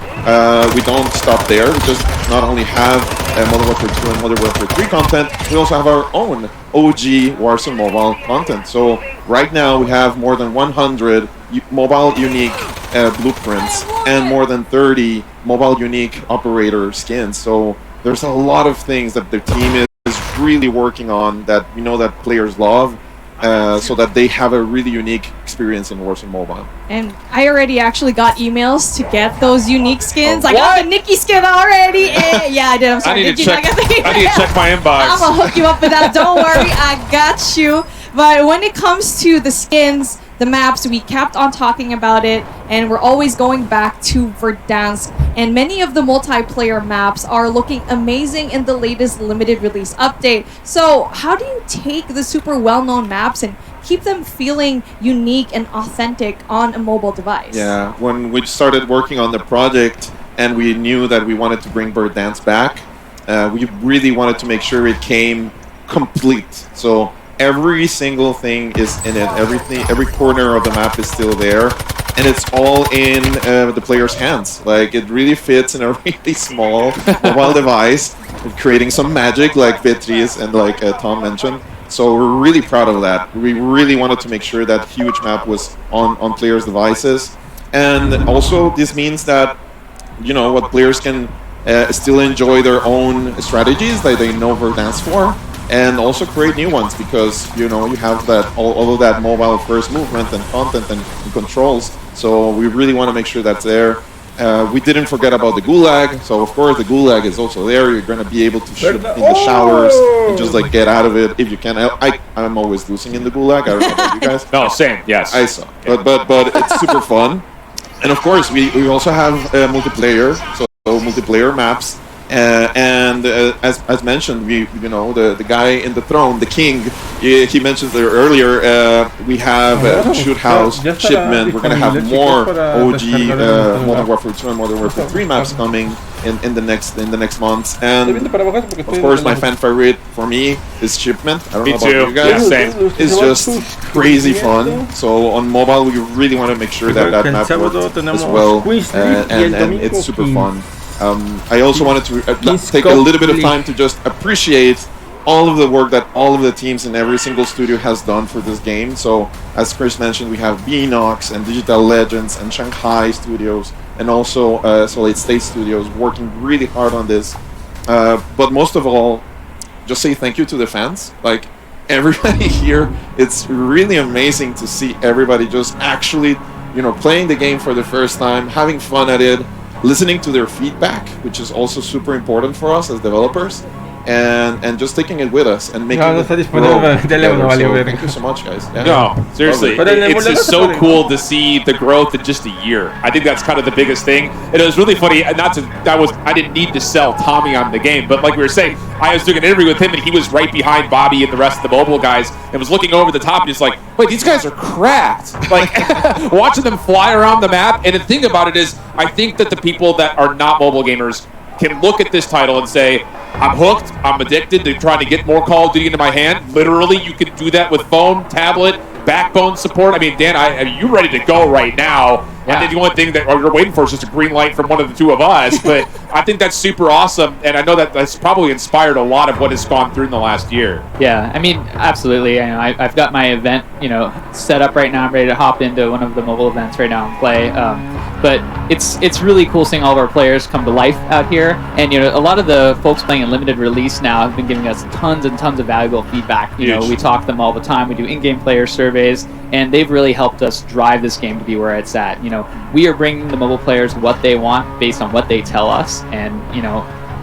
S20: We don't stop there. We just not only have Modern Warfare 2 and Modern Warfare 3 content, we also have our own OG Warzone Mobile content. So right now we have more than 100 mobile unique blueprints and more than 30 mobile unique operator skins. So there's a lot of things that the team is really working on that we know that players love. so that they have a really unique experience in Warzone Mobile.
S2: And I already actually got emails to get those unique skins. I got the Nikki skin already. Yeah, I did. I'm sorry.
S17: I need to check my inbox.
S2: I'm gonna hook you up with that. Don't worry, I got you. But when it comes to the skins, the maps, we kept on talking about it, and we're always going back to Verdansk. And many of the multiplayer maps are looking amazing in the latest limited release update. So how do you take the super well-known maps and keep them feeling unique and authentic on a mobile device?
S20: Yeah, when we started working on the project and we knew that we wanted to bring Verdansk back, we really wanted to make sure it came complete. So every single thing is in it. Every corner of the map is still there, and it's all in the player's hands. Like, it really fits in a really small mobile device, creating some magic, like Beatrice and like Tom mentioned. So we're really proud of that. We really wanted to make sure that huge map was on players' devices, and also this means that, you know, what players can still enjoy their own strategies that they know Verdansk for, and also create new ones, because, you know, you have that all of that mobile first movement and content and controls. So we really want to make sure that's there. We didn't forget about the gulag, so of course the gulag is also there. You're going to be able to shoot in the showers and just like get out of it if you can. I'm always losing in the gulag. I don't know about you guys.
S17: No, same. Yes.
S20: I saw, but it's super fun. And of course we also have multiplayer, so multiplayer maps. As mentioned, you know, the guy in the throne, the king, he mentioned there earlier, we have Shoot House, Shipment. We're going to have more OG Modern Warfare 2 and Modern Warfare 3 maps coming in the next months. And of course, my fan favorite for me is Shipment. I don't know about you guys.
S17: Yeah, same.
S20: It's just crazy fun. So on mobile, we really want to make sure that that map works as well, and it's super fun. I also wanted to take a little bit of time to just appreciate all of the work that all of the teams in every single studio has done for this game. So, as Chris mentioned, we have Beanox and Digital Legends and Shanghai Studios, and also Solid State Studios working really hard on this. But most of all, just say thank you to the fans. Like, everybody here, it's really amazing to see everybody just actually, you know, playing the game for the first time, having fun at it, listening to their feedback, which is also super important for us as developers, and just taking it with us and making it grow together. So thank you so much, guys. Yeah.
S17: No, seriously, it's just so cool to see the growth in just a year. I think that's kind of the biggest thing. And it was really funny. I didn't need to sell Tommy on the game, but like we were saying, I was doing an interview with him, and he was right behind Bobby and the rest of the mobile guys, and was looking over the top, and he's like, "Wait, these guys are cracked!" Like, watching them fly around the map. And the thing about it is, I think that the people that are not mobile gamers can look at this title and say, I'm hooked, I'm addicted to trying to get more Call of Duty into my hand. Literally, you can do that with phone, tablet, backbone support. I mean, Dan, you're ready to go right now. Yeah. I think the only thing that you're waiting for is just a green light from one of the two of us. But I think that's super awesome, and I know that that's probably inspired a lot of what has gone through in the last year.
S21: Yeah, I mean, absolutely. I've got my event, set up right now. I'm ready to hop into one of the mobile events right now and play. But it's really cool seeing all of our players come to life out here. And a lot of the folks playing in limited release now have been giving us tons and tons of valuable feedback. We talk to them all the time. We do in-game player surveys, and they've really helped us drive this game to be where it's at. We are bringing the mobile players what they want based on what they tell us, and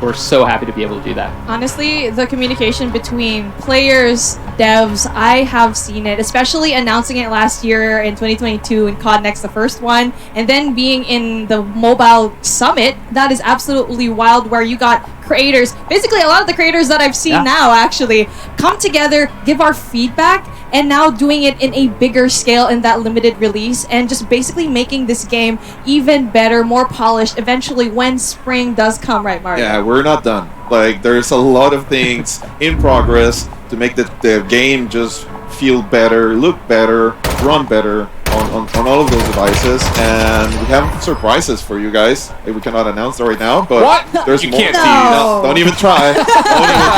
S21: we're so happy to be able to do that.
S2: Honestly, the communication between players, devs, I have seen it, especially announcing it last year in 2022 in COD Next, the first one, and then being in the mobile summit. That is absolutely wild, where you got creators, basically a lot of the creators that I've seen now actually come together, give our feedback, and now doing it in a bigger scale in that limited release, and just basically making this game even better, more polished, eventually when spring does come, right, Mario?
S20: Yeah, we're not done. Like, there's a lot of things in progress to make the game just feel better, look better, run better on all of those devices, and we have surprises for you guys. We cannot announce right now, but
S17: what?
S20: There's
S17: you
S20: more.
S17: Can't
S20: no, don't even try. Don't even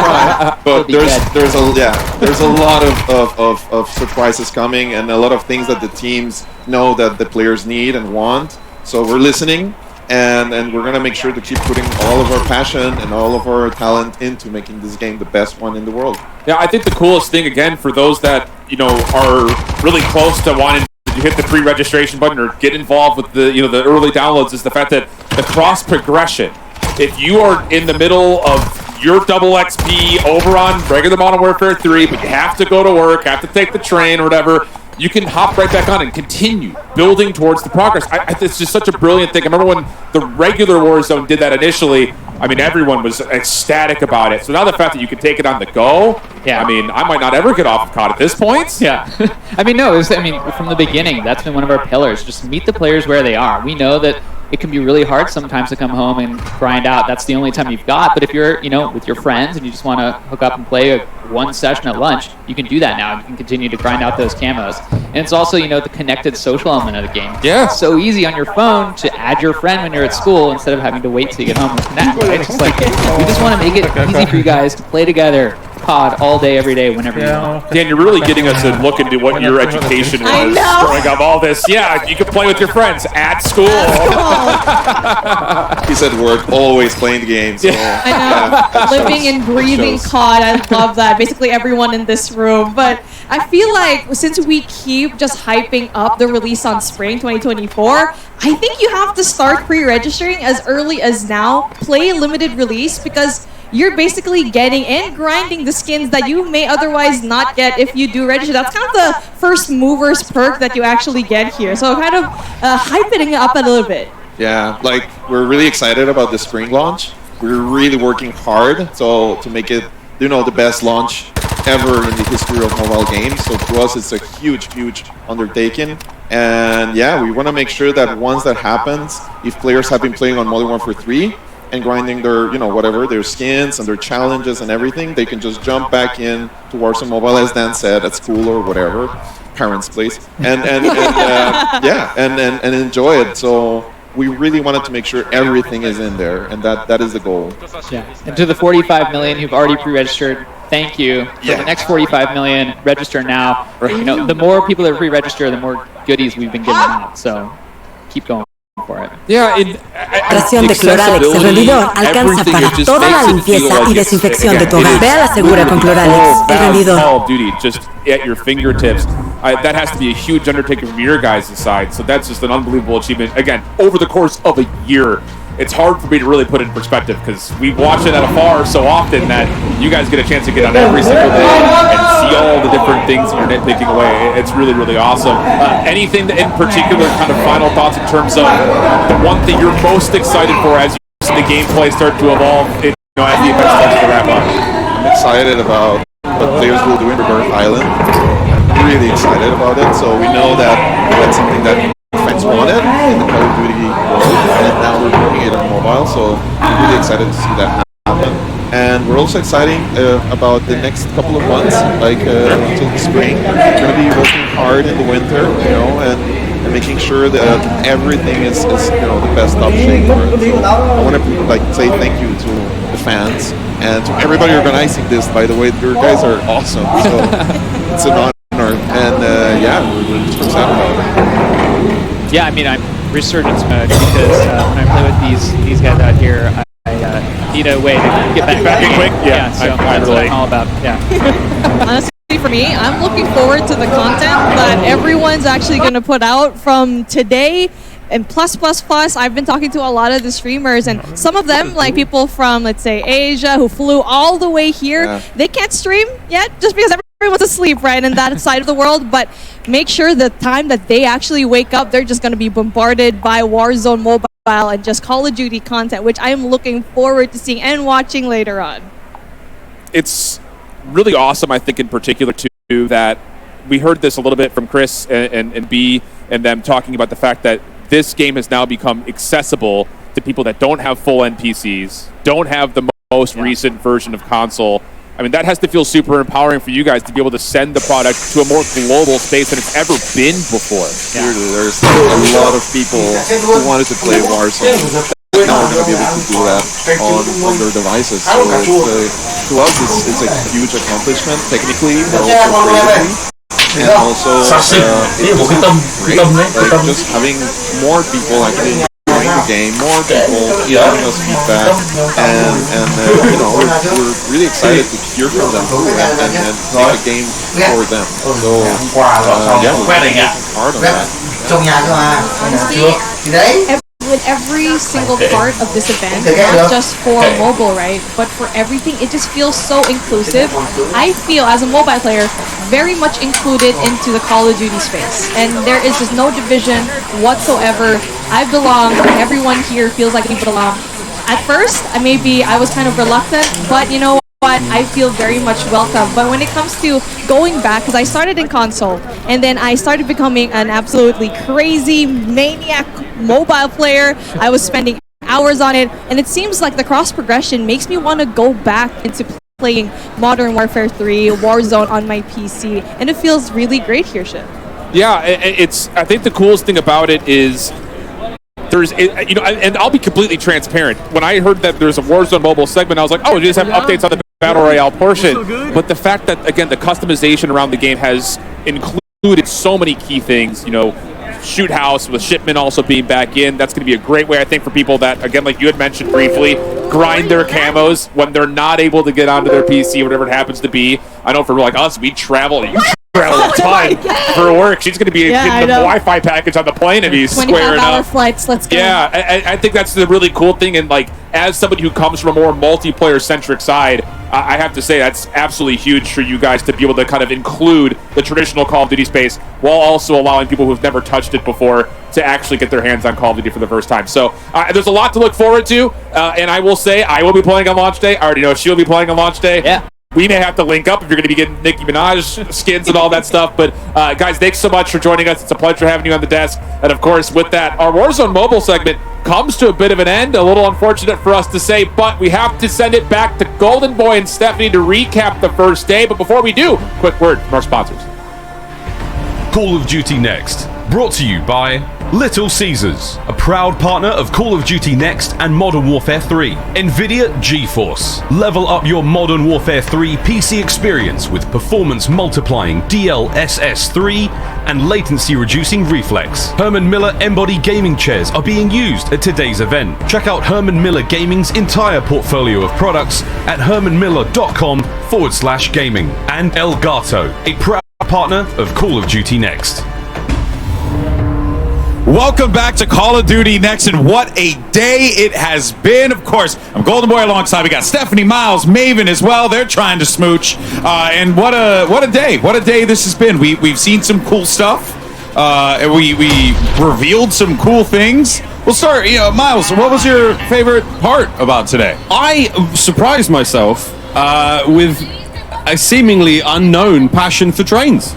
S20: try. But there's a lot of surprises coming, and a lot of things that the teams know that the players need and want. So we're listening, and we're gonna make sure to keep putting all of our passion and all of our talent into making this game the best one in the world.
S17: Yeah, I think the coolest thing, again, for those that you know, are really close to wanting to hit the pre-registration button or get involved with the, you know, the early downloads is the fact that the cross progression. If you are in the middle of your double XP over on regular Modern Warfare 3, but you have to go to work, have to take the train or whatever, you can hop right back on and continue building towards the progress. It's just such a brilliant thing. I remember when the regular Warzone did that initially, I mean, everyone was ecstatic about it. So now the fact that you can take it on the go, yeah. I mean, I might not ever get off of COD at this point.
S21: Yeah. I mean, no, from the beginning, that's been one of our pillars. Just meet the players where they are. We know that it can be really hard sometimes to come home and grind out. That's the only time you've got. But if you're, you know, with your friends and you just want to hook up and play one session at lunch, you can do that now. You can continue to grind out those camos. And it's also, you know, the connected social element of the game.
S17: Yeah.
S21: It's so easy on your phone to add your friend when you're at school instead of having to wait till you get home and connect. Right? It's just like, we just want to make it easy for you guys to play together COD all day, every day, whenever you want.
S17: Dan, you're really getting us to look into what your education was growing up. All this, yeah, you can play with your friends at school.
S20: He's at work, always playing the games. So,
S2: I know, living and breathing COD. I love that. Basically, everyone in this room. But I feel like since we keep just hyping up the release on spring 2024, I think you have to start pre-registering as early as now. Play limited release because you're basically getting and grinding the skins that you may otherwise not get if you do register. That's kind of the first movers perk that you actually get here. So kind of hyping it up a little bit.
S20: Yeah, like we're really excited about the spring launch. We're really working hard to make it, you know, the best launch ever in the history of mobile games. So to us, it's a huge, huge undertaking. And yeah, we want to make sure that once that happens, if players have been playing on Modern Warfare 3 and grinding their, you know, whatever, their skins and their challenges and everything, they can just jump back in to Warzone Mobile, as Dan said, at school or whatever, parents' place, and enjoy it. So we really wanted to make sure everything is in there, and that is the goal.
S21: Yeah. And to the 45 million who've already pre-registered, thank you. For the next 45 million, register now. You know, the more people that pre-register, the more goodies we've been giving out. So keep going for it.
S17: Yeah,
S6: Ración de Cloralex, el rendidor alcanza para toda la limpieza y desinfección de tu hogar. Ve a la segura con Cloralex, el rendidor.
S17: Call of Duty just at your fingertips. That has to be a huge undertaking from your guys' side. So that's just an unbelievable achievement. Again, over the course of a year. It's hard for me to really put it in perspective because we watch it at afar so often that you guys get a chance to get on every single day and see all the different things you're nitpicking away. It's really, really awesome. Anything in particular, kind of final thoughts in terms of the one thing you're most excited for as you see the gameplay start to evolve, as the event starts to wrap up?
S20: I'm excited about what players will do in Rebirth Island. I'm really excited about it. So we know that that's something that fans wanted in the Call of Duty world, and now we're doing it on mobile, so I'm really excited to see that happen. And we're also excited about the next couple of months, like until the spring. We're going to be working hard in the winter, you know, and making sure that everything is you know, the best option for it. So I want to say thank you to the fans and to everybody organizing this. By the way, your guys are awesome, so it's an honor. And yeah, we're just excited about it.
S21: Yeah, I mean, I'm resurgence mode because when I play with these guys out here, I need a way to get back in quick.
S17: Yeah,
S21: so that's what I'm all about. Yeah.
S2: Honestly, for me, I'm looking forward to the content that everyone's actually going to put out from today. And plus, I've been talking to a lot of the streamers, and some of them, like people from, let's say, Asia, who flew all the way here, they can't stream yet just because everyone's asleep, right, in that side of the world. But make sure the time that they actually wake up, they're just going to be bombarded by Warzone Mobile and just Call of Duty content, which I'm looking forward to seeing and watching later on.
S17: It's really awesome, I think, in particular, too, that we heard this a little bit from Chris and B and them talking about the fact that this game has now become accessible to people that don't have full NPCs, don't have the most recent version of console. I mean, that has to feel super empowering for you guys to be able to send the product to a more global space than it's ever been before.
S20: Yeah. There's a lot of people who wanted to play Warzone. Now we're going to be able to do that on their devices. So to us, it's a huge accomplishment technically, but also creatively. And also, it's great, like just having more people actually enjoying playing the game, more people giving us feedback, and you know, we're really excited to hear from them too, and make a game for them. So yeah, we're working hard on that.
S2: With every single part of this event, not just for mobile, right, but for everything, it just feels so inclusive. I feel, as a mobile player, very much included into the Call of Duty space. And there is just no division whatsoever. I belong, everyone here feels like we belong. At first, I was kind of reluctant, but you know what, I feel very much welcome. But when it comes to going back, because I started in console, and then I started becoming an absolutely crazy maniac mobile player. I was spending hours on it, and it seems like the cross progression makes me want to go back into playing Modern Warfare 3, Warzone on my PC, and it feels really great here, Shiv.
S17: Yeah, I think the coolest thing about it is and I'll be completely transparent. When I heard that there's a Warzone mobile segment, I was like, oh, you just have updates on the Battle Royale portion. But the fact that, again, the customization around the game has included so many key things, you know, Shoot House with Shipment also being back in. That's going to be a great way, I think, for people that, again, like you had mentioned briefly, grind their camos when they're not able to get onto their PC, whatever it happens to be. I know for like us, we travel. You travel a ton for work. She's going to be getting the Wi-Fi package on the plane if he's squaring up.
S2: 25-hour flights, let's go.
S17: Yeah, I think that's the really cool thing. And like, as somebody who comes from a more multiplayer-centric side, I have to say that's absolutely huge for you guys to be able to kind of include the traditional Call of Duty space while also allowing people who've never touched it before to actually get their hands on Call of Duty for the first time. So there's a lot to look forward to, and I will say I will be playing on launch day. I already know she'll be playing on launch day.
S21: Yeah.
S17: We may have to link up if you're going to be getting Nicki Minaj skins and all that stuff. But guys, thanks so much for joining us. It's a pleasure having you on the desk. And of course, with that, our Warzone mobile segment comes to a bit of an end. A little unfortunate for us to say, but we have to send it back to Golden Boy and Stephanie to recap the first day. But before we do, quick word from our sponsors.
S11: Call of Duty Next, brought to you by Little Caesars, a proud partner of Call of Duty Next and Modern Warfare 3. NVIDIA GeForce. Level up your Modern Warfare 3 PC experience with performance multiplying DLSS 3 and latency reducing reflex. Herman Miller Embody gaming chairs are being used at today's event. Check out Herman Miller Gaming's entire portfolio of products at hermanmiller.com/gaming. And Elgato, a proud partner of Call of Duty Next.
S12: Welcome back to Call of Duty Next, and what a day it has been. Of course, I'm Golden Boy alongside. We got Stephanie, Miles, Maven as well. They're trying to smooch, and what a day! What a day this has been. We've seen some cool stuff. And we revealed some cool things. We'll start. Miles, what was your favorite part about today?
S15: I surprised myself with a seemingly unknown passion for trains.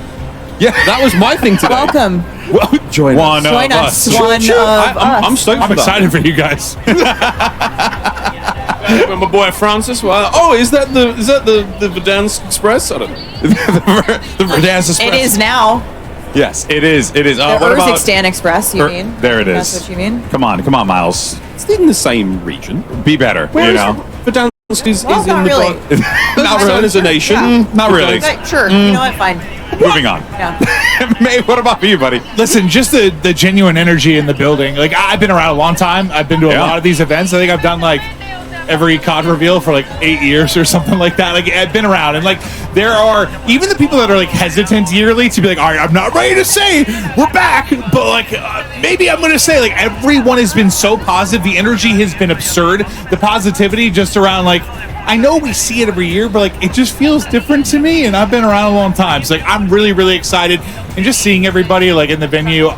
S15: Yeah, that was my thing today.
S10: Welcome.
S15: Well, join us.
S10: Join us.
S15: I'm stoked.
S12: I'm excited for you guys.
S15: My boy Francis. Well, is that the Verdansk Express? I don't know.
S12: the Verdansk Express.
S10: It is now.
S12: Yes, it is. It is.
S10: The
S12: What about
S10: Urzikstan Express, you mean?
S12: There it is.
S10: That's what you mean?
S12: Come on, Miles.
S15: It's in the same region.
S12: Be better.
S15: Verdansk is
S10: Well,
S15: in
S10: not
S15: the
S10: really.
S15: not really as a nation.
S10: Yeah.
S12: Not really.
S10: Sure. You know what? Fine.
S12: Moving on.
S10: Yeah.
S12: May, what about you, buddy?
S4: Listen, just the genuine energy in the building. Like, I've been around a long time. I've been to a lot of these events. I think I've done like every COD reveal for like 8 years or something like that. Like, I've been around, and like there are even the people that are like hesitant yearly to be like, all right, I'm not ready to say we're back, but like maybe I'm gonna say like everyone has been so positive. The energy has been absurd. The positivity just around like. I know we see it every year, but like it just feels different to me, and I've been around a long time. So like I'm really, really excited, and just seeing everybody like in the venue.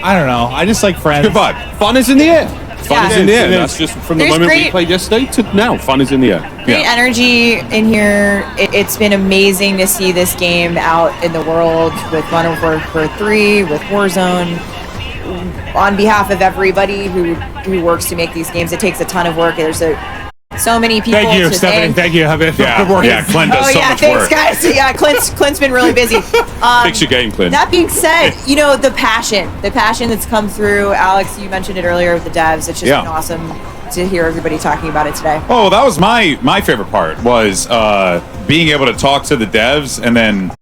S4: I don't know. I just like friends.
S12: Good vibe.
S15: Fun is in the air. Fun is in the air.
S10: It is.
S15: That's just from the moment we played yesterday to now. Fun is in the air.
S10: Great energy in here. It's been amazing to see this game out in the world with Modern Warfare 3, with Warzone. On behalf of everybody who works to make these games, it takes a ton of work. There's so many people.
S4: Thank you, Stephanie. Thank you. Good work.
S12: Yeah, Clint does so much
S10: thanks,
S12: work.
S10: guys. Yeah, Clint's been really busy.
S15: Fix your game, Clint.
S10: That being said, the passion that's come through. Alex, you mentioned it earlier with the devs. It's just been awesome to hear everybody talking about it today.
S12: Oh, that was my favorite part was being able to talk to the devs and then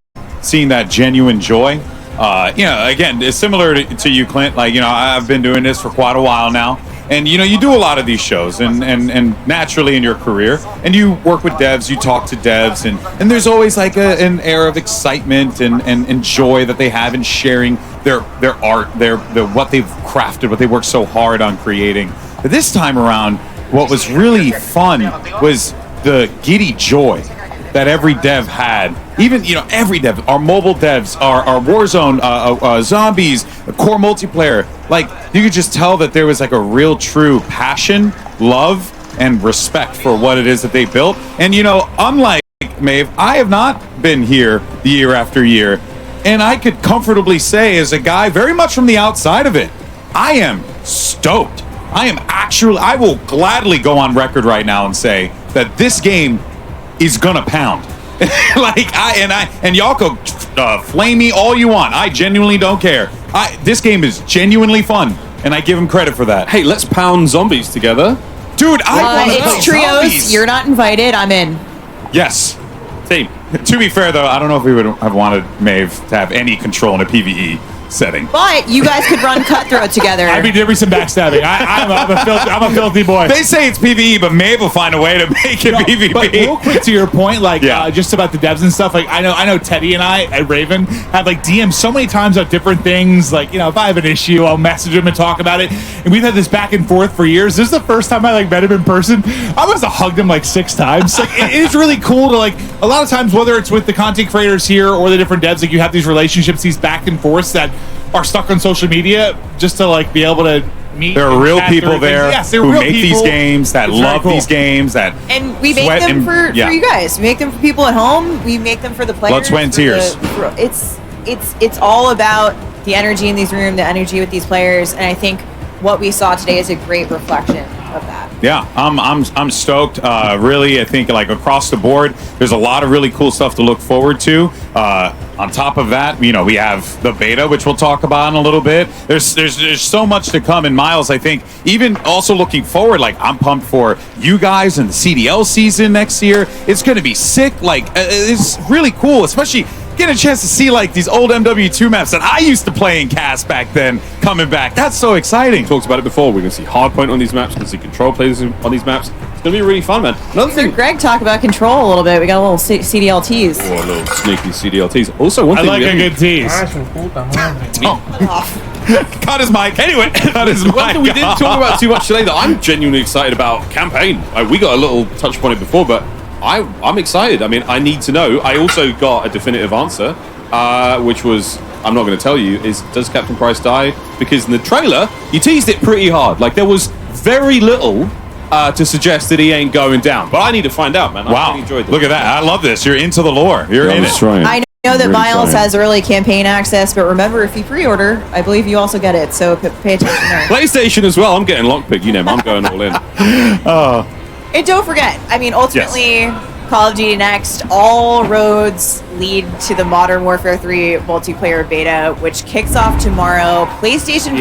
S12: seeing that genuine joy. Again, it's similar to you, Clint. Like, I've been doing this for quite a while now. And you know, you do a lot of these shows, and naturally in your career, and you work with devs, you talk to devs, and there's always like an air of excitement and joy that they have in sharing their art, their what they've crafted, what they worked so hard on creating. But this time around, what was really fun was the giddy joy that every dev had. Even, you know, every dev, our mobile devs, our Warzone, zombies, core multiplayer, like, you could just tell that there was like a real true passion, love, and respect for what it is that they built. And, you know, unlike Maeve, I have not been here year after year, and I could comfortably say, as a guy very much from the outside of it, I am stoked. I will gladly go on record right now and say that this game is gonna pound. And y'all can flame me all you want. I genuinely don't care. This game is genuinely fun, and I give him credit for that.
S15: Hey, let's pound zombies together.
S12: Dude,
S9: it's trios. Zombies. You're not invited. I'm in.
S12: Yes. Team. To be fair, though, I don't know if we would have wanted Maeve to have any control in a PvE setting.
S9: But you guys could run Cutthroat together.
S4: I mean, there'd be some backstabbing. I'm a filthy boy.
S12: They say it's PvE, but Maeve will find a way to make it PvP.
S4: But real quick to your point, like just about the devs and stuff. Like I know Teddy and I at Raven have like DM'd so many times about different things. Like, you know, if I have an issue, I'll message him and talk about it. And we've had this back and forth for years. This is the first time I like met him in person. I must have hugged him like 6 times. Like it is really cool to like a lot of times, whether it's with the content creators here or the different devs, like you have these relationships, these back and forths that are stuck on social media, just to like be able to meet.
S12: There are real people there who make these games, that
S4: It's
S12: love
S4: very
S12: these games, that
S9: And we make
S12: sweat
S9: them
S12: and-
S9: for
S12: yeah.
S9: you guys. We make them for people at home. We make them for the players.
S12: Blood, sweat, and
S9: for
S12: tears.
S9: It's all about the energy in these rooms, the energy with these players, and I think what we saw today is a great reflection of that.
S12: Yeah, I'm stoked. Really, I think like across the board, there's a lot of really cool stuff to look forward to. On top of that, you know, we have the beta, which we'll talk about in a little bit. There's so much to come. And Miles, I think, even also looking forward, like I'm pumped for you guys and the CDL season next year. It's going to be sick. Like it's really cool, especially getting a chance to see like these old MW2 maps that I used to play in CAS back then coming back. That's so exciting.
S15: We talked about it before. We're going to see hardpoint on these maps. We're going to see control players on these maps. It's going to be really fun, man. Another thing.
S9: Greg talk about control a little bit. We got a little CDLTs.
S15: Oh, a little sneaky CDLTs. Also, one
S4: I
S15: thing
S4: like
S15: we
S4: a good tease.
S12: Cut his mic. Anyway, cut his mic.
S15: One thing we didn't talk about too much today that I'm genuinely excited about, campaign. We got a little touch point it before, but I'm excited. I mean, I need to know. I also got a definitive answer, which was, I'm not going to tell you, is does Captain Price die? Because in the trailer, you teased it pretty hard. Like, there was very little to suggest that he ain't going down. But I need to find out, man. I
S12: Wow.
S15: really enjoyed this.
S12: Look at that. I love this. You're into the lore. You're in it.
S9: I know that Miles has early campaign access, but remember, if you pre-order, I believe you also get it. So pay attention there.
S15: PlayStation as well. I'm getting lockpick. You know, I'm going all in.
S9: And don't forget, I mean, ultimately, Call of Duty Next, all roads lead to the Modern Warfare 3 multiplayer beta, which kicks off tomorrow. PlayStation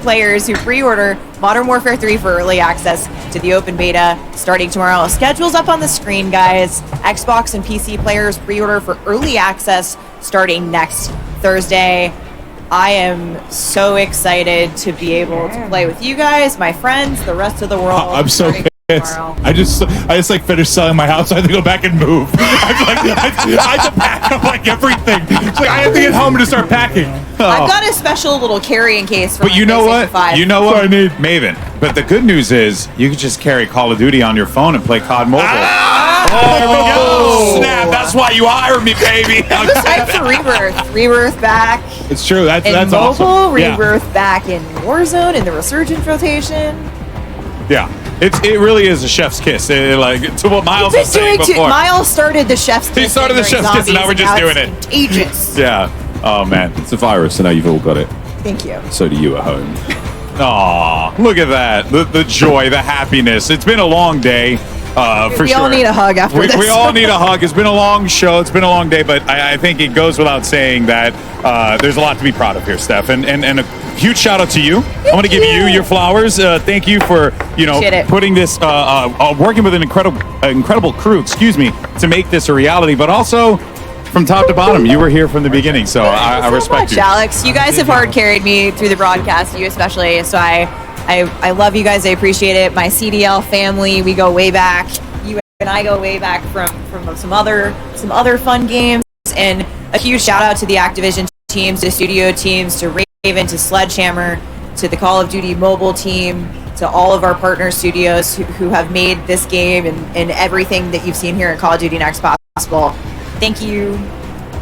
S9: players who pre-order Modern Warfare 3 for early access to the open beta starting tomorrow. Schedule's up on the screen, guys. Xbox and PC players pre-order for early access starting next Thursday. I am so excited to be able to play with you guys, my friends, the rest of the world.
S4: I'm so
S9: starting
S4: pissed.
S9: tomorrow.
S4: I just like finished selling my house. So I had to go back and move. I had to pack up like everything. It's like I have to get home to start packing.
S9: I've got a special little carrying case for
S12: But
S9: my
S12: you know
S9: PlayStation
S12: what?
S9: 5.
S12: You know what? Maven. But the good news is you can just carry Call of Duty on your phone and play COD Mobile.
S17: Oh, snap. That's why you hired me, baby.
S9: Time for Rebirth. Rebirth back
S4: It's true. That's
S9: in mobile.
S4: awesome. Yeah.
S9: Rebirth back in Warzone in the Resurgence rotation.
S12: Yeah. It really is a chef's kiss. Like to what Miles was saying before.
S9: Miles started the chef's kiss.
S12: He started the
S9: during
S12: chef's kiss, and now we're
S9: zombies,
S12: just doing
S9: it's
S12: it.
S9: Contagious.
S12: Yeah. Oh man.
S15: It's a virus, so now you've all got it.
S9: Thank you.
S15: So do you at home.
S12: Aw, look at that. The joy, the happiness. It's been a long day. For
S9: We
S12: sure.
S9: all need a hug after
S12: we,
S9: this.
S12: We all need a hug. It's been a long show. It's been a long day, but I think it goes without saying that there's a lot to be proud of here, Steph. And a huge shout out to you. I want to give you your flowers. Thank you for
S9: Appreciate it.
S12: putting this, working with an incredible crew. Excuse me, to make this a reality, but also from top to bottom. You were here from the beginning, so I respect you.
S9: Alex, you guys have hard carried me through the broadcast, you especially. So I love you guys. I appreciate it. My CDL family, we go way back. You and I go way back from some other fun games. And a huge shout out to the Activision teams, to studio teams, to Raven, to Sledgehammer, to the Call of Duty mobile team, to all of our partner studios who have made this game and everything that you've seen here in Call of Duty Next possible. Thank you.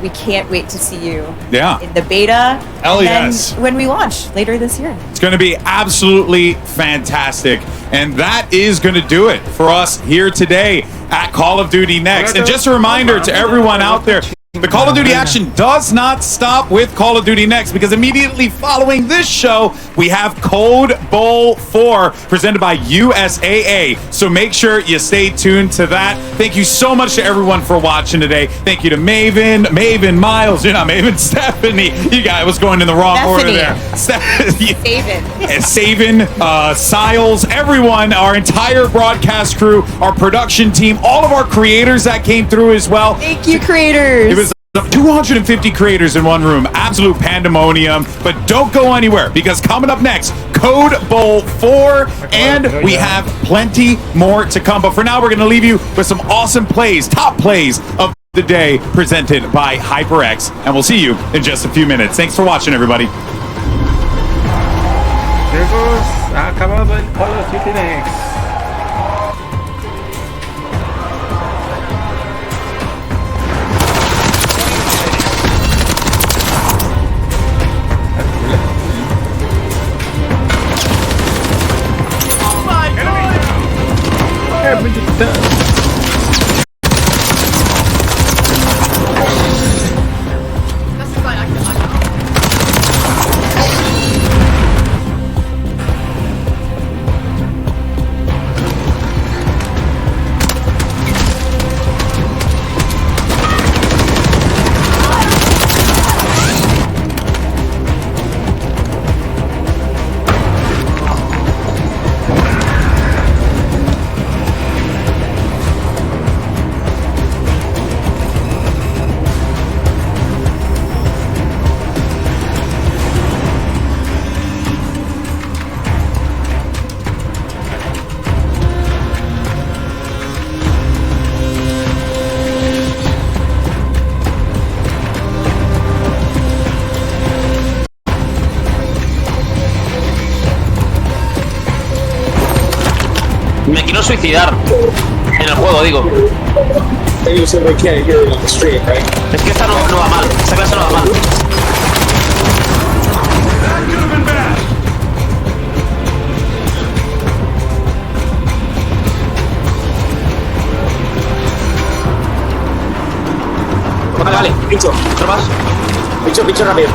S9: We can't wait to see you in the beta.
S12: Hell
S9: and
S12: yes.
S9: then when we launch later this year.
S12: It's going to be absolutely fantastic. And that is going to do it for us here today at Call of Duty Next. And just a reminder to everyone out there, the Call of Duty action does not stop with Call of Duty Next, because immediately following this show, we have Code Bowl 4 presented by USAA. So make sure you stay tuned to that. Thank you so much to everyone for watching today. Thank you to Maven, Miles, you're not Maven, Stephanie. You guys was going in the wrong order there. Saven, Siles, everyone, our entire broadcast crew, our production team, all of our creators that came through as well.
S9: Thank you, creators.
S12: It was 250 creators in one room. Absolute pandemonium. But don't go anywhere, because coming up next, Code Bowl 4, and we have plenty more to come. But for now, we're going to leave you with some awesome plays, top plays of the day presented by HyperX. And we'll see you in just a few minutes. Thanks for watching, everybody.
S5: Chicos, ha acabado el Call of Duty Next. Everything's done.
S13: Me quiero suicidar en el juego, digo. Es que esta no va mal, esta clase no va mal. Vale, pincho, ¿no vas? Pincho rápido.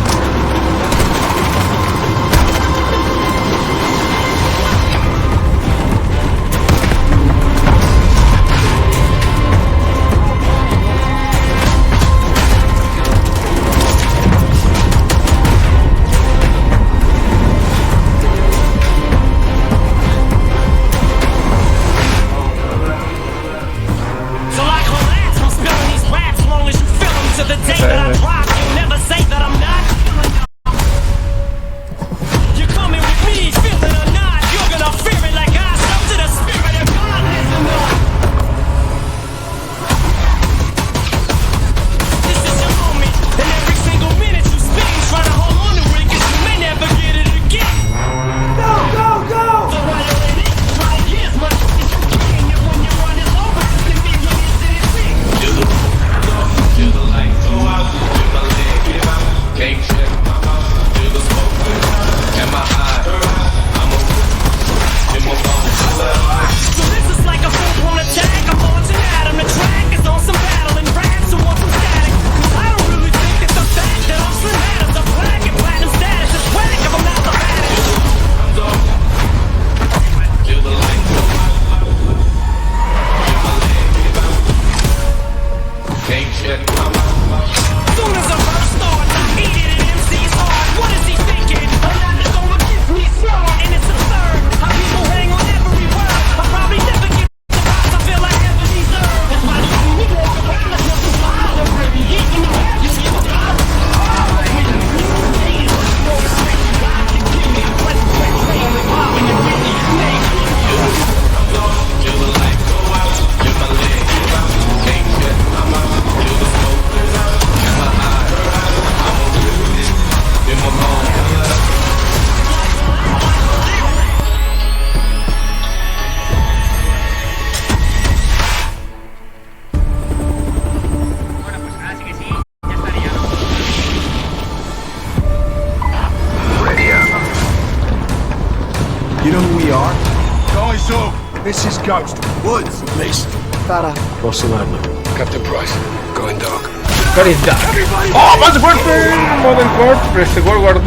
S22: The day that I drop, you'll never say that I'm not.
S7: You know who we are?
S22: Guys up! This is Ghost. Woods.
S7: Mason.
S22: Farah.
S7: Ross and Adler.
S22: Captain Price. Going dark.
S5: Going dark. ¡Oh, más fuerte! Modern Court, press the World War 2.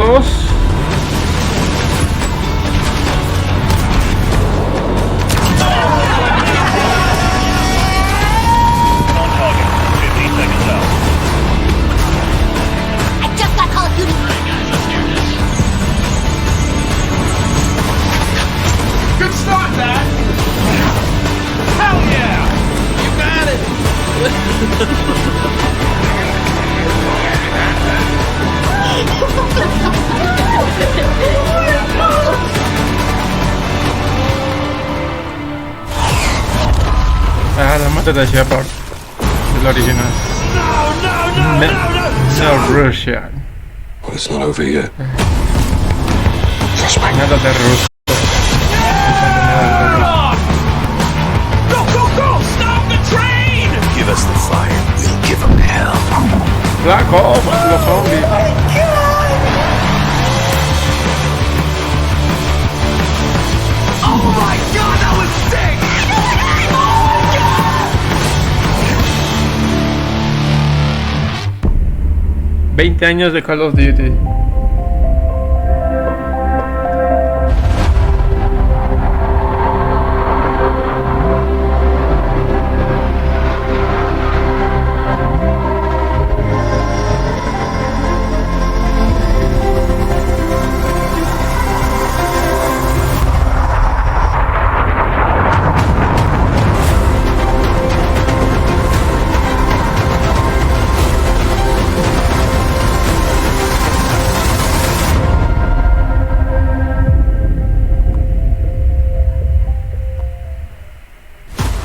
S22: Good start, Dad! Hell yeah! You got it!
S5: Ah, la mata de Shepard. El original. No, Russia.
S22: Well, it's not over yet. Trust me.
S5: Nada de Rusia.
S22: Stop the train! Give us the fire, we'll give them hell.
S5: Black Ops, los zombies.
S22: Oh my god, that was sick!
S5: Oh 20 años de Call of Duty.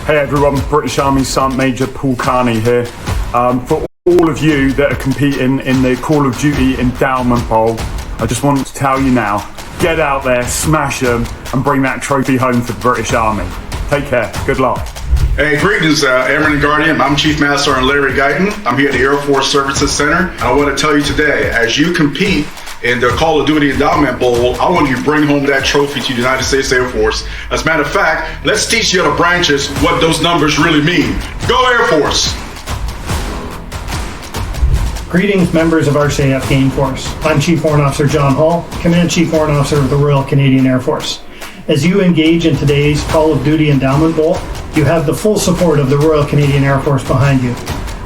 S23: Hey everyone, British Army Sergeant Major Paul Carney here. For all of you that are competing in the Call of Duty Endowment Bowl, I just want to tell you now, get out there, smash them, and bring that trophy home for the British Army. Take care, good luck.
S24: Hey, greetings, Airman and Guardian. I'm Chief Master Sergeant Larry Guyton. I'm here at the Air Force Services Center. I want to tell you today, as you compete in the Call of Duty Endowment Bowl, I want you to bring home that trophy to the United States Air Force. As a matter of fact, let's teach the other branches what those numbers really mean. Go Air Force!
S25: Greetings, members of RCAF Game Force. I'm Chief Warrant Officer John Hall, Command Chief Warrant Officer of the Royal Canadian Air Force. As you engage in today's Call of Duty Endowment Bowl, you have the full support of the Royal Canadian Air Force behind you.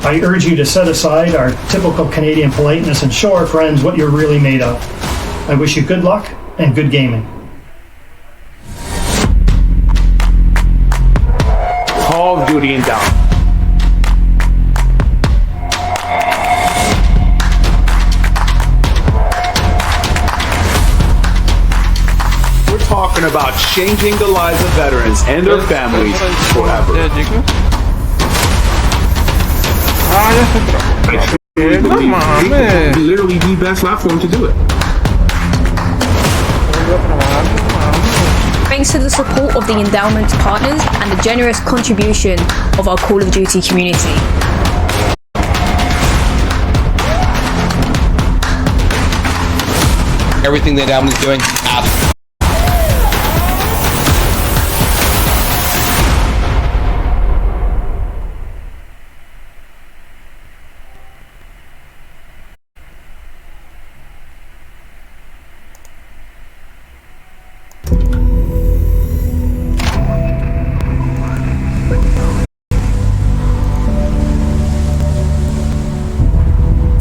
S25: I urge you to set aside our typical Canadian politeness and show our friends what you're really made of. I wish you good luck and good gaming.
S26: Call of Duty Endowment. We're talking about changing the lives of veterans and their families forever. Literally the best platform to do it.
S27: Thanks to the support of the endowment partners and the generous contribution of our Call of Duty community.
S28: Everything the endowment is doing,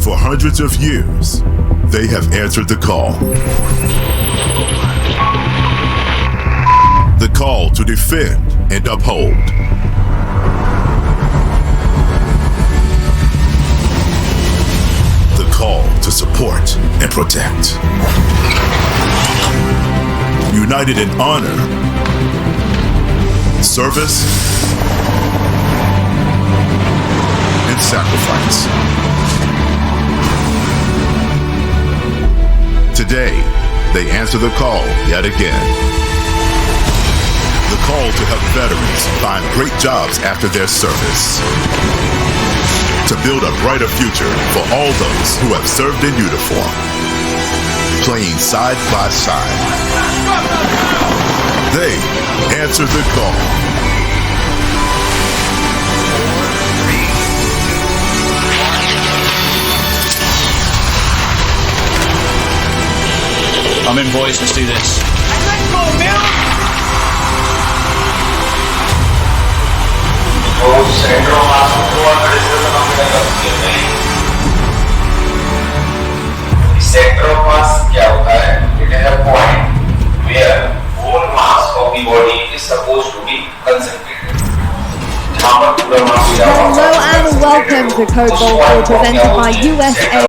S29: For hundreds of years, they have answered the call. The call to defend and uphold. The call to support and protect. United in honor, service, and sacrifice. Today, they answer the call yet again. The call to help veterans find great jobs after their service. To build a brighter future for all those who have served in uniform. Playing side by side. They answer the call.
S1: I'm in, boys. Let's do this.
S3: Sector of mass क्या होता है? It is a point where whole mass of the body is supposed to be concentrated.
S10: Hello and welcome to Code Bowl presented by USAA.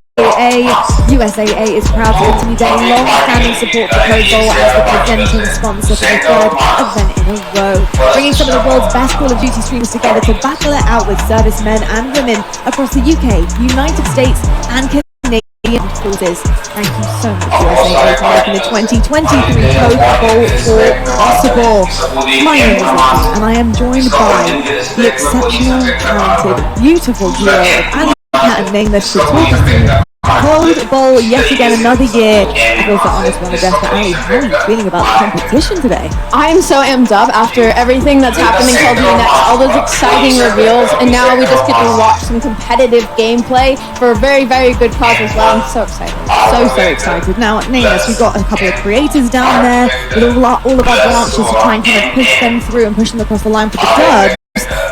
S10: USAA is proud to continue their long-standing support for Code Bowl as the presenting sponsor for the third event in a row, bringing some of the world's best Call of Duty streamers together to battle it out with servicemen and women across the UK, United States and Canadian forces. Thank you so much, USAA, for making the 2023 Code Bowl Tour possible. My name is Reaccion, and I am joined by the exceptional, talented, beautiful duo of Ali and Nameless to talk us through Code Bowl yet again, another year. I feel so honest one address, but Ali, how are you feeling about the competition today?
S7: I'm so amped up after everything that's happened in Call of Duty Next, all those exciting reveals, and now we just get to watch some competitive gameplay for a very, very good cause as well. I'm so excited.
S10: So excited. Now, Nameless, we've got a couple of creators down there with all of our branches to try and kind of push them through and push them across the line for the club.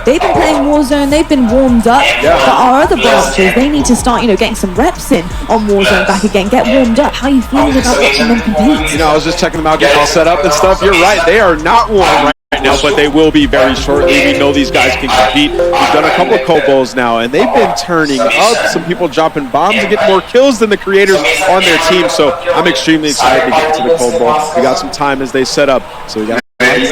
S10: They've been playing Warzone, they've been warmed up, but our other branches, they need to start, getting some reps in on Warzone back again, get warmed up. How are you feeling about watching them compete?
S15: I was just checking them out, getting all set up and stuff. You're right, they are not warm right now, but they will be very shortly. We know these guys can compete. We've done a couple of Code Bowls now, and they've been turning up. Some people dropping bombs and getting more kills than the creators on their team, so I'm extremely excited to get to the Code Bowl. We got some time as they set up, so we got
S10: We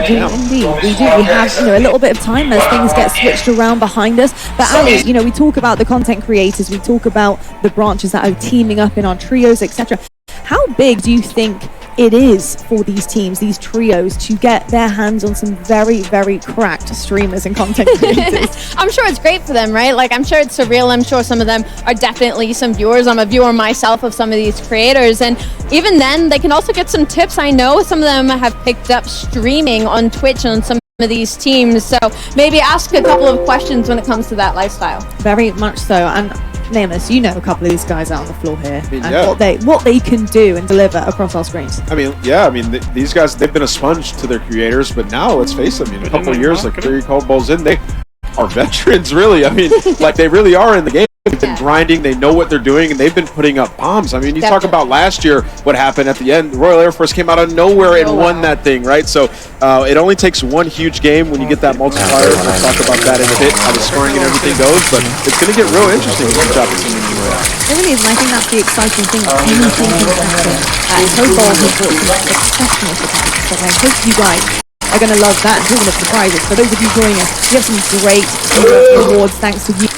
S10: do indeed. We do. We have, a little bit of time as things get switched around behind us. But Ali, we talk about the content creators, we talk about the branches that are teaming up in our trios, etc. How big do you think it is for these teams, these trios, to get their hands on some very, very cracked streamers and content creators?
S7: I'm sure it's great for them, right? Like, I'm sure it's surreal. I'm sure some of them are definitely some viewers. I'm a viewer myself of some of these creators. And even then, they can also get some tips. I know some of them have picked up streaming on Twitch on some of these teams. So maybe ask a couple of questions when it comes to that lifestyle.
S10: Very much so. And Nameless, a couple of these guys out on the floor here, and what they can do and deliver across our screens.
S15: These guys, they've been a sponge to their creators, but now let's face it, a couple of years, like 3 Code Bowls in, they are veterans, really. Like they really are in the game. They've been grinding, they know what they're doing, and they've been putting up bombs. You talk about last year, what happened at the end. The Royal Air Force came out of nowhere and won that thing, right? So it only takes one huge game when you get that multiplier. We'll talk about that in a bit, how the scoring and everything goes, but it's going to get real interesting when you drop it.
S10: It really is, and I think that's the exciting thing. Anything can happen. Code Bowl has brought some exceptional surprises, so I hope you guys are going to love that. And talking of surprises, for those of you joining us, we have some great rewards thanks to you.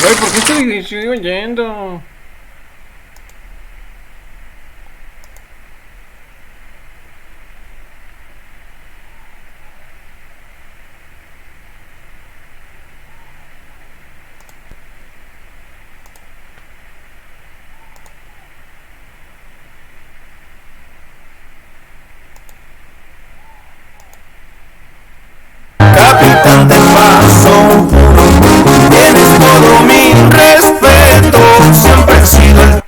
S5: Güey, ¿por qué estoy oyendo?
S8: Capitán de paso, tienes todo mi respeto, siempre he sido el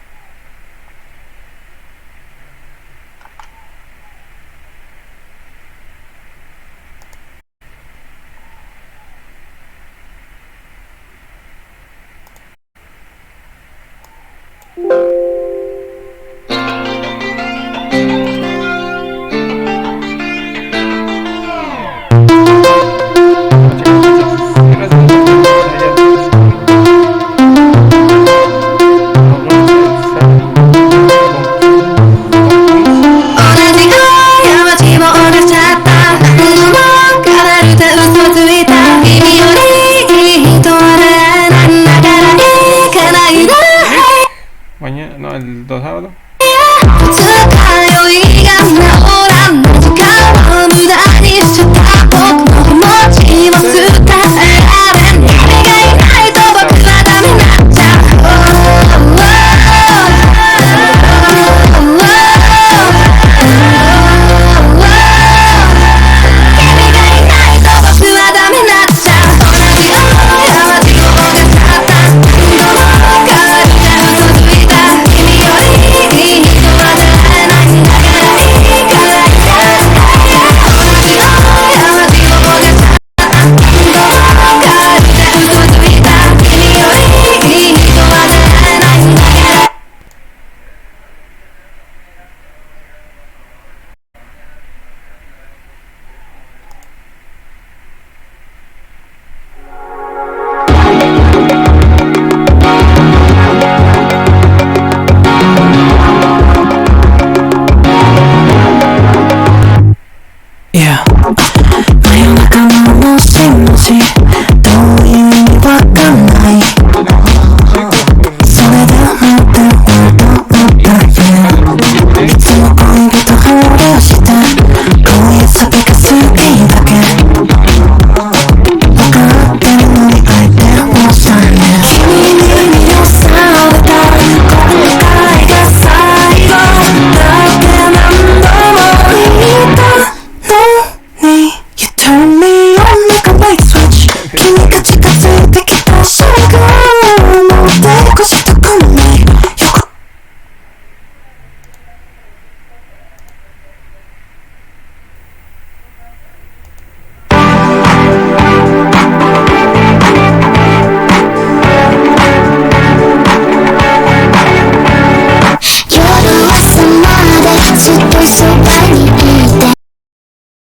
S8: Yeah. 真夜中のもしもし遠いわかんない